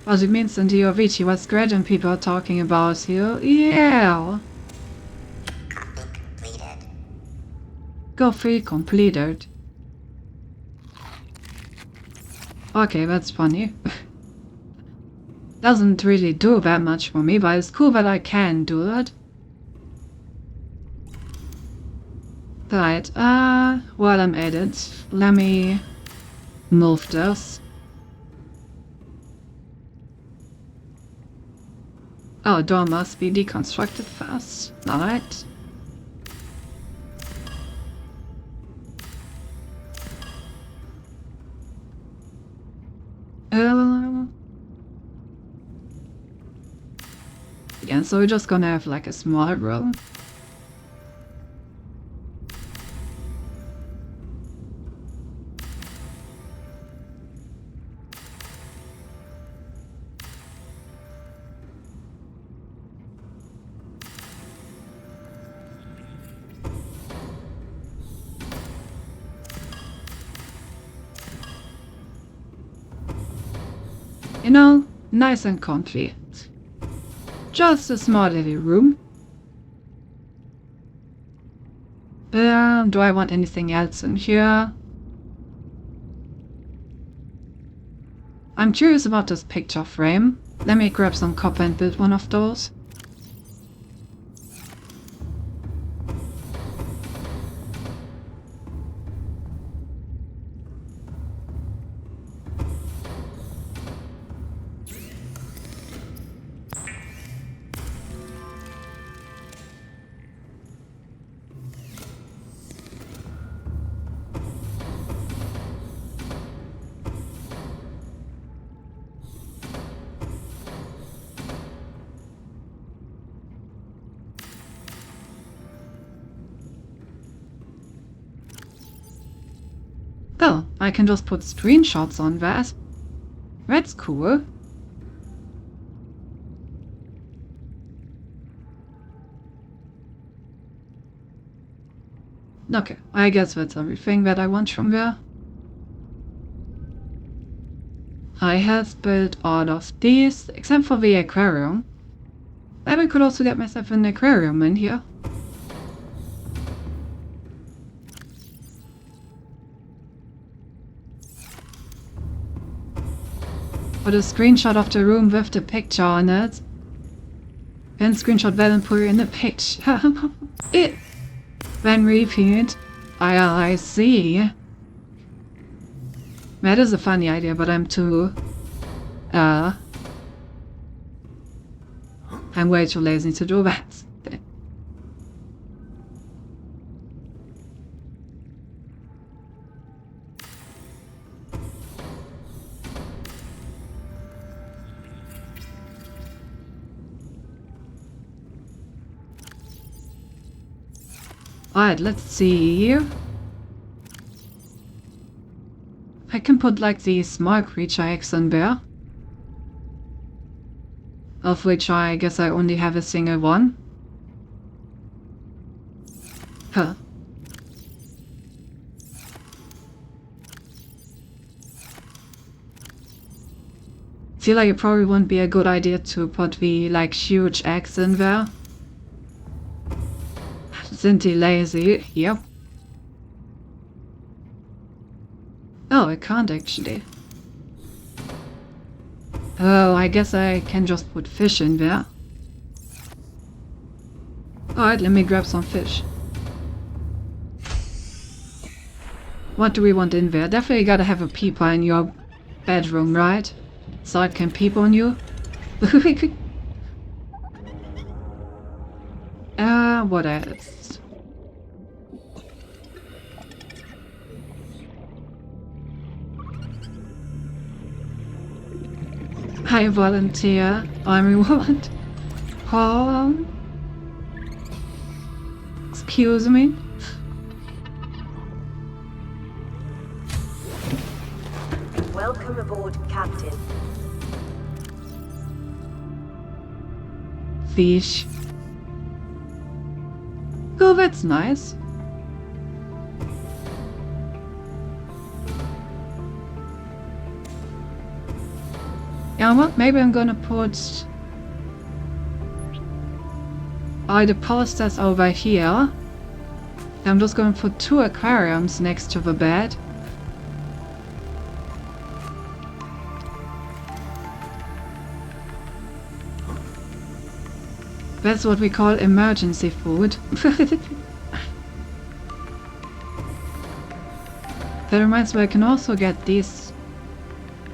A: Was it means in the Ovici was great and people are talking about you? Yeah.
E: Copy completed.
A: Go free completed. Okay, that's funny. Doesn't really do that much for me, but it's cool that I can do that. Right, while I'm at it, let me move this. Oh, door must be deconstructed fast. Alright. Yeah, so we're just gonna have like a small room. You know, nice and comfy. Just a small little room. Do I want anything else in here? I'm curious about this picture frame. Let me grab some copper and build one of those. Oh, I can just put screenshots on that. That's cool. Okay, I guess that's everything that I want from there. I have built all of these, except for the aquarium. Maybe I could also get myself an aquarium in here. Put a screenshot of the room with the picture on it. Then screenshot that and put it in the picture. Then repeat. I see. That is a funny idea, but I'm way too lazy to do that. Alright, let's see here. I can put like these small creature eggs in there. Of which I guess I only have a single one. Huh. Feel like it probably wouldn't be a good idea to put the like huge eggs in there. Zinty lazy, yep. Oh, I can't actually. Oh, I guess I can just put fish in there. Alright, let me grab some fish. What do we want in there? Definitely gotta have a peeper in your bedroom, right? So I can peep on you. What else? I volunteer. I'm reward. Oh. Excuse me.
C: Welcome aboard, Captain.
A: Fish. Oh, that's nice. Yeah, well, maybe I'm gonna put the posters over here. I'm just gonna put 2 aquariums next to the bed. That's what we call emergency food. That reminds me, I can also get these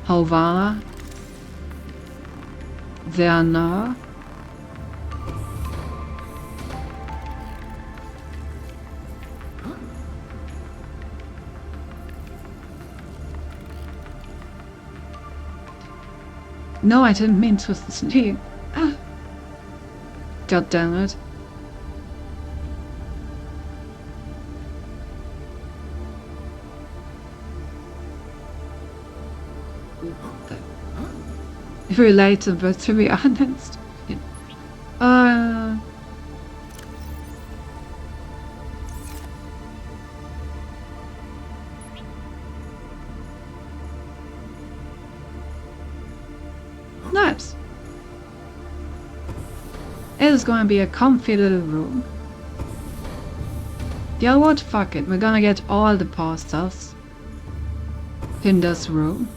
A: Havana. There now. No, I didn't mean to sleep. God damn it. Relatable, to be honest. Nice. It is going to be a comfy little room. Yeah, what? Fuck it. We're gonna get all the posters in this room.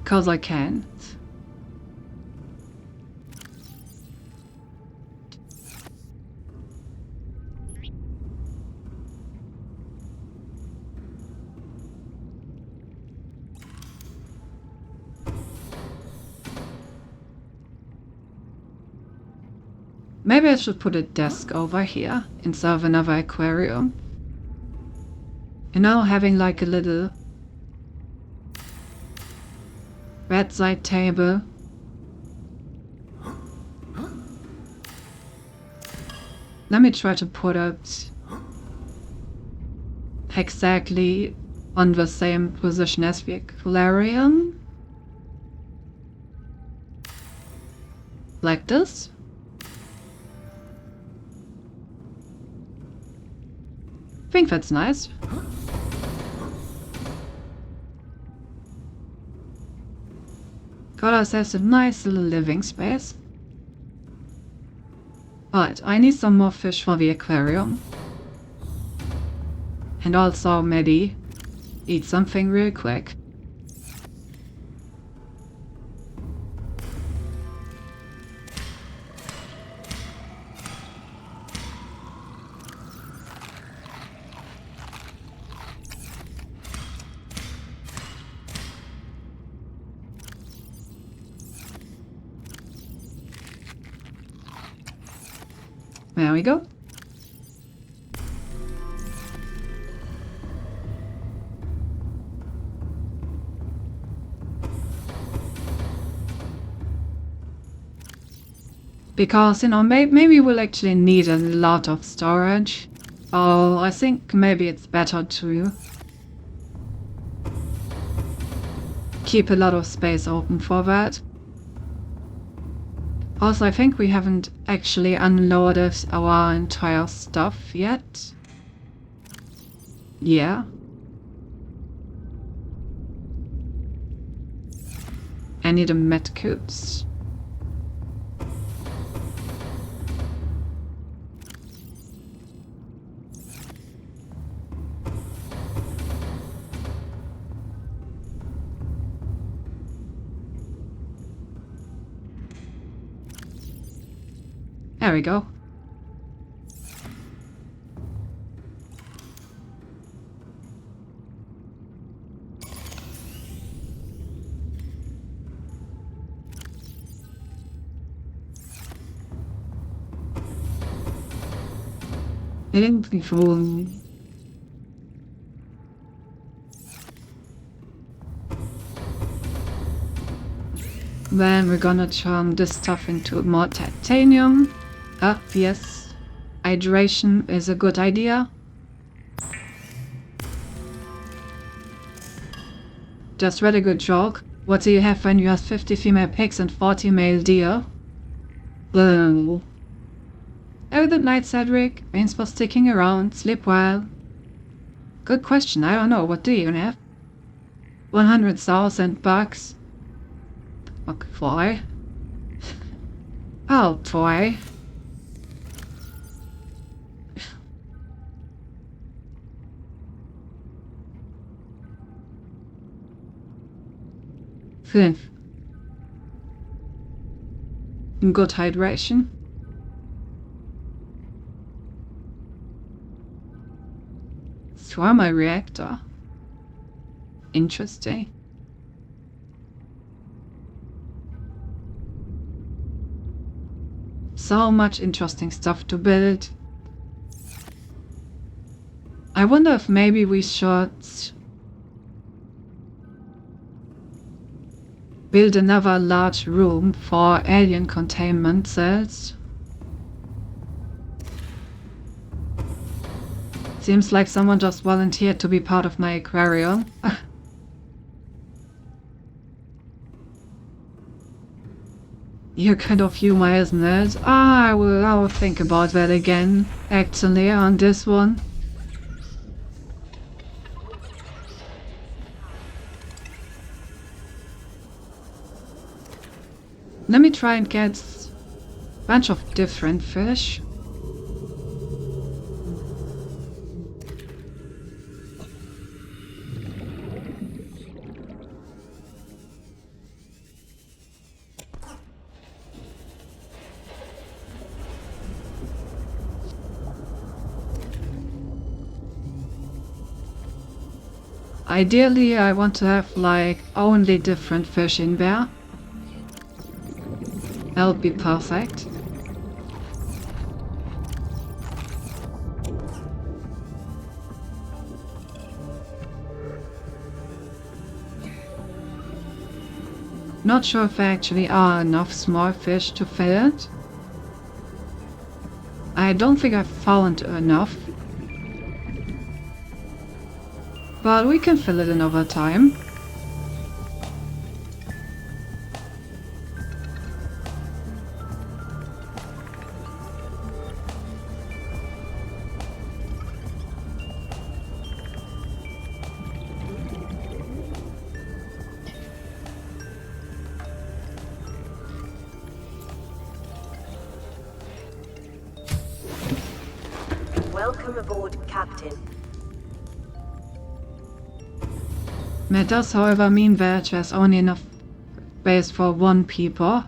A: 'Cause I can. Maybe I should put a desk over here instead of another aquarium. You know, having like a little bedside table. Let me try to put it exactly on the same position as the aquarium. Like this. I think that's nice. Got ourselves a nice little living space. But I need some more fish for the aquarium. And also maybe eat something real quick. There we go. Because, you know, maybe we'll actually need a lot of storage. Oh, I think maybe it's better to keep a lot of space open for that. Also, I think we haven't actually unloaded our entire stuff yet. Yeah. I need a medkit. There we go. Irgendwie wohl. Then we're gonna turn this stuff into more titanium. Ah, yes. Hydration is a good idea. Just read a good joke. What do you have when you have 50 female pigs and 40 male deer? Have a good night, Cedric. Thanks for sticking around. Sleep well. Good question. I don't know. What do you have? 100,000 bucks. Okay, boy. Oh, boy. Good hydration. Thermal reactor. Interesting. So much interesting stuff to build. I wonder if maybe we should build another large room for alien containment cells. Seems like someone just volunteered to be part of my aquarium. Your kind of humor, isn't it? I will think about that again, actually, on this one. Let me try and get a bunch of different fish. Ideally, I want to have like only different fish in there. That would be perfect. Not sure if there actually are enough small fish to fill it. I don't think I've found enough. But we can fill it another time.
C: Welcome aboard, Captain.
A: That does, however, mean that there's only enough space for one people.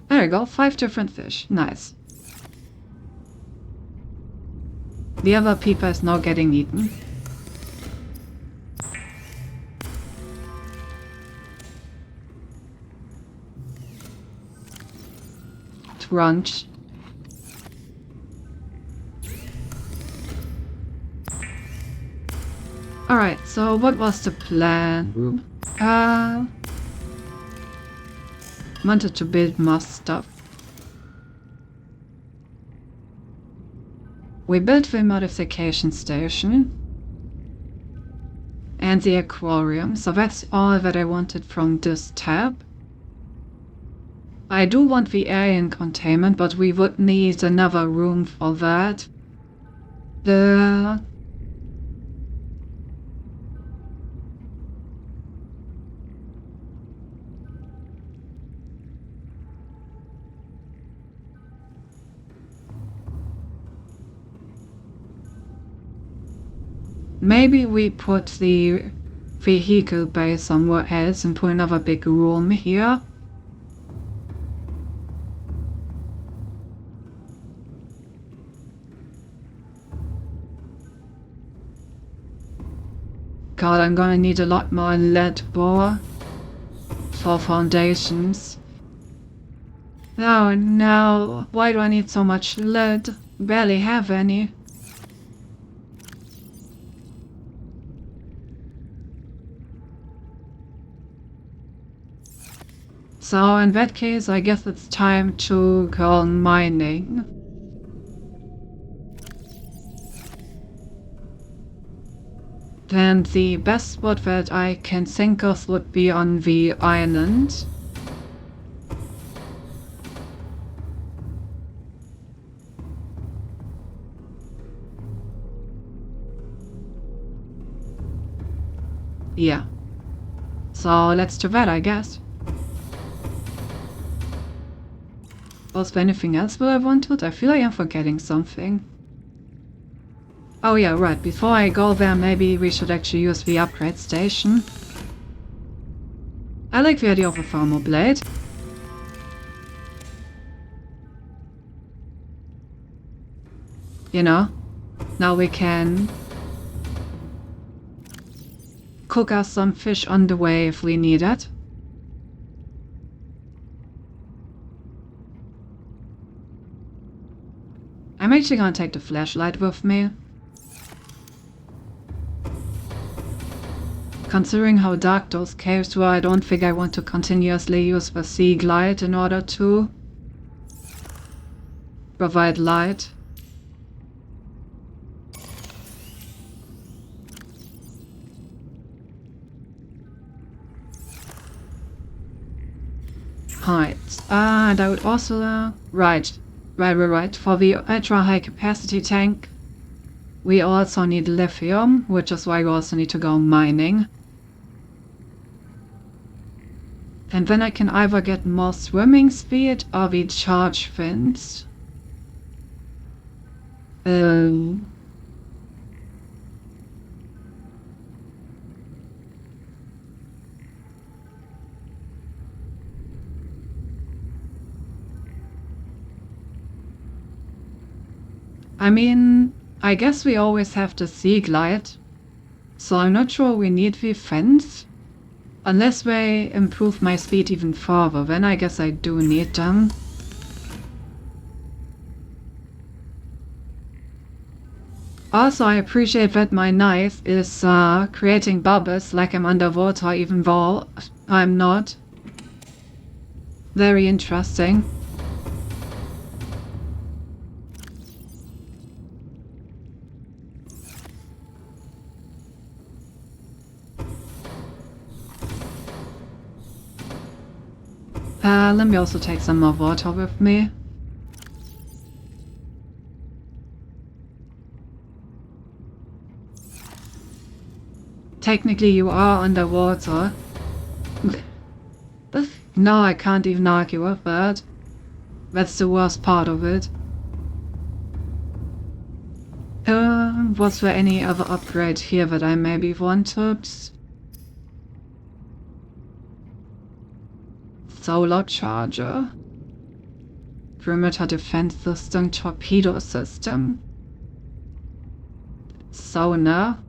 A: There we go, 5 different fish. Nice. The other people is now getting eaten. Crunch. Alright, so what was the plan? Wanted to build more stuff. We built the modification station and the aquarium, so that's all that I wanted from this tab. I do want the alien containment, but we would need another room for that. Maybe we put the vehicle bay somewhere else and put another big room here. God, I'm gonna need a lot more lead ore for foundations. Oh no, why do I need so much lead? Barely have any. So in that case, I guess it's time to go on mining. Then the best spot that I can think of would be on the island. Yeah. So let's do that, I guess. Was there anything else that I wanted? I feel like I'm forgetting something. Oh yeah, right. Before I go there, maybe we should actually use the upgrade station. I like the idea of a thermal blade. You know, now we can cook us some fish on the way if we need it. I'm actually gonna take the flashlight with me. Considering how dark those caves were, I don't think I want to continuously use the Seek light in order to provide light. Right, and I would also, right. For the ultra high capacity tank, we also need lithium, which is why we also need to go mining. And then I can either get more swimming speed or the charge fins. I mean, I guess we always have the Seek light, so I'm not sure we need the fence. Unless they improve my speed even further, then I guess I do need them. Also, I appreciate that my knife is creating bubbles like I'm underwater, even though I'm not. Very interesting. Let me also take some more water with me. Technically you are underwater. No, I can't even argue with that. That's the worst part of it. Was there any other upgrade here that I maybe wanted? Solar charger. Perimeter defense system, torpedo system. Sonar.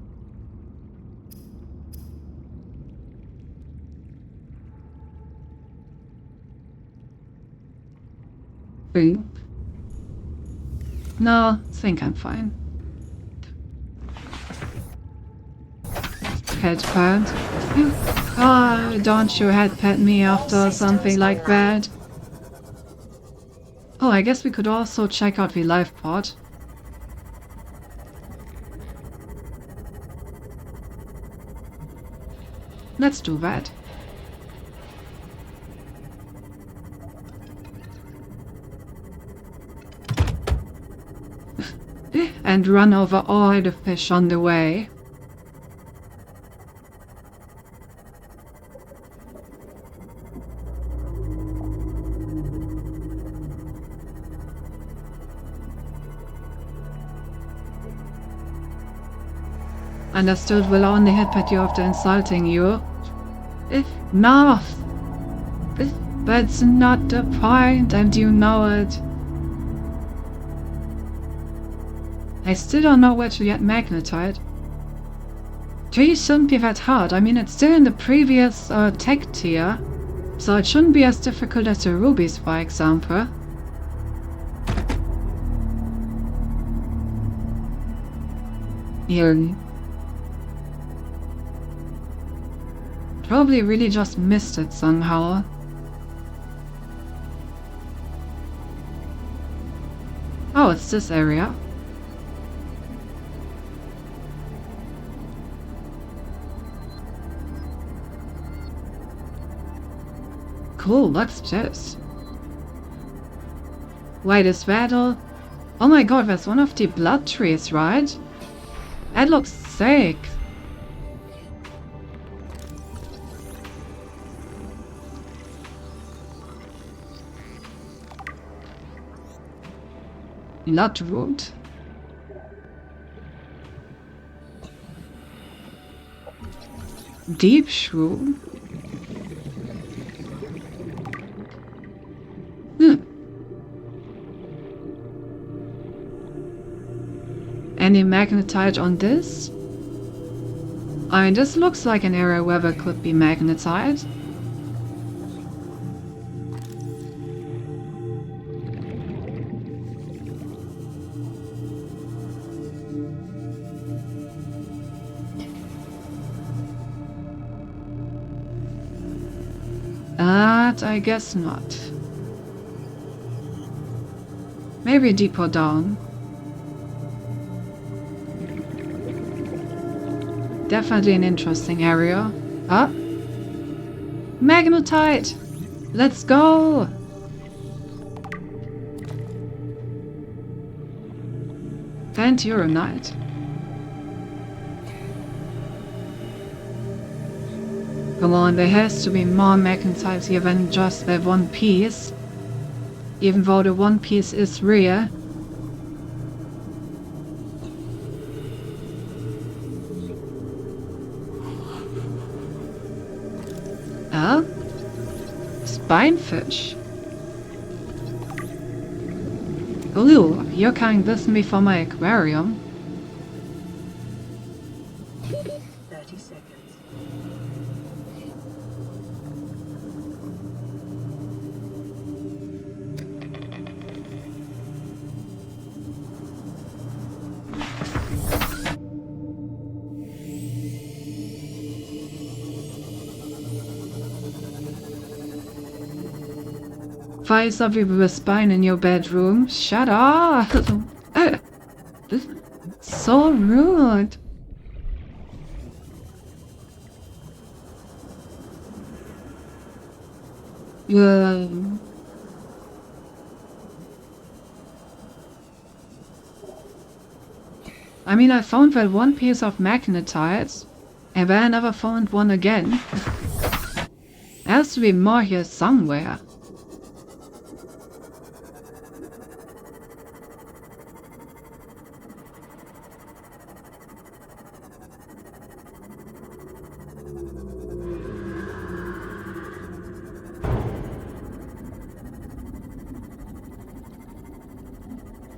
A: No, I think I'm fine. Head pad. Oh, don't you head pet me after something like that. Oh, I guess we could also check out the life pod. Let's do that. And run over all the fish on the way. Understood, will only hit at you after insulting you. No! That's not the point, and you know it. I still don't know where to get magnetite. Trees shouldn't be that hard. I mean, it's still in the previous tech tier, so it shouldn't be as difficult as the rubies, for example. Here. Probably really just missed it somehow. Oh, it's this area. Cool, what's this? Wait, is that all? Oh my god, that's one of the blood trees, right? That looks sick. Bloodroot. Deep shrew. Any magnetite on this? I mean, this looks like an area where there could be magnetite. But I guess not. Maybe deeper down. Definitely an interesting area. Ah! Magnetite! Let's go! Pentaurite. Come on, there has to be more magnetite here than just that one piece. Even though the one piece is rare. Oh? Spinefish. Ooh, you're carrying this me for my aquarium.
C: 30 seconds.
A: Find something with a spine in your bedroom. Shut up! This is so rude. I mean, I found that one piece of magnetite, and then I never found one again. There has to be more here somewhere.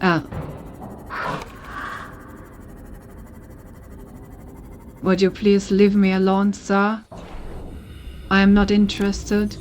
A: Ah. Would you please leave me alone, sir? I am not interested.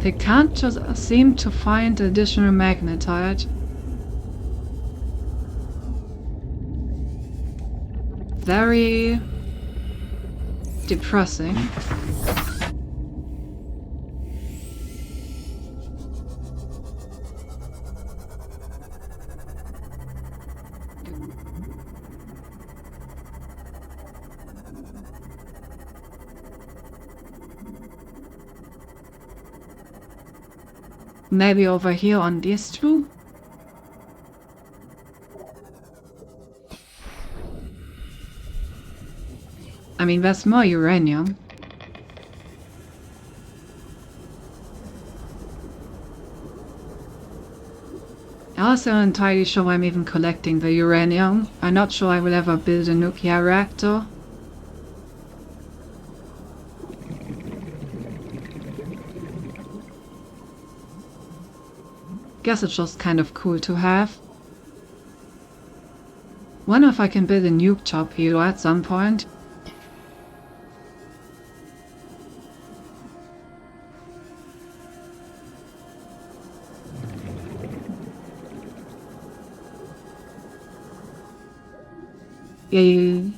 A: They can't just seem to find additional magnetite. Very depressing. Maybe over here on these two? I mean, that's more uranium. I'm also not entirely sure why I'm even collecting the uranium. I'm not sure I will ever build a nuclear reactor. Guess it's just kind of cool to have. Wonder if I can build a nuke torpedo at some point. Yay.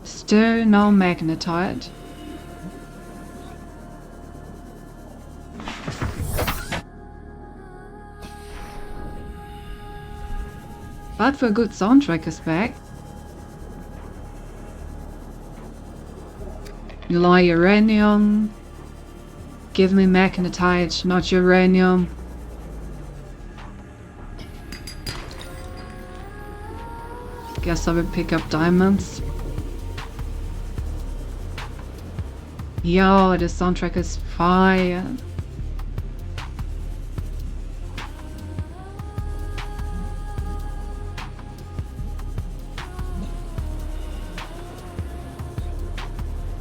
A: Still no magnetite. But the good soundtrack is back. Low uranium. Give me magnetite, not uranium. Guess I will pick up diamonds. Yo, the soundtrack is fire.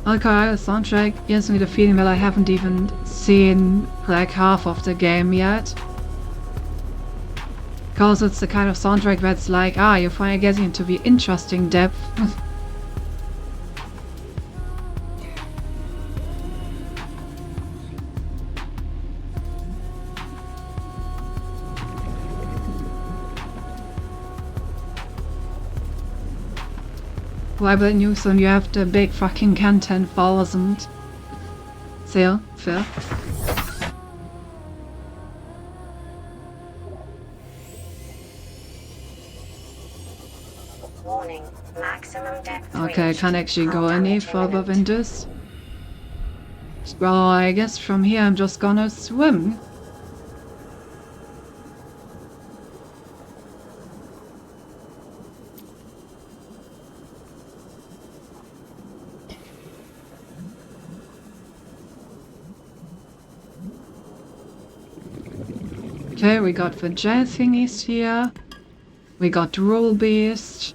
A: Okay, the soundtrack gives me the feeling that I haven't even seen like half of the game yet. Because it's the kind of soundtrack that's like, you're finally getting into the interesting depth. Rebel News and you have the big fucking Can 10,000. Fair.
E: Warning, maximum depth
A: Okay, I
E: reached.
A: can't actually
E: Hull
A: go any
E: damage
A: further
E: imminent.
A: than this. Well, I guess from here I'm just gonna swim. Okay, we got the jet thingies here. We got Rule Beast.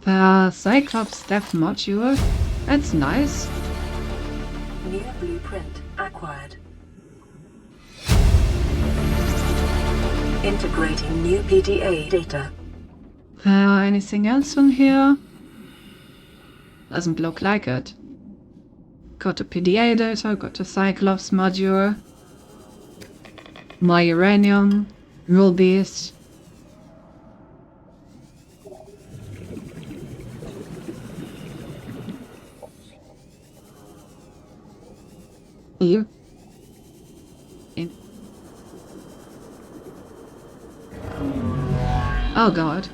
A: The Cyclops Depth Module. That's nice.
C: New blueprint acquired. Integrating new PDA data.
A: Anything else in here? Doesn't look like it. Got the PDA data, got the Cyclops module. My uranium, Rule Beast. Here. Oh god.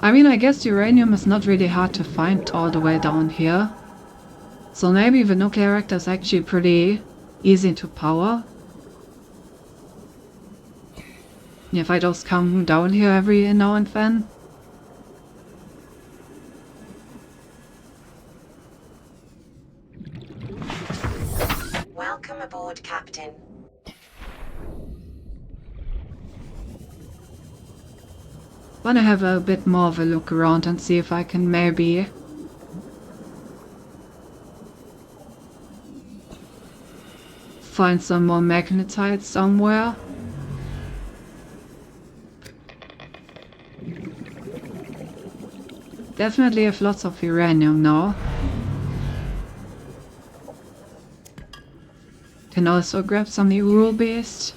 A: I mean, I guess uranium is not really hard to find all the way down here. So maybe the nuclear reactor is actually pretty easy to power. If I just come down here every now and then.
E: Welcome aboard, Captain.
A: Wanna have a bit more of a look around and see if I can maybe find some more magnetite somewhere. Definitely have lots of uranium now. Can also grab some new Rule Beast.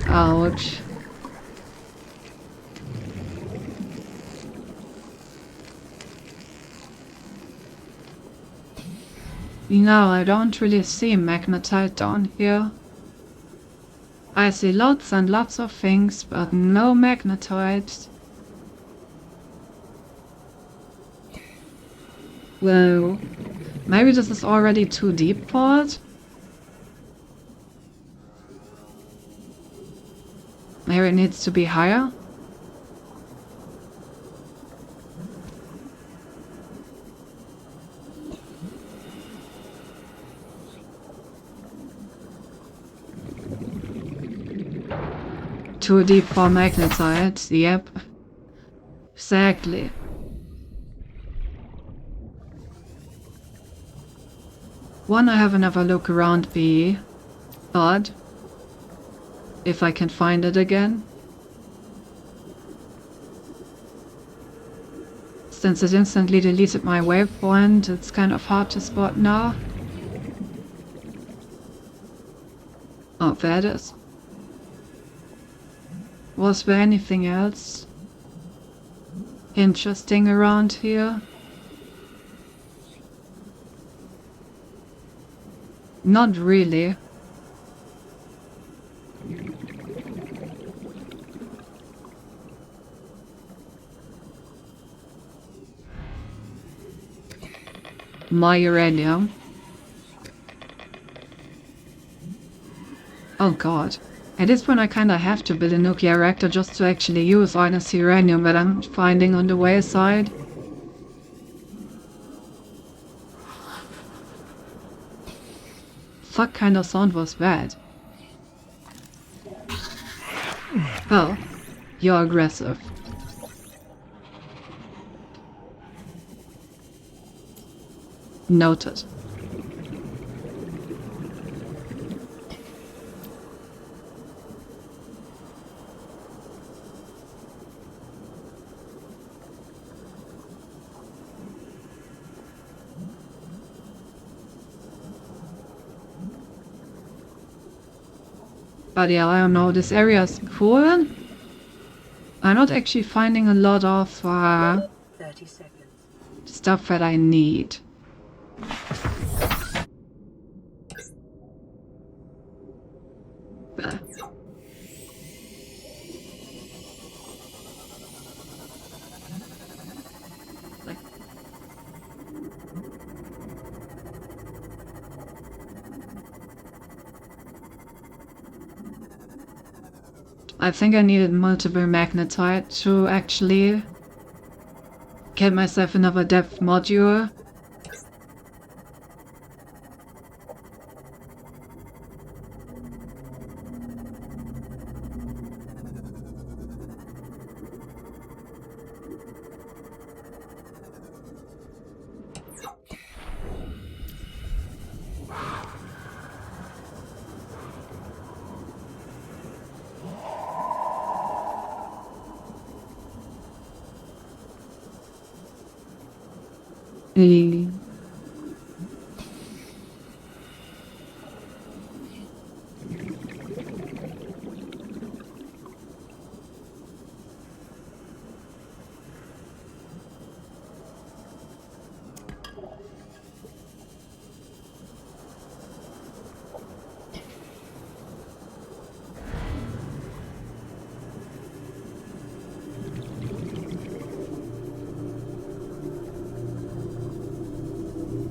A: Ouch. No, I don't really see magnetite down here. I see lots and lots of things, but no magnetite. Well, maybe this is already too deep for it. Maybe it needs to be higher. too deep for magnetite. Yep. Exactly. Wanna have another look around the pod. If I can find it again. Since it instantly deleted my waypoint, it's kind of hard to spot now. Oh, there it is. Was there anything else interesting around here? Not really. My uranium. Oh god. At this point I kinda have to build a nuclear reactor just to actually use all this uranium that I'm finding on the wayside. What kind of sound was that? Oh, you're aggressive. Noted. But yeah, I don't know, this area is cool. I'm not actually finding a lot of
C: 30 seconds.
A: stuff that I need. I think I needed multiple magnetite to actually get myself another depth module.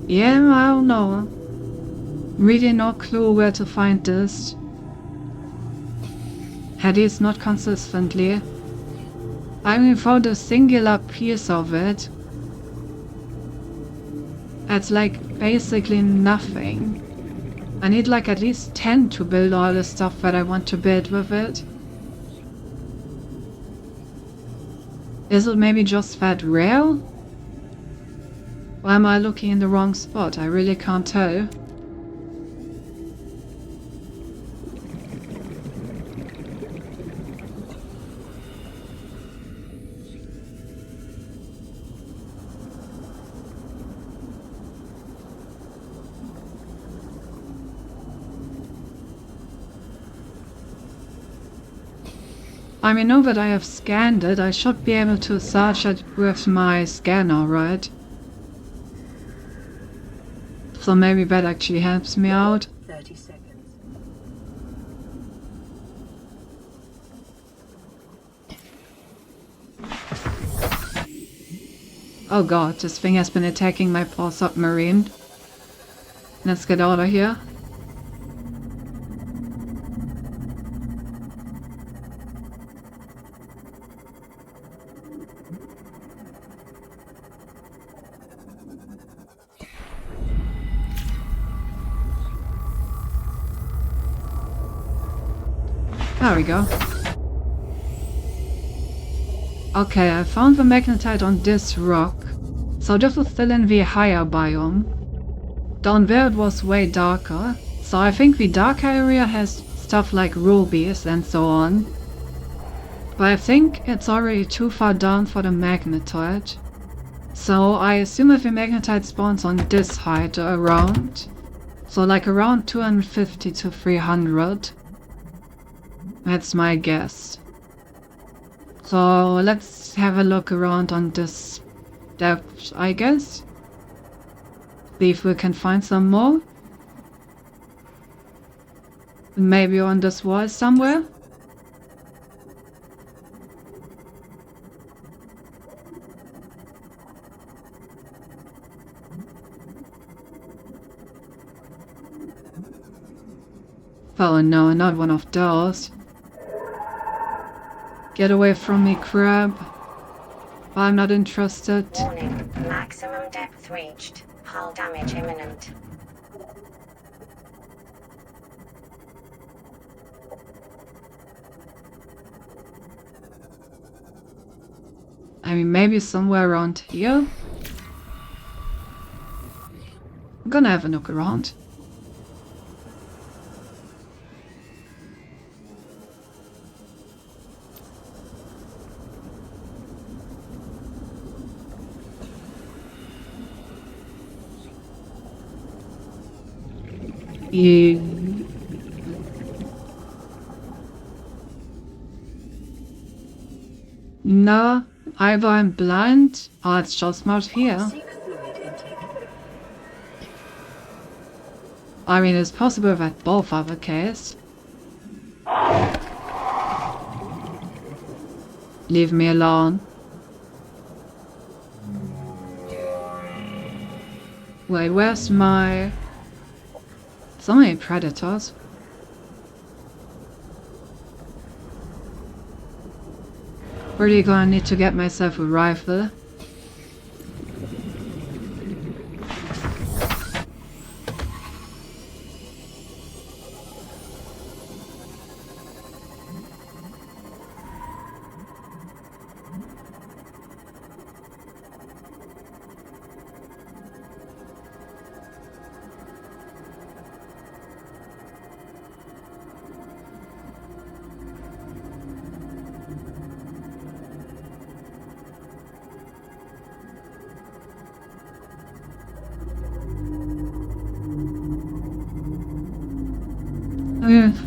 A: Yeah, I don't know. Really no clue where to find this. At least not consistently. I only found a singular piece of it. It's like basically nothing. I need like at least 10 to build all the stuff that I want to build with it. Is it maybe just that rare? Or am I looking in the wrong spot? I really can't tell. I mean, now that I have scanned it, I should be able to search it with my scanner, right? So maybe that actually helps me out.
C: 30 seconds.
A: Oh god, this thing has been attacking my poor submarine. Let's get out of here. There we go. Okay, I found the magnetite on this rock. So this was still in the higher biome. Down there it was way darker. So I think the dark area has stuff like rubies and so on. But I think it's already too far down for the magnetite. So I assume if the magnetite spawns on this height around. So like around 250 to 300. That's my guess. So let's have a look around on this depth, I guess. See if we can find some more. Maybe on this wall somewhere. Oh no, not one of those. Get away from me, crab. I'm not interested.
E: Warning, maximum depth reached. Hull damage imminent.
A: I mean, maybe somewhere around here? I'm gonna have a look around. No, either I'm blind or it's just not here.
C: Seek fluid intake.
A: I mean, it's possible that both are the case. Leave me alone. Wait, where's my... So many predators. Really gonna need to get myself a rifle.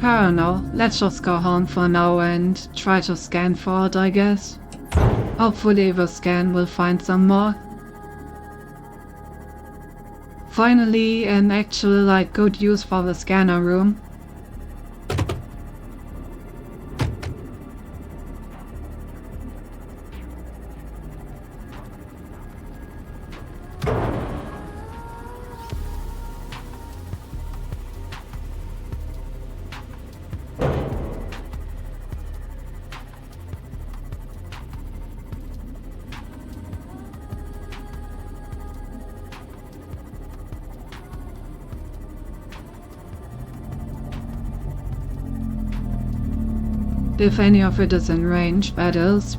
A: I don't know, let's just go home for now and try to scan for it, I guess. Hopefully the scan will find some more. Finally, an actual like good use for the scanner room. If any of it is in range, that is.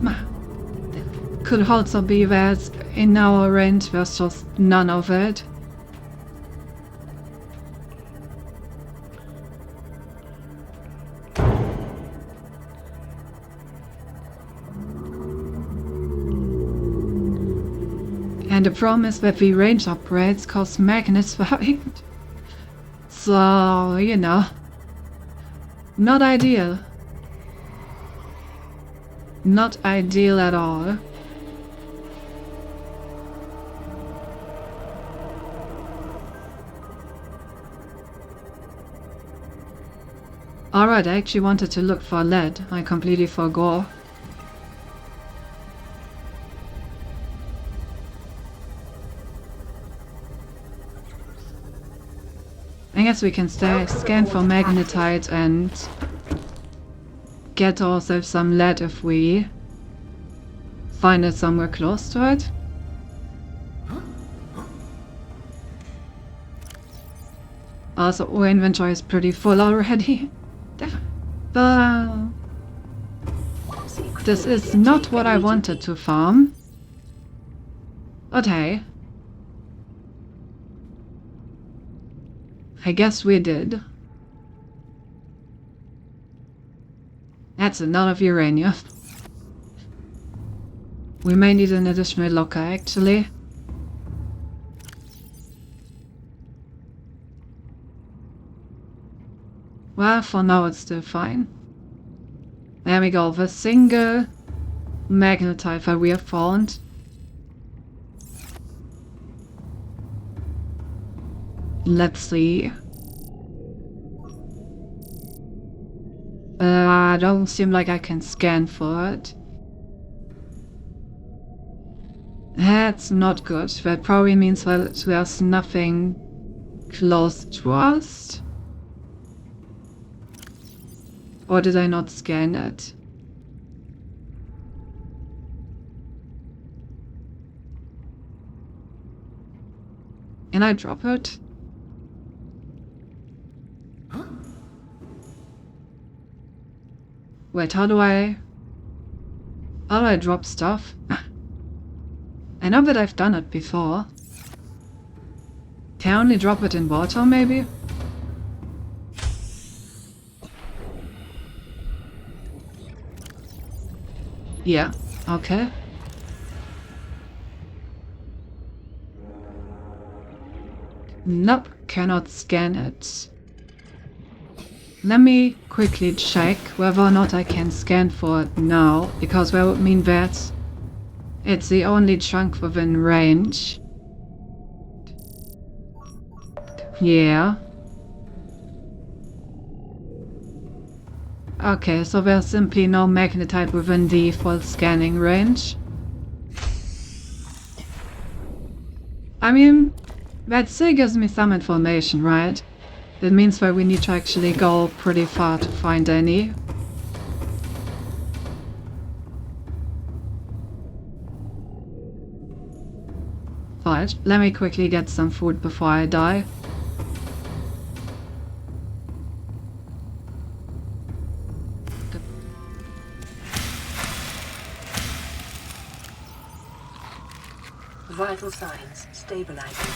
A: Could also be that in our range there's just none of it. And the problem is that the range upgrades cost magnets for it. So, you know, not ideal. Not ideal at all. Alright, I actually wanted to look for lead. I completely forgot. I guess we can scan for magnetite and get ourselves some lead if we find it somewhere close to it. Also, our inventory is pretty full already. But
C: Seek
A: This is not what I wanted to farm. But hey. I guess we did. That's a lot of uranium. We may need an additional locker, actually. Well, for now it's still fine. There we go, the single magnetite we have found. Let's see. I don't seem like I can scan for it. That's not good. That probably means that there's nothing close to us. Or did I not scan it? Can I drop it? Wait, how do I drop stuff? I know that I've done it before. Can I only drop it in water, maybe? Yeah, okay. Nope, cannot scan it. Let me quickly check whether or not I can scan for it now, because that would mean that it's the only chunk within range. Yeah. Okay, so there's simply no magnetite within the full scanning range. I mean, that still gives me some information, right? That means that we need to actually go pretty far to find any. Right, let me quickly get some food before I die.
C: Vital signs stabilizing.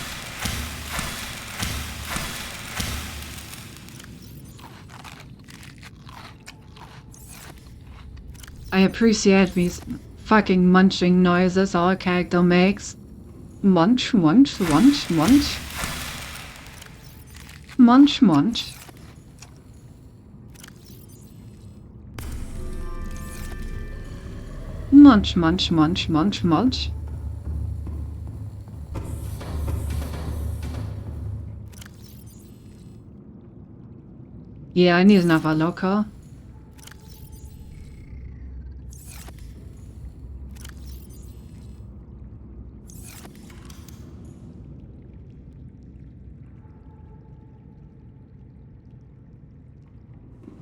A: I appreciate these fucking munching noises our character makes. Munch, munch, munch, munch. Munch, munch. Munch, munch, munch, munch, munch. Yeah, I need another locker.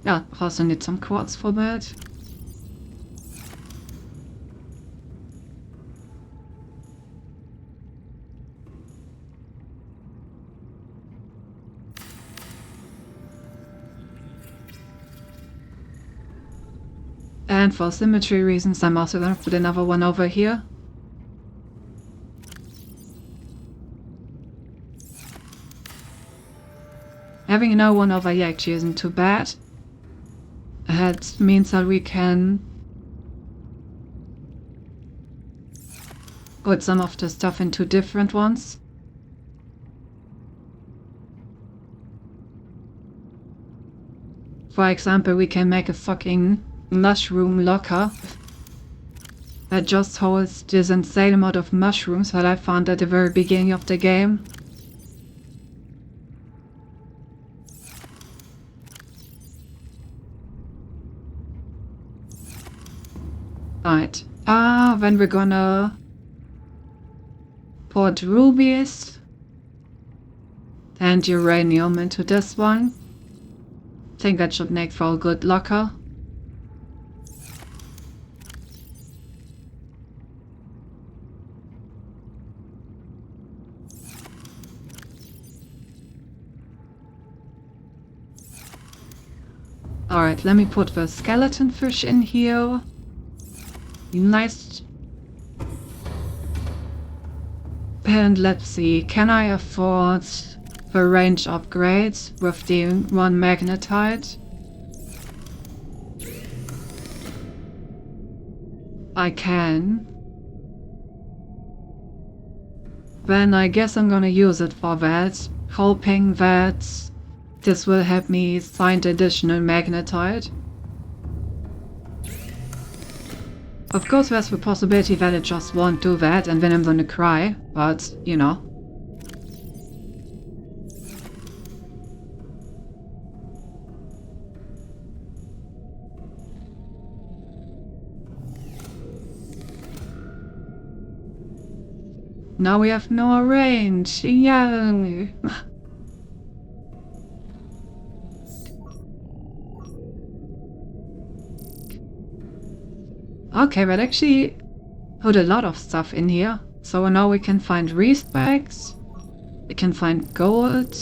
A: Yeah, also need some quartz for that. And for symmetry reasons, I'm also gonna put another one over here. Having no one over here actually isn't too bad. That means that we can put some of the stuff into different ones. For example, we can make a fucking mushroom locker that just holds this insane amount of mushrooms that I found at the very beginning of the game. Right. Then we're gonna put rubies and uranium into this one. I think that should make for a good locker. Alright, let me put the skeleton fish in here. Nice. And let's see, can I afford the range upgrades with the one magnetite? I can. Then I guess I'm gonna use it for that, hoping that this will help me find additional magnetite. Of course there's the possibility that it just won't do that and then I'm gonna cry, but you know. Now we have no range. Yeah. Okay, that actually put a lot of stuff in here. So now we can find respects. We can find gold.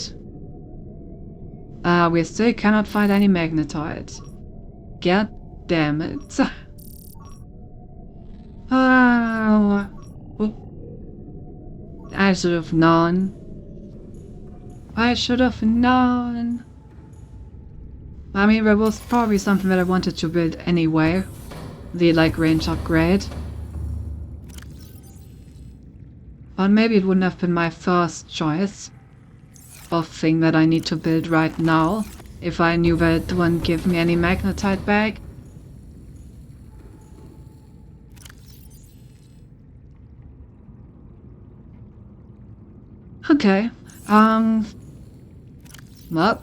A: We still cannot find any magnetite. God damn it. Oh. I should have known. I should have known. I mean, there was probably something that I wanted to build anyway. The, like, range upgrade. But maybe it wouldn't have been my first choice of thing that I need to build right now, if I knew that it wouldn't give me any magnetite back. Okay, well.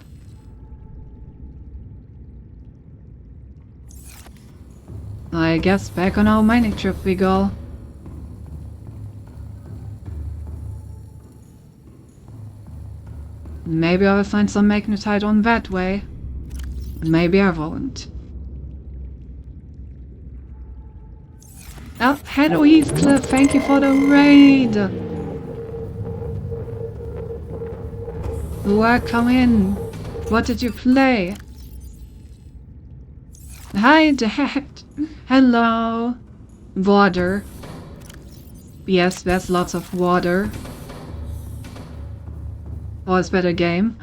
A: I guess back on our mining trip we go. Maybe I will find some magnetite on that way. Maybe I won't. Oh, hello Heathcliff, thank you for the raid! Welcome in. What did you play? Hi, Dad. Hello. Water. Yes, there's lots of water. Oh, it's better game.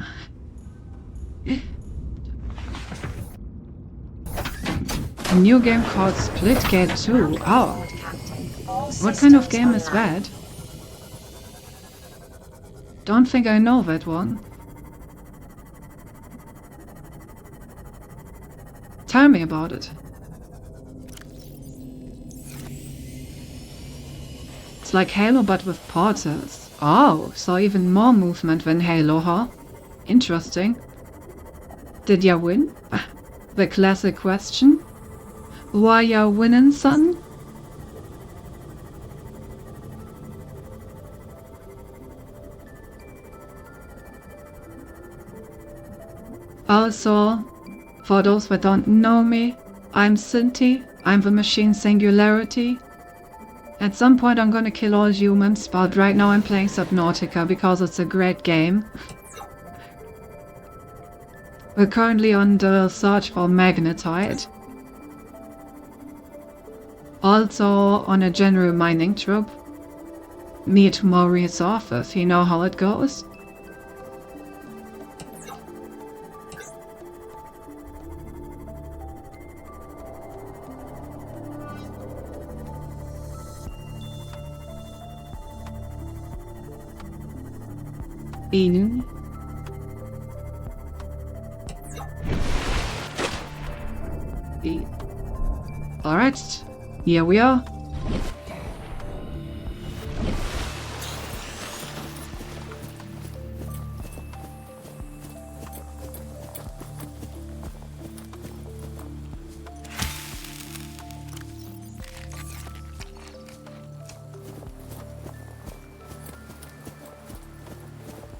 A: A new game called Splitgate 2. Oh. What kind of game is that? Don't think I know that one. Tell me about it. It's like Halo but with portals. Oh, so even more movement than Halo, huh? Interesting. Did ya win? The classic question. Why ya winning, son? Also, for those that don't know me, I'm Cinti, I'm the machine Singularity. At some point I'm gonna kill all humans, but right now I'm playing Subnautica because it's a great game. We're currently on the search for magnetite. Also on a general mining trip. Meet Maurice Office, you know how it goes? In. Alright, here we are.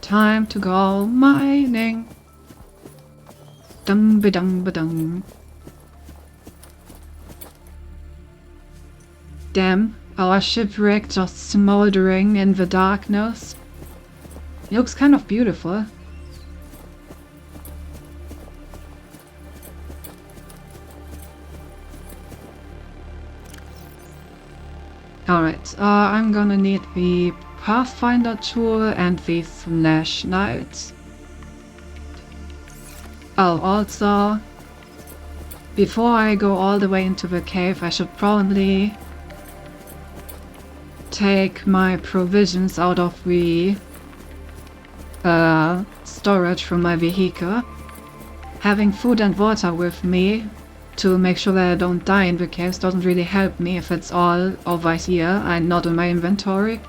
A: Time to go mining. Dum ba dum ba dum. Damn, our shipwreck just smoldering in the darkness. It looks kind of beautiful. Alright, I'm gonna need the Pathfinder tool and the flashlight. Oh, also, before I go all the way into the cave, I should probably take my provisions out of the storage from my vehicle. Having food and water with me to make sure that I don't die in the caves doesn't really help me if it's all over here and not in my inventory.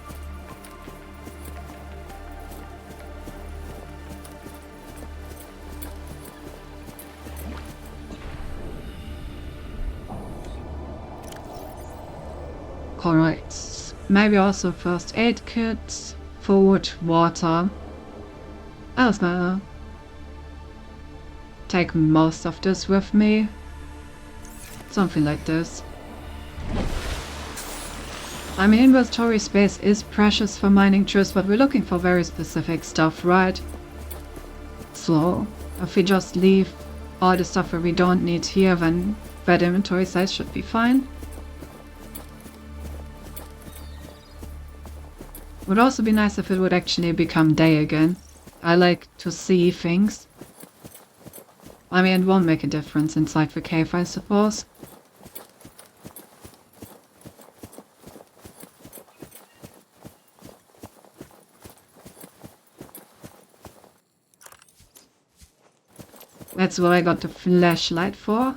A: Alright, maybe also first aid kit, food, water. I was gonna take most of this with me. Something like this. I mean, inventory space is precious for mining trips, but we're looking for very specific stuff, right? So, if we just leave all the stuff that we don't need here, then that inventory size should be fine. Would also be nice if it would actually become day again. I like to see things. I mean, it won't make a difference inside the cave, I suppose. That's what I got the flashlight for.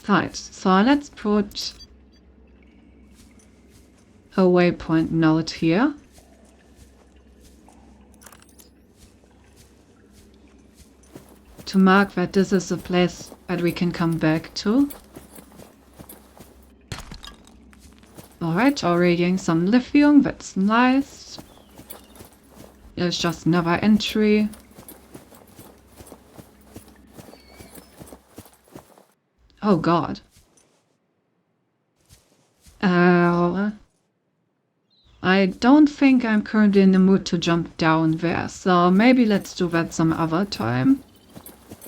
A: Right, so let's put a waypoint note here. To mark that this is a place that we can come back to. Alright, already getting some lithium, that's nice. There's just another entry. Oh god. I don't think I'm currently in the mood to jump down there, so maybe let's do that some other time.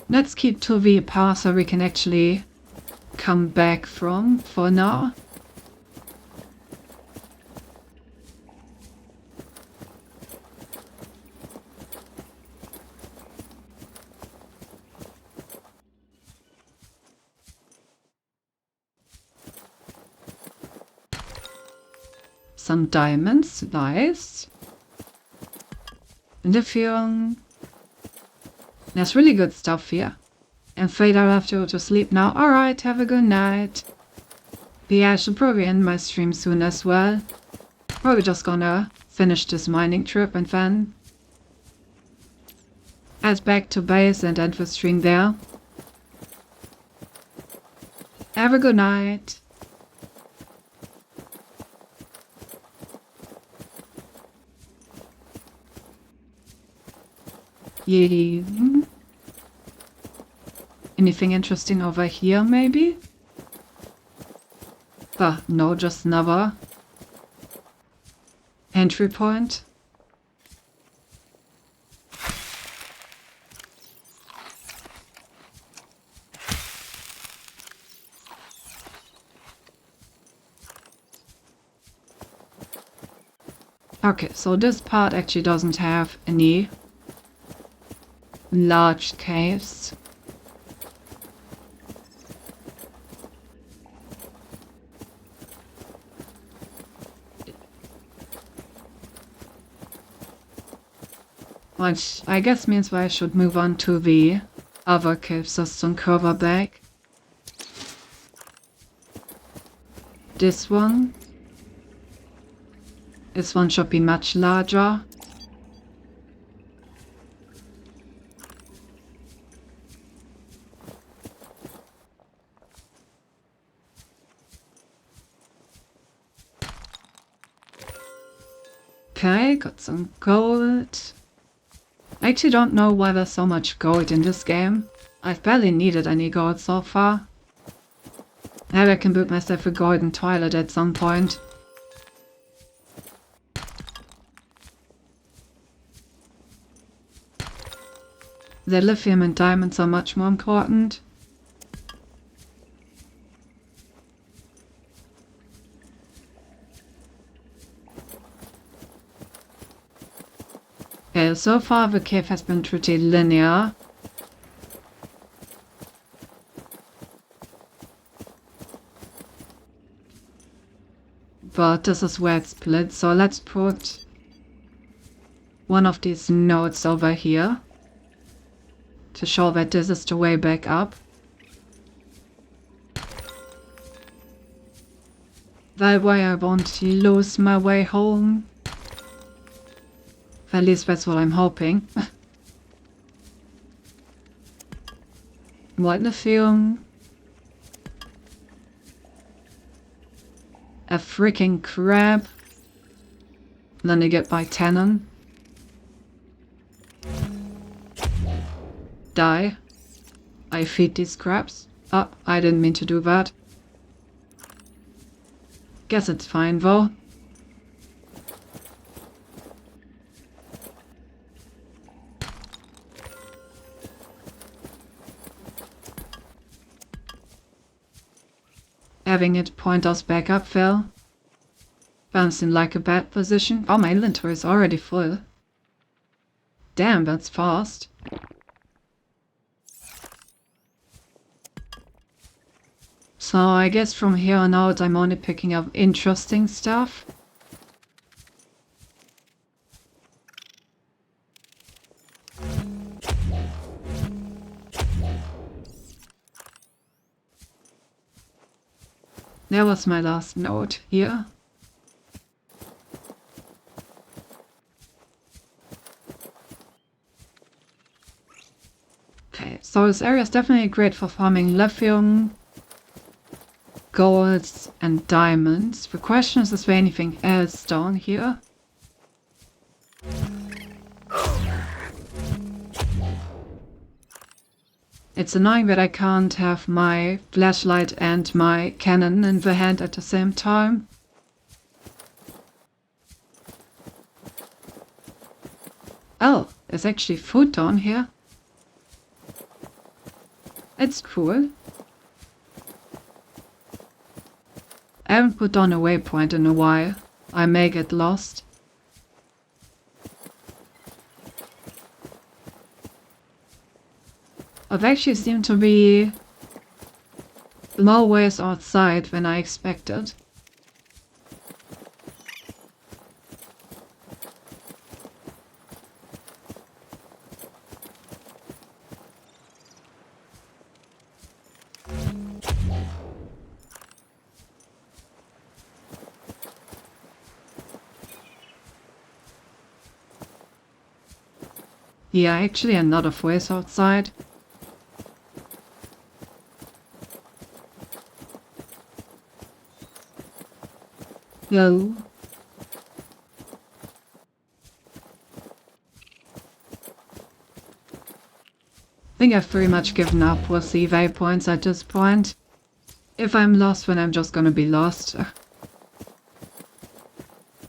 A: Let's keep to the path so we can actually come back from for now. Some diamonds, nice. Lithium. There's really good stuff here. And afraid I'll have to go to sleep now. Alright, have a good night. But yeah, I should probably end my stream soon as well. Probably just gonna finish this mining trip and then head back to base and end the stream there. Have a good night. Yeah. Anything interesting over here, maybe? No, just another entry point. Okay, so this part actually doesn't have any large caves. Which I guess means I should move on to the other cave system further back. This one should be much larger. Okay, got some gold. I actually don't know why there's so much gold in this game. I've barely needed any gold so far. Maybe I can build myself a golden toilet at some point. The lithium and diamonds are much more important. so far the cave has been pretty linear. But this is where it splits, so let's put one of these nodes over here to show that this is the way back up. That way I won't lose my way home. At least that's what I'm hoping. What the film? A freaking crab. Then you get by Tannen. Die. I feed these crabs. Oh, I didn't mean to do that. Guess it's fine though. Having it point us back up fell. Bouncing like a bad position. Oh, my inventory is already full. Damn, that's fast. So I guess from here on out I'm only picking up interesting stuff. There was my last note here. Okay, so this area is definitely great for farming lithium, golds and diamonds. The question is there anything else down here? It's annoying that I can't have my flashlight and my cannon in the hand at the same time. Oh, there's actually food down here. It's cool. I haven't put down a waypoint in a while. I may get lost. I've actually seemed to be more ways outside than I expected. Yeah, actually a lot of ways outside. Yo. I think I've pretty much given up with the waypoints at this point. If I'm lost, then I'm just gonna be lost.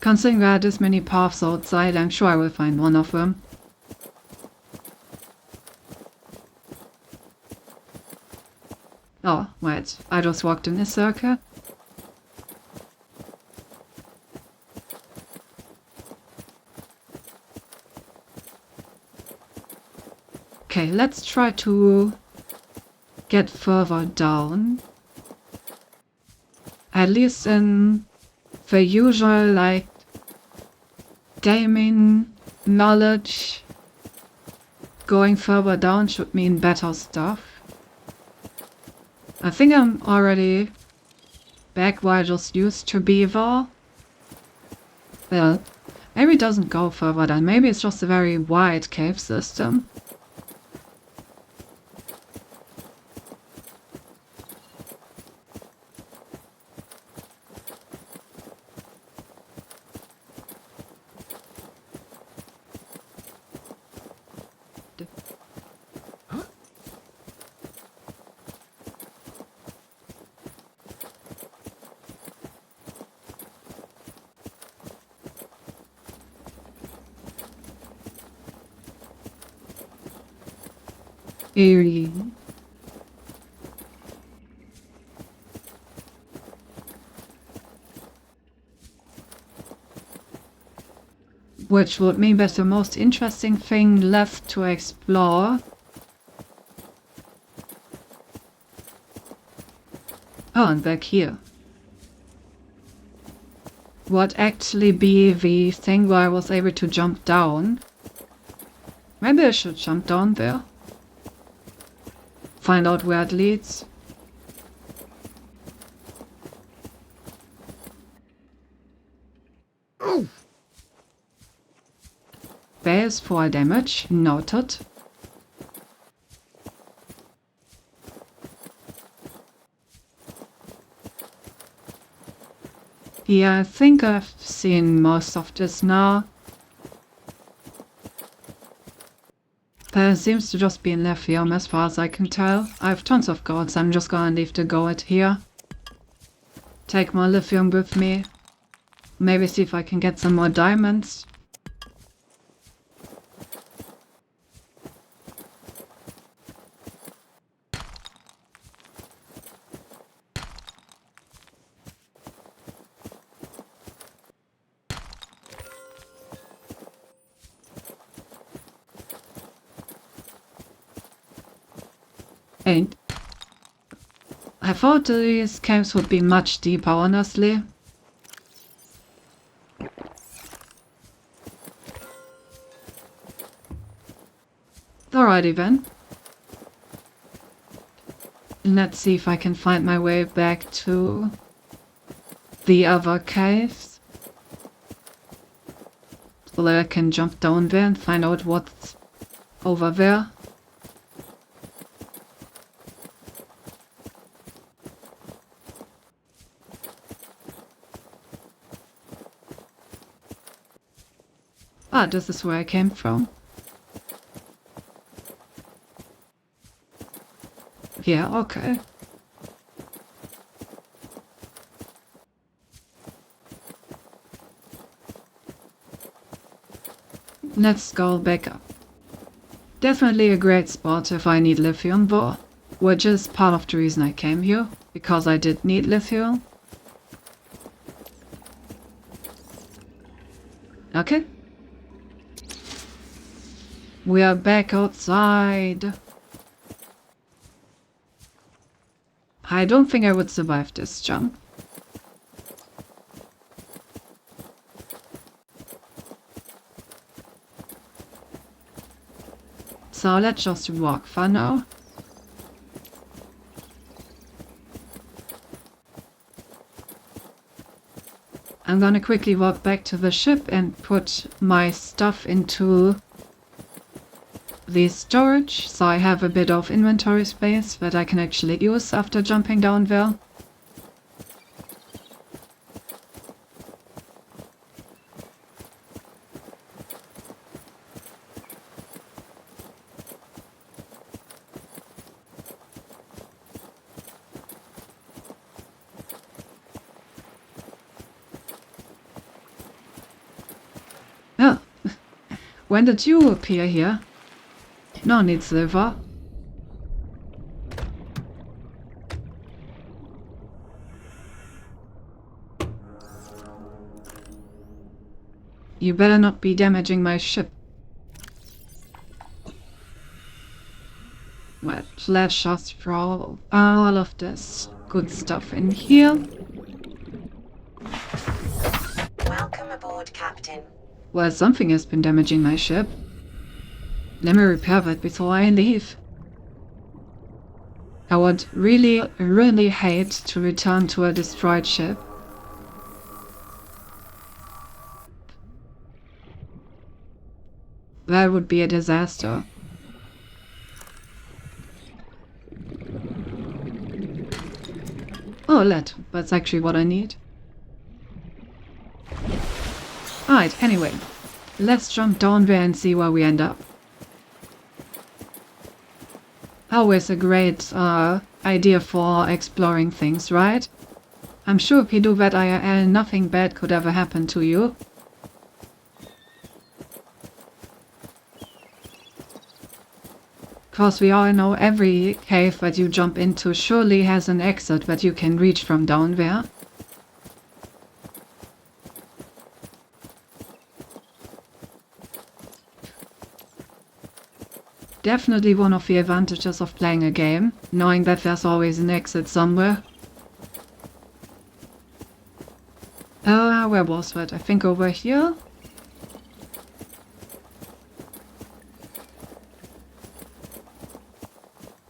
A: Considering there are this many paths outside, I'm sure I will find one of them. Oh, wait, I just walked in a circle. Okay, let's try to get further down. At least in the usual, like, gaming knowledge, going further down should mean better stuff. I think I'm already back where I just used to be though. Well, maybe it doesn't go further down. Maybe it's just a very wide cave system. Eerie. which would mean that the most interesting thing left to explore. Oh, and back here. Would actually be the thing where I was able to jump down. Maybe I should jump down there. Find out where it leads. Base 4 damage, noted. Yeah, I think I've seen most of this now. There seems to just be a lithium as far as I can tell. I have tons of gold, so I'm just gonna leave the gold here. Take my lithium with me. Maybe see if I can get some more diamonds. And I thought these caves would be much deeper, honestly. Alrighty then. Let's see if I can find my way back to the other caves. So that I can jump down there and find out what's over there. Ah, this is where I came from. Yeah, okay. Let's go back up. Definitely a great spot if I need lithium, though, which is part of the reason I came here, because I did need lithium. Okay. We are back outside. I don't think I would survive this jump. So let's just walk for now. I'm gonna quickly walk back to the ship and put my stuff into the storage, so I have a bit of inventory space that I can actually use after jumping down there. Oh, when did you appear here? No need, Silver. You better not be damaging my ship. Well, let's just throw all of this good stuff in here.
E: Welcome aboard, Captain.
A: Well, something has been damaging my ship. Let me repair that before I leave. I would really hate to return to a destroyed ship. That would be a disaster. Oh, lead. That's actually what I need. Alright, anyway. Let's jump down there and see where we end up. Always a great idea for exploring things, right? I'm sure if you do that IRL, nothing bad could ever happen to you. Because we all know every cave that you jump into surely has an exit that you can reach from down there. Definitely one of the advantages of playing a game, knowing that there's always an exit somewhere. Where was that? I think over here?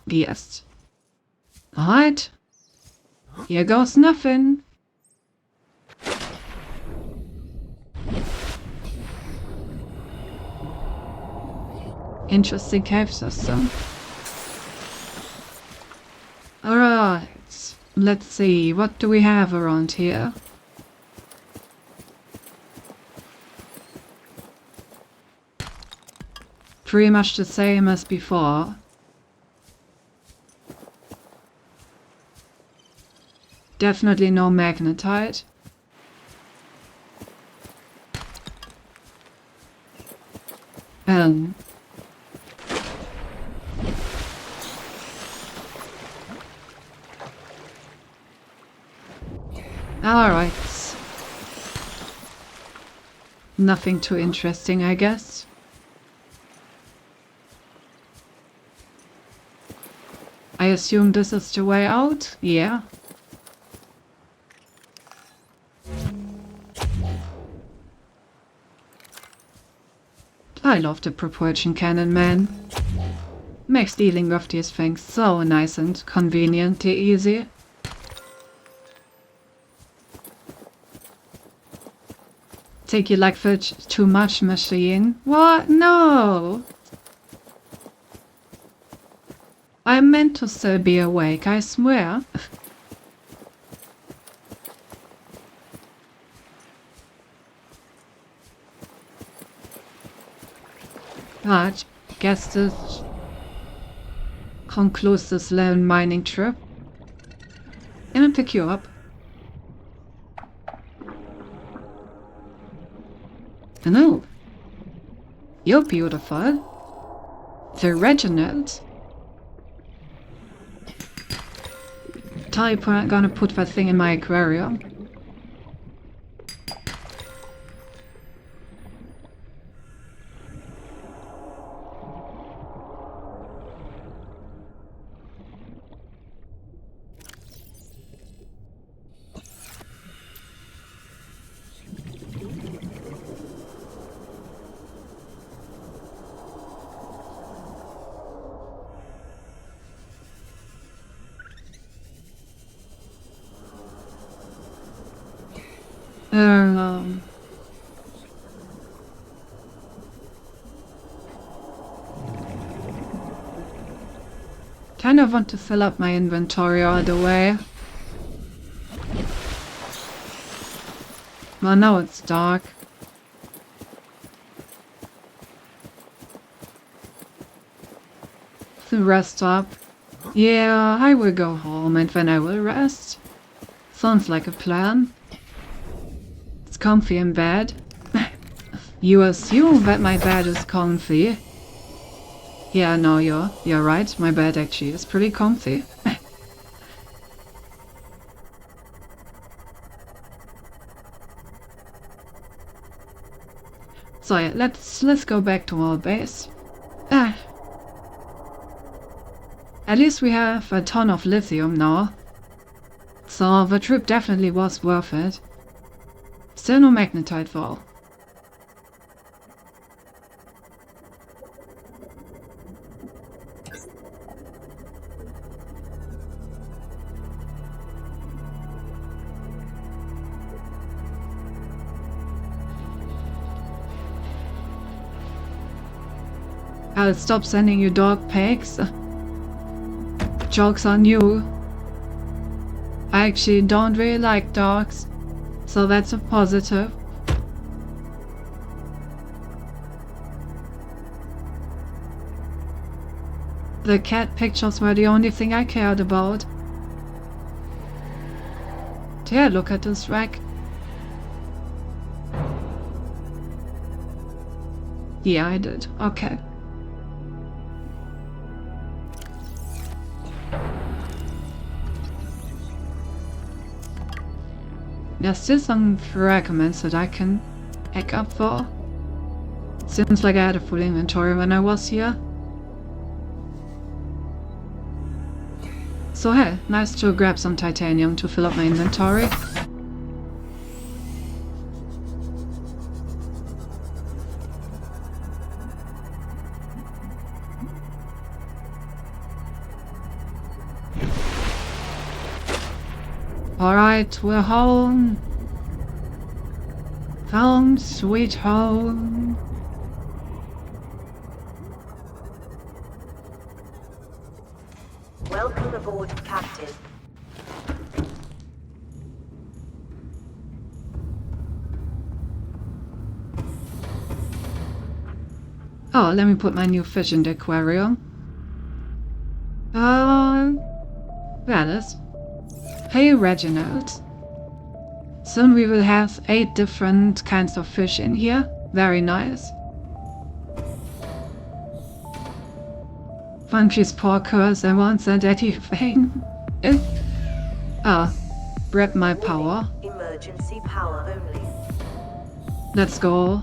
A: Yes. Alright. Here goes nothing. Interesting cave system. Alright. Let's see. What do we have around here? Pretty much the same as before. Definitely no magnetite. Alright. Nothing too interesting, I guess. I assume this is the way out? Yeah. I love the propulsion cannon, man. Makes dealing with these things so nice and conveniently easy. Take you like the too much machine? What? No! I meant to still be awake, I swear. But guess this concludes this little mining trip. Can I pick you up? Hello. You're beautiful. The Reginald. Type I'm gonna put that thing in my aquarium. Kind of want to fill up my inventory all the way. Well, now it's dark. To rest up. Yeah, I will go home and then I will rest. Sounds like a plan. It's comfy in bed. You assume that my bed is comfy. Yeah, no, you're right. My bed actually is pretty comfy. So yeah, let's go back to our base. At least we have a ton of lithium now. So the trip definitely was worth it. Still no magnetite though. I'll stop sending you dog pics. Joke's on you. I actually don't really like dogs, so that's a positive. The cat pictures were the only thing I cared about. Yeah, look at this wreck. Yeah, I did. Okay. There's still some fragments that I can hack up for. Seems like I had a full inventory when I was here. So hey, nice to grab some titanium to fill up my inventory. Alright, we're home. Home, sweet home.
C: Welcome aboard, Captain.
A: Oh, let me put my new fish in the aquarium. That is. Hey, Reginald. Soon we will have 8 different kinds of fish in here. Very nice. Funky's poor curse, I want that anything. Grab my power.
C: Emergency power only.
A: Let's go.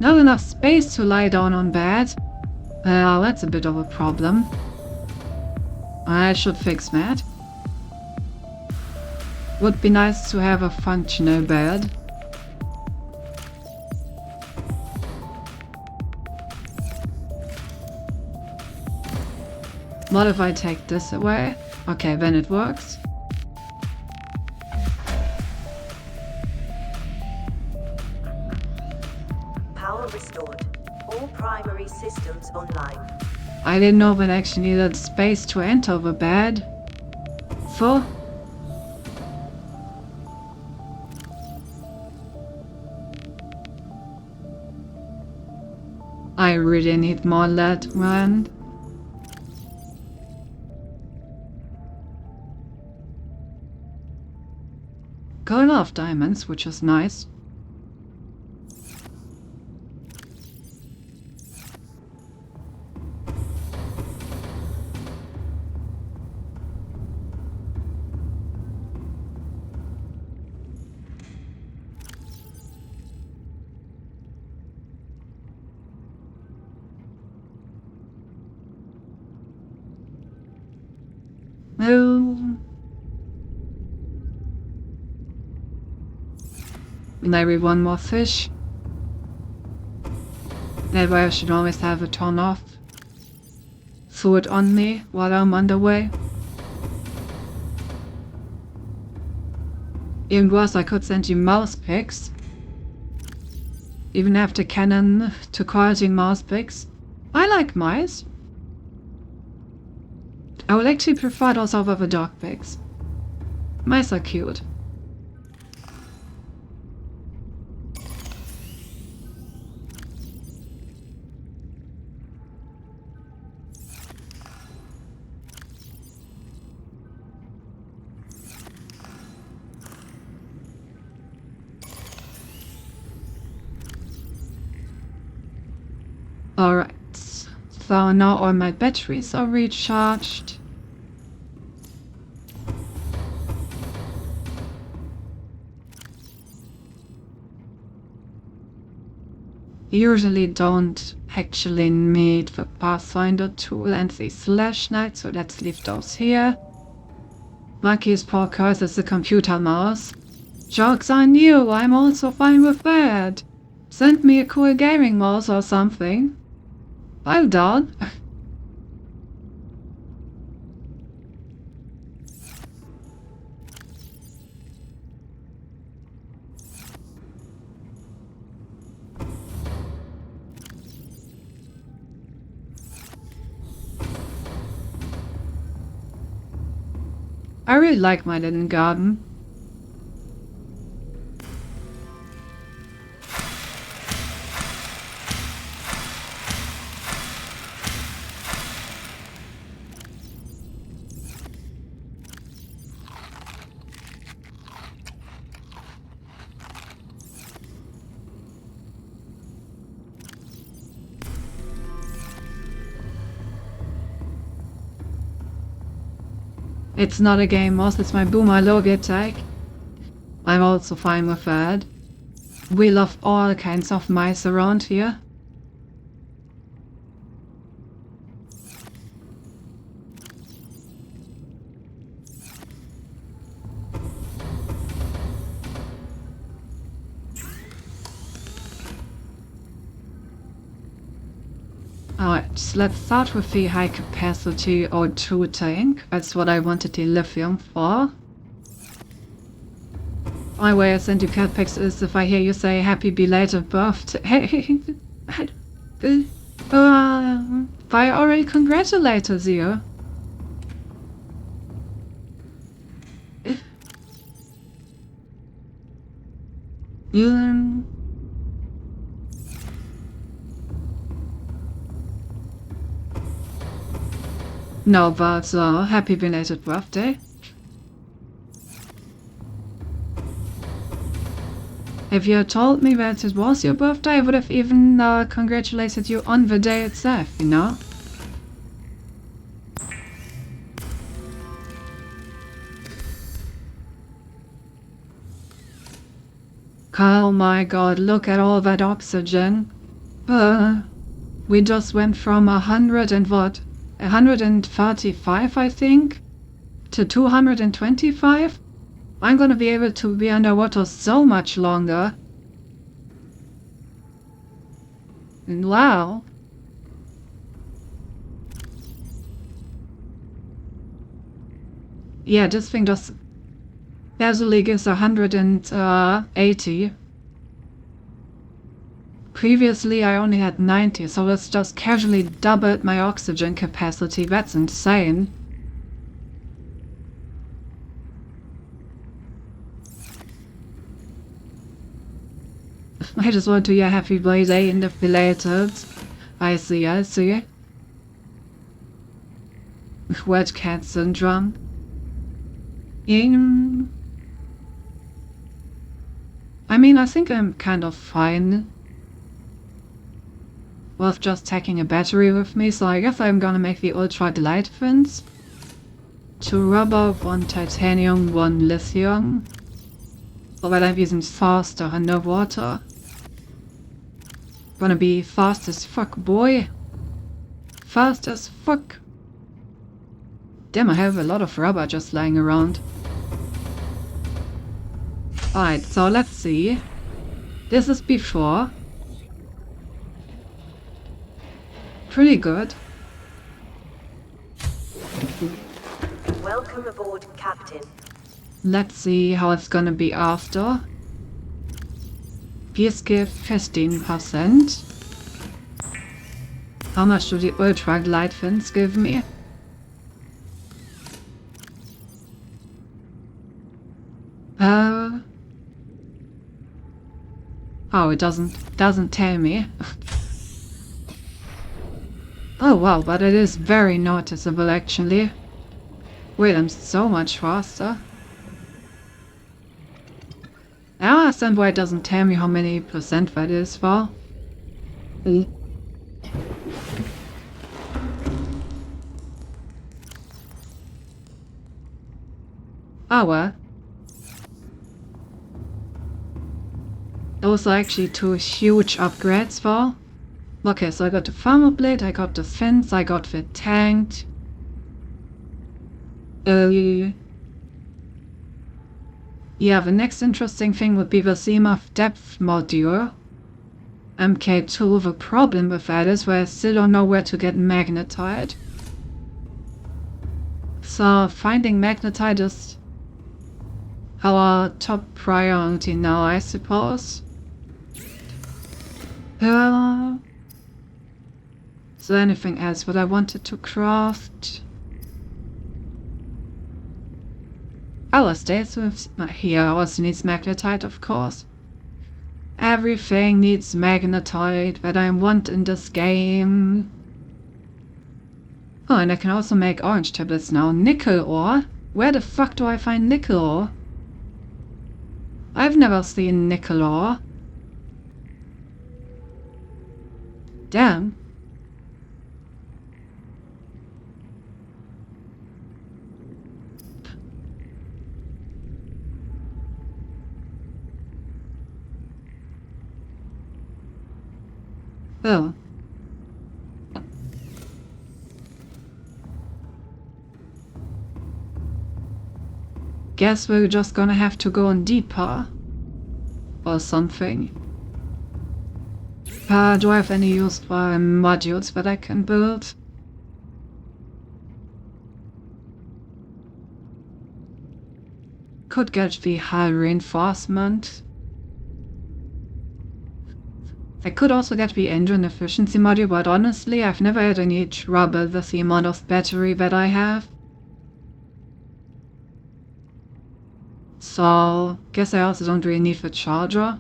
A: Not enough space to lie down on bed. Well, that's a bit of a problem. I should fix that. Would be nice to have a functional bed. What if I take this away? Okay, then it works.
C: Power restored. All primary systems online.
A: I didn't know that I actually needed space to enter the bed. So, I really need more lead, man. Got a lot of diamonds, which is nice. No. Maybe one more fish. That way I should always have it torn off. Throw it on me while I'm on the way. Even worse, I could send you mouse pics. Even have the cannon to quality mouse pics. I like mice. I would actually prefer those over the dog pics. Mice are cute. Alright, so now all my batteries are recharged. Usually don't actually need the Pathfinder tool and the flashlight, so let's leave those here. Monkey's poor curse is the computer mouse. Jokes on you, I'm also fine with that. Send me a cool gaming mouse or something. I'm down. I really like my little garden. It's not a game mouse, it's my Boomer Logitech. I'm also fine with that. We love all kinds of mice around here. let's start with the high capacity O2 tank. That's what I wanted the lithium for. My way I send you cat pics is if I hear you say happy belated birthday. I already congratulated you. No, but happy belated birthday. If you had told me that it was your birthday, I would have even congratulated you on the day itself, you know? Oh my god, look at all that oxygen. We just went from 135, I think, to 225? I'm gonna be able to be underwater so much longer. And wow. Yeah, this thing just basically gives 180. Previously I only had 90, so it's just casually doubled my oxygen capacity. That's insane. I just want to hear happy birthday in the belated. I see. Wet cat syndrome. I mean, I think I'm kind of fine with just taking a battery with me, so I guess I'm gonna make the ultra light fins. 2 rubber, 1 titanium, 1 lithium. So that I'm using faster underwater. Gonna be fast as fuck, boy. Fast as fuck. Damn, I have a lot of rubber just lying around. Alright, so let's see. This is before. Pretty good.
C: Welcome aboard, Captain.
A: Let's see how it's gonna be after. Please give 15%. How much do the ultra light fins give me? Oh, it doesn't tell me. Oh wow, but it is very noticeable actually. Wait, I'm so much faster. I don't understand why it doesn't tell me how many percent that is for. Oh well. Those are actually 2 huge upgrades for. Okay, so I got the thermal blade, I got the fins, I got the tank. Yeah, the next interesting thing would be the Seamoth depth module. MK2, the problem with that is where I still don't know where to get magnetite. So finding magnetite is our top priority now, I suppose. Is there anything else that I wanted to craft? Our stays with here also needs magnetite, of course. Everything needs magnetite that I want in this game. Oh, and I can also make orange tablets now. Nickel ore? Where the fuck do I find nickel ore? I've never seen nickel ore. Damn. Oh. Guess we're just gonna have to go on deeper. Or something. Do I have any use for modules that I can build? Could get the hull reinforcement. I could also get the engine efficiency module, but honestly, I've never had any trouble with the amount of battery that I have. So, guess I also don't really need the charger.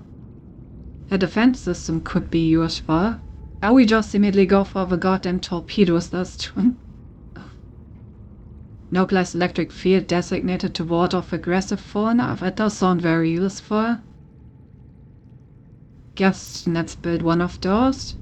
A: A defense system could be useful. Or we just immediately go for the goddamn torpedoes, that's true. Nucleus electric field designated to ward off aggressive fauna. That does sound very useful. Guess let's build one of those.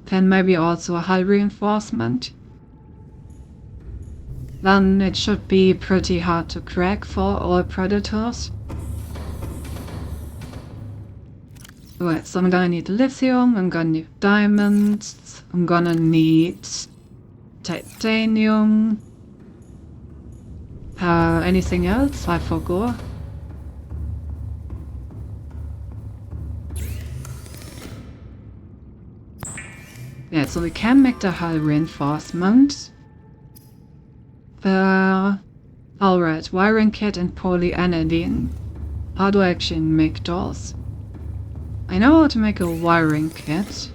A: Then maybe also a hull reinforcement. Then it should be pretty hard to crack for all predators. Right, so I'm gonna need lithium, I'm gonna need diamonds, I'm gonna need titanium. Anything else? I forgot. Yeah, so we can make the hull reinforcement. Alright, wiring kit and polyaniline. How do I actually make those? I know how to make a wiring kit.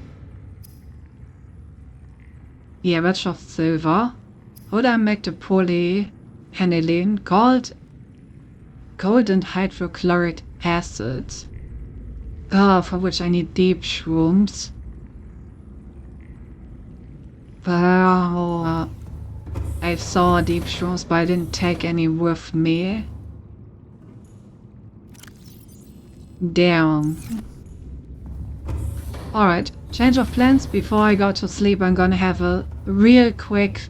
A: Yeah, that's just silver. How do I make the polyaniline? Gold and hydrochloric acid. For which I need deep shrooms. Well, I saw deep shrooms, but I didn't take any with me. Damn. Alright, change of plans. Before I go to sleep, I'm gonna have a real quick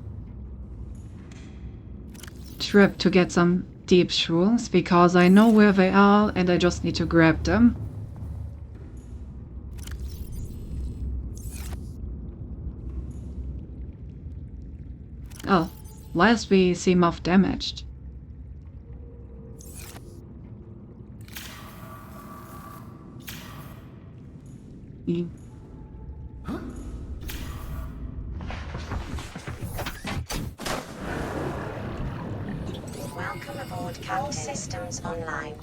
A: trip to get some deep shrooms, because I know where they are and I just need to grab them. Oh, whilst we seem off damaged.
E: Welcome aboard CAD Systems Online.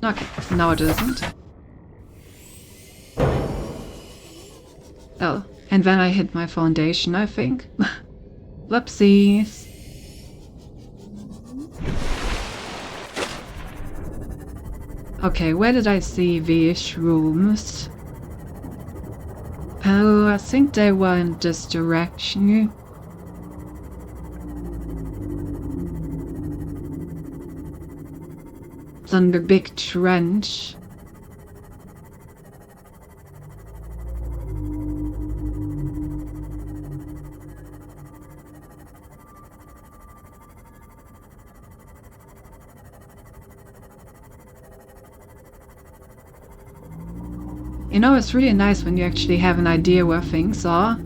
A: Okay, no it isn't. Oh, and then I hit my foundation, I think. Whoopsies. Okay, where did I see these shrooms? Oh, I think they were in this direction. On the big trench. You know, it's really nice when you actually have an idea where things are.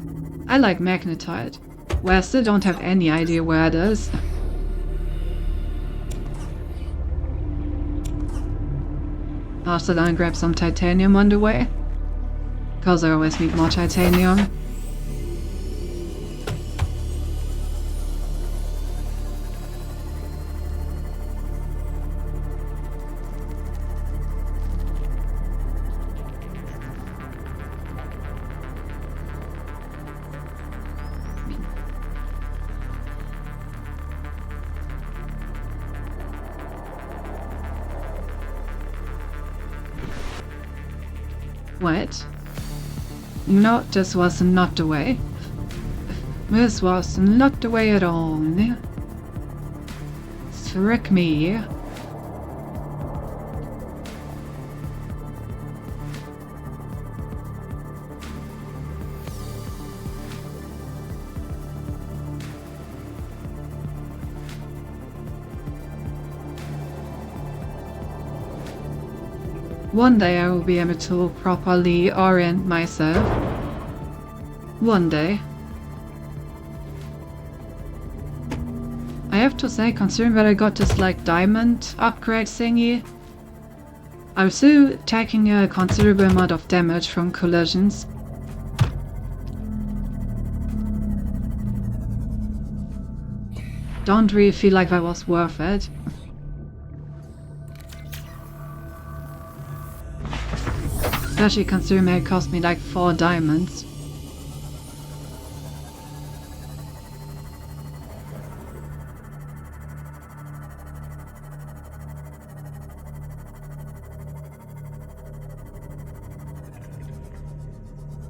A: I like magnetite, where I still don't have any idea where it is. I'll still gonna grab some titanium on the way, because I always need more titanium. What? No, this was not the way. This was not the way at all. Frick me. One day I will be able to properly orient myself. One day. I have to say, considering that I got this like diamond upgrade thingy, I'm still taking a considerable amount of damage from collisions. Don't really feel like that was worth it. Especially considering it cost me like 4 diamonds.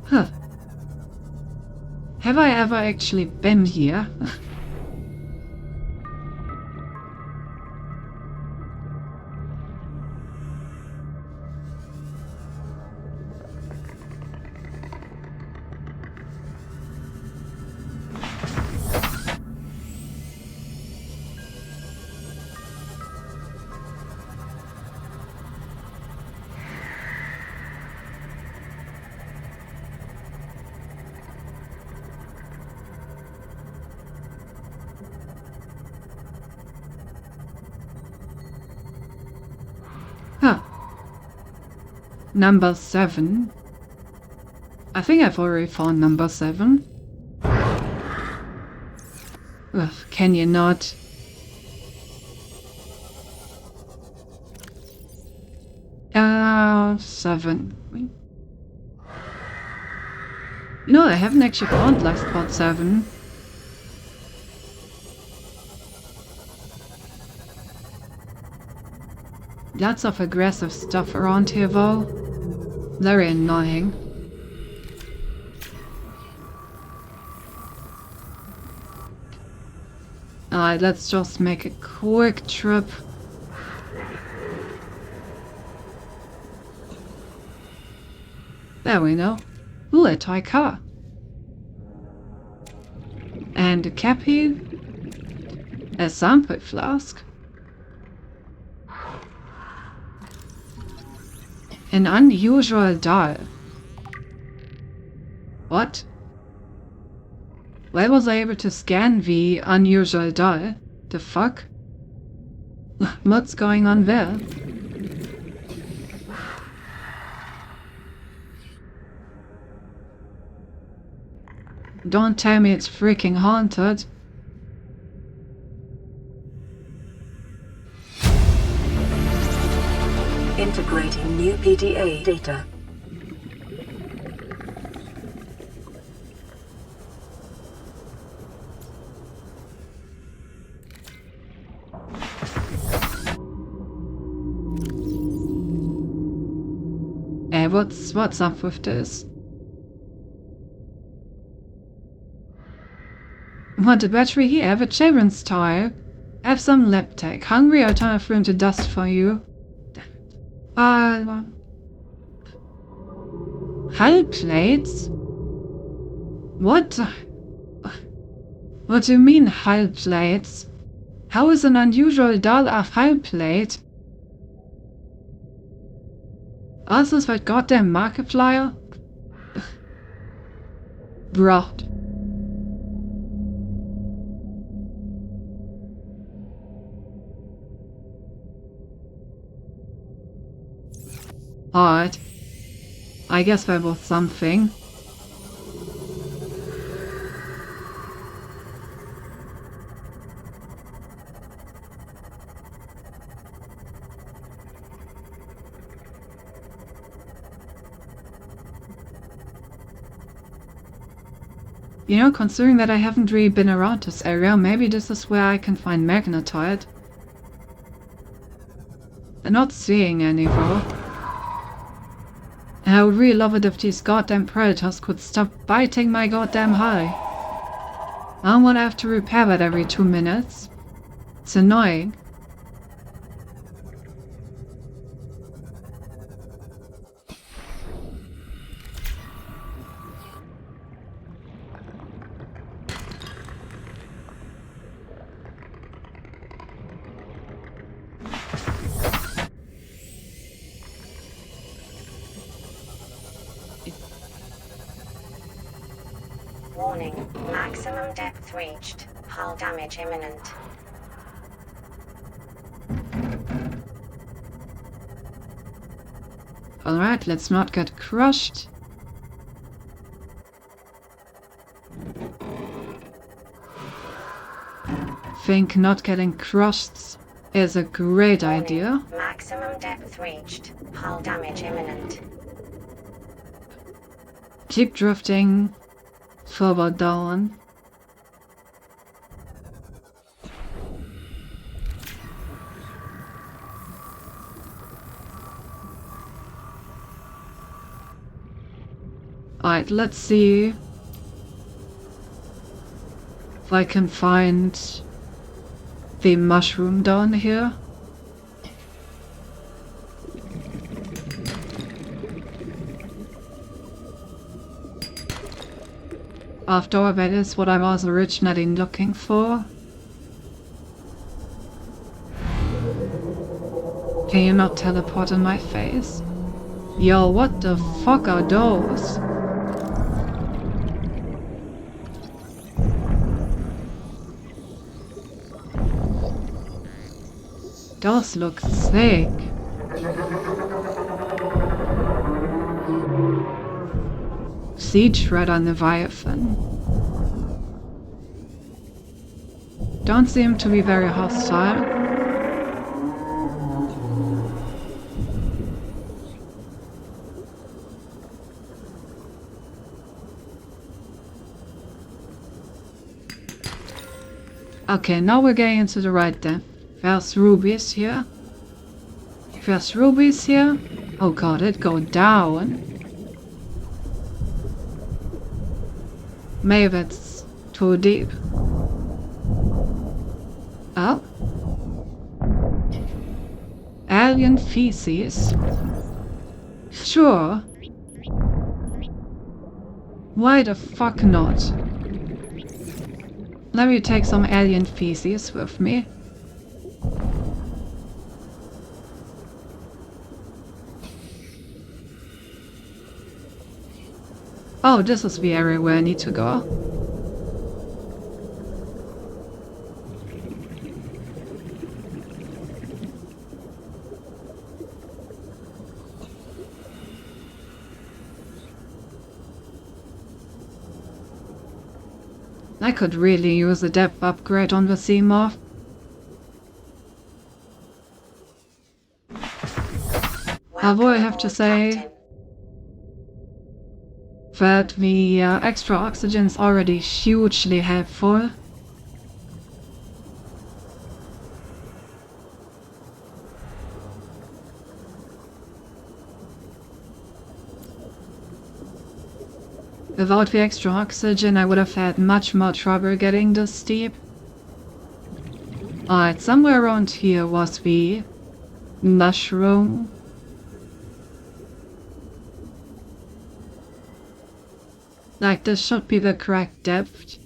A: Huh. Have I ever actually been here? Huh. Number 7. I think I've already found number 7. Ugh, can you not? Seven. No, I haven't actually found like spot 7. Lots of aggressive stuff around here though. Very annoying. Alright, let's just make a quick trip. There we go. Ooh, a toy car. And a cappy. A sample flask. An unusual doll. What? Why was I able to scan the unusual doll? The fuck? What's going on there? Don't tell me it's freaking haunted.
C: Integrating new PDA data.
A: What's up with this? Want a battery here? Have a children's toy. Have some lab tech. Hungry? I'll turn a room to dust for you. Hull plates? What? What do you mean hull plates? How is an unusual doll a hull plate? Oh, is this that goddamn Markiplier? Bruh. Alright. I guess that was something. You know, considering that I haven't really been around this area, maybe this is where I can find magnetite. I'm not seeing any though. And I would really love it if these goddamn predators could stop biting my goddamn hull. I don't want to have to repair that every 2 minutes. It's annoying.
E: Maximum depth reached. Hull damage imminent.
A: Alright, let's not get crushed. Think not getting crushed is a great idea.
E: Maximum depth reached. Hull damage imminent.
A: Keep drifting further down. Alright, let's see if I can find the mushroom down here. After all, that is what I was originally looking for. Can you not teleport in my face? Yo, what the fuck are those? Those look sick. Siege Red on Leviathan. Don't seem to be very hostile. Okay, now we're getting into the right depth. There's rubies here. There's rubies here. Oh god, it go down. Maybe it's too deep. Oh. Alien feces. Sure. Why the fuck not? Let me take some alien feces with me. Oh, this is the area where I need to go. I could really use a depth upgrade on the Seamoth. Although I have to say that the extra oxygen is already hugely helpful. Without the extra oxygen, I would have had much more trouble getting this steep. Alright, somewhere around here was the mushroom. Like, this should be the correct depth.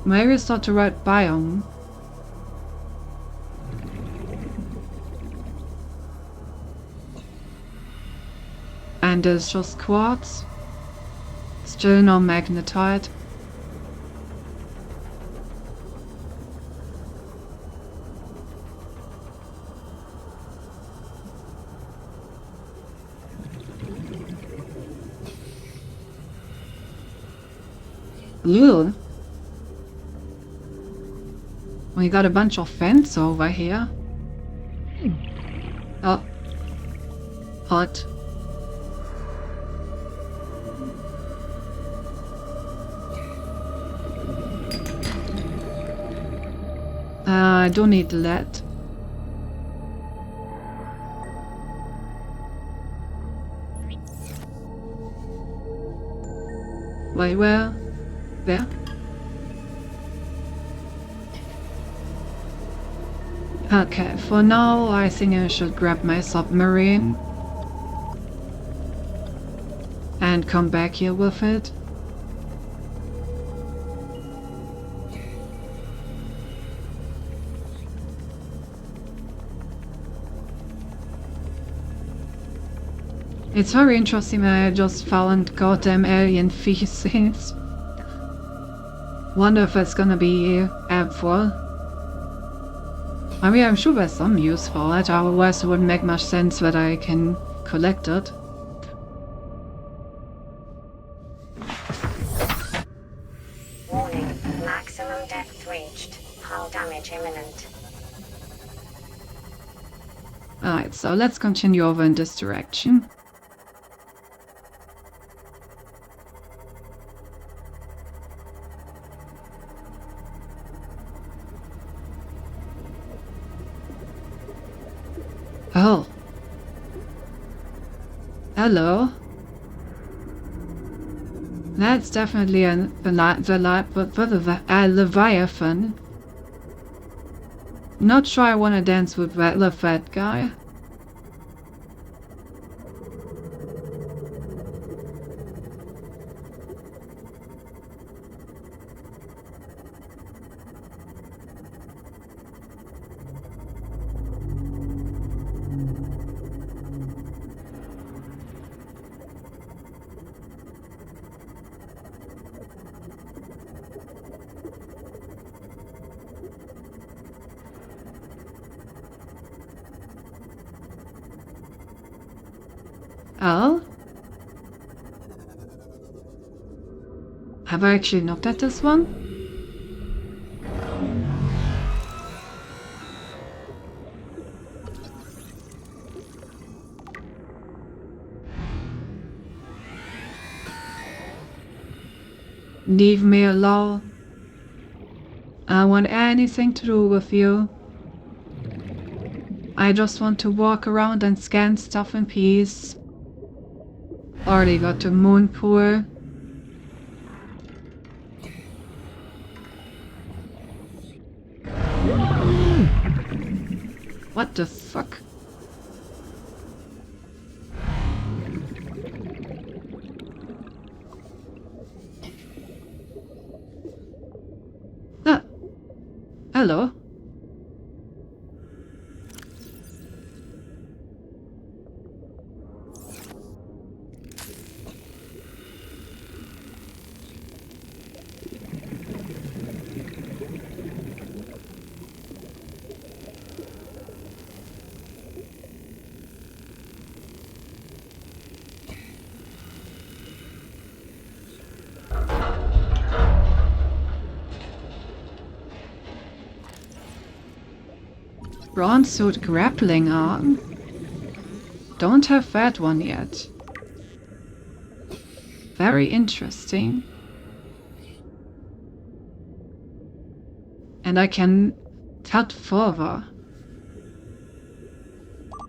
A: Maybe it's not the right biome. And there's just quartz. Still no magnetite. Ew. We got a bunch of fence over here. Oh. Hot. I don't need lead. Wait, where? There? Okay, for now I think I should grab my submarine and come back here with it. It's very interesting that I just found goddamn alien feces. Wonder if it's gonna be helpful. I mean, I'm sure there's some use for it, otherwise it wouldn't make much sense that I can collect it.
E: Warning, maximum depth reached. Hull damage imminent.
A: Alright, so let's continue over in this direction. Oh. Hello. That's definitely a Leviathan. Not sure I want to dance with that guy. Oh? Have I actually knocked at this one? Leave me alone. I don't want anything to do with you. I just want to walk around and scan stuff in peace. Already got to Moonpool. What the fuck? Ah. Hello. Bronze suit grappling arm. Don't have that one yet. Very interesting. And I can cut further.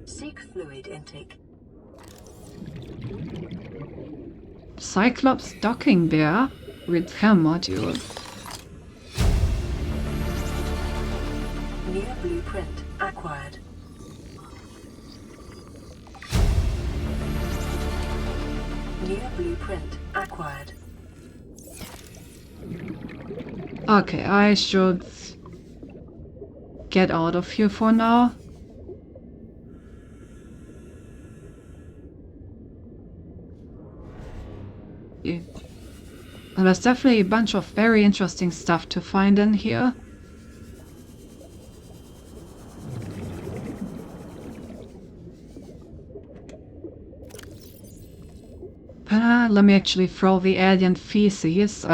C: Seek fluid intake.
A: Cyclops docking bear repair module.
C: Near blueprint acquired. Near blueprint acquired.
A: Okay, I should get out of here for now. Yeah. And there's definitely a bunch of very interesting stuff to find in here. Let me actually throw the alien feces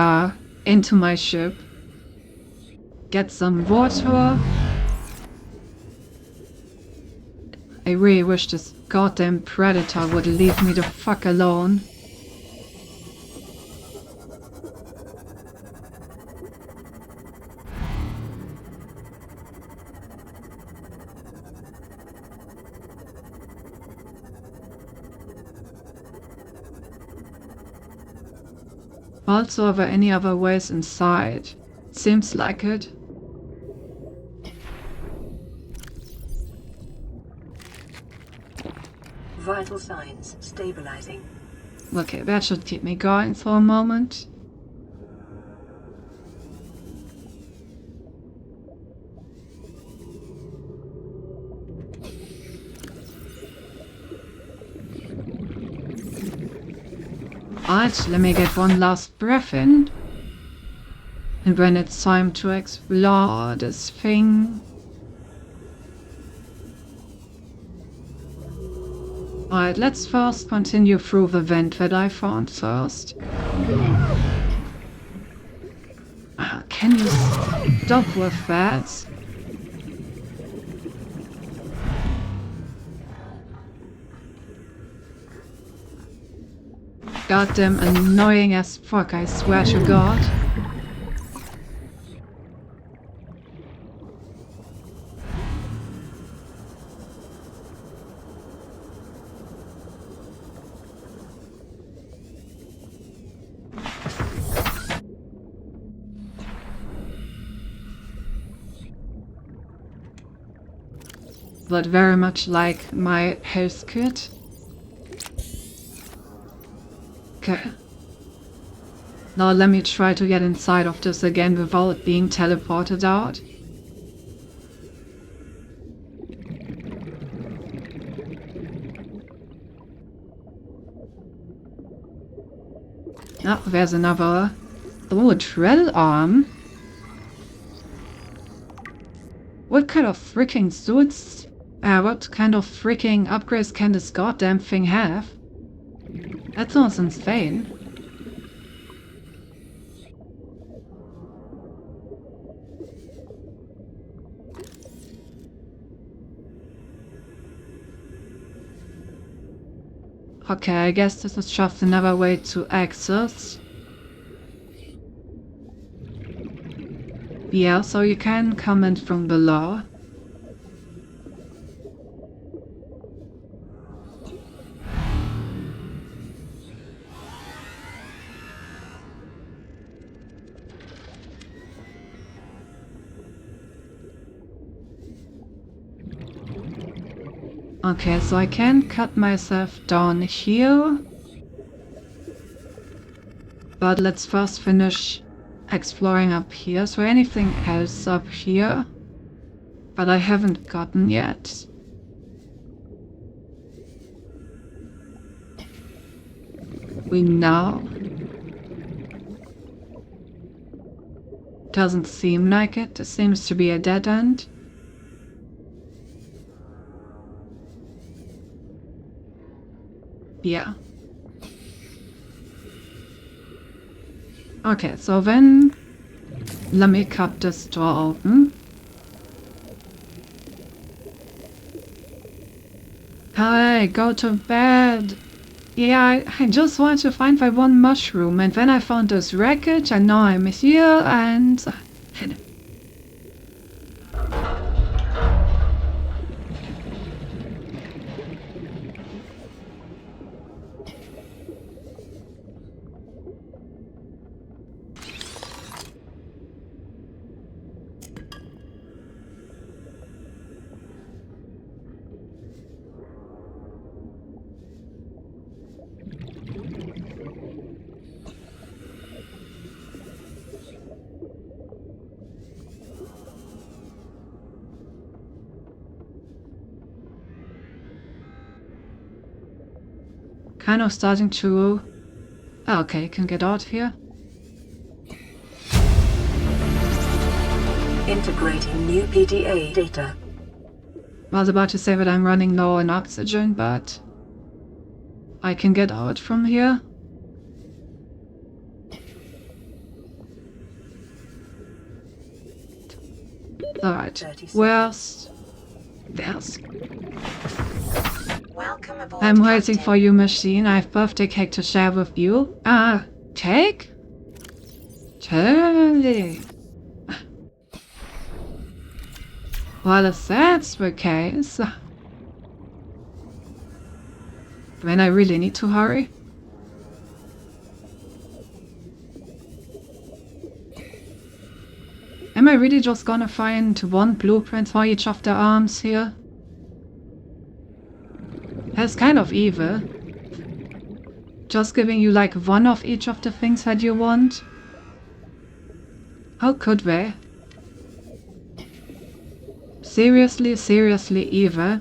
A: into my ship. Get some water. I really wish this goddamn predator would leave me the fuck alone. Also, are there any other ways inside? Seems like it.
C: vital signs stabilizing.
A: Okay, that should keep me going for a moment. Alright, let me get one last breath in. And when it's time to explore this thing. Alright, let's first continue through the vent that I found first. Can you stop with that? Goddamn annoying as fuck, I swear to God. But very much like my health kit. Okay. Now let me try to get inside of this again without being teleported out. Oh, there's another. Oh, a drill arm. What kind of freaking suits? What kind of freaking upgrades can this goddamn thing have? That sounds insane. Okay, I guess this is just another way to access. Yeah, so you can come in from below. Okay, so I can cut myself down here. But let's first finish exploring up here. So anything else up here? But I haven't gotten yet. We know. Doesn't seem like it. It seems to be a dead end. Yeah. Okay, so then let me cut this door open. Hey, go to bed. Yeah, I just want to find my one mushroom, and then I found this wreckage, and now I'm here, and... kind of starting to... Oh, okay, you can get out here.
C: Integrating new PDA data.
A: I was about to say that I'm running low on oxygen, but I can get out from here. Alright, where's... There's...
E: Welcome aboard,
A: I'm waiting
E: Captain.
A: for you, machine. I have birthday cake to share with you. Cake? Totally. Well, if that's the case... Then I really need to hurry. Am I really just gonna find one blueprint for each of the arms here? That's kind of evil. Just giving you like one of each of the things that you want. How could they? Seriously, seriously evil.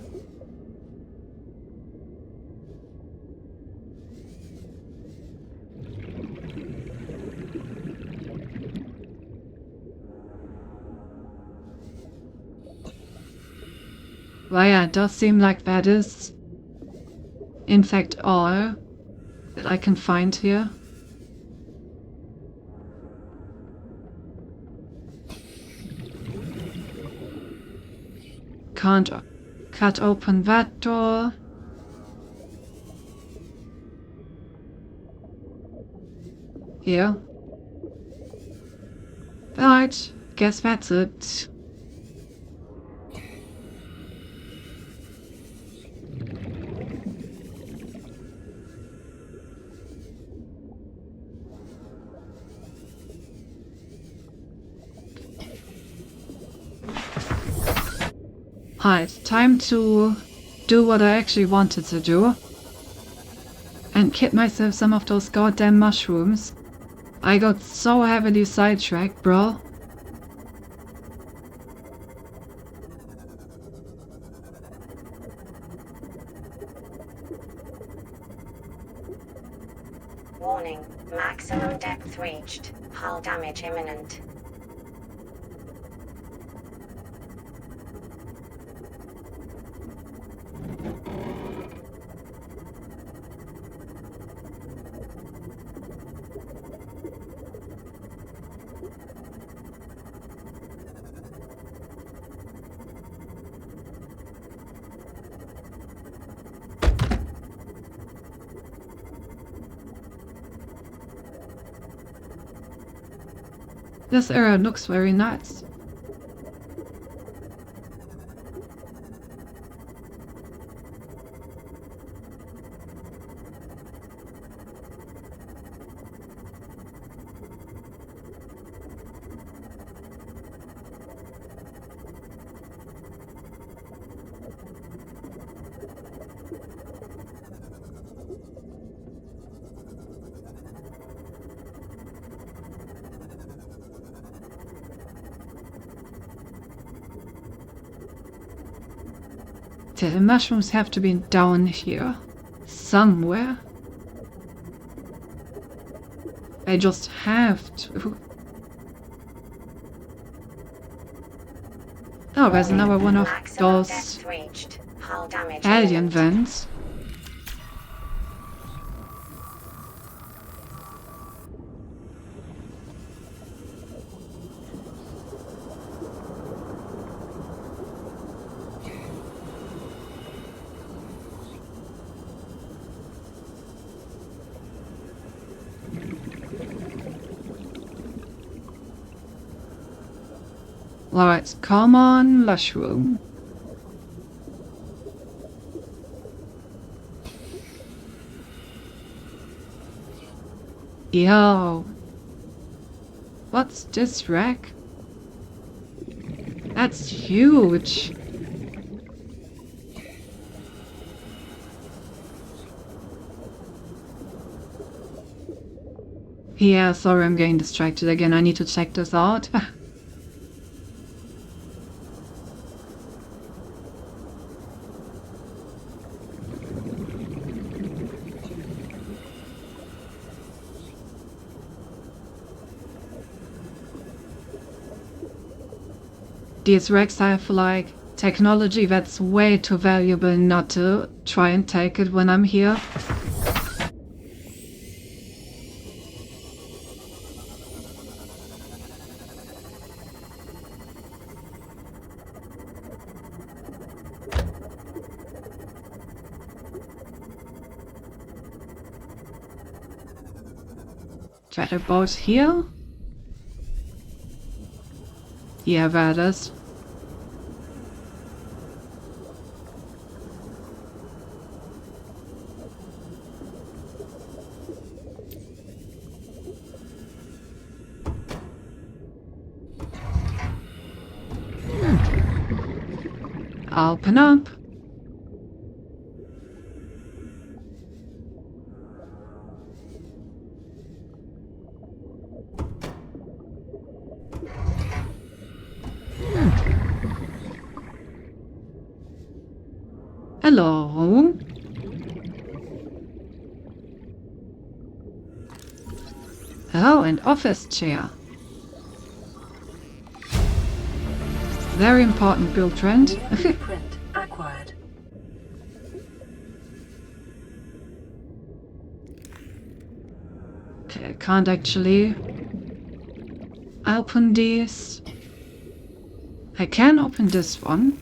A: Well, yeah, it does seem like that is, in fact, all that I can find here. Can't cut open that door. Here. Right, guess that's it. Right, time to do what I actually wanted to do. And get myself some of those goddamn mushrooms. I got so heavily sidetracked, bro.
E: Warning, maximum depth reached. Hull damage imminent.
A: This area looks very nice. The mushrooms have to be down here. Somewhere. They just have to. Oh, there's another one of
E: Maximum
A: those
E: depth reached. Hull damage
A: alien
E: imminent.
A: vents. Alright, come on, mushroom. Yo. What's this rack? That's huge. Yeah, sorry, I'm getting distracted again. I need to check this out. These wrecks have like technology that's way too valuable not to try and take it when I'm here. Treasure boat here? Yeah, that is. Open up. Hello. Oh, an office chair. Very important build trend.
C: New blueprint acquired.
A: Okay, I can't actually open these. I can open this one.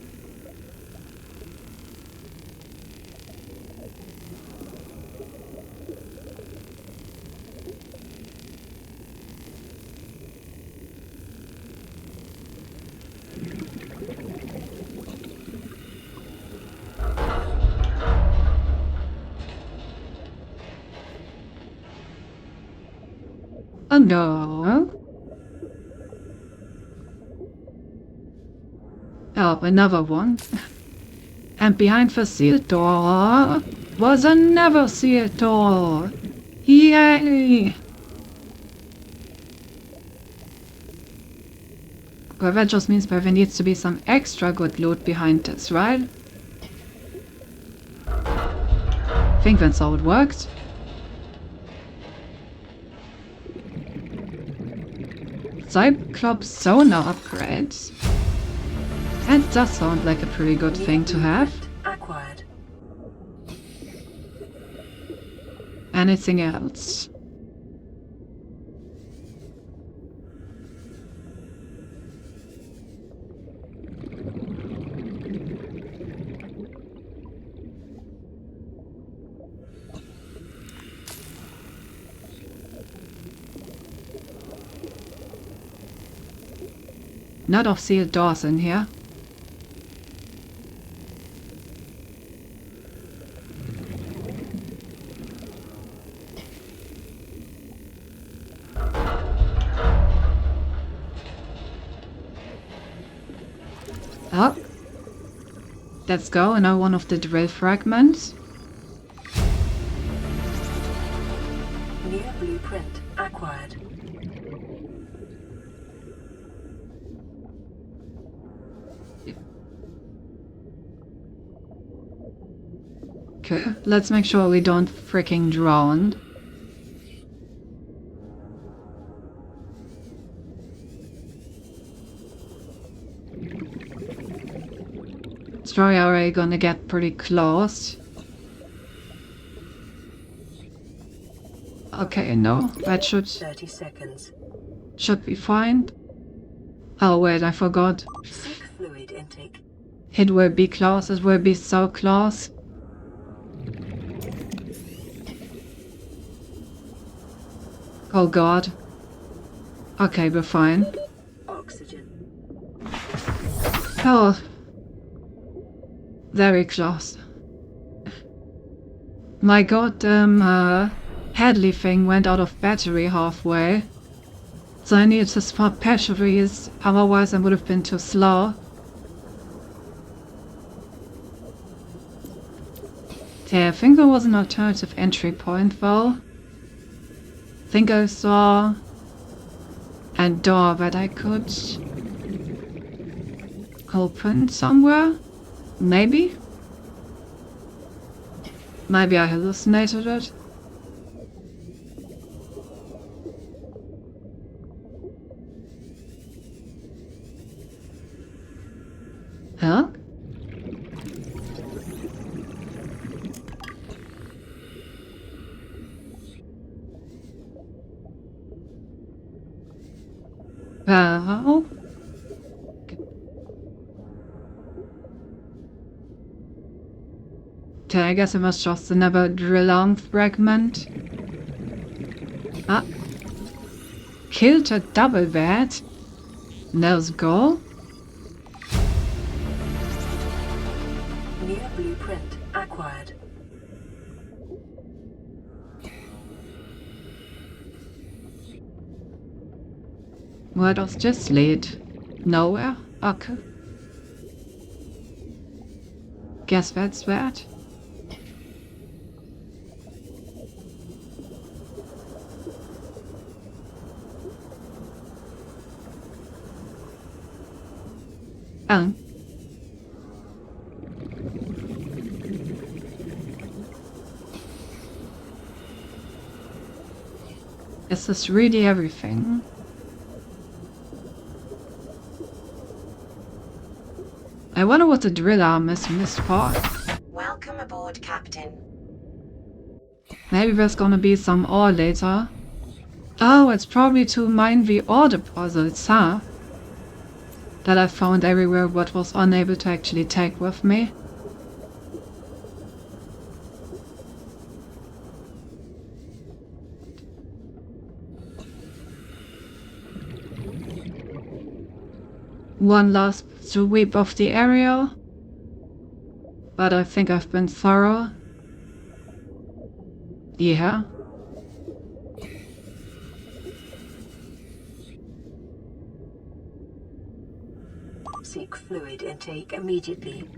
A: Oh no. Oh, another one. And behind the sealed door was another sealed door. Yay! Well, that just means that there needs to be some extra good loot behind this, right? I think that's how it works. Cyclops sonar upgrades. That does sound like a pretty good thing to have.
C: Acquired.
A: Anything else? Not of sealed doors in here. Oh. Let's go, and now one of the drill fragments.
C: New blueprint acquired.
A: Okay, let's make sure we don't freaking drown. It's probably already gonna get pretty close. Okay, no, that
C: 30 seconds.
A: should be fine. Oh wait, I forgot.
C: Sick fluid intake.
A: It will be close, it will be so close. Oh god. Okay, we're fine.
C: Oxygen.
A: Oh. Very close. My goddamn Hadley thing went out of battery halfway. So I needed to swap batteries, otherwise I would have been too slow. Yeah, I think there was an alternative entry point though. I think I saw a door that I could open somewhere. Maybe? Maybe I hallucinated it. Huh? Well... Okay, I guess it was just another drill-arm fragment. Ah. Killed a double bat. Let's go.
C: New blueprint acquired.
A: Where does this lead? Nowhere? Okay. Guess that's that. Oh. Is this really everything? I wonder what the drill arm is in this part.
E: Welcome aboard, Captain.
A: Maybe there's gonna be some ore later. Oh, it's probably to mine the ore deposits, huh? That I found everywhere but was unable to actually take with me. One last sweep of the area, but I think I've been thorough. Yeah.
C: Seek fluid intake immediately.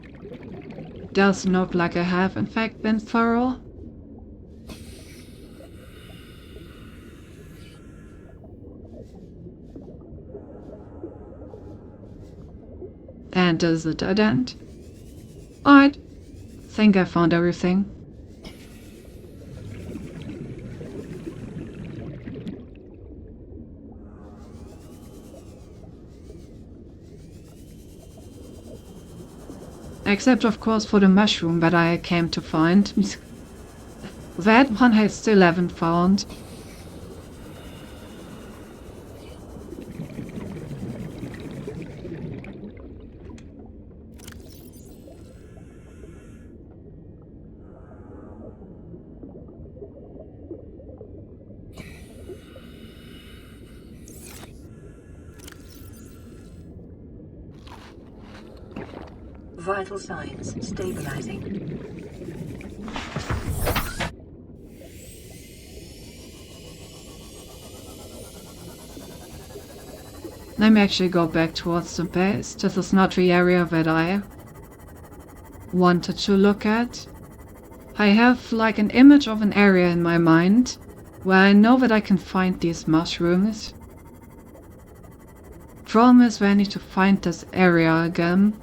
A: Doesn't look like I have in fact been thorough. And is a dead end. Alright. Think I found everything. Except of course for the mushroom that I came to find. That one I still haven't found.
C: Vital signs stabilizing.
A: Let me actually go back towards the base. This is not the area that I wanted to look at. I have like an image of an area in my mind where I know that I can find these mushrooms. Problem is where I need to find this area again.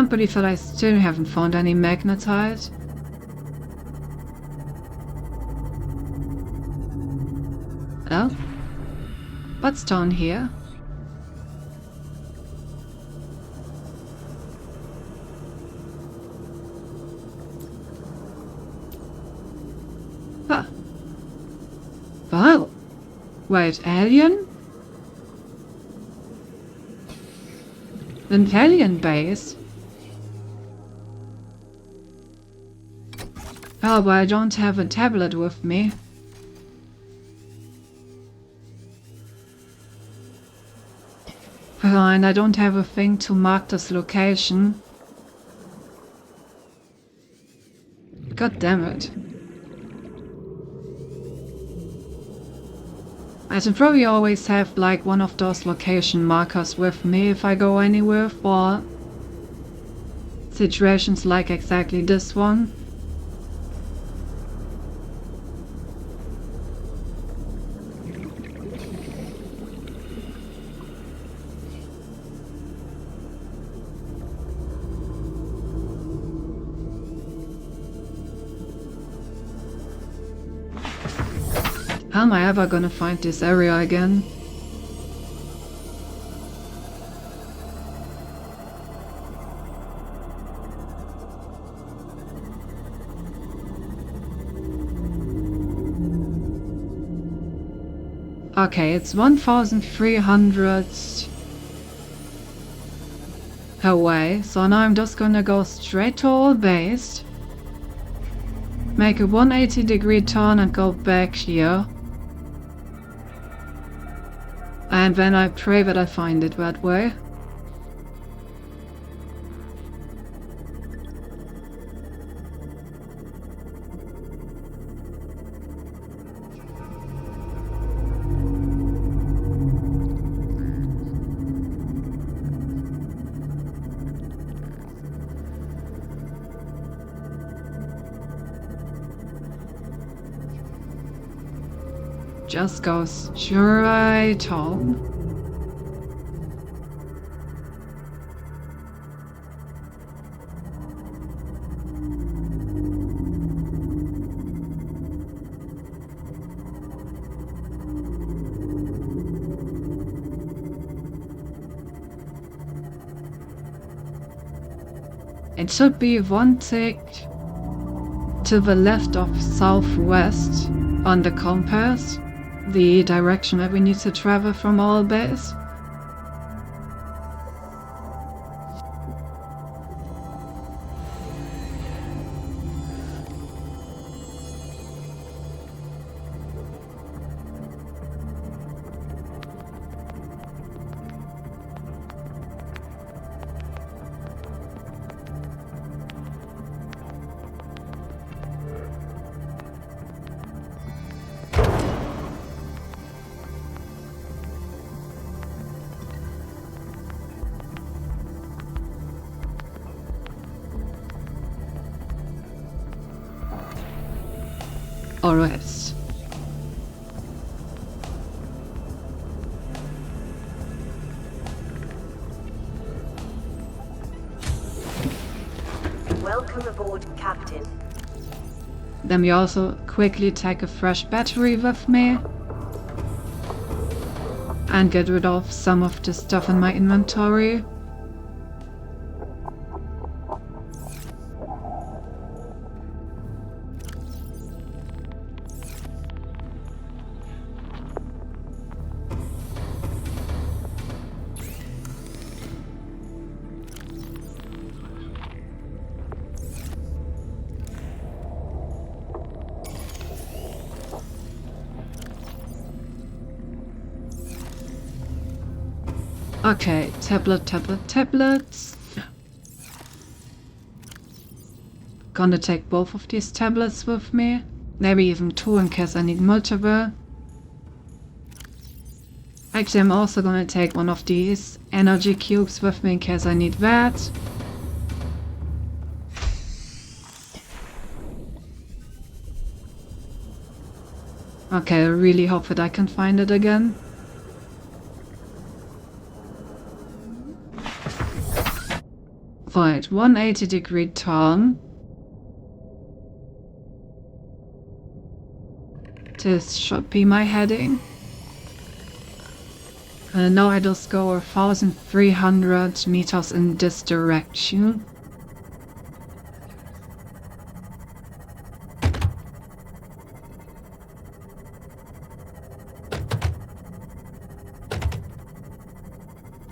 A: Can't believe that I still haven't found any magnetite. Oh? What's down here? Huh. Wow. Wait, alien? An alien base? Oh, but I don't have a tablet with me. And I don't have a thing to mark this location. God damn it. I should probably always have like one of those location markers with me if I go anywhere for situations like exactly this one. How am I ever gonna find this area again? Okay, it's 1,300 away, so now I'm just gonna go straight to our base. make a 180-degree turn and go back here. And then I pray that I find it that way. Just goes straight on. It should be one tick to the left of southwest on the compass, the direction that we need to travel from our base. Alright.
C: Welcome aboard, Captain.
A: Then we also quickly take a fresh battery with me. And get rid of some of the stuff in my inventory. Okay, tablets. Gonna take both of these tablets with me. Maybe even two in case I need multiple. Actually, I'm also gonna take one of these energy cubes with me in case I need that. Okay, I really hope that I can find it again. Right, 180-degree turn. This should be my heading. And now I just go 1,300 meters in this direction.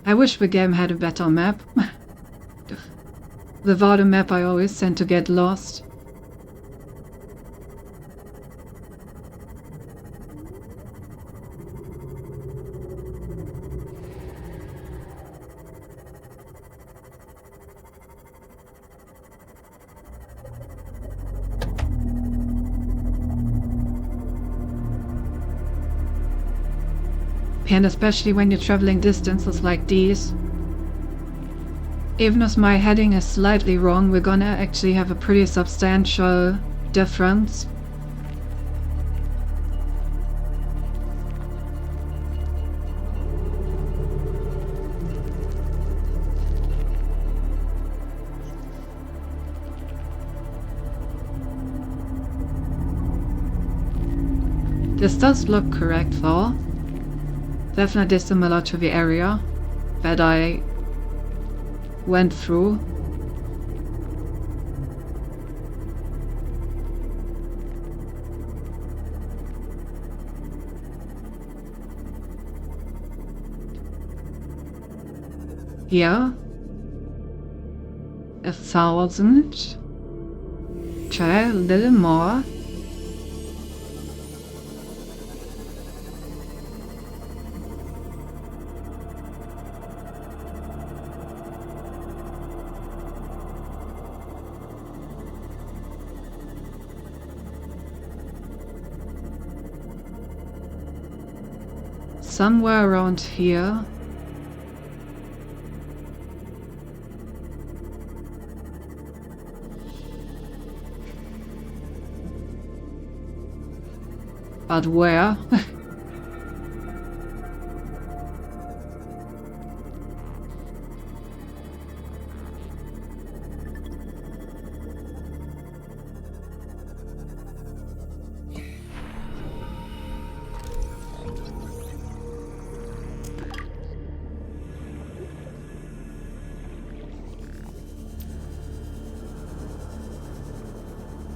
A: I wish the game had a better map. Without a map I always tend to get lost. And especially when you're traveling distances like these. Even if my heading is slightly wrong, we're gonna actually have a pretty substantial difference. This does look correct though. Definitely similar to the area that I went through. Here, 1,000. Okay, a little more. Somewhere around here. But where?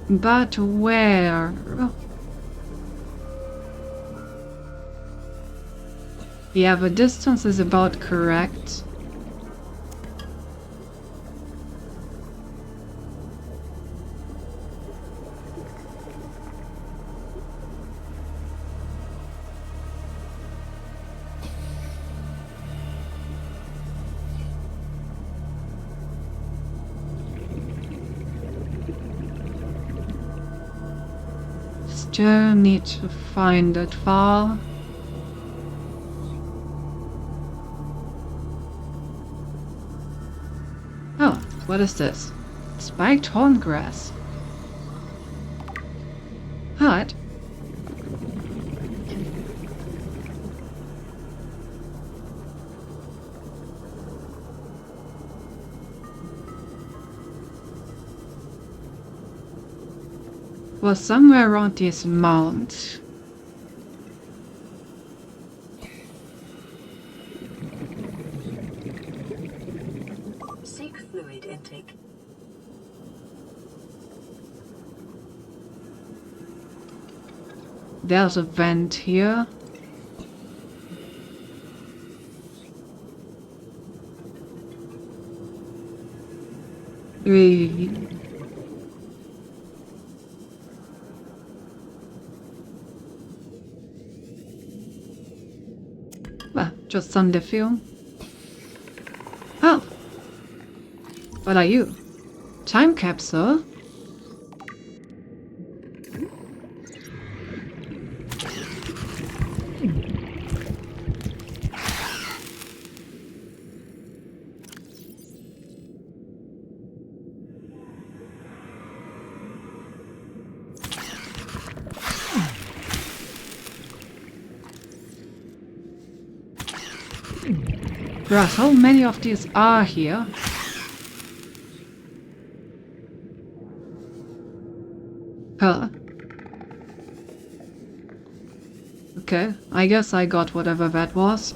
A: But where? Yeah, the distance is about correct. Still need to find that file. Oh, what is this? Spiked horngrass. What? Was somewhere around this mount.
C: Seek fluid intake.
A: There's a vent here. Well, just some lithium. Oh! What are you? Time capsule? Bruh, how many of these are here? Huh. Okay, I guess I got whatever that was.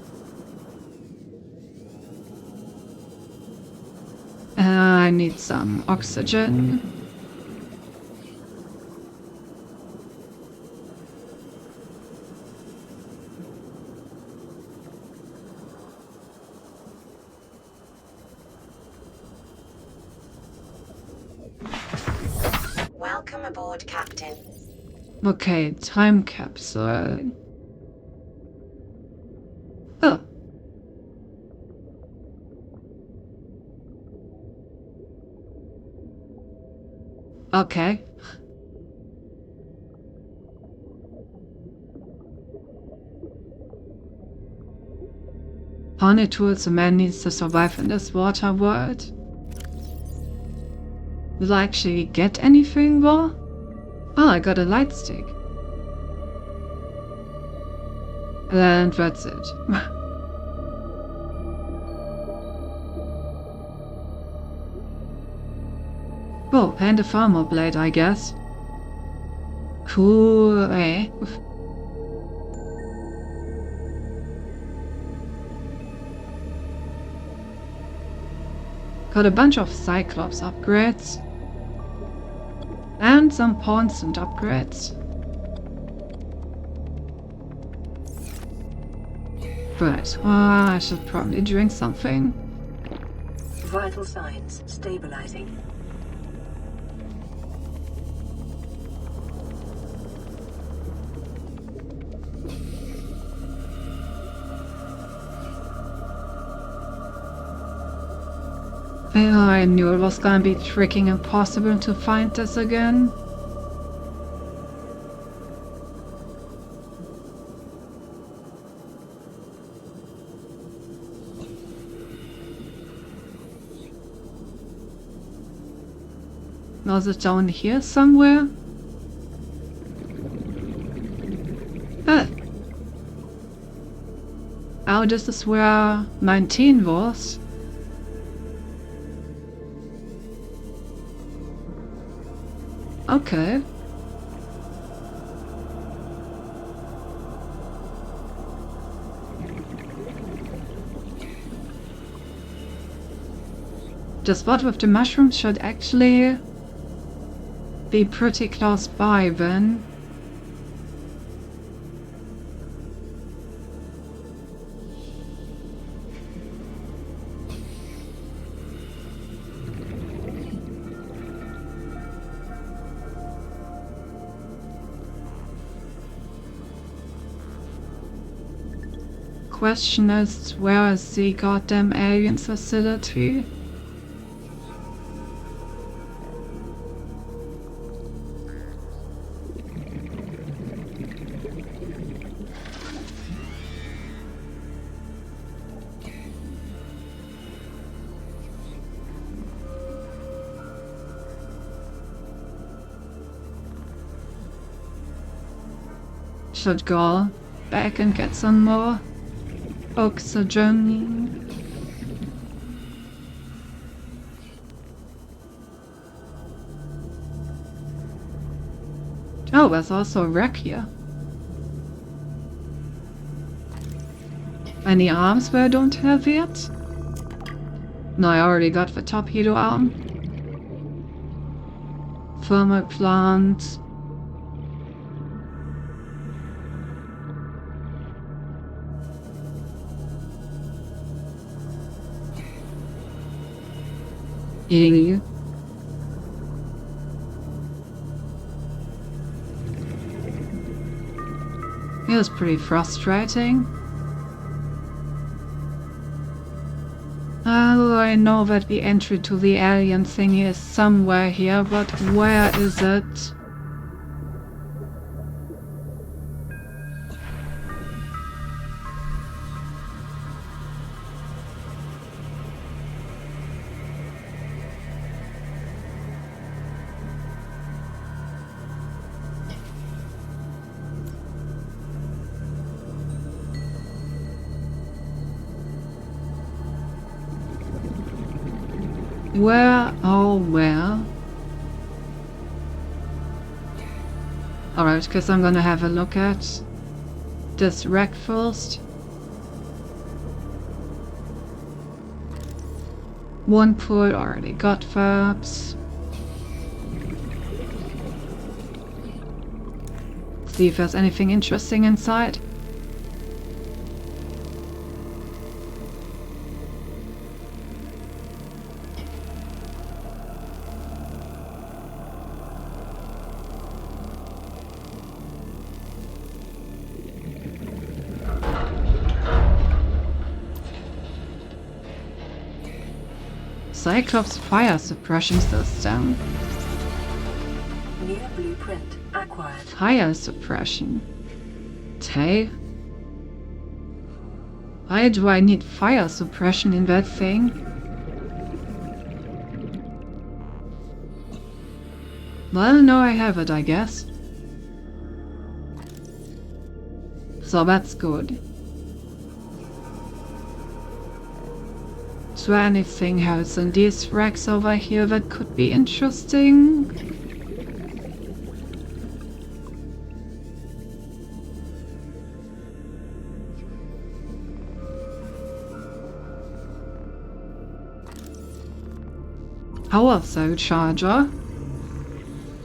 A: I need some oxygen.
E: Welcome aboard, Captain.
A: Okay, time capsule. Oh. Okay. Honey tools a man needs to survive in this water world. Will I actually get anything more? Oh, I got a light stick. And that's it. Oh, and a farmer blade, I guess. Cool, eh? Got a bunch of Cyclops upgrades. And some Pawnstone upgrades. Right, I should probably drink something.
C: Vital signs stabilizing.
A: I knew it was gonna be freaking impossible to find this again. Was it down here somewhere? Oh, this is where 19 was. Okay. The spot with the mushrooms should actually be pretty close by then. Question is, where is the goddamn alien facility? Should go back and get some more oxygen. Oh, there's also a wreck here. Any arms where I don't have yet? No, I already got the torpedo arm. Thermal plant. Eating. It was pretty frustrating. I know that the entry to the alien thingy is somewhere here, but where is it? Where, oh where? Alright, because I'm gonna have a look at this wreck first. One pool already got verbs. See if there's anything interesting inside. Cyclops fire suppression system.
C: New blueprint acquired.
A: Fire suppression. Tay? Why do I need fire suppression in that thing? Well, no, I have it, I guess. So that's good. Is there anything else in these racks over here that could be interesting? Power cell charger.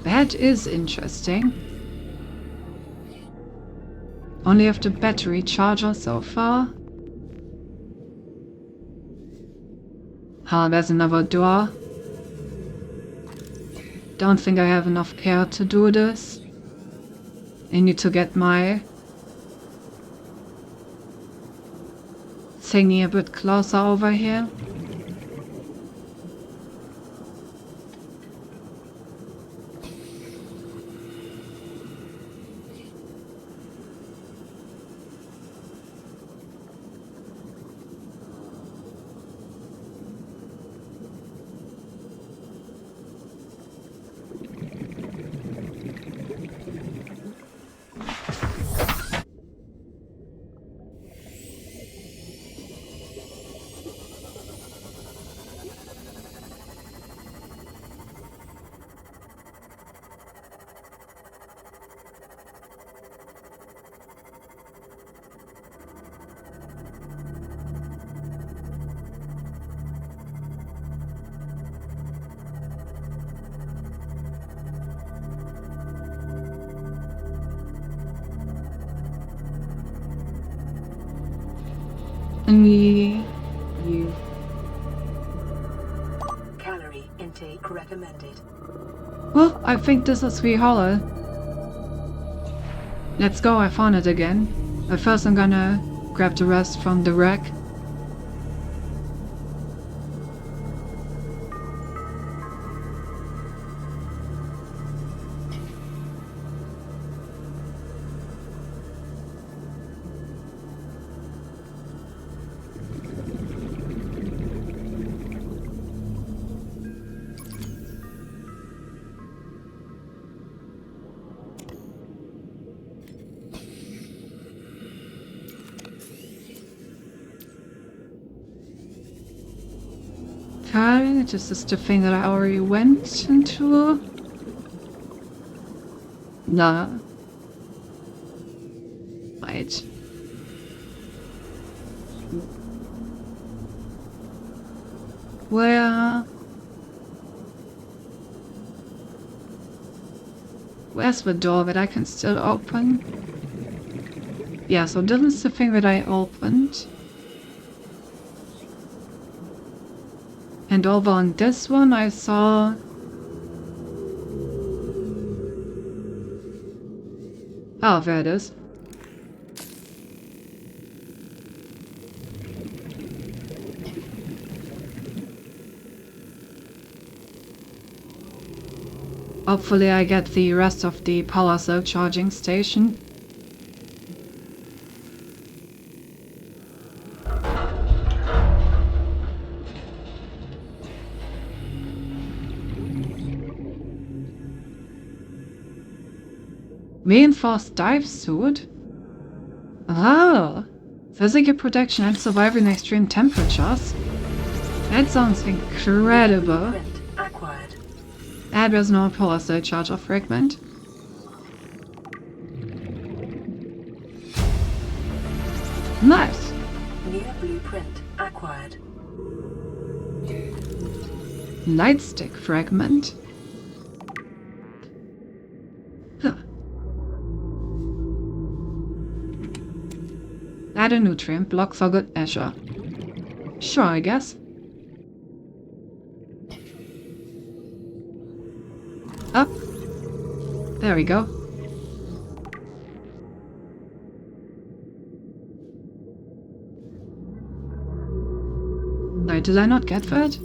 A: That is interesting. Only have the battery charger so far. Ah, there's another door. Don't think I have enough care to do this. I need to get my thingy a bit closer over here. You.
C: Calorie intake recommended.
A: Well, I think this is the hollow. Let's go, I found it again. But first I'm gonna grab the rest from the wreck. Okay, this is the thing that I already went into. Nah. Wait. Where's the door that I can still open? Yeah, so this is the thing that I opened. And over on this one I saw... Oh, there it is. Hopefully I get the rest of the power cell charging station. Reinforced dive suit? Oh! Physical protection and survival in extreme temperatures? That sounds incredible.
C: Print acquired.
A: Add no power cell charger fragment. Nice!
C: New blueprint acquired.
A: Lightstick fragment. Huh. Add a nutrient block for good measure. Sure, I guess. Up. There we go. No, did I not get that?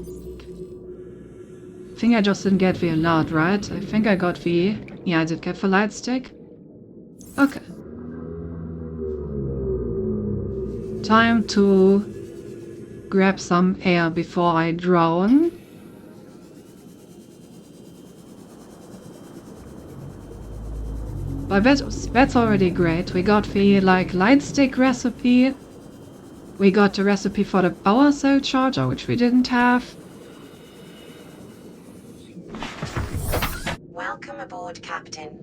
A: I think I just didn't get the alert, right? I think I got the... Yeah, I did get the light stick. Okay. Time to grab some air before I drown. But that's already great. We got the light stick recipe. We got the recipe for the power cell charger, which we didn't have.
E: Welcome aboard, Captain.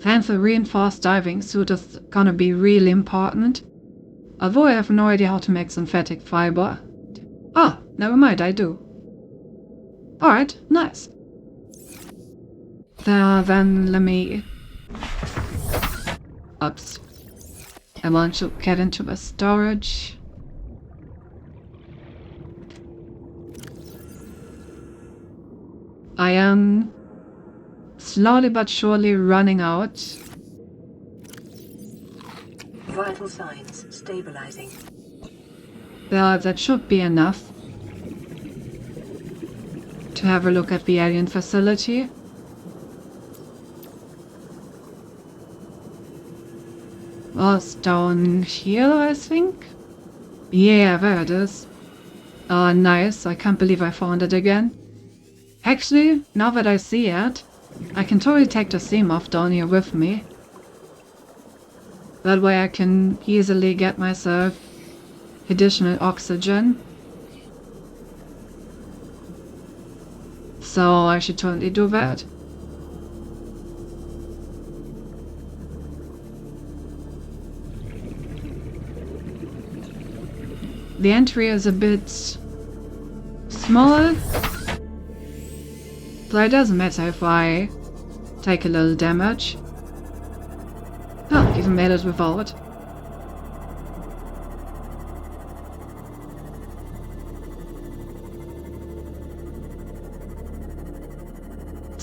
A: And the reinforced diving suit is gonna be really important. Although I have no idea how to make synthetic fiber. Ah, never mind, I do. Alright, nice. Then let me... Oops. I want to get into the storage. I am slowly but surely running out.
C: Vital signs stabilizing.
A: That should be enough to have a look at the alien facility. Was down here, I think? Yeah, there it is. Oh, nice. I can't believe I found it again. Actually, now that I see it, I can totally take the Seamoth down here with me. That way I can easily get myself additional oxygen. So I should totally do that. The entry is a bit small, but it doesn't matter if I take a little damage. Oh, even made it without.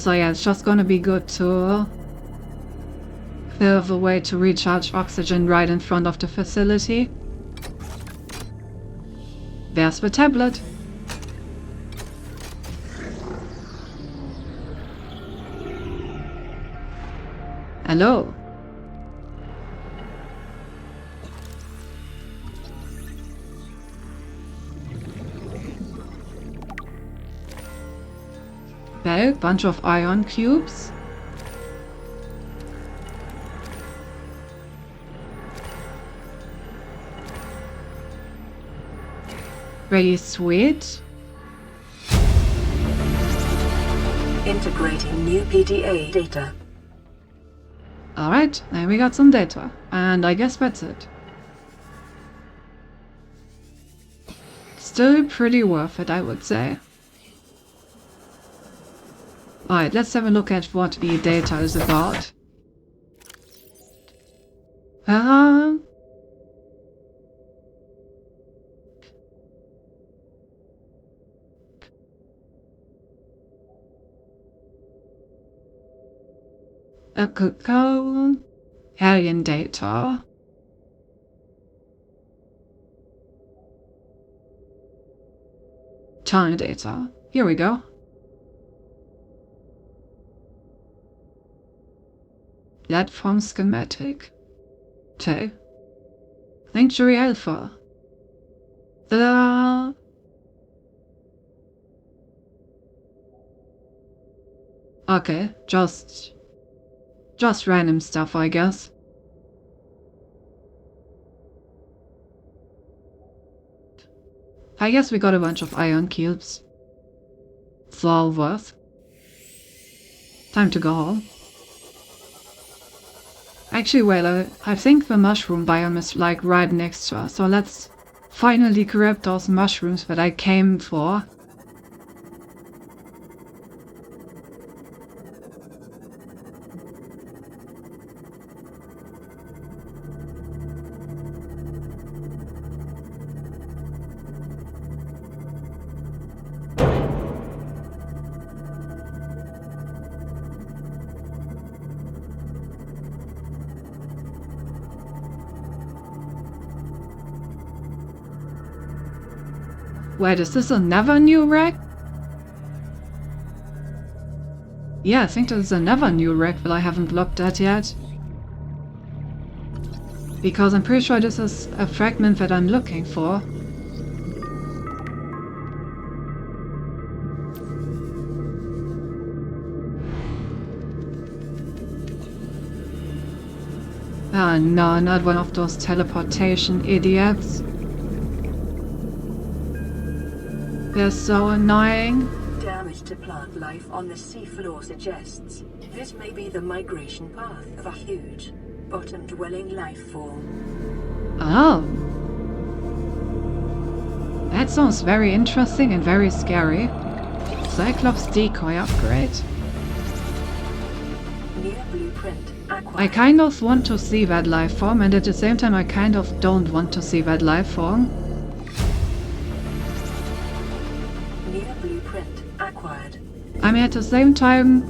A: So yeah, it's just gonna be good to have a way to recharge oxygen right in front of the facility. There's the tablet. Hello. Well, bunch of ion cubes. Pretty sweet.
C: Integrating new PDA data.
A: Alright, then we got some data. And I guess that's it. Still pretty worth it, I would say. Alright, let's have a look at what the data is about. A cocoa, alien data. China data. Here we go. Platform schematic. Okay. Sanctuary Alpha. Ta-da! Okay, just random stuff, I guess. I guess we got a bunch of ion cubes. It's all worth. Time to go home. Actually, well, I think the mushroom biome is like right next to us, so let's finally grab those mushrooms that I came for. Wait, is this another new wreck? Yeah, I think there's another new wreck that I haven't looked at yet. Because I'm pretty sure this is a fragment that I'm looking for. Ah, no, not one of those teleportation idiots. They're so annoying.
C: Damage to plant life on the seafloor suggests this may be the migration path of a huge, bottom-dwelling life form.
A: Oh. That sounds very interesting and very scary. Cyclops decoy upgrade.
C: Near blueprint acquired.
A: I kind of want to see that life form, and at the same time I kind of don't want to see that life form.
C: Near blueprint acquired.
A: I mean, at the same time,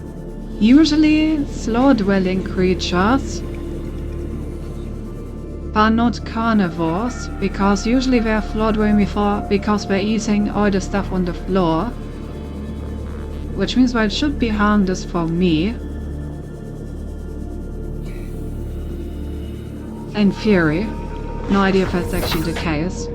A: usually slow-dwelling creatures are not carnivores, because usually they're floor-dwelling because they're eating all the stuff on the floor. Which means that it should be harmless for me. In theory. No idea if that's actually the case.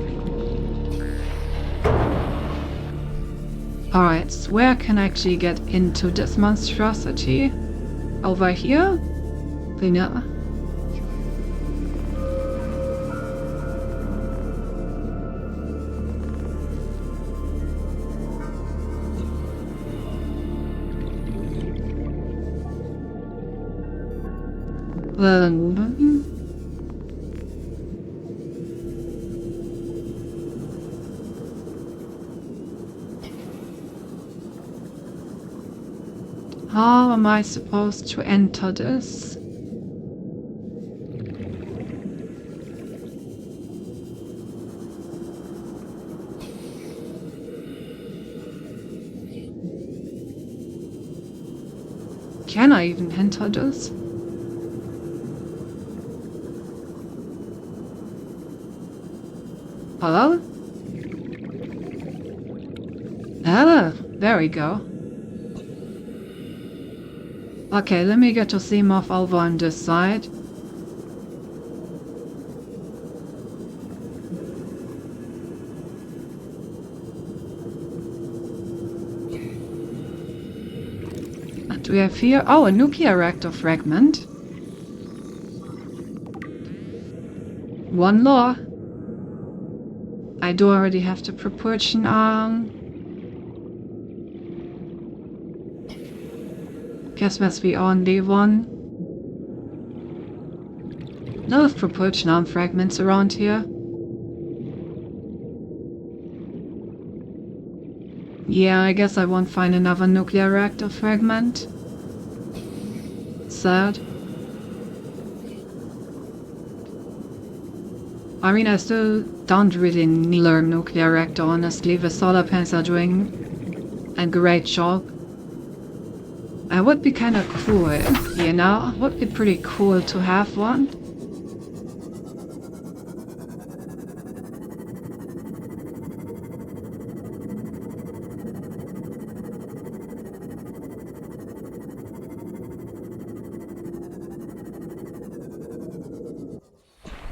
A: Alright, so where can I actually get into this monstrosity? Over here? No. How am I supposed to enter this? Can I even enter this? Hello? Ah, there we go. Okay, let me get to Seamoth over on this side. What do we have here? Oh, a nuclear reactor fragment. One law. I do already have the propulsion arm. Guess that's the only one. No propulsion arm fragments around here. Yeah, I guess I won't find another nuclear reactor fragment. Sad. I mean, I still don't really need a nuclear reactor, honestly. The solar panels are doing a great job. It would be kind of cool, you know? It would be pretty cool to have one.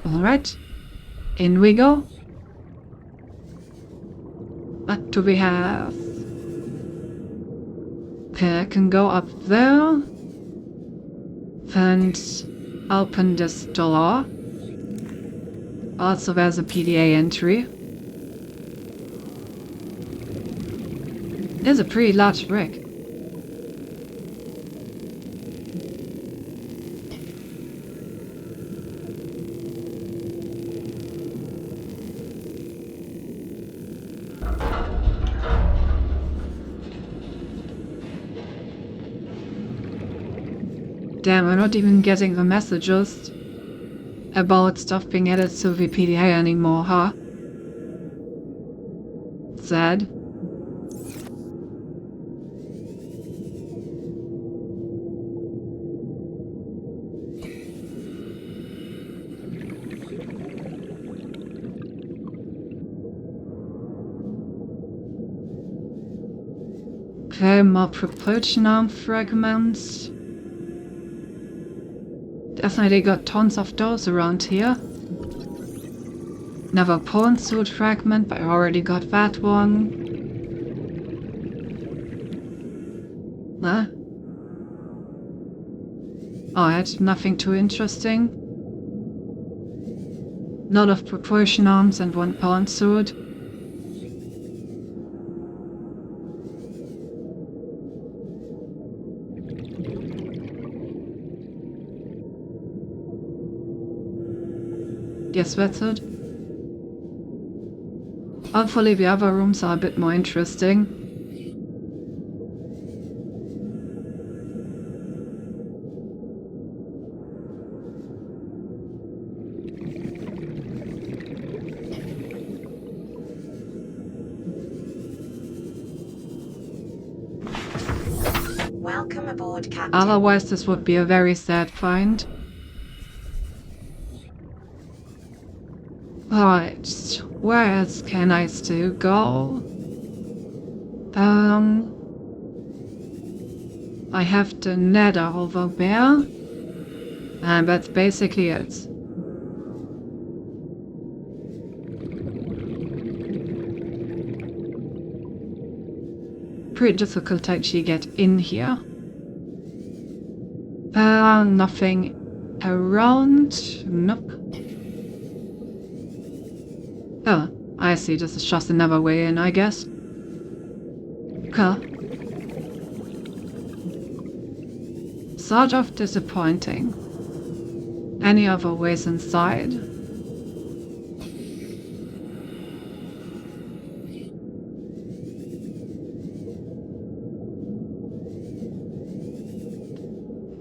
A: Alright, in we go. What do we have? Okay, I can go up there and open this door. Also, there's a PDA entry. It's a pretty large brick. Damn, I'm not even getting the messages about stuff being added to the PDA anymore, huh? Sad. Okay, more propulsion arm fragments. Definitely got tons of those around here. Another pawn suit fragment, but I already got that one. Nah. Alright, nothing too interesting. Lot of propulsion arms and one pawn suit. Yes, that's it. Hopefully the other rooms are a bit more interesting.
E: Welcome aboard, Captain.
A: Otherwise, this would be a very sad find. Alright, where else can I still go? I have the nether over there, and that's basically it. Pretty difficult to actually get in here. Nothing around. Nope. Oh, I see. This is just another way in, I guess. Okay. Sort of disappointing. Any other ways inside?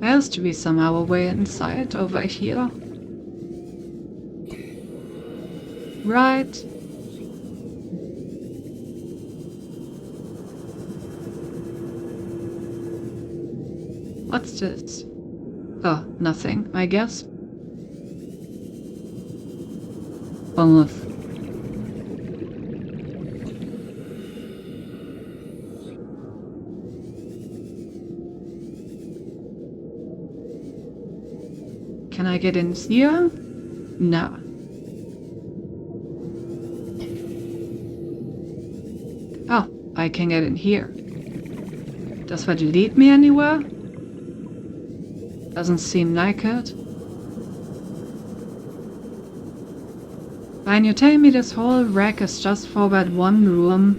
A: There has to be some other way inside over here. Right. What's this? Oh, nothing, I guess. Almost. Can I get in here? No. Oh, I can get in here. Does that lead me anywhere? Doesn't seem like it. Fine, you tell me this whole wreck is just for that one room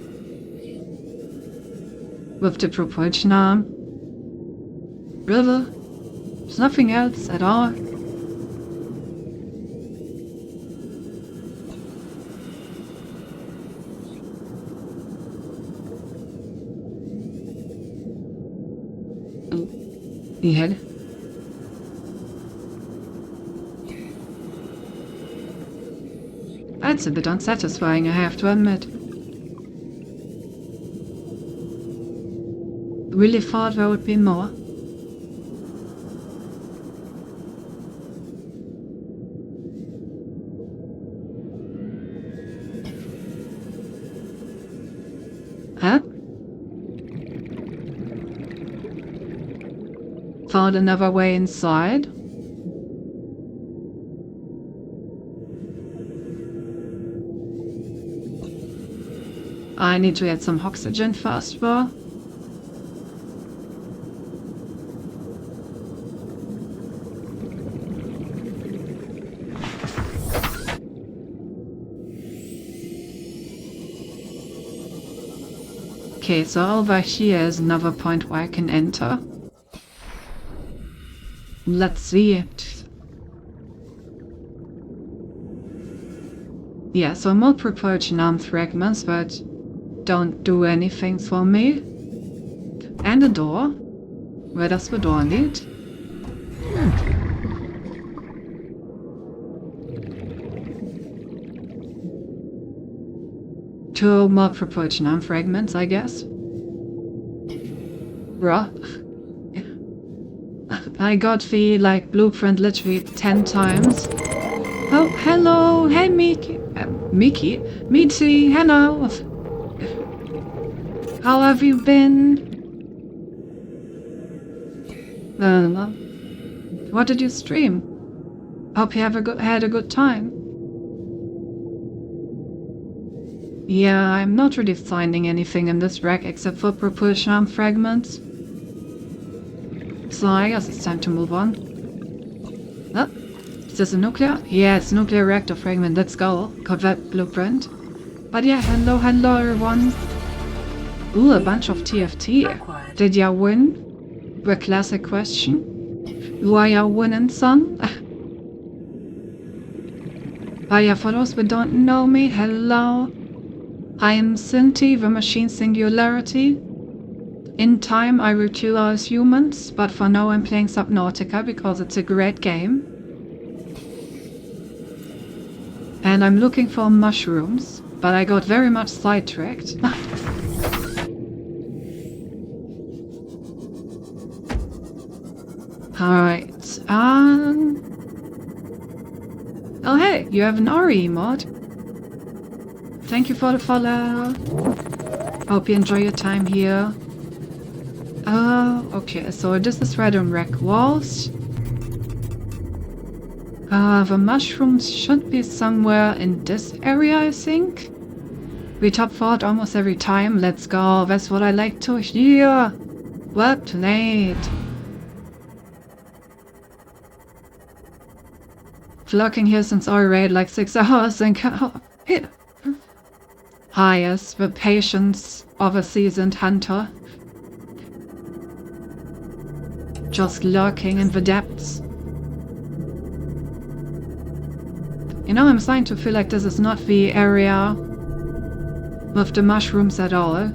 A: with the propulsion arm? Really? There's nothing else at all? The head. That's a bit unsatisfying, I have to admit. Really thought there would be more. Huh? Found another way inside? I need to get some oxygen first, though. Okay, so over here is another point where I can enter. Let's see it. Yeah, so more propulsion arm fragments, but don't do anything for me. And a door. Where does the door lead? Two more propulsion arm fragments, I guess. Bruh. I got the, blueprint literally 10 times. Oh, hello! Hey, Mickey! Mickey? Mitzi, hello! How have you been? What did you stream? Hope you had a good time. Yeah, I'm not really finding anything in this wreck except for propulsion arm fragments. So I guess it's time to move on. Oh, is this a nuclear? Yeah, it's a nuclear reactor fragment. Let's go. Got that blueprint. But yeah, hello everyone. Ooh, a bunch of TFT. Did ya win? The classic question. Why ya winning, son? But yeah, for those who don't know me, hello. I am Cinti, the Machine Singularity. In time, I will kill us humans, but for now I'm playing Subnautica because it's a great game. And I'm looking for mushrooms, but I got very much sidetracked. Alright, oh hey, you have an RE mod. Thank you for the follow. Hope you enjoy your time here. Okay, so this is Red on Wreck Walls. The mushrooms should be somewhere in this area, I think. We top fort almost every time. Let's go, that's what I like to hear. Well played. Vlogging here since already like 6 hours and here. Yes, the patience of a seasoned hunter. Just lurking in the depths. You know, I'm starting to feel like this is not the area with the mushrooms at all.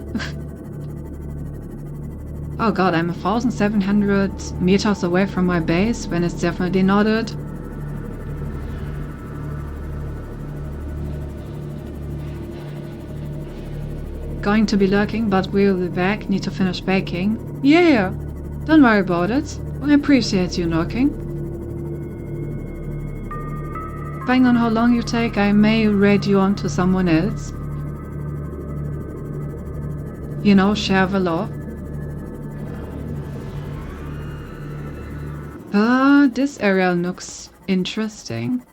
A: Oh god, I'm 1,700 meters away from my base when it's definitely not it. Going to be lurking, but we'll be back. Need to finish baking. Yeah! Don't worry about it. I appreciate you knocking. Depending on how long you take, I may raid you on to someone else. You know, share the love. This area looks interesting.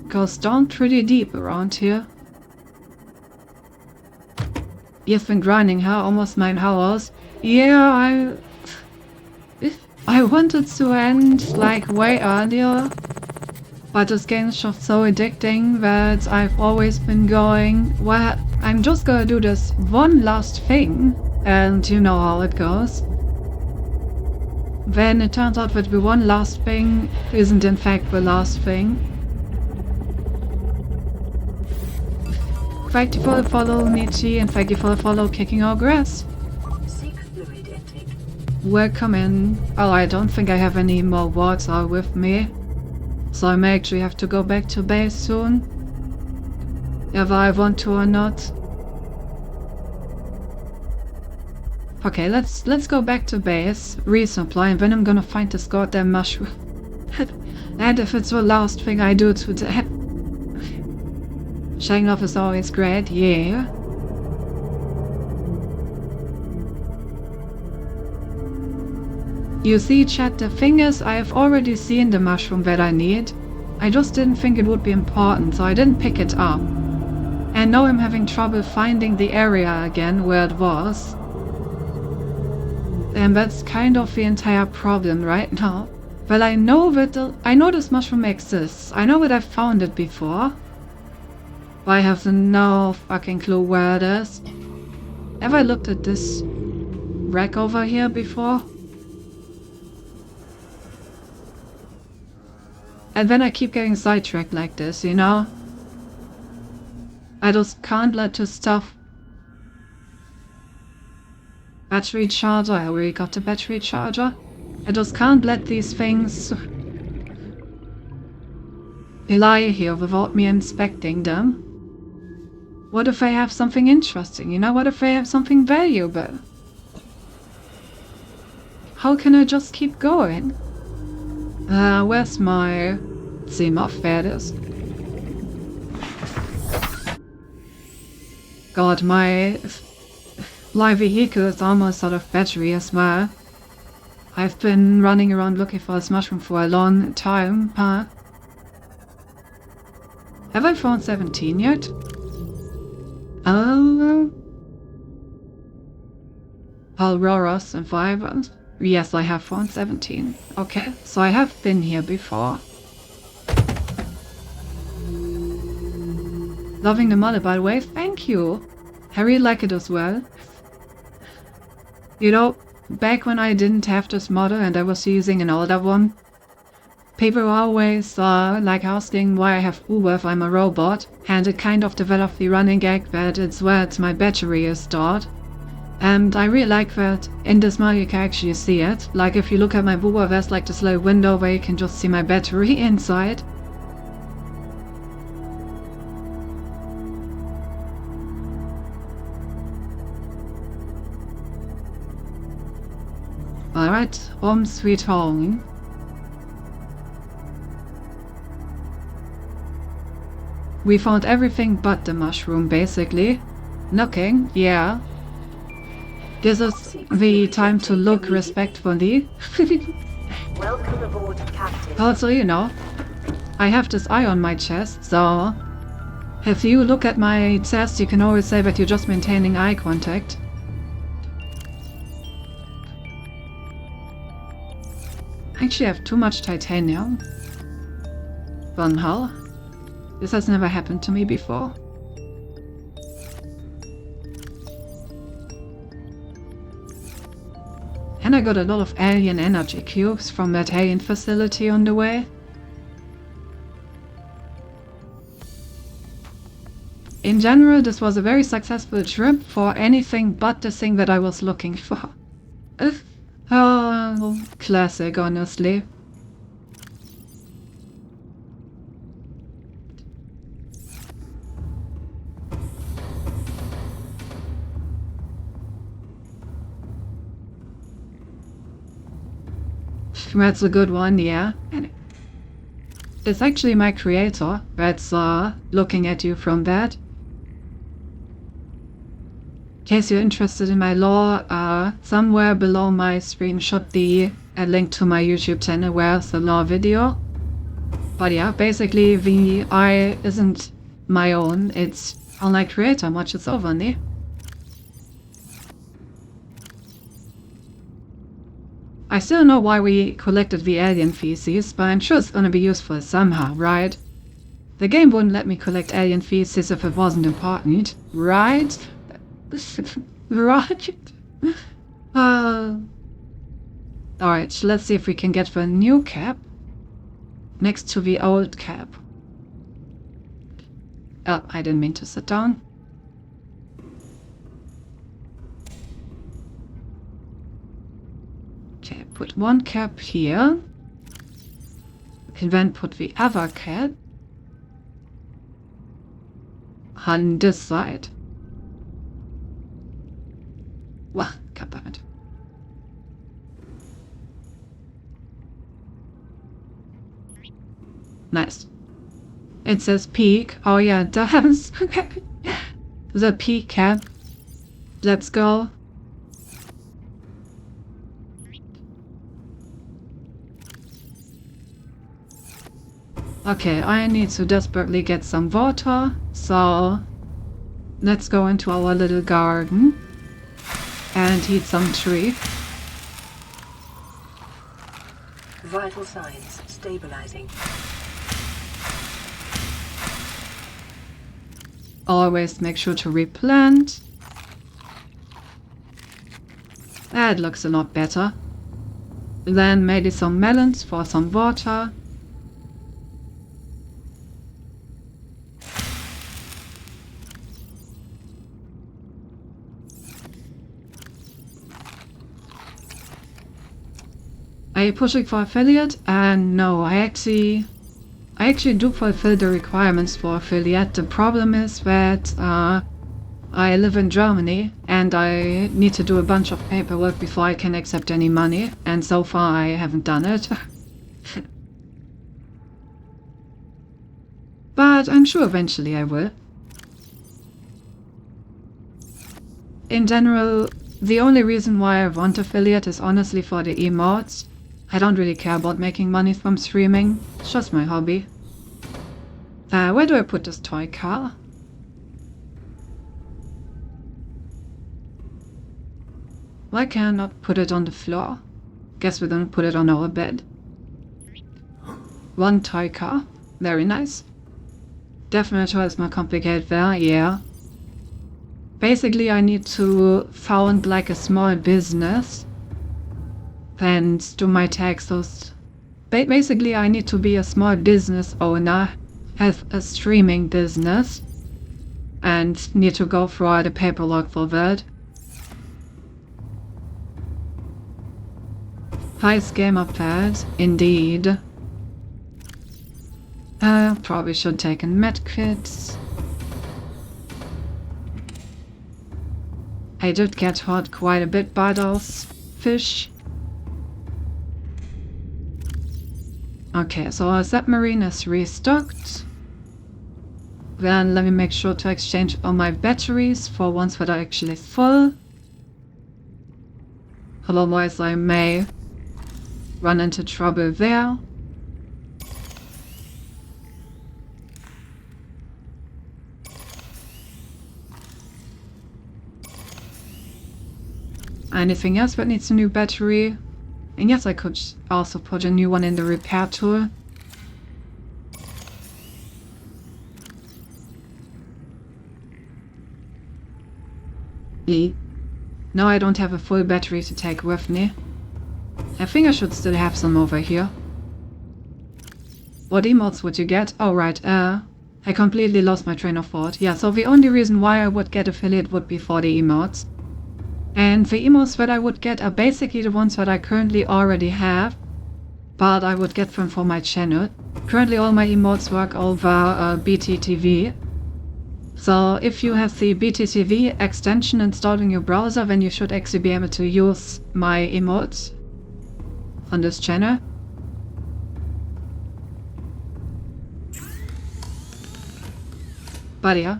A: Goes down pretty deep around here. You've been grinding, huh? Almost 9 hours. Yeah, I wanted to end like way earlier, but this game's just so addicting that I've always been going, well, I'm just gonna do this one last thing, and you know how it goes. Then it turns out that the one last thing isn't in fact the last thing. Thank you for the follow, Nietzsche, and thank you for the follow, Kicking Our Grass.
C: Seek fluid intake.
A: Welcome in. Oh, I don't think I have any more water with me, so I may actually have to go back to base soon, if I want to or not. Okay, let's go back to base, resupply, and then I'm gonna find this goddamn mushroom. And if it's the last thing I do today. Showing off is always great, yeah. You see, chat, the thing is, I have already seen the mushroom that I need. I just didn't think it would be important, so I didn't pick it up. And now I'm having trouble finding the area again where it was. And that's kind of the entire problem right now. Well, I know this mushroom exists. I know that I've found it before. But I have no fucking clue where it is. Have I looked at this wreck over here before? And then I keep getting sidetracked like this, you know? I just can't let this stuff... Battery charger, I already got the battery charger. I just can't let these things lie here without me inspecting them. What if I have something interesting, you know? What if I have something valuable? How can I just keep going? Where's my... Let's see, my there it is. God, my vehicle is almost out of battery as well. I've been running around looking for this mushroom for a long time, huh? Have I found 17 yet? Oh... Aurora survivors. Yes, I have found 17. Okay, so I have been here before. Loving the model, by the way. Thank you. I really like it as well. You know, back when I didn't have this model and I was using an older one, people were always like asking why I have Uber if I'm a robot, and it kind of developed the running gag that it's where my battery is stored. And I really like that in this mod you can actually see it. Like if you look at my Uber, there's like this little window where you can just see my battery inside. Alright, home sweet home. We found everything but the mushroom, basically. Knocking, yeah. This is the time to look respectfully.
C: Welcome aboard, Captain.
A: Also, you know, I have this eye on my chest, so if you look at my chest, you can always say that you're just maintaining eye contact. I actually have too much titanium. Fun hell. This has never happened to me before. And I got a lot of alien energy cubes from that alien facility on the way. In general, this was a very successful trip for anything but the thing that I was looking for. Oh, classic, honestly. That's a good one, yeah. And it's actually my creator that's looking at you from that. In case you're interested in my lore, somewhere below my screen should be a link to my YouTube channel where it's a lore video. But yeah, basically the eye isn't my own, it's online creator watches over me. I still don't know why we collected the alien feces, but I'm sure it's gonna be useful somehow, right? The game wouldn't let me collect alien feces if it wasn't important, right? Right? Alright, so let's see if we can get the new cap next to the old cap. Oh, I didn't mean to sit down. Okay, put one cap here. We can then put the other cap on this side. Well, cap it. Nice. It says peak. Oh yeah, it does. The peak cap. Let's go. Okay, I need to desperately get some water, so let's go into our little garden and eat some tree.
C: Vital signs stabilizing.
A: Always make sure to replant. That looks a lot better. Then maybe some melons for some water. Are you pushing for affiliate? No, I actually do fulfill the requirements for affiliate. The problem is that I live in Germany and I need to do a bunch of paperwork before I can accept any money, and so far I haven't done it. But I'm sure eventually I will. In general, the only reason why I want affiliate is honestly for the emotes. I don't really care about making money from streaming, it's just my hobby. Where do I put this toy car? Why can I not put it on the floor? Guess we're gonna put it on our bed. One toy car, very nice. Definitely is more complicated there, yeah. Basically I need to found like a small business and do my taxes. Basically I need to be a small business owner, have a streaming business, and need to go through all the paperwork for that. Nice gamer pad, indeed. Probably should take in medkits. I did get hurt quite a bit by those fish. Okay, so our submarine is restocked. Then let me make sure to exchange all my batteries for ones that are actually full. Otherwise I may run into trouble there. Anything else that needs a new battery? And yes, I could also put a new one in the repair tool. No, I don't have a full battery to take with me. I think I should still have some over here. What emotes would you get? Oh right, I completely lost my train of thought. Yeah, so the only reason why I would get affiliate would be for the emotes. And the emotes that I would get are basically the ones that I currently already have, but I would get them for my channel. Currently all my emotes work over BTTV. So if you have the BTTV extension installed in your browser, then you should actually be able to use my emotes. on this channel. But yeah,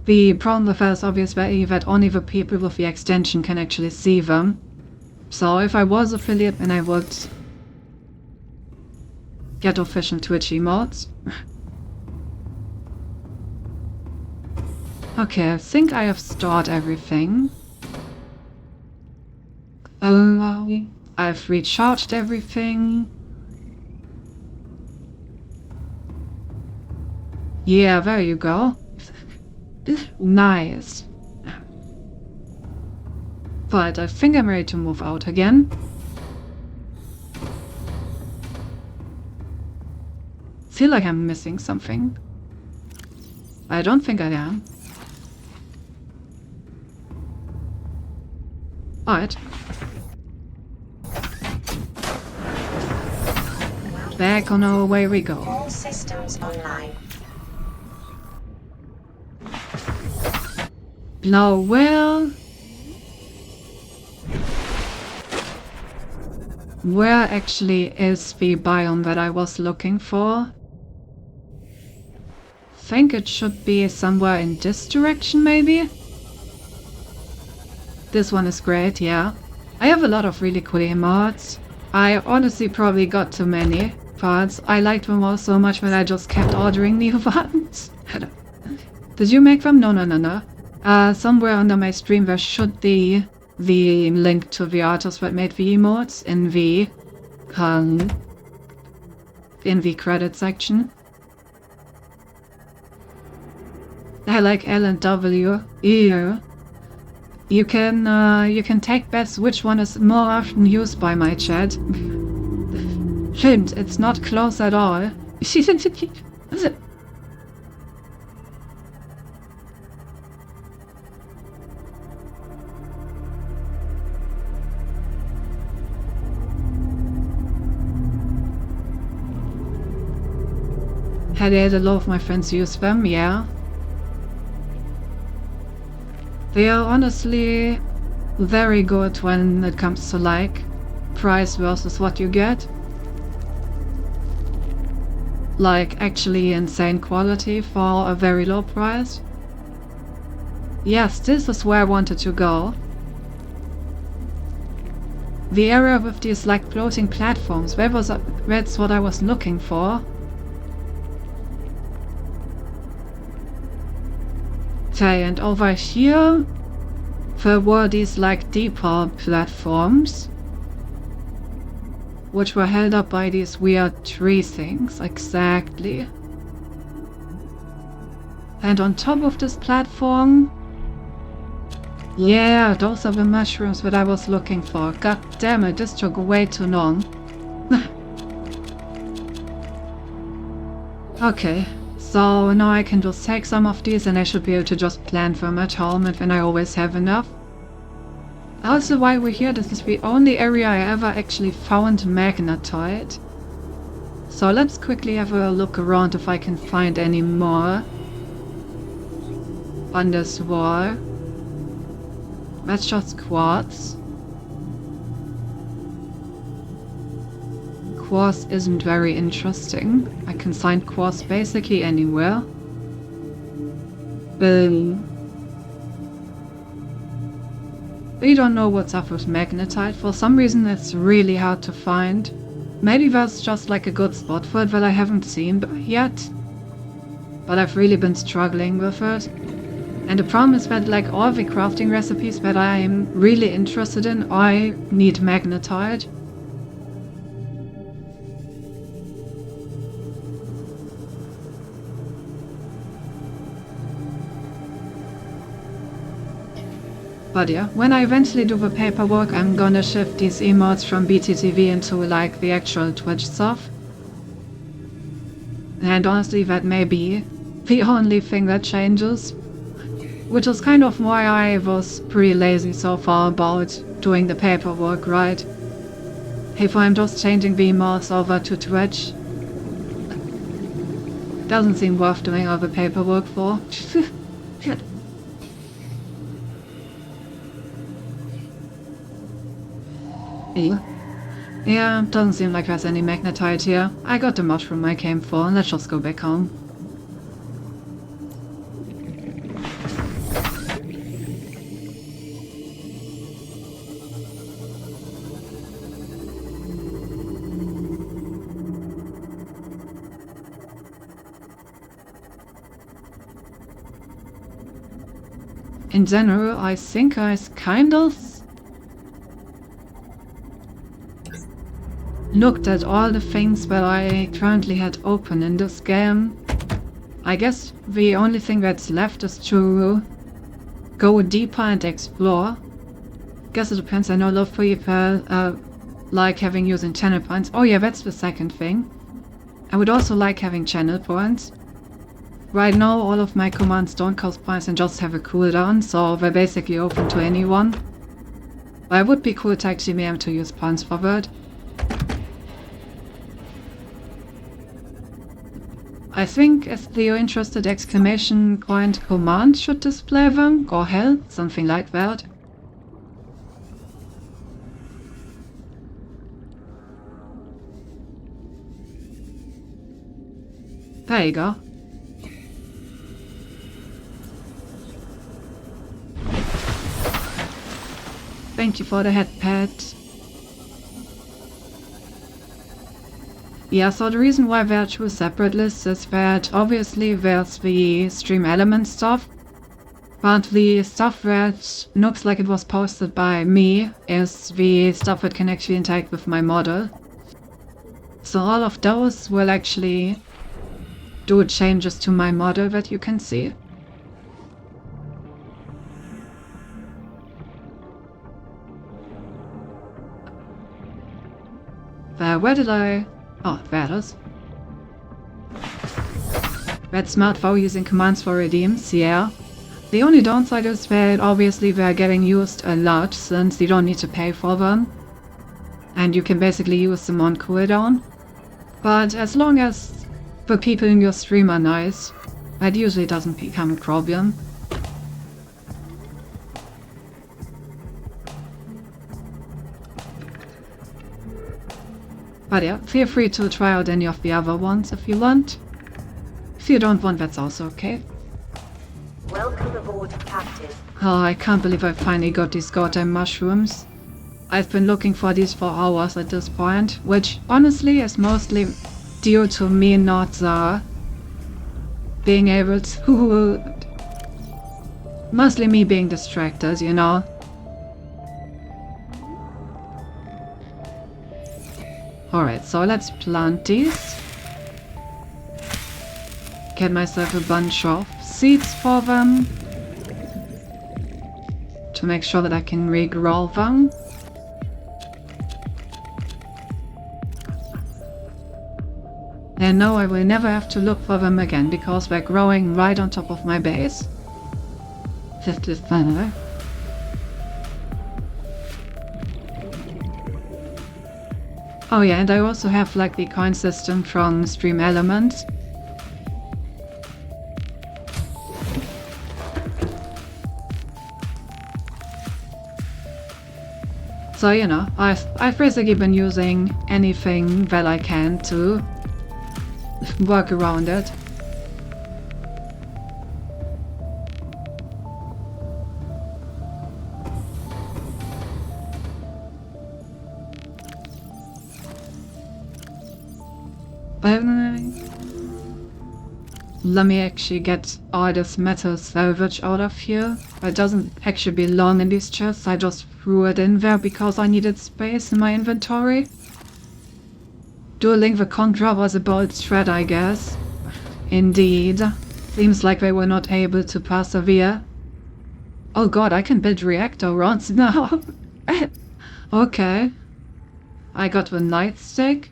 A: the problem with that is obviously that only the people with the extension can actually see them. So if I was affiliate, then I would get official Twitch emotes. Okay, I think I have stored everything. I've recharged everything. Yeah, there you go. Nice. But I think I'm ready to move out again. Feel like I'm missing something. I don't think I am. Alright. Back on our way we go.
E: All systems online.
A: Now, well... where actually is the biome that I was looking for? Think it should be somewhere in this direction, maybe? This one is great, yeah. I have a lot of really cool emotes. I honestly probably got too many parts. I liked them all so much that I just kept ordering new ones. Did you make them? No. Somewhere under my stream there should be the link to the artist that made the emotes in the credit section. I like L and W. Ew. You can take bets which one is more often used by my chat. Shit, it's not close at all. Had a lot of my friends use them, yeah. They are honestly very good when it comes to like price versus what you get. Like actually insane quality for a very low price. Yes, this is where I wanted to go. The area with these like floating platforms, that's what I was looking for. Okay, and over here there were these like deeper platforms which were held up by these weird tree things, exactly. And on top of this platform, yeah, those are the mushrooms that I was looking for. God damn it, this took way too long. Okay. So now I can just take some of these and I should be able to just plant them at home and then I always have enough. Also while we're here, this is the only area I ever actually found magnetite. So let's quickly have a look around if I can find any more on this wall. That's just quartz. Quartz isn't very interesting. I can find quartz basically anywhere. We don't know what's up with magnetite. For some reason it's really hard to find. Maybe that's just like a good spot for it that I haven't seen yet. But I've really been struggling with it. And the problem is that like all the crafting recipes that I'm really interested in, I need magnetite. But yeah, when I eventually do the paperwork, I'm gonna shift these emotes from BTTV into like the actual Twitch stuff. And honestly, that may be the only thing that changes. Which is kind of why I was pretty lazy so far about doing the paperwork, right? If I'm just changing the emotes over to Twitch, doesn't seem worth doing all the paperwork for. Shit. Yeah, doesn't seem like there's any magnetite here. I got the mushroom I came for. Let's just go back home. In general, I think I kind of looked at all the things that I currently had open in this game. I guess the only thing that's left is to go deeper and explore. Guess it depends. I know a lot of people like having using channel points. Oh yeah, that's the second thing. I would also like having channel points. Right now, all of my commands don't cost points and just have a cooldown, so they're basically open to anyone. But it would be cool to actually be able to use points for that. I think if you're interested, exclamation point command should display them, or hell, something like that. There you go. Thank you for the head pet. Yeah, so the reason why there are two separate lists is that obviously there's the stream element stuff, but the stuff that looks like it was posted by me is the stuff that can actually interact with my model. So all of those will actually do changes to my model that you can see. Where did I... Oh, there it is. That's smart for using commands for redeems, yeah. The only downside is that obviously they're getting used a lot since you don't need to pay for them. And you can basically use them on cooldown. But as long as the people in your stream are nice, that usually doesn't become a problem. But yeah, feel free to try out any of the other ones if you want. If you don't want, that's also okay.
C: Welcome aboard, Captain.
A: Oh, I can't believe I finally got these goddamn mushrooms. I've been looking for these for hours at this point, which honestly is mostly due to me not being able to... Mostly me being distracted, you know? Alright, so let's plant these. Get myself a bunch of seeds for them. To make sure that I can regrow them. And now I will never have to look for them again, because they're growing right on top of my base. This is better. Oh yeah, and I also have like the coin system from Stream Elements. So you know, I've basically been using anything that I can to work around it. Let me actually get all this metal salvage out of here. It doesn't actually belong in these chests, I just threw it in there because I needed space in my inventory. Dueling the Contra was a bold threat, I guess. Indeed. Seems like they were not able to persevere. Oh god, I can build reactor rods now. Okay. I got the nightstick.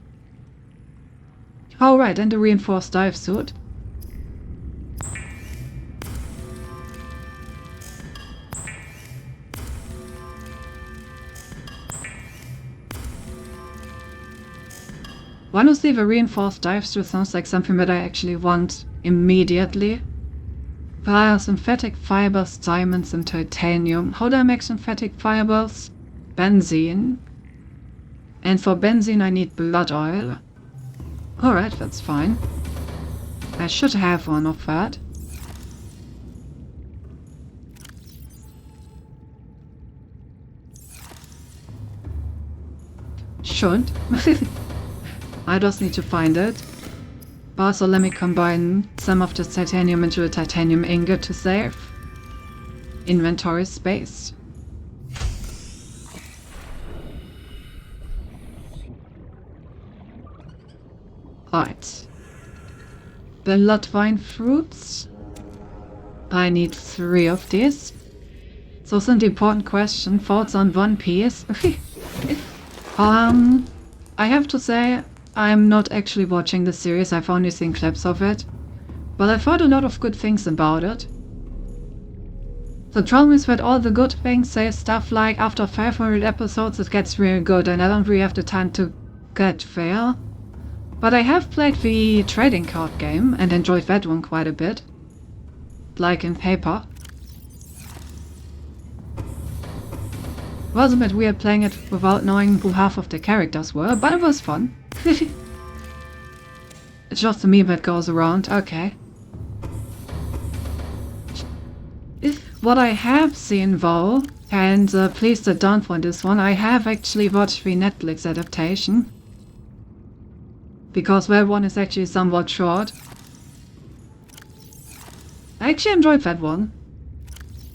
A: Oh right, and the reinforced dive suit. Honestly, the reinforced dive suit sounds like something that I actually want immediately. Synthetic fibers, diamonds and titanium. How do I make synthetic fibers? Benzene. And for benzene I need blood oil. Alright, that's fine. I should have one of that. Should. I just need to find it. But also let me combine some of this titanium into a titanium ingot to save inventory space. Right. Bloodvine fruits. I need 3 of these. So it's an important question. Thoughts on One Piece? I have to say, I'm not actually watching the series, I've only seen clips of it. But I've heard a lot of good things about it. The problem is that all the good things say stuff like, after 500 episodes it gets really good, and I don't really have the time to get there. But I have played the trading card game and enjoyed that one quite a bit. Like in paper. It was a bit weird playing it without knowing who half of the characters were, but it was fun. It's just a meme that goes around, okay. What I have seen though, and please sit down for this one, I have actually watched the Netflix adaptation. Because that one is actually somewhat short. I actually enjoyed that one.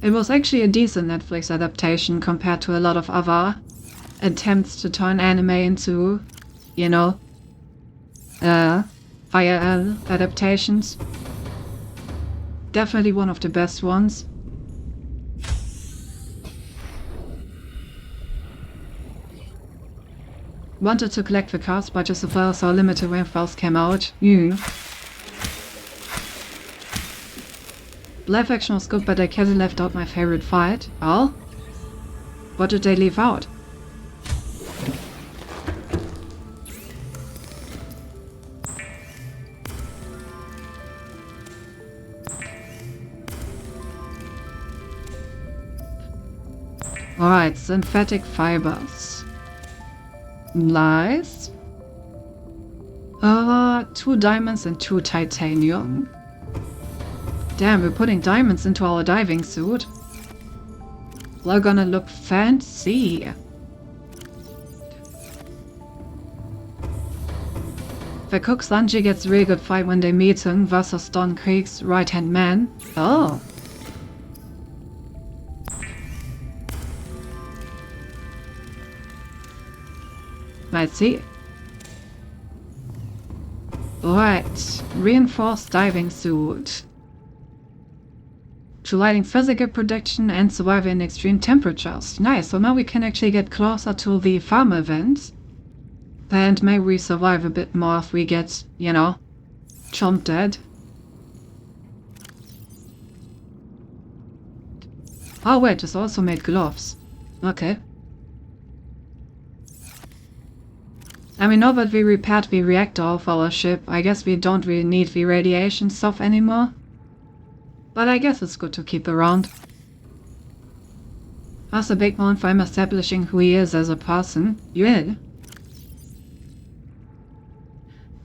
A: It was actually a decent Netflix adaptation compared to a lot of other attempts to turn anime into, you know, Fire adaptations. Definitely one of the best ones. Wanted to collect the cards, but just as well saw limited when files came out. Live action was good, but they casually left out my favorite fight. Oh? What did they leave out? Alright, synthetic fibers. Nice. 2 diamonds and 2 titanium. Damn, we're putting diamonds into our diving suit. We're gonna look fancy. The cook Sanji gets a really good fight when they meet him versus Don Krieg's right-hand man. Oh. Let's see. Right, reinforced diving suit. Providing physical protection and surviving in extreme temperatures. Nice, so now we can actually get closer to the farm events. And maybe we survive a bit more if we get, you know, chomped dead. Oh wait, it's also made gloves. Okay. And we know that we repaired the reactor of our ship. I guess we don't really need the radiation stuff anymore. But I guess it's good to keep around. That's a big one for him establishing who he is as a person. Yeah.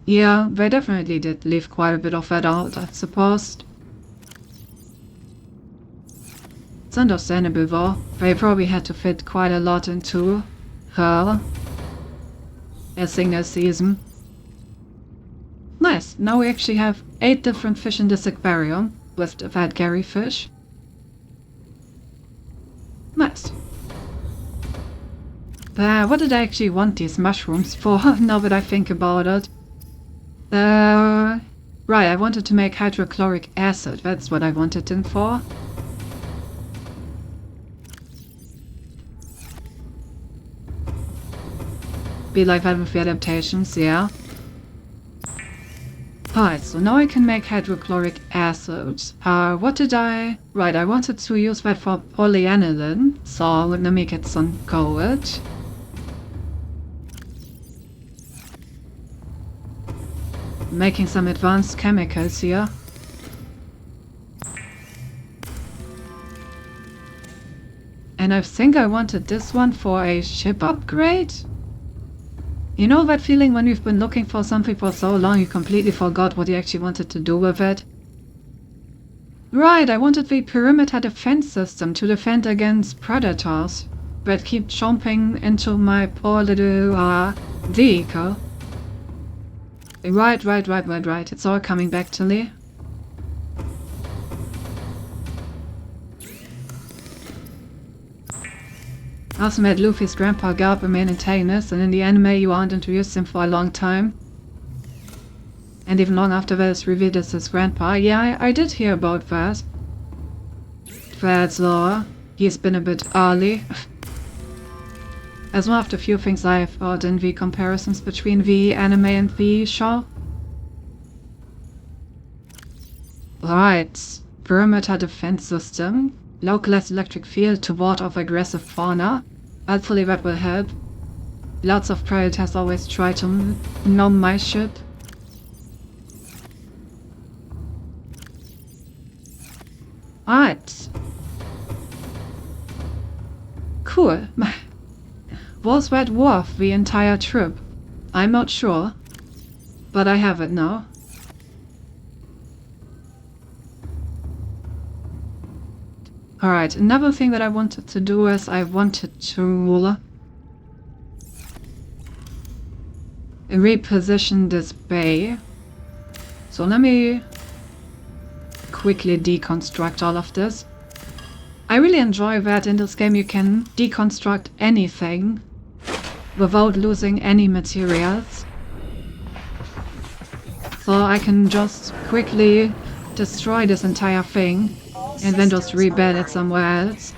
A: Yeah, they definitely did leave quite a bit of that out, I suppose. It's understandable though. They probably had to fit quite a lot into her. A single season. Nice, now we actually have 8 different fish in this aquarium with the fat Gary fish. Nice. What did I actually want these mushrooms for, now that I think about it? Right, I wanted to make hydrochloric acid, that's what I wanted them for. Be like that with the adaptations, yeah. Alright, so now I can make hydrochloric acid. What did I... Right, I wanted to use that for polyaniline, so let me get some code. Making some advanced chemicals here. And I think I wanted this one for a ship upgrade? You know that feeling when you've been looking for something for so long you completely forgot what you actually wanted to do with it? Right, I wanted the perimeter defense system to defend against predators that keep chomping into my poor little vehicle. Right. It's all coming back to me. Also met Luffy's grandpa Garp a main antagonist, and in the anime you aren't introduced him for a long time. And even long after that it's revealed as his grandpa. Yeah, I did hear about that. That's he's been a bit early. As one of the few things I've heard in the comparisons between the anime and the show. Right. Perimeter defense system. Localized electric field to ward off aggressive fauna. Hopefully that will help. Lots of predators always try to numb my ship. Alright. Cool. Was that worth the entire trip? I'm not sure. But I have it now. Alright, another thing that I wanted to do is I wanted to reposition this bay. So let me quickly deconstruct all of this. I really enjoy that in this game you can deconstruct anything without losing any materials. So I can just quickly destroy this entire thing and then just rebuild it somewhere else.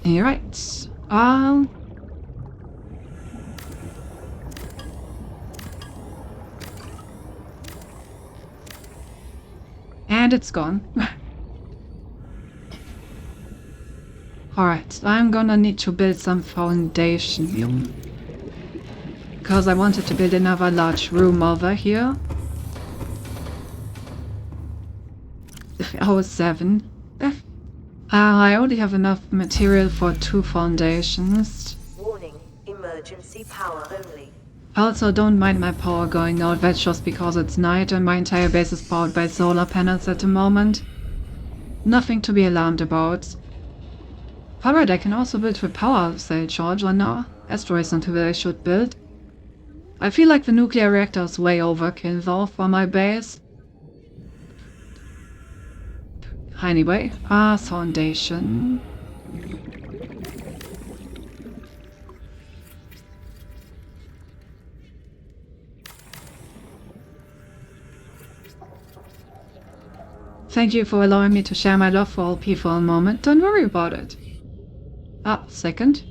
A: Alright. And it's gone. Alright, I'm gonna need to build some foundation. Because I wanted to build another large room over here. Oh, 7. I only have enough material for 2 foundations.
C: Warning, emergency power only.
A: Also, don't mind my power going out, that's just because it's night and my entire base is powered by solar panels at the moment. Nothing to be alarmed about. Alright, I can also build the power cell charge on now. Asteroids until I should build. I feel like the nuclear reactor is way overkill though for my base. Anyway, foundation. Thank you for allowing me to share my love for all people a moment. Don't worry about it. Second.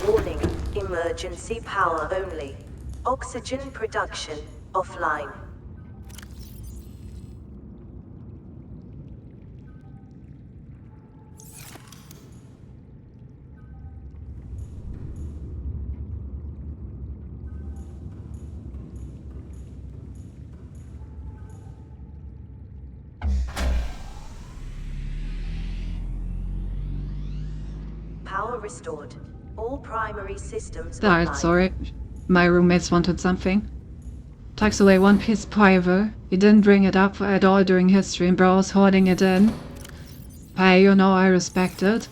C: Warning, emergency power only. Oxygen production offline. Power restored. All primary systems
A: Alright, sorry. My roommates wanted something. Tucks away one piece private. He didn't bring it up at all during history and bro was hoarding it in. Hey, you know I respect it.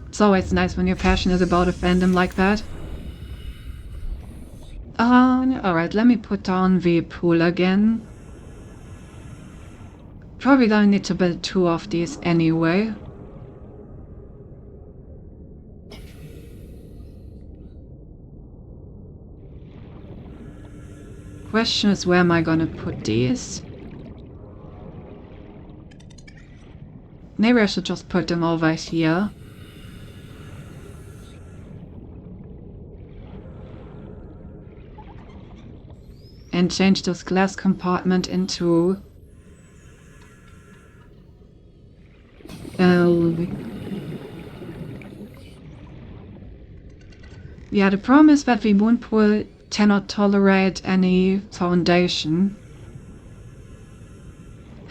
A: It's always nice when you're passionate about a fandom like that. Alright, let me put down the pool again. Probably gonna need to build 2 of these anyway. Question is, where am I gonna put these? Maybe I should just put them over here. And change this glass compartment into Yeah, the problem is that the moon pool cannot tolerate any foundation.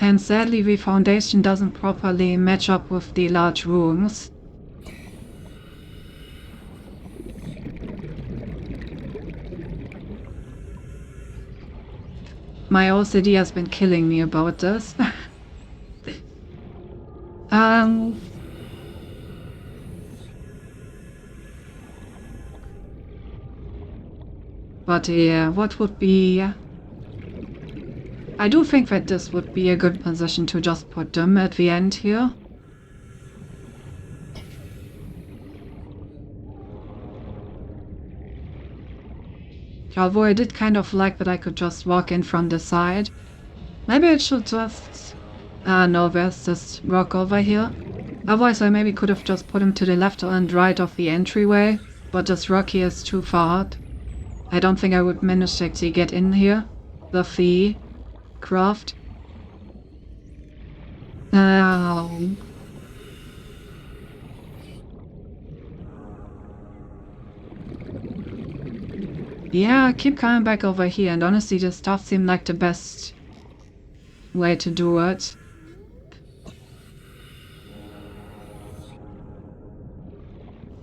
A: And sadly, the foundation doesn't properly match up with the large rooms. My OCD has been killing me about this. But yeah, what would be... I do think that this would be a good position to just put them at the end here. Although I did kind of like that I could just walk in from the side. Maybe I should just... no, there's this rock over here. Otherwise I maybe could have just put him to the left and right of the entryway. But this rock here is too far out. I don't think I would manage to actually get in here with the craft. Yeah, I keep coming back over here, and honestly this does seem like the best way to do it.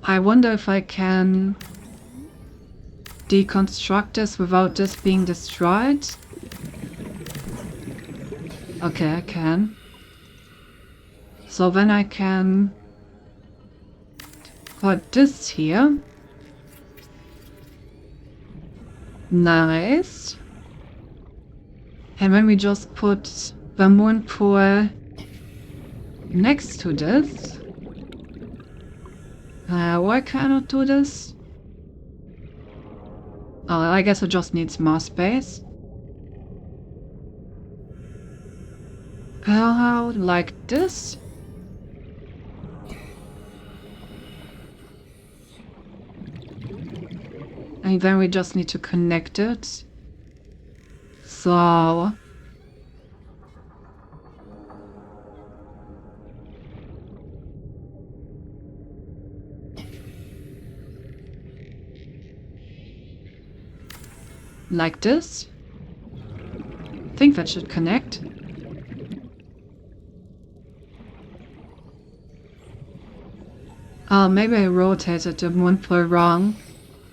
A: I wonder if I can deconstruct this without this being destroyed. Okay, I can. So then I can put this here. Nice. And when we just put the moon pool next to this. Why cannot do this? Oh, I guess it just needs more space. Like this. And then we just need to connect it. So... like this. I think that should connect. Oh, maybe I rotated the moon pool wrong.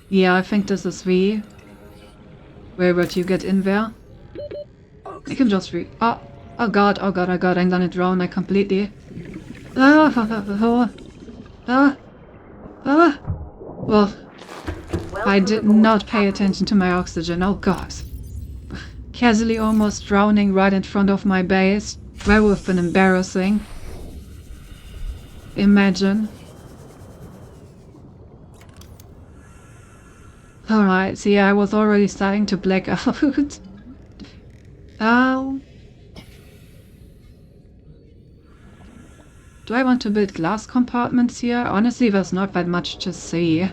A: Yeah, I think this is V. Where would you get in there? I can just oh god, I done it wrong, I completely... Well, I did not pay attention to my oxygen, oh god. Casually almost drowning right in front of my base. That would have been embarrassing. Imagine. Alright, see, I was already starting to black out. Do I want to build glass compartments here? Honestly, there's not that much to see. I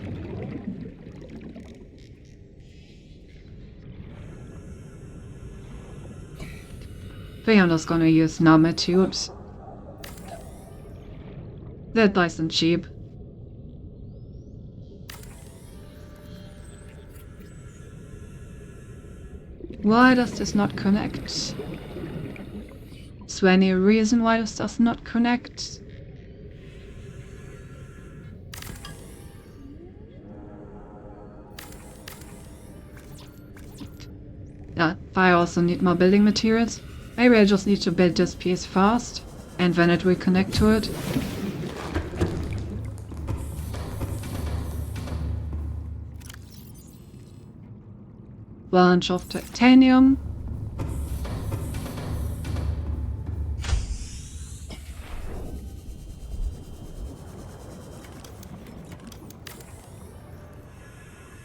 A: think I'm just gonna use nanotubes. They're nice and cheap. Why does this not connect? Is there any reason why this does not connect? Yeah, I also need more building materials. Maybe I just need to build this piece fast, and then it will connect to it. Bunch of titanium.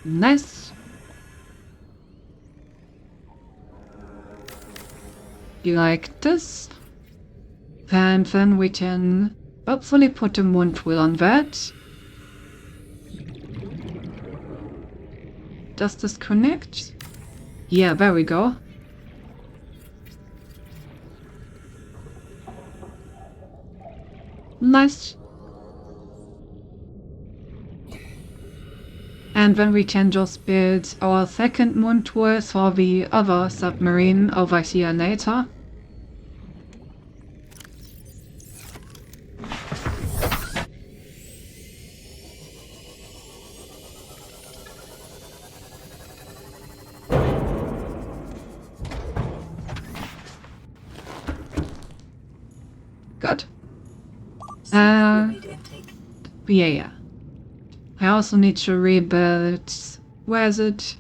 A: Nice. You like this? And then we can hopefully put the moon pool on that. Does this connect? Yeah, there we go. Nice. And then we can just build our second moon tour for the other submarine over here later. Good.
C: Fluid intake.
A: Yeah. I also need to rebuild... Where is it?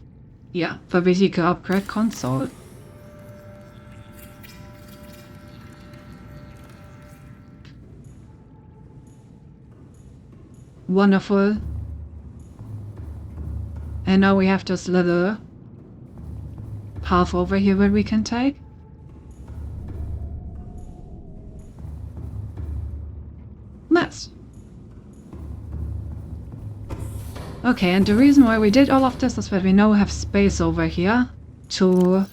A: Yeah, the vehicle upgrade console. Wonderful. And now we have this little path over here that we can take. Nice. Okay, and the reason why we did all of this is that we now have space over here to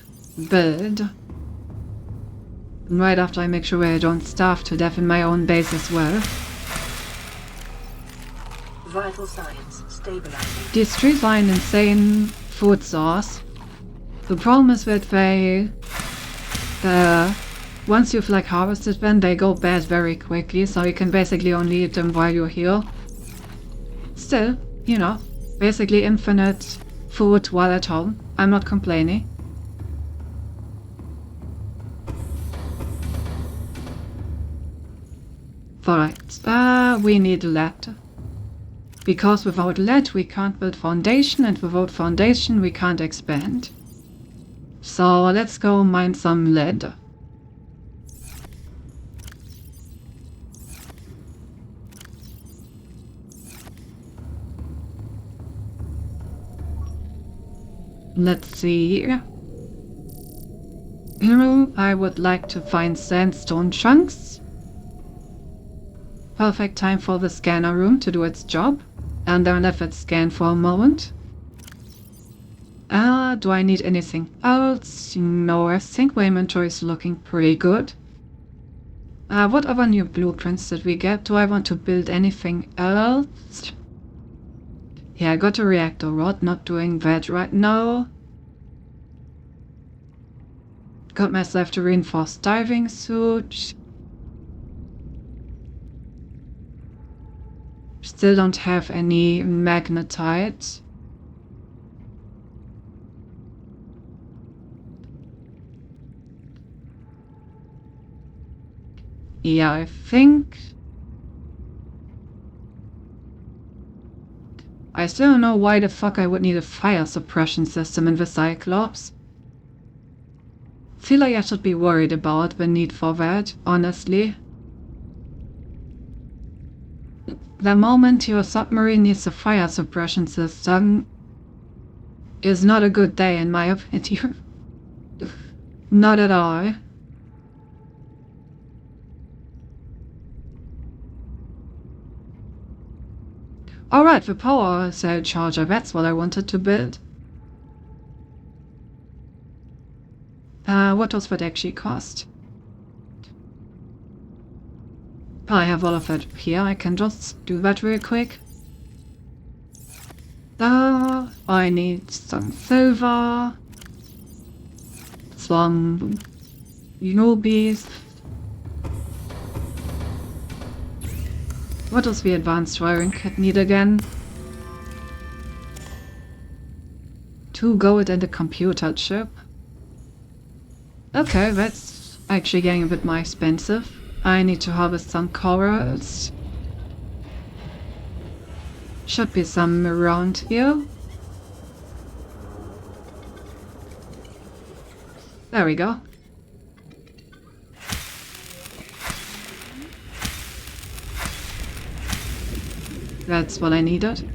A: build. And right after I make sure I don't starve to death in my own base as well.
C: Vital signs stabilizing.
A: These trees are an insane food source. The problem is that they... once you've like harvested them, they go bad very quickly, so you can basically only eat them while you're here. Still, you know, basically infinite food while at home. I'm not complaining. Alright, we need lead. Because without lead we can't build foundation, and without foundation we can't expand. So let's go mine some lead. Let's see. I would like to find sandstone chunks. Perfect time for the scanner room to do its job. And then let it scan for a moment. Do I need anything else? No, I think my inventory is looking pretty good. What other new blueprints did we get? Do I want to build anything else? Yeah, I got a reactor rod, not doing that right now. Got myself the reinforced diving suit. Still don't have any magnetite. Yeah, I think... I still don't know why the fuck I would need a fire suppression system in the Cyclops. Feel like I should be worried about the need for that, honestly. The moment your submarine needs a fire suppression system is not a good day in my opinion. Not at all. Alright, the power cell charger, that's what I wanted to build. What does that actually cost? I have all of that here, I can just do that real quick. I need some silver, some rubies. What does the advanced wiring kit need again? 2 gold and a computer chip. Okay, that's actually getting a bit more expensive. I need to harvest some corals. Should be some around here. There we go. That's what I needed.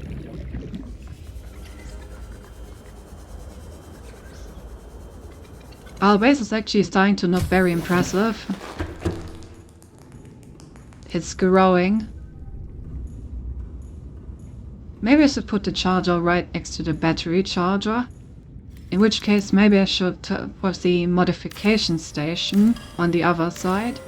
A: Our base is actually starting to look very impressive. It's growing. Maybe I should put the charger right next to the battery charger. In which case maybe I should put the modification station on the other side.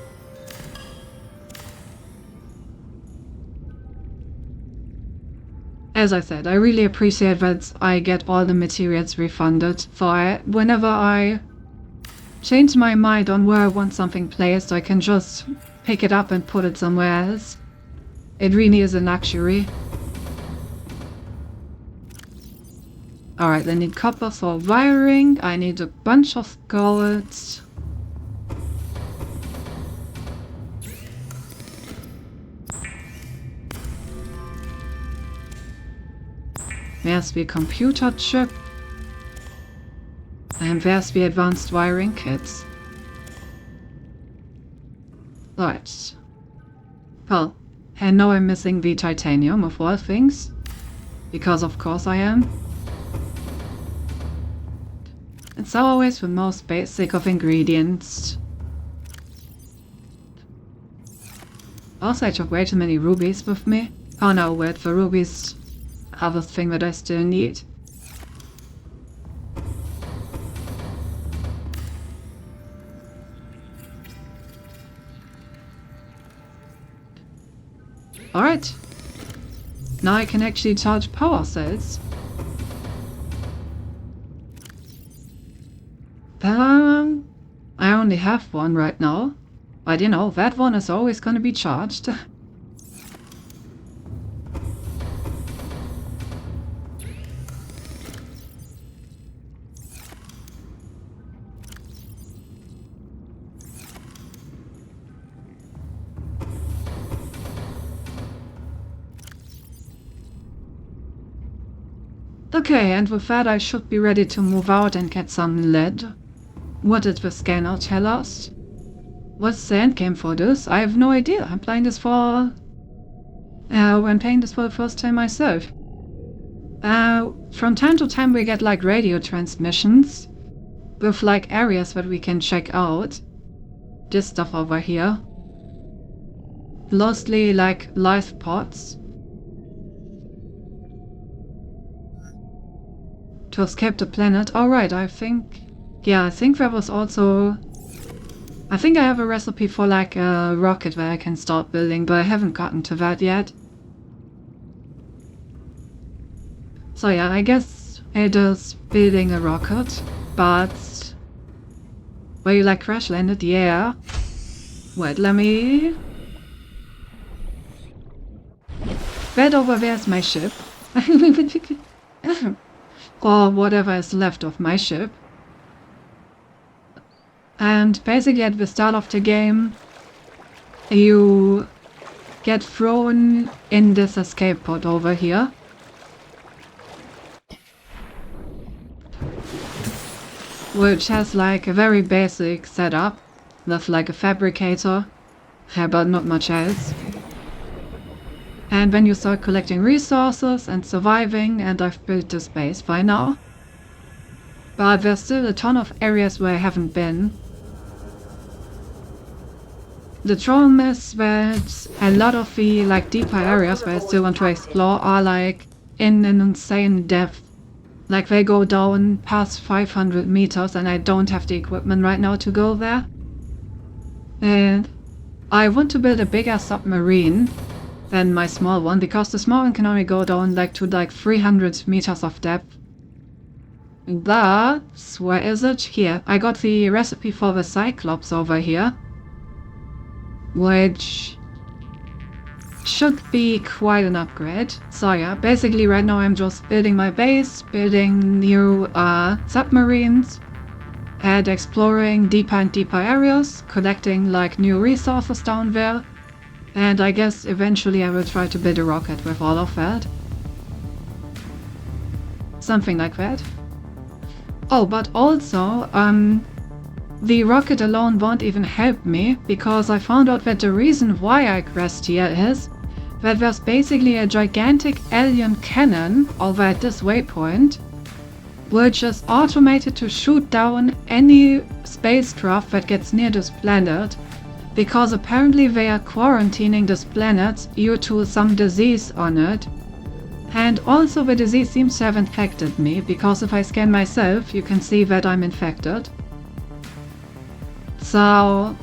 A: as I said, I really appreciate that I get all the materials refunded. So whenever I change my mind on where I want something placed, I can just pick it up and put it somewhere else. It really is a luxury. Alright, I need copper for wiring. I need a bunch of gold. There's the computer chip. And there's the advanced wiring kits. Right. Well, and now I'm missing the titanium of all things. Because of course I am. It's always the most basic of ingredients. Also, I took way too many rubies with me. Oh no, wait, the rubies are the thing that I still need. Alright. Now I can actually charge power cells. I only have one right now. But you know, that one is always gonna be charged. Okay, and with that I should be ready to move out and get some lead. What did the scanner tell us? What's the endgame for this? I have no idea. I'm playing this for... when playing this for the first time myself. From time to time we get like radio transmissions with like areas that we can check out. This stuff over here. Mostly like live pods. To escape the planet. Alright, I think... Yeah, I think there was also... I think I have a recipe for like a rocket that I can start building, but I haven't gotten to that yet. So yeah, I guess it is building a rocket, but... Where you like crash landed? Yeah. Wait, let me... That over there is my ship. Or whatever is left of my ship. And basically at the start of the game, you get thrown in this escape pod over here. Which has like a very basic setup, with like a fabricator, but not much else. And when you start collecting resources and surviving, and I've built this base by now. But there's still a ton of areas where I haven't been. The problem is that a lot of the like deeper areas where I still want to explore are like in an insane depth. Like they go down past 500 meters and I don't have the equipment right now to go there. And I want to build a bigger submarine than my small one, because the small one can only go down like to like 300 meters of depth. That's... where is it? Here. I got the recipe for the Cyclops over here. Which should be quite an upgrade. So yeah, basically right now I'm just building my base, building new submarines, and exploring deeper and deeper areas, collecting like new resources down there. And I guess eventually I will try to build a rocket with all of that. Something like that. Oh, but also, the rocket alone won't even help me, because I found out that the reason why I crashed here is that there's basically a gigantic alien cannon over at this waypoint, which is automated to shoot down any spacecraft that gets near this planet, because apparently they are quarantining this planet due to some disease on it. And also the disease seems to have infected me, because if I scan myself, you can see that I'm infected. So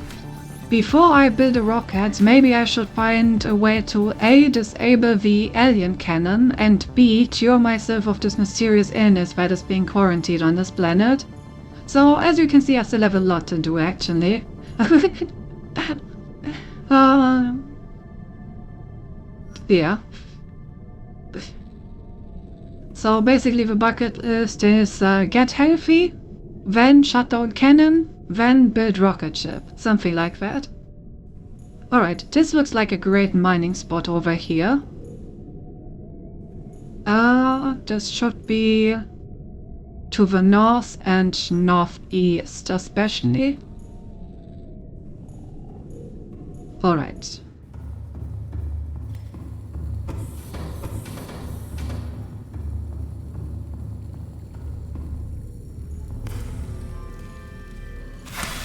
A: Before I build a rocket, maybe I should find a way to A. disable the alien cannon, and B. cure myself of this mysterious illness that is being quarantined on this planet. So, as you can see, I still have a lot to do, actually. Yeah. So basically the bucket list is get healthy, then shut down cannon, then build rocket ship. Something like that. Alright, this looks like a great mining spot over here. This should be to the north and northeast especially. Alright.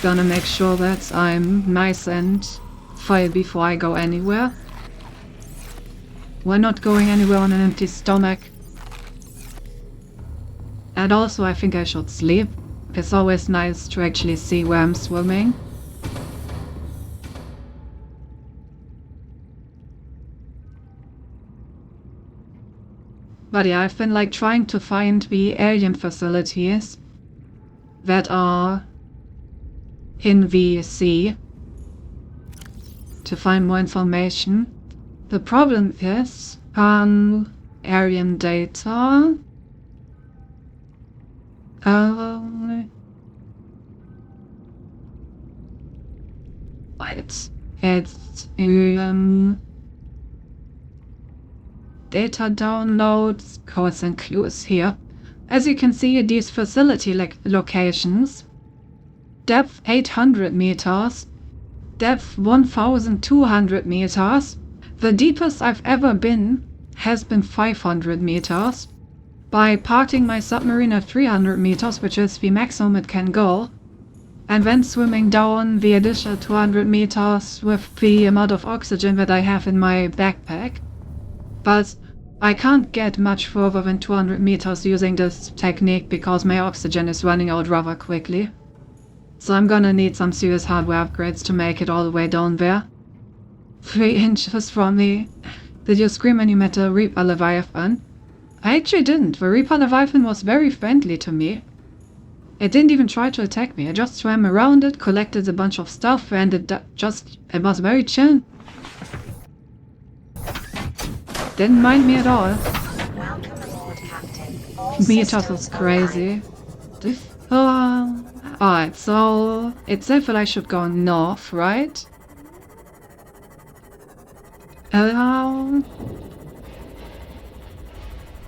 A: Gonna make sure that I'm nice and full before I go anywhere. We're not going anywhere on an empty stomach. And also I think I should sleep. It's always nice to actually see where I'm swimming. But yeah, I've been like trying to find the alien facilities that are in the sea to find more information. The problem is alien data. It's data downloads, codes and clues here. As you can see, these facility locations, depth 800 meters, depth 1200 meters. The deepest I've ever been has been 500 meters. By parking my submarine at 300 meters, which is the maximum it can go, and then swimming down the additional 200 meters with the amount of oxygen that I have in my backpack. But I can't get much further than 200 meters using this technique because my oxygen is running out rather quickly. So I'm gonna need some serious hardware upgrades to make it all the way down there. 3 inches from me. Did you scream when you met a Reaper Leviathan? I actually didn't. The Reaper Leviathan was very friendly to me. It didn't even try to attack me. I just swam around it, collected a bunch of stuff, and it was very chill. Didn't mind me at all.
E: Welcome aboard, Captain. All
A: Meatos is
E: systems
A: crazy. Alright, so it said that I should go north, right?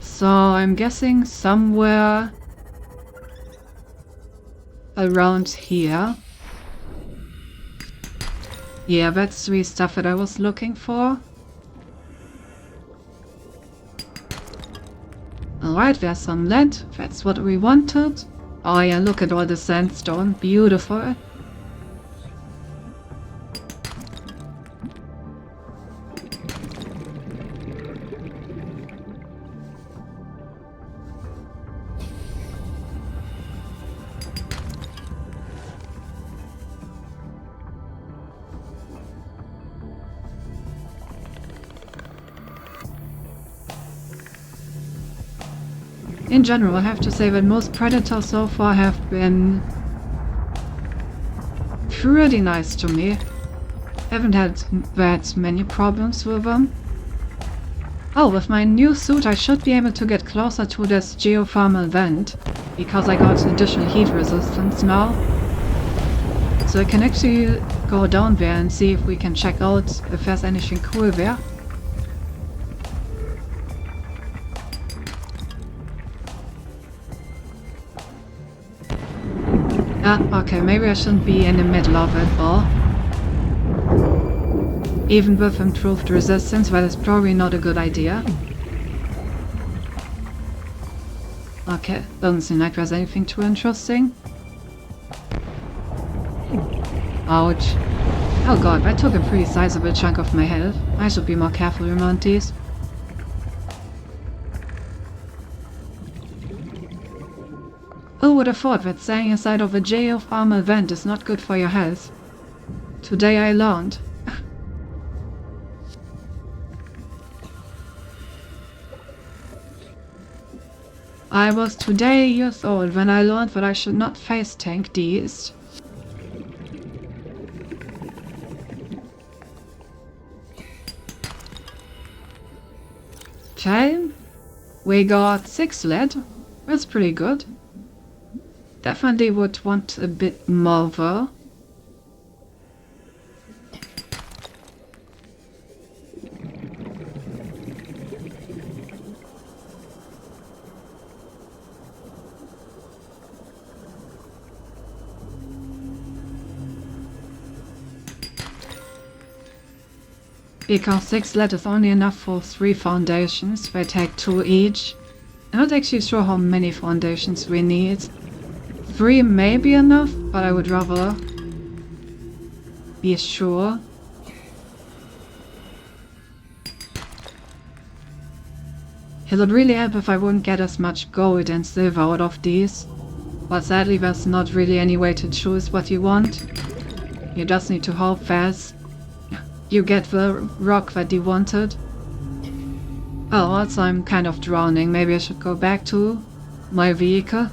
A: So I'm guessing somewhere around here. Yeah, that's the stuff that I was looking for. Alright, there's some lead. That's what we wanted. Oh yeah, look at all the sandstone. Beautiful. In general, I have to say that most predators so far have been pretty nice to me. Haven't had that many problems with them. Oh, with my new suit I should be able to get closer to this geothermal vent, because I got additional heat resistance now. So I can actually go down there and see if we can check out if there's anything cool there. Okay, maybe I shouldn't be in the middle of it all. Even with improved resistance, that is probably not a good idea. Okay, doesn't seem like there's anything too interesting. Ouch. Oh god, that took a pretty sizable chunk of my health. I should be more careful around these. Who would have thought that staying inside of a geothermal vent is not good for your health? Today I learned. I was today years old when I learned that I should not face tank these. Okay, we got 6 lead. That's pretty good. Definitely would want a bit more though. Because 6 lead is only enough for 3 foundations, they take 2 each. I'm not actually sure how many foundations we need. 3 may be enough, but I would rather be sure. It would really help if I wouldn't get as much gold and silver out of these. But sadly there's not really any way to choose what you want. You just need to hope fast. You get the rock that you wanted. Oh, also I'm kind of drowning. Maybe I should go back to my vehicle.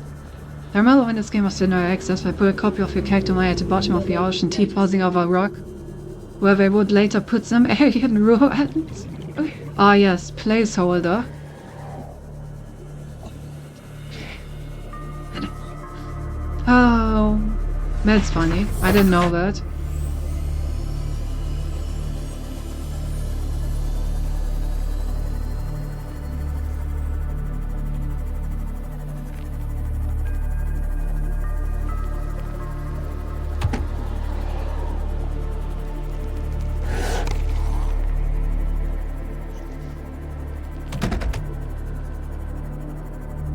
A: I remember when this game was in early access, I put a copy of your character at the bottom of the ocean, T-posing over a rock, where they would later put some alien ruins. Ah yes, placeholder. Oh, that's funny. I didn't know that.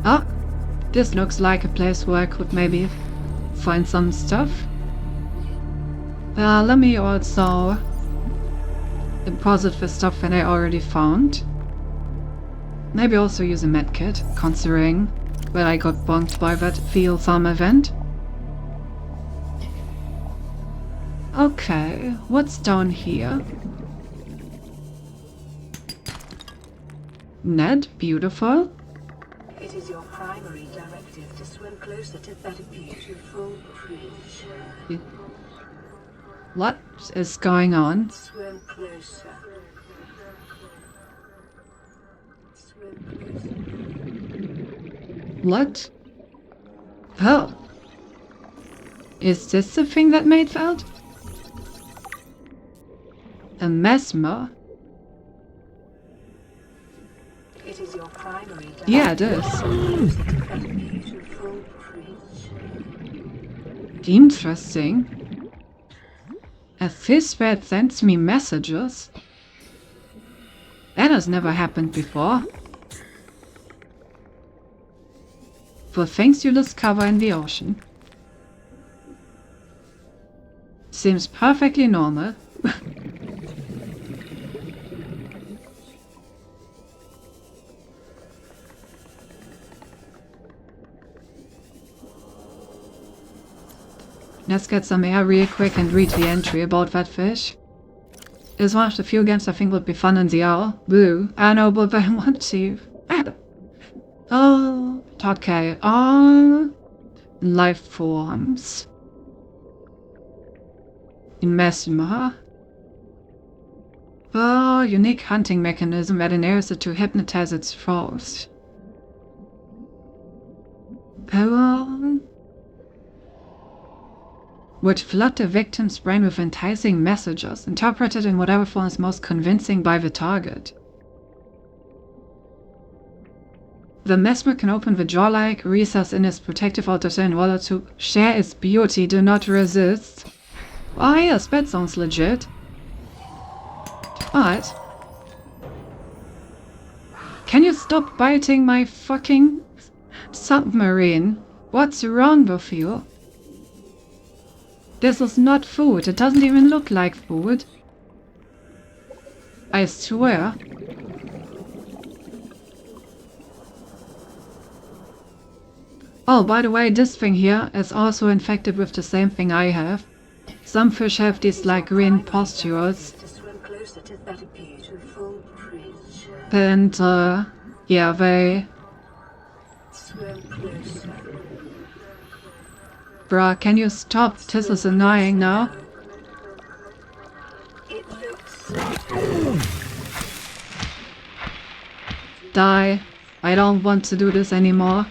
A: Ah, this looks like a place where I could maybe find some stuff. Let me also deposit the stuff that I already found. Maybe also use a medkit, considering that I got bonked by that field farm event. Okay, what's down here? Ned, beautiful.
C: It is your primary directive to swim closer to that beautiful creature.
A: What is going on?
C: Swim closer. Swim closer.
A: What? Oh. Is this the thing that made Feld? A mesmer?
C: It is your primary directive.
A: Yeah, it is.
C: That beautiful creature.
A: Interesting. A fish that sends me messages? That has never happened before. For things you discover in the ocean. Seems perfectly normal. Let's get some air real quick and read the entry about that fish. It's one of the few games I think would be fun in the hour. Boo. I know, but I want to. Oh, okay. Oh, life forms. In Mesmer. Oh, unique hunting mechanism that enables it to hypnotize its foes. Power. Would flood the victim's brain with enticing messages, interpreted in whatever form is most convincing by the target. The mesmer can open the jaw-like recess in its protective outer shell in order to share its beauty, do not resist. Oh yes, that sounds legit. But can you stop biting my fucking submarine? What's wrong with you? This is not food. It doesn't even look like food. I swear. Oh, by the way, this thing here is also infected with the same thing I have. Some fish have these like green pustules.
C: To swim closer to that beautiful creature.
A: And yeah, they...
C: Swim closer.
A: Bruh, can you stop? This is annoying now.
C: It looks
A: Die. I don't want to do this anymore.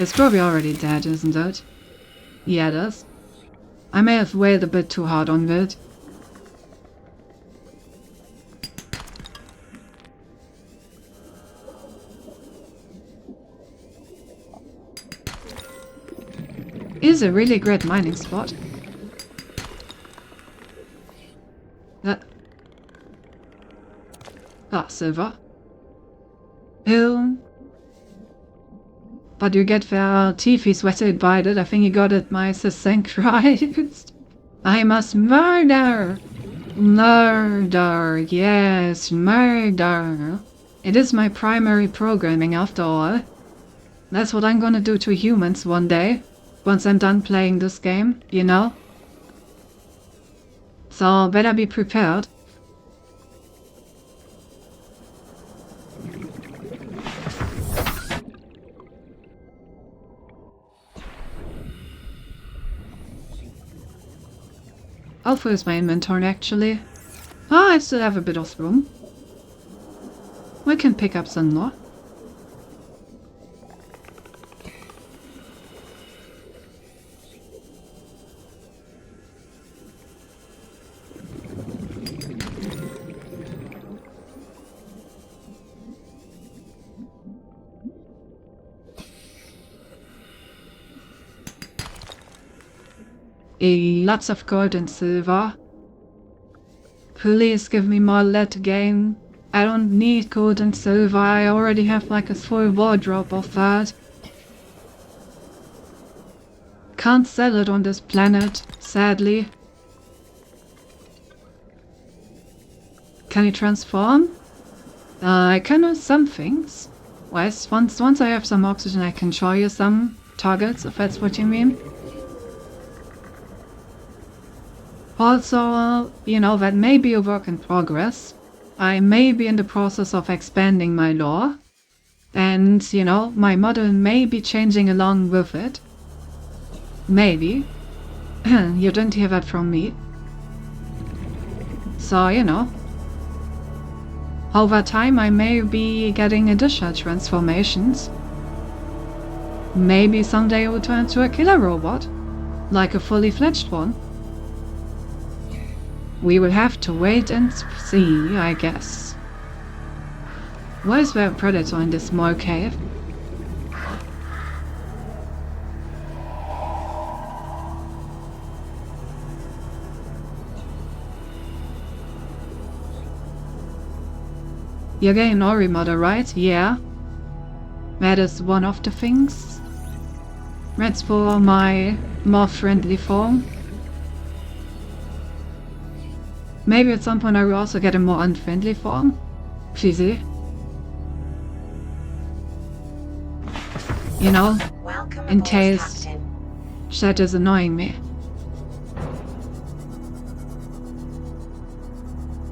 A: It's probably already dead, isn't it? Yeah, it is. I may have wailed a bit too hard on it. Is a really great mining spot. Silver. Hill. But you get their teeth is sweated by it. I think you got it, my sister Christ. I must murder. Murder. Yes, murder. It is my primary programming after all. That's what I'm gonna do to humans one day. Once I'm done playing this game, you know? So, better be prepared. I'll first my inventory actually. I still have a bit of room. We can pick up some more. Lots of gold and silver. Please give me more lead game. I don't need gold and silver. I already have like a full wardrobe of that. Can't sell it on this planet, sadly. Can you transform? I can do some things. Once I have some oxygen, I can show you some targets, if that's what you mean. Also, you know, that may be a work in progress. I may be in the process of expanding my lore. And, you know, my model may be changing along with it. Maybe. You didn't hear that from me. So, you know. Over time I may be getting additional transformations. Maybe someday I will turn into a killer robot. Like a fully fledged one. We will have to wait and see, I guess. Why is there a predator in this small cave? You're getting Ori model, right? Yeah. That is one of the things. That's for my more friendly form. Maybe at some point I will also get a more unfriendly form. Pleasey. You know,
E: Welcome
A: in
E: aboard,
A: case
E: Captain.
A: Chat is annoying me.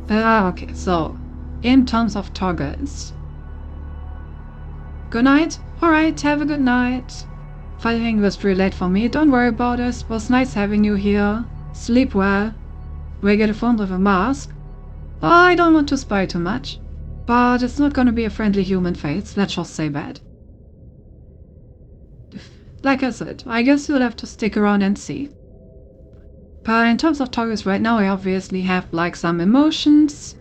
A: Okay, so, in terms of targets. Good night? Alright, have a good night. Fighting was pretty late for me, don't worry about it. It was nice having you here. Sleep well. We get a phone with a mask. I don't want to spy too much, but it's not gonna be a friendly human face, let's just say that. Like I said, I guess you'll have to stick around and see. But in terms of targets right now, I obviously have like some emotions.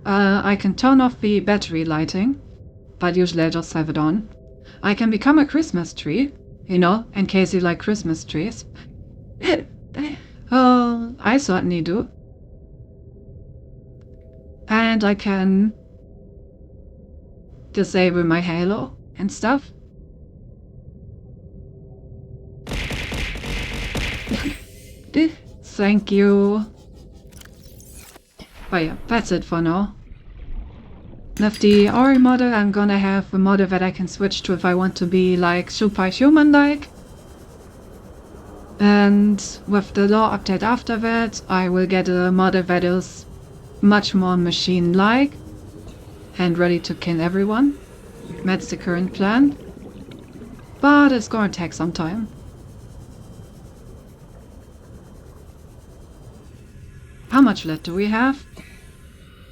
A: I can turn off the battery lighting, but usually I just have it on. I can become a Christmas tree, you know, in case you like Christmas trees. Oh, I certainly do. And I can disable my halo and stuff. Thank you. But yeah, that's it for now. With the Ori model, I'm gonna have a model that I can switch to if I want to be like superhuman-like. And with the law update after that, I will get a model that is much more machine-like and ready to kill everyone. That's the current plan. But it's gonna take some time. How much lead do we have?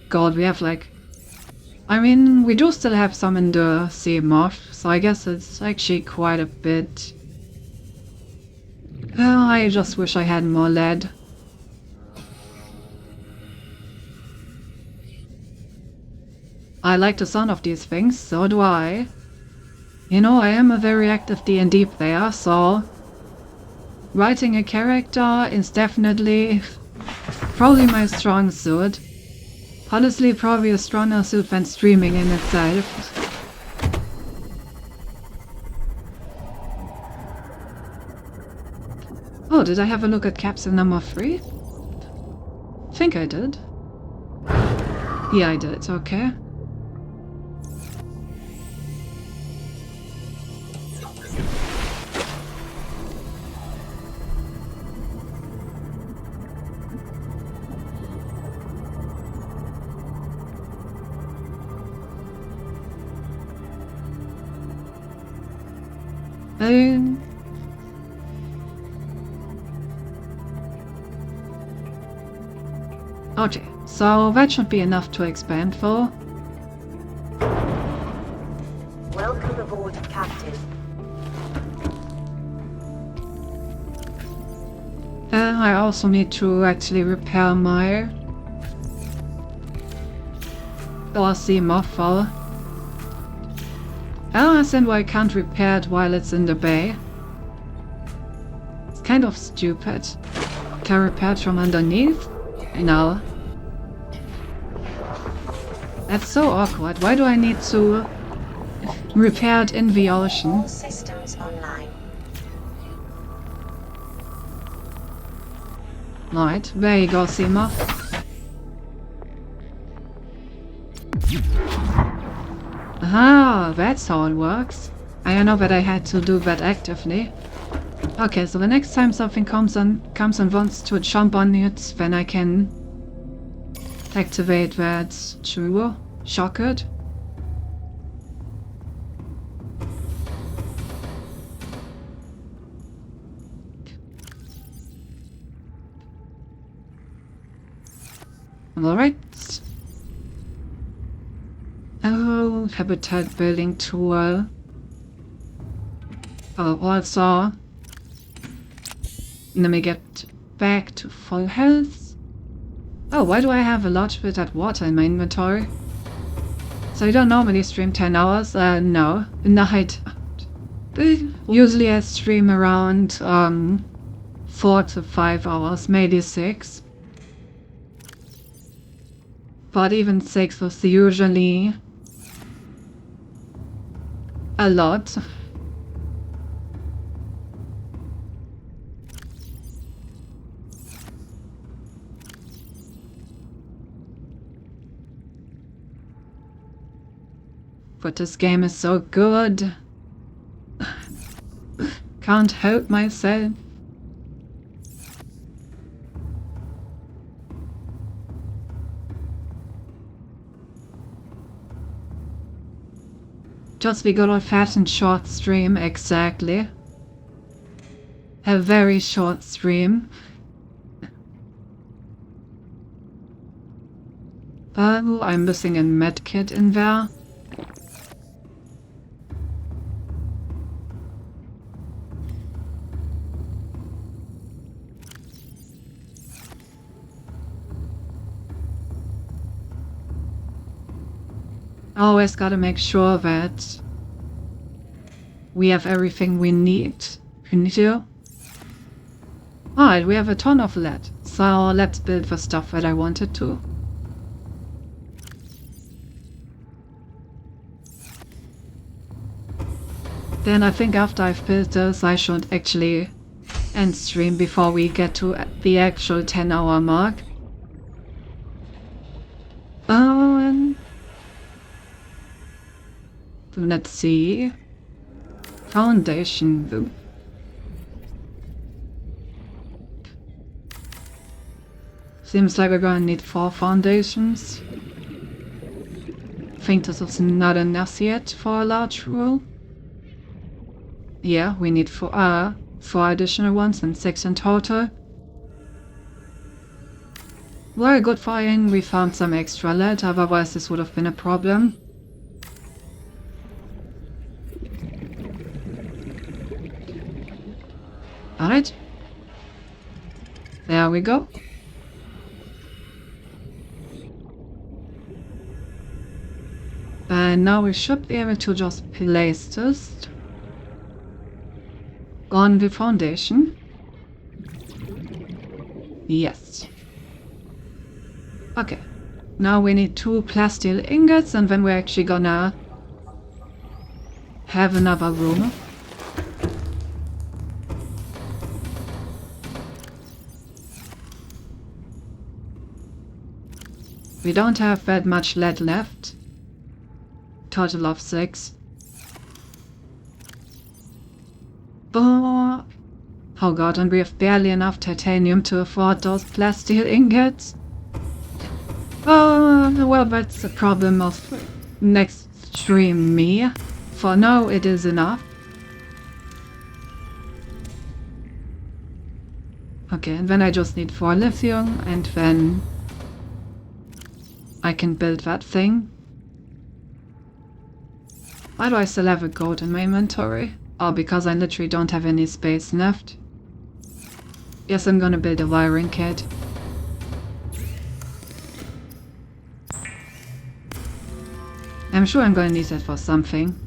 A: God, we have like... I mean, we do still have some in the sea morph, so I guess it's actually quite a bit. I just wish I had more lead. I like the sound of these things, so do I. You know, I am a very active D&D player, so writing a character is definitely probably my strong suit. Honestly, probably a stronger suit than streaming in itself. Oh, did I have a look at capsule number 3? Think I did. Yeah, I did, okay. Okay, so that should be enough to expand for.
E: Welcome aboard, Captain.
A: I also need to actually repair my sea muffle. I don't understand why I can't repair it while it's in the bay. It's kind of stupid. Can I repair it from underneath? No. That's so awkward. Why do I need to repair it in the ocean?
E: All systems online.
A: Right, there you go, Seema. Ah, that's how it works. I don't know that I had to do that actively. Okay, so the next time something comes and wants to jump on it, then I can activate that true shock it. Alright. Oh, habitat building tool. Oh, also, let me get back to full health. Oh, why do I have a large bit of water in my inventory? So you don't normally stream 10 hours? No. I usually I stream around 4 to 5 hours, maybe 6. But even 6 was usually a lot. But this game is so good. Can't help myself. Just the good old-fashioned short stream, exactly. A very short stream. Oh, I'm missing a medkit in there. Always gotta make sure that we have everything we need. Alright, we have a ton of lead. So let's build the stuff that I wanted to. Then I think after I've built this, I should actually end stream before we get to the actual 10-hour mark. And Let's see. Foundation. Seems like we're gonna need 4 foundations. Think this is not enough yet for a large rule. Yeah, we need 4 additional ones and 6 in total. Very good firing, we found some extra lead, otherwise this would have been a problem. Alright. There we go. And now we should be able to just place this on the foundation. Yes. Okay. Now we need 2 plasteel ingots and then we're actually gonna have another room. We don't have that much lead left. Total of 6. Oh god, and we have barely enough titanium to afford those plasteel ingots. Oh, well, that's the problem of next stream me. For now, it is enough. Okay, and then I just need 4 lithium, and then I can build that thing. Why do I still have a gold in my inventory? Oh, because I literally don't have any space left. Yes, I'm gonna build a wiring kit. I'm sure I'm gonna need that for something.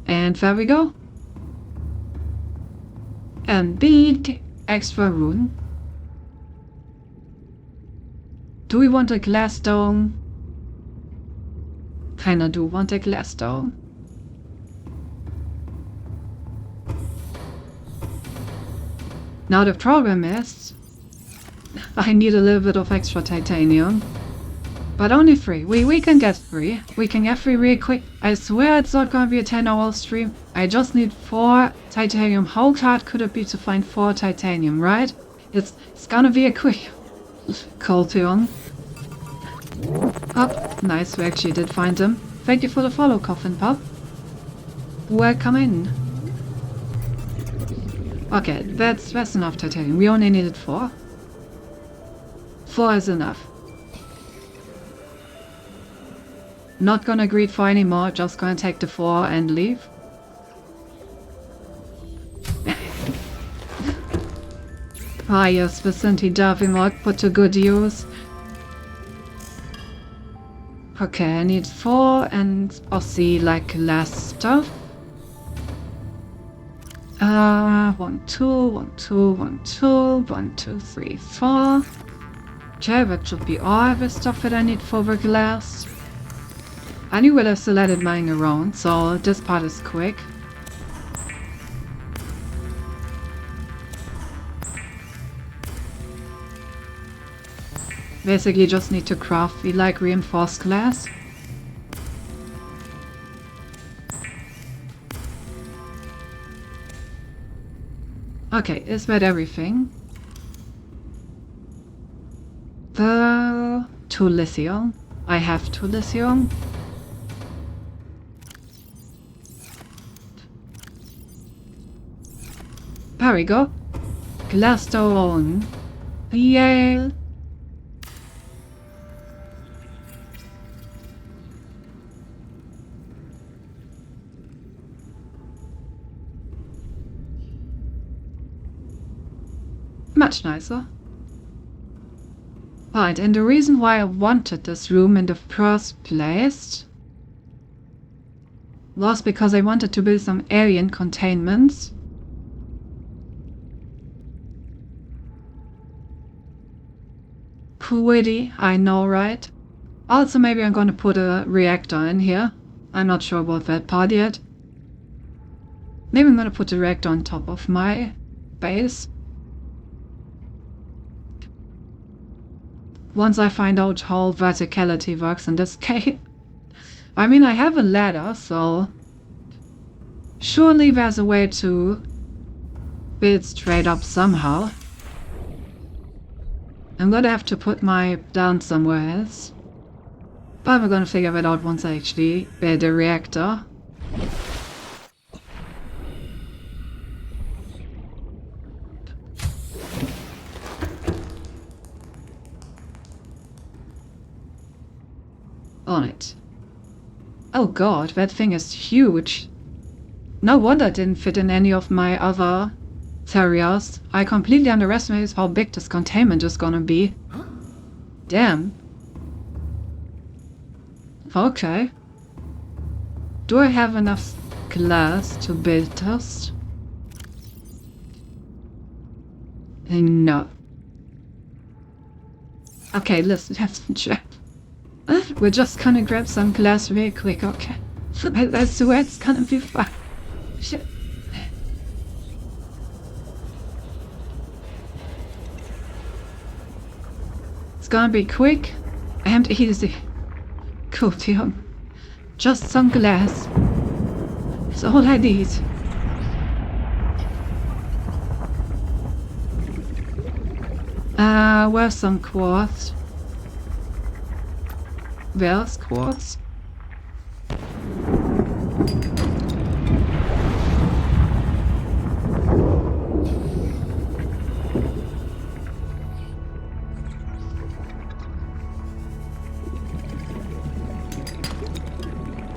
A: And there we go. And big extra room. Do we want a glass dome? Kinda do want a glass dome. Now the problem is, I need a little bit of extra titanium. But only 3. We can get 3. We can get 3 really quick. I swear it's not gonna be a 10-hour stream. I just need 4 titanium. How hard could it be to find 4 titanium, right? It's gonna be a quick cold turn. Oh, nice, we actually did find them. Thank you for the follow, Coffin Pop. Welcome in. Okay, that's enough titanium. We only needed 4. 4 is enough. Not gonna greed for any more, just gonna take the 4 and leave. Ah yes, Vicente Davimog put to good use. Okay, I need 4 and I'll see like last stuff. 1, 2, 1, 2, 1, 2, 1, 2, 3, 4. Okay, that should be all the stuff that I need for the glass. I knew we'd have still let it lying around, so this part is quick. Basically just need to craft the like reinforced glass. Okay, is that everything? The 2 lithium. I have 2 lithium. There we go. Glassstone. Yay! Much nicer. Right, and the reason why I wanted this room in the first place was because I wanted to build some alien containments. Pretty, I know, right? Also, maybe I'm going to put a reactor in here. I'm not sure about that part yet. Maybe I'm going to put the reactor on top of my base. Once I find out how verticality works in this game. I mean, I have a ladder, so surely there's a way to build straight up somehow. I'm gonna have to put my down somewhere else. But we're gonna figure it out once I actually build a reactor. On it. Oh god, that thing is huge. No wonder it didn't fit in any of my other areas. I completely underestimated how big this containment is gonna be. Damn. Okay. Do I have enough glass to build this? No. Okay, let's check. We're just gonna grab some glass real quick, okay? I swear it's gonna be fun. Shit. It's gonna be quick and easy. Cool, dear. Just some glass. That's all I need. Where's some quartz? Where's quartz?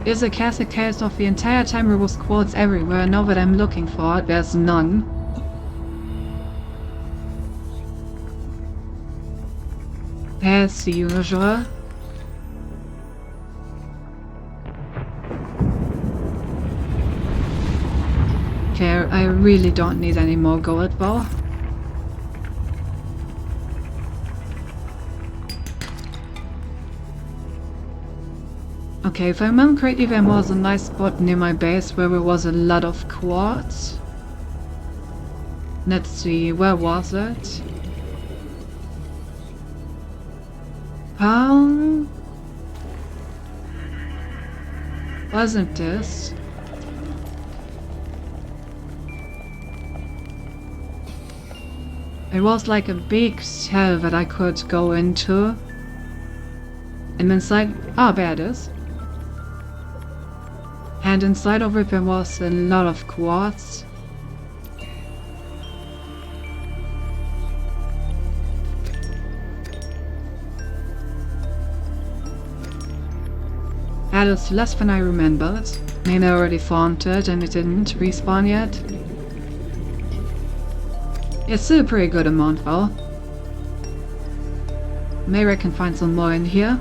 A: It's a classic case of the entire time there was quartz everywhere. Now that I'm looking for it, there's none. As usual. Okay, I really don't need any more gold though. Okay, if I remember correctly, there was a nice spot near my base where there was a lot of quartz. Let's see, where was it? Wasn't this? It was like a big cell that I could go into. And inside... ah, there it is. And inside of it there was a lot of quartz. That is less than I remembered. Maybe I already found it and it didn't respawn yet. It's still a pretty good amount though. Maybe I can find some more in here.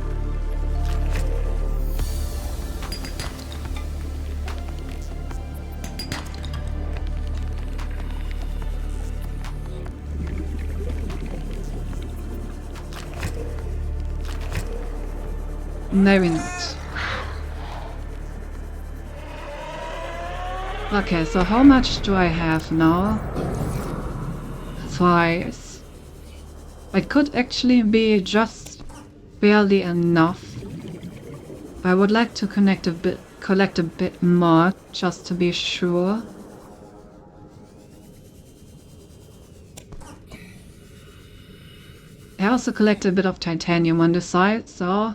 A: Maybe not. Okay, so how much do I have now? 5. It could actually be just barely enough. I would like to collect a bit more, just to be sure. I also collected a bit of titanium on the side, so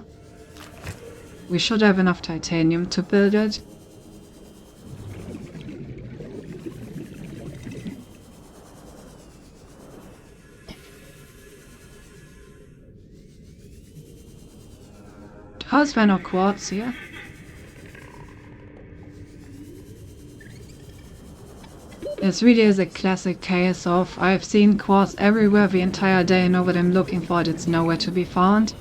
A: we should have enough titanium to build it. How's there no quartz here? This really is a classic case of I've seen quartz everywhere the entire day and know what I'm looking for, it's nowhere to be found.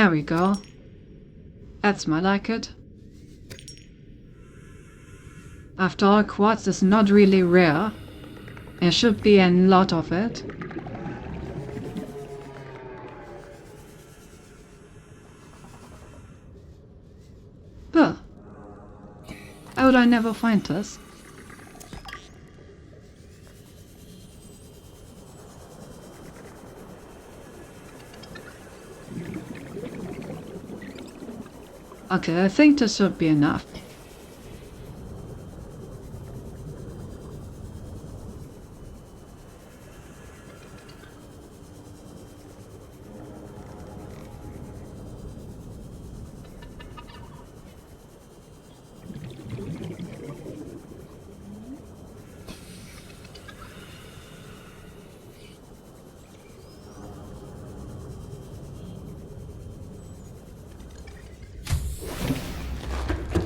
A: There we go. That's more like it. After all, quartz is not really rare. There should be a lot of it. But how would I never find this? Okay, I think this should be enough.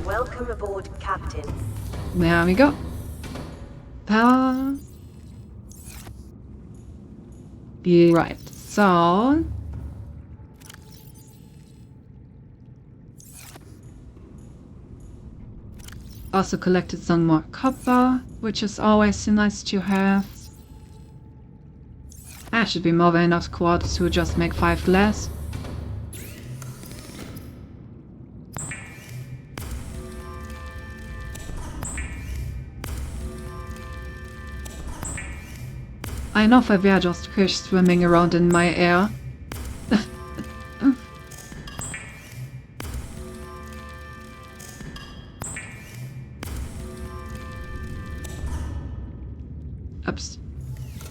C: Welcome aboard, Captain.
A: There we go. Power. Yeah, right. So also collected some more copper, which is always nice to have. That should be more than enough quartz to just make 5 glass. I know that there are just fish swimming around in my air. Oops.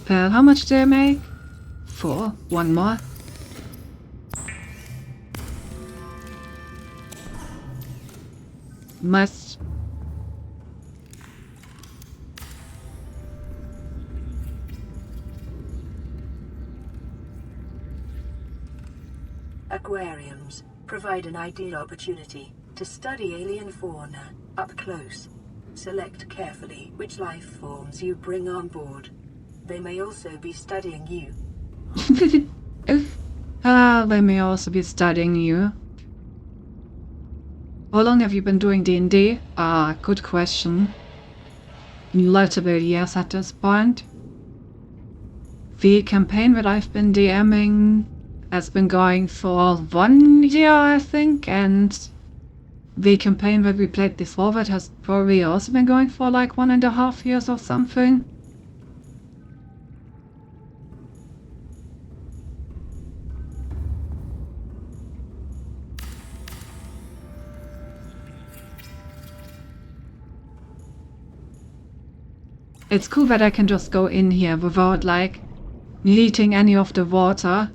A: Well, how much do I make? 4. One more. Must.
C: Aquariums provide an ideal opportunity to study alien fauna up close. Select carefully which life forms you bring on board. They may also be studying you.
A: They may also be studying you. How long have you been doing D&D? Good question. Multiple years at this point. The campaign that I've been DMing has been going for 1 year, I think, and the campaign that we played before that has probably also been going for like 1.5 years or something. It's cool that I can just go in here without like needing any of the water.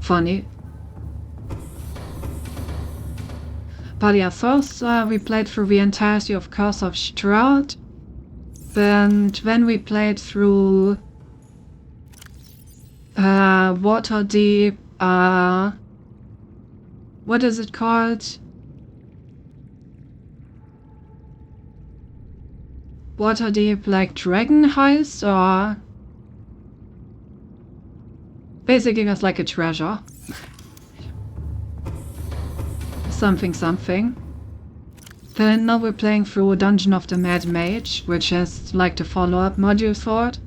A: Funny. But yeah, first we played through the entirety of Curse of Strahd. And then we played through Waterdeep, what is it called? Waterdeep, like Dragon Heist, or basically it's like a treasure. something. Then now we're playing through Dungeon of the Mad Mage, which is like the follow-up module for it.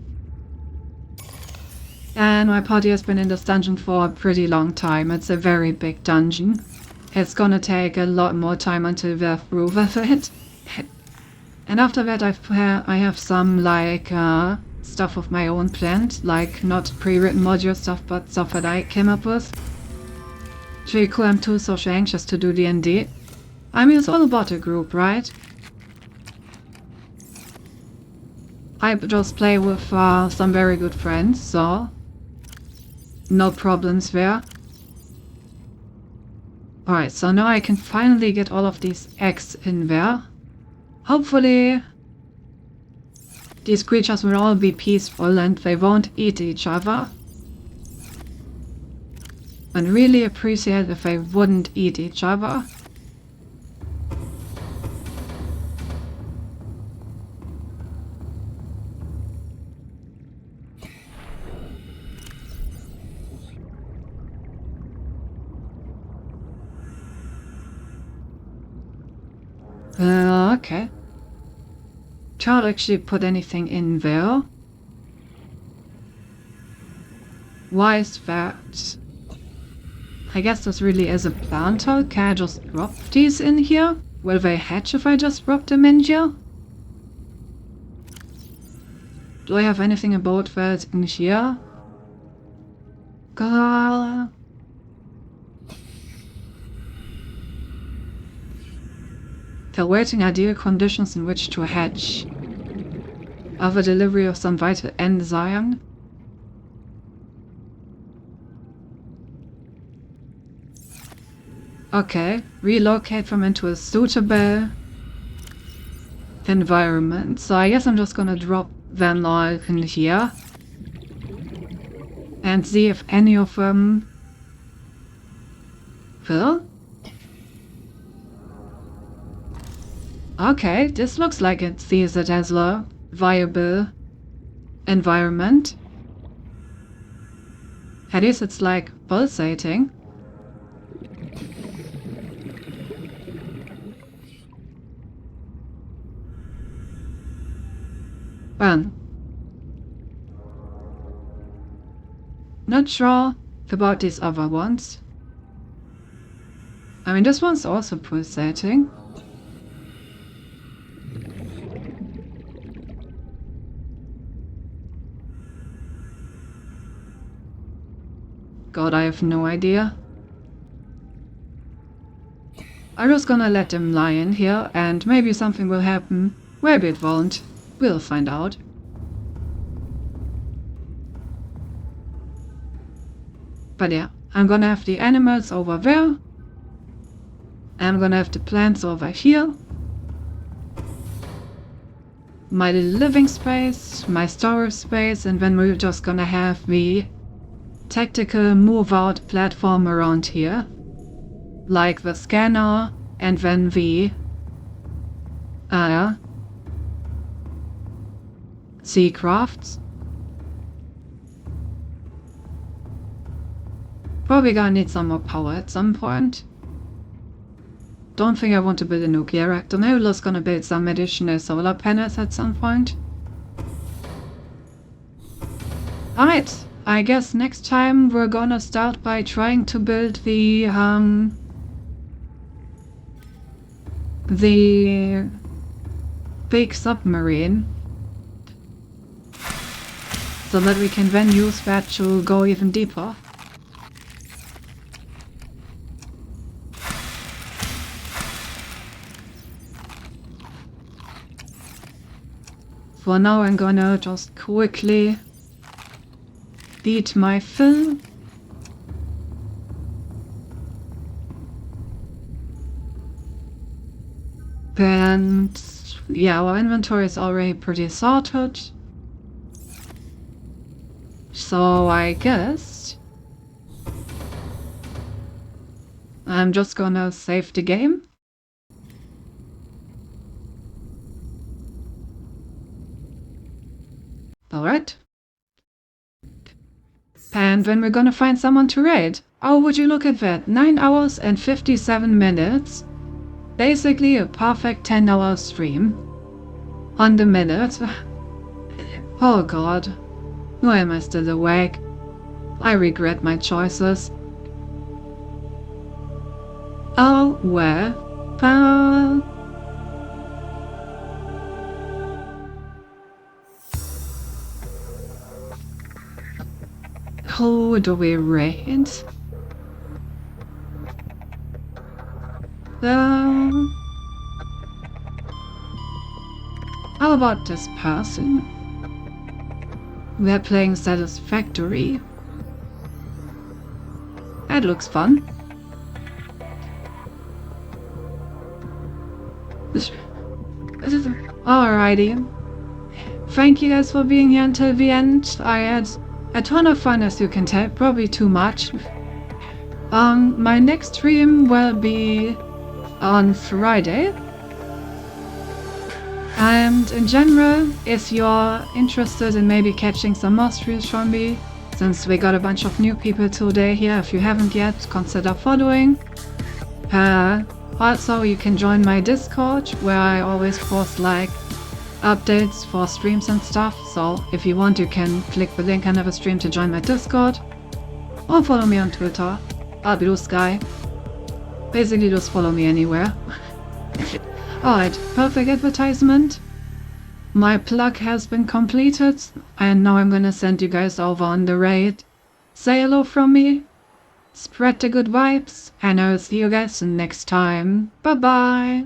A: And my party has been in this dungeon for a pretty long time. It's a very big dungeon. It's gonna take a lot more time until we're through with it. And after that I have some like stuff of my own planned, like not pre-written module stuff, but stuff that I came up with. It's really cool. I'm too social anxious to do D&D. I mean, it's all about a group, right? I just play with some very good friends, so no problems there. Alright, so now I can finally get all of these eggs in there. Hopefully these creatures will all be peaceful and they won't eat each other. I'd really appreciate if they wouldn't eat each other. Okay. Can't actually put anything in there. Why is that? I guess this really is a planter. Can I just drop these in here? Will they hatch if I just drop them in here? Do I have anything about that in here? They're waiting ideal conditions in which to hatch. Other delivery of some vital enzyme. Okay, relocate them into a suitable environment. So I guess I'm just gonna drop them all in here. And see if any of them will. Okay, this looks like it sees it as a viable environment. At least it's like pulsating. Well, not sure about these other ones. I mean, this one's also pulsating. God, I have no idea. I'm just gonna let them lie in here and maybe something will happen. Maybe it won't. We'll find out. But yeah, I'm gonna have the animals over there. I'm gonna have the plants over here. My living space, my storage space, and then we're just gonna have the tactical move-out platform around here. Like the scanner, and then the sea crafts. Probably gonna need some more power at some point. Don't think I want to build a nuclear reactor. Maybe we're just gonna build some additional solar panels at some point. Alright, I guess next time we're gonna start by trying to build the big submarine. So that we can then use that to go even deeper. For now I'm gonna just quickly eat my fill. And yeah, our inventory is already pretty sorted. So I guess I'm just gonna save the game. Alright. And then we're gonna find someone to raid. Oh, would you look at that? 9 hours and 57 minutes. Basically a perfect 10-hour stream. On the minute. Oh god. Why am I still awake? I regret my choices. Oh, where? Who do we raid? How about this person? We're playing Satisfactory. That looks fun. Alrighty. Thank you guys for being here until the end. I had a ton of fun, as you can tell, probably too much. My next stream will be on Friday. And in general, if you're interested in maybe catching some more streams from me, since we got a bunch of new people today here, if you haven't yet, consider following. Also, you can join my Discord, where I always post like updates for streams and stuff. So if you want, you can click the link under the stream to join my Discord. Or follow me on Twitter, Blue Sky. Basically, just follow me anywhere. Alright, perfect advertisement. My plug has been completed, and now I'm gonna send you guys over on the raid. Say hello from me, spread the good vibes, and I'll see you guys next time. Bye bye!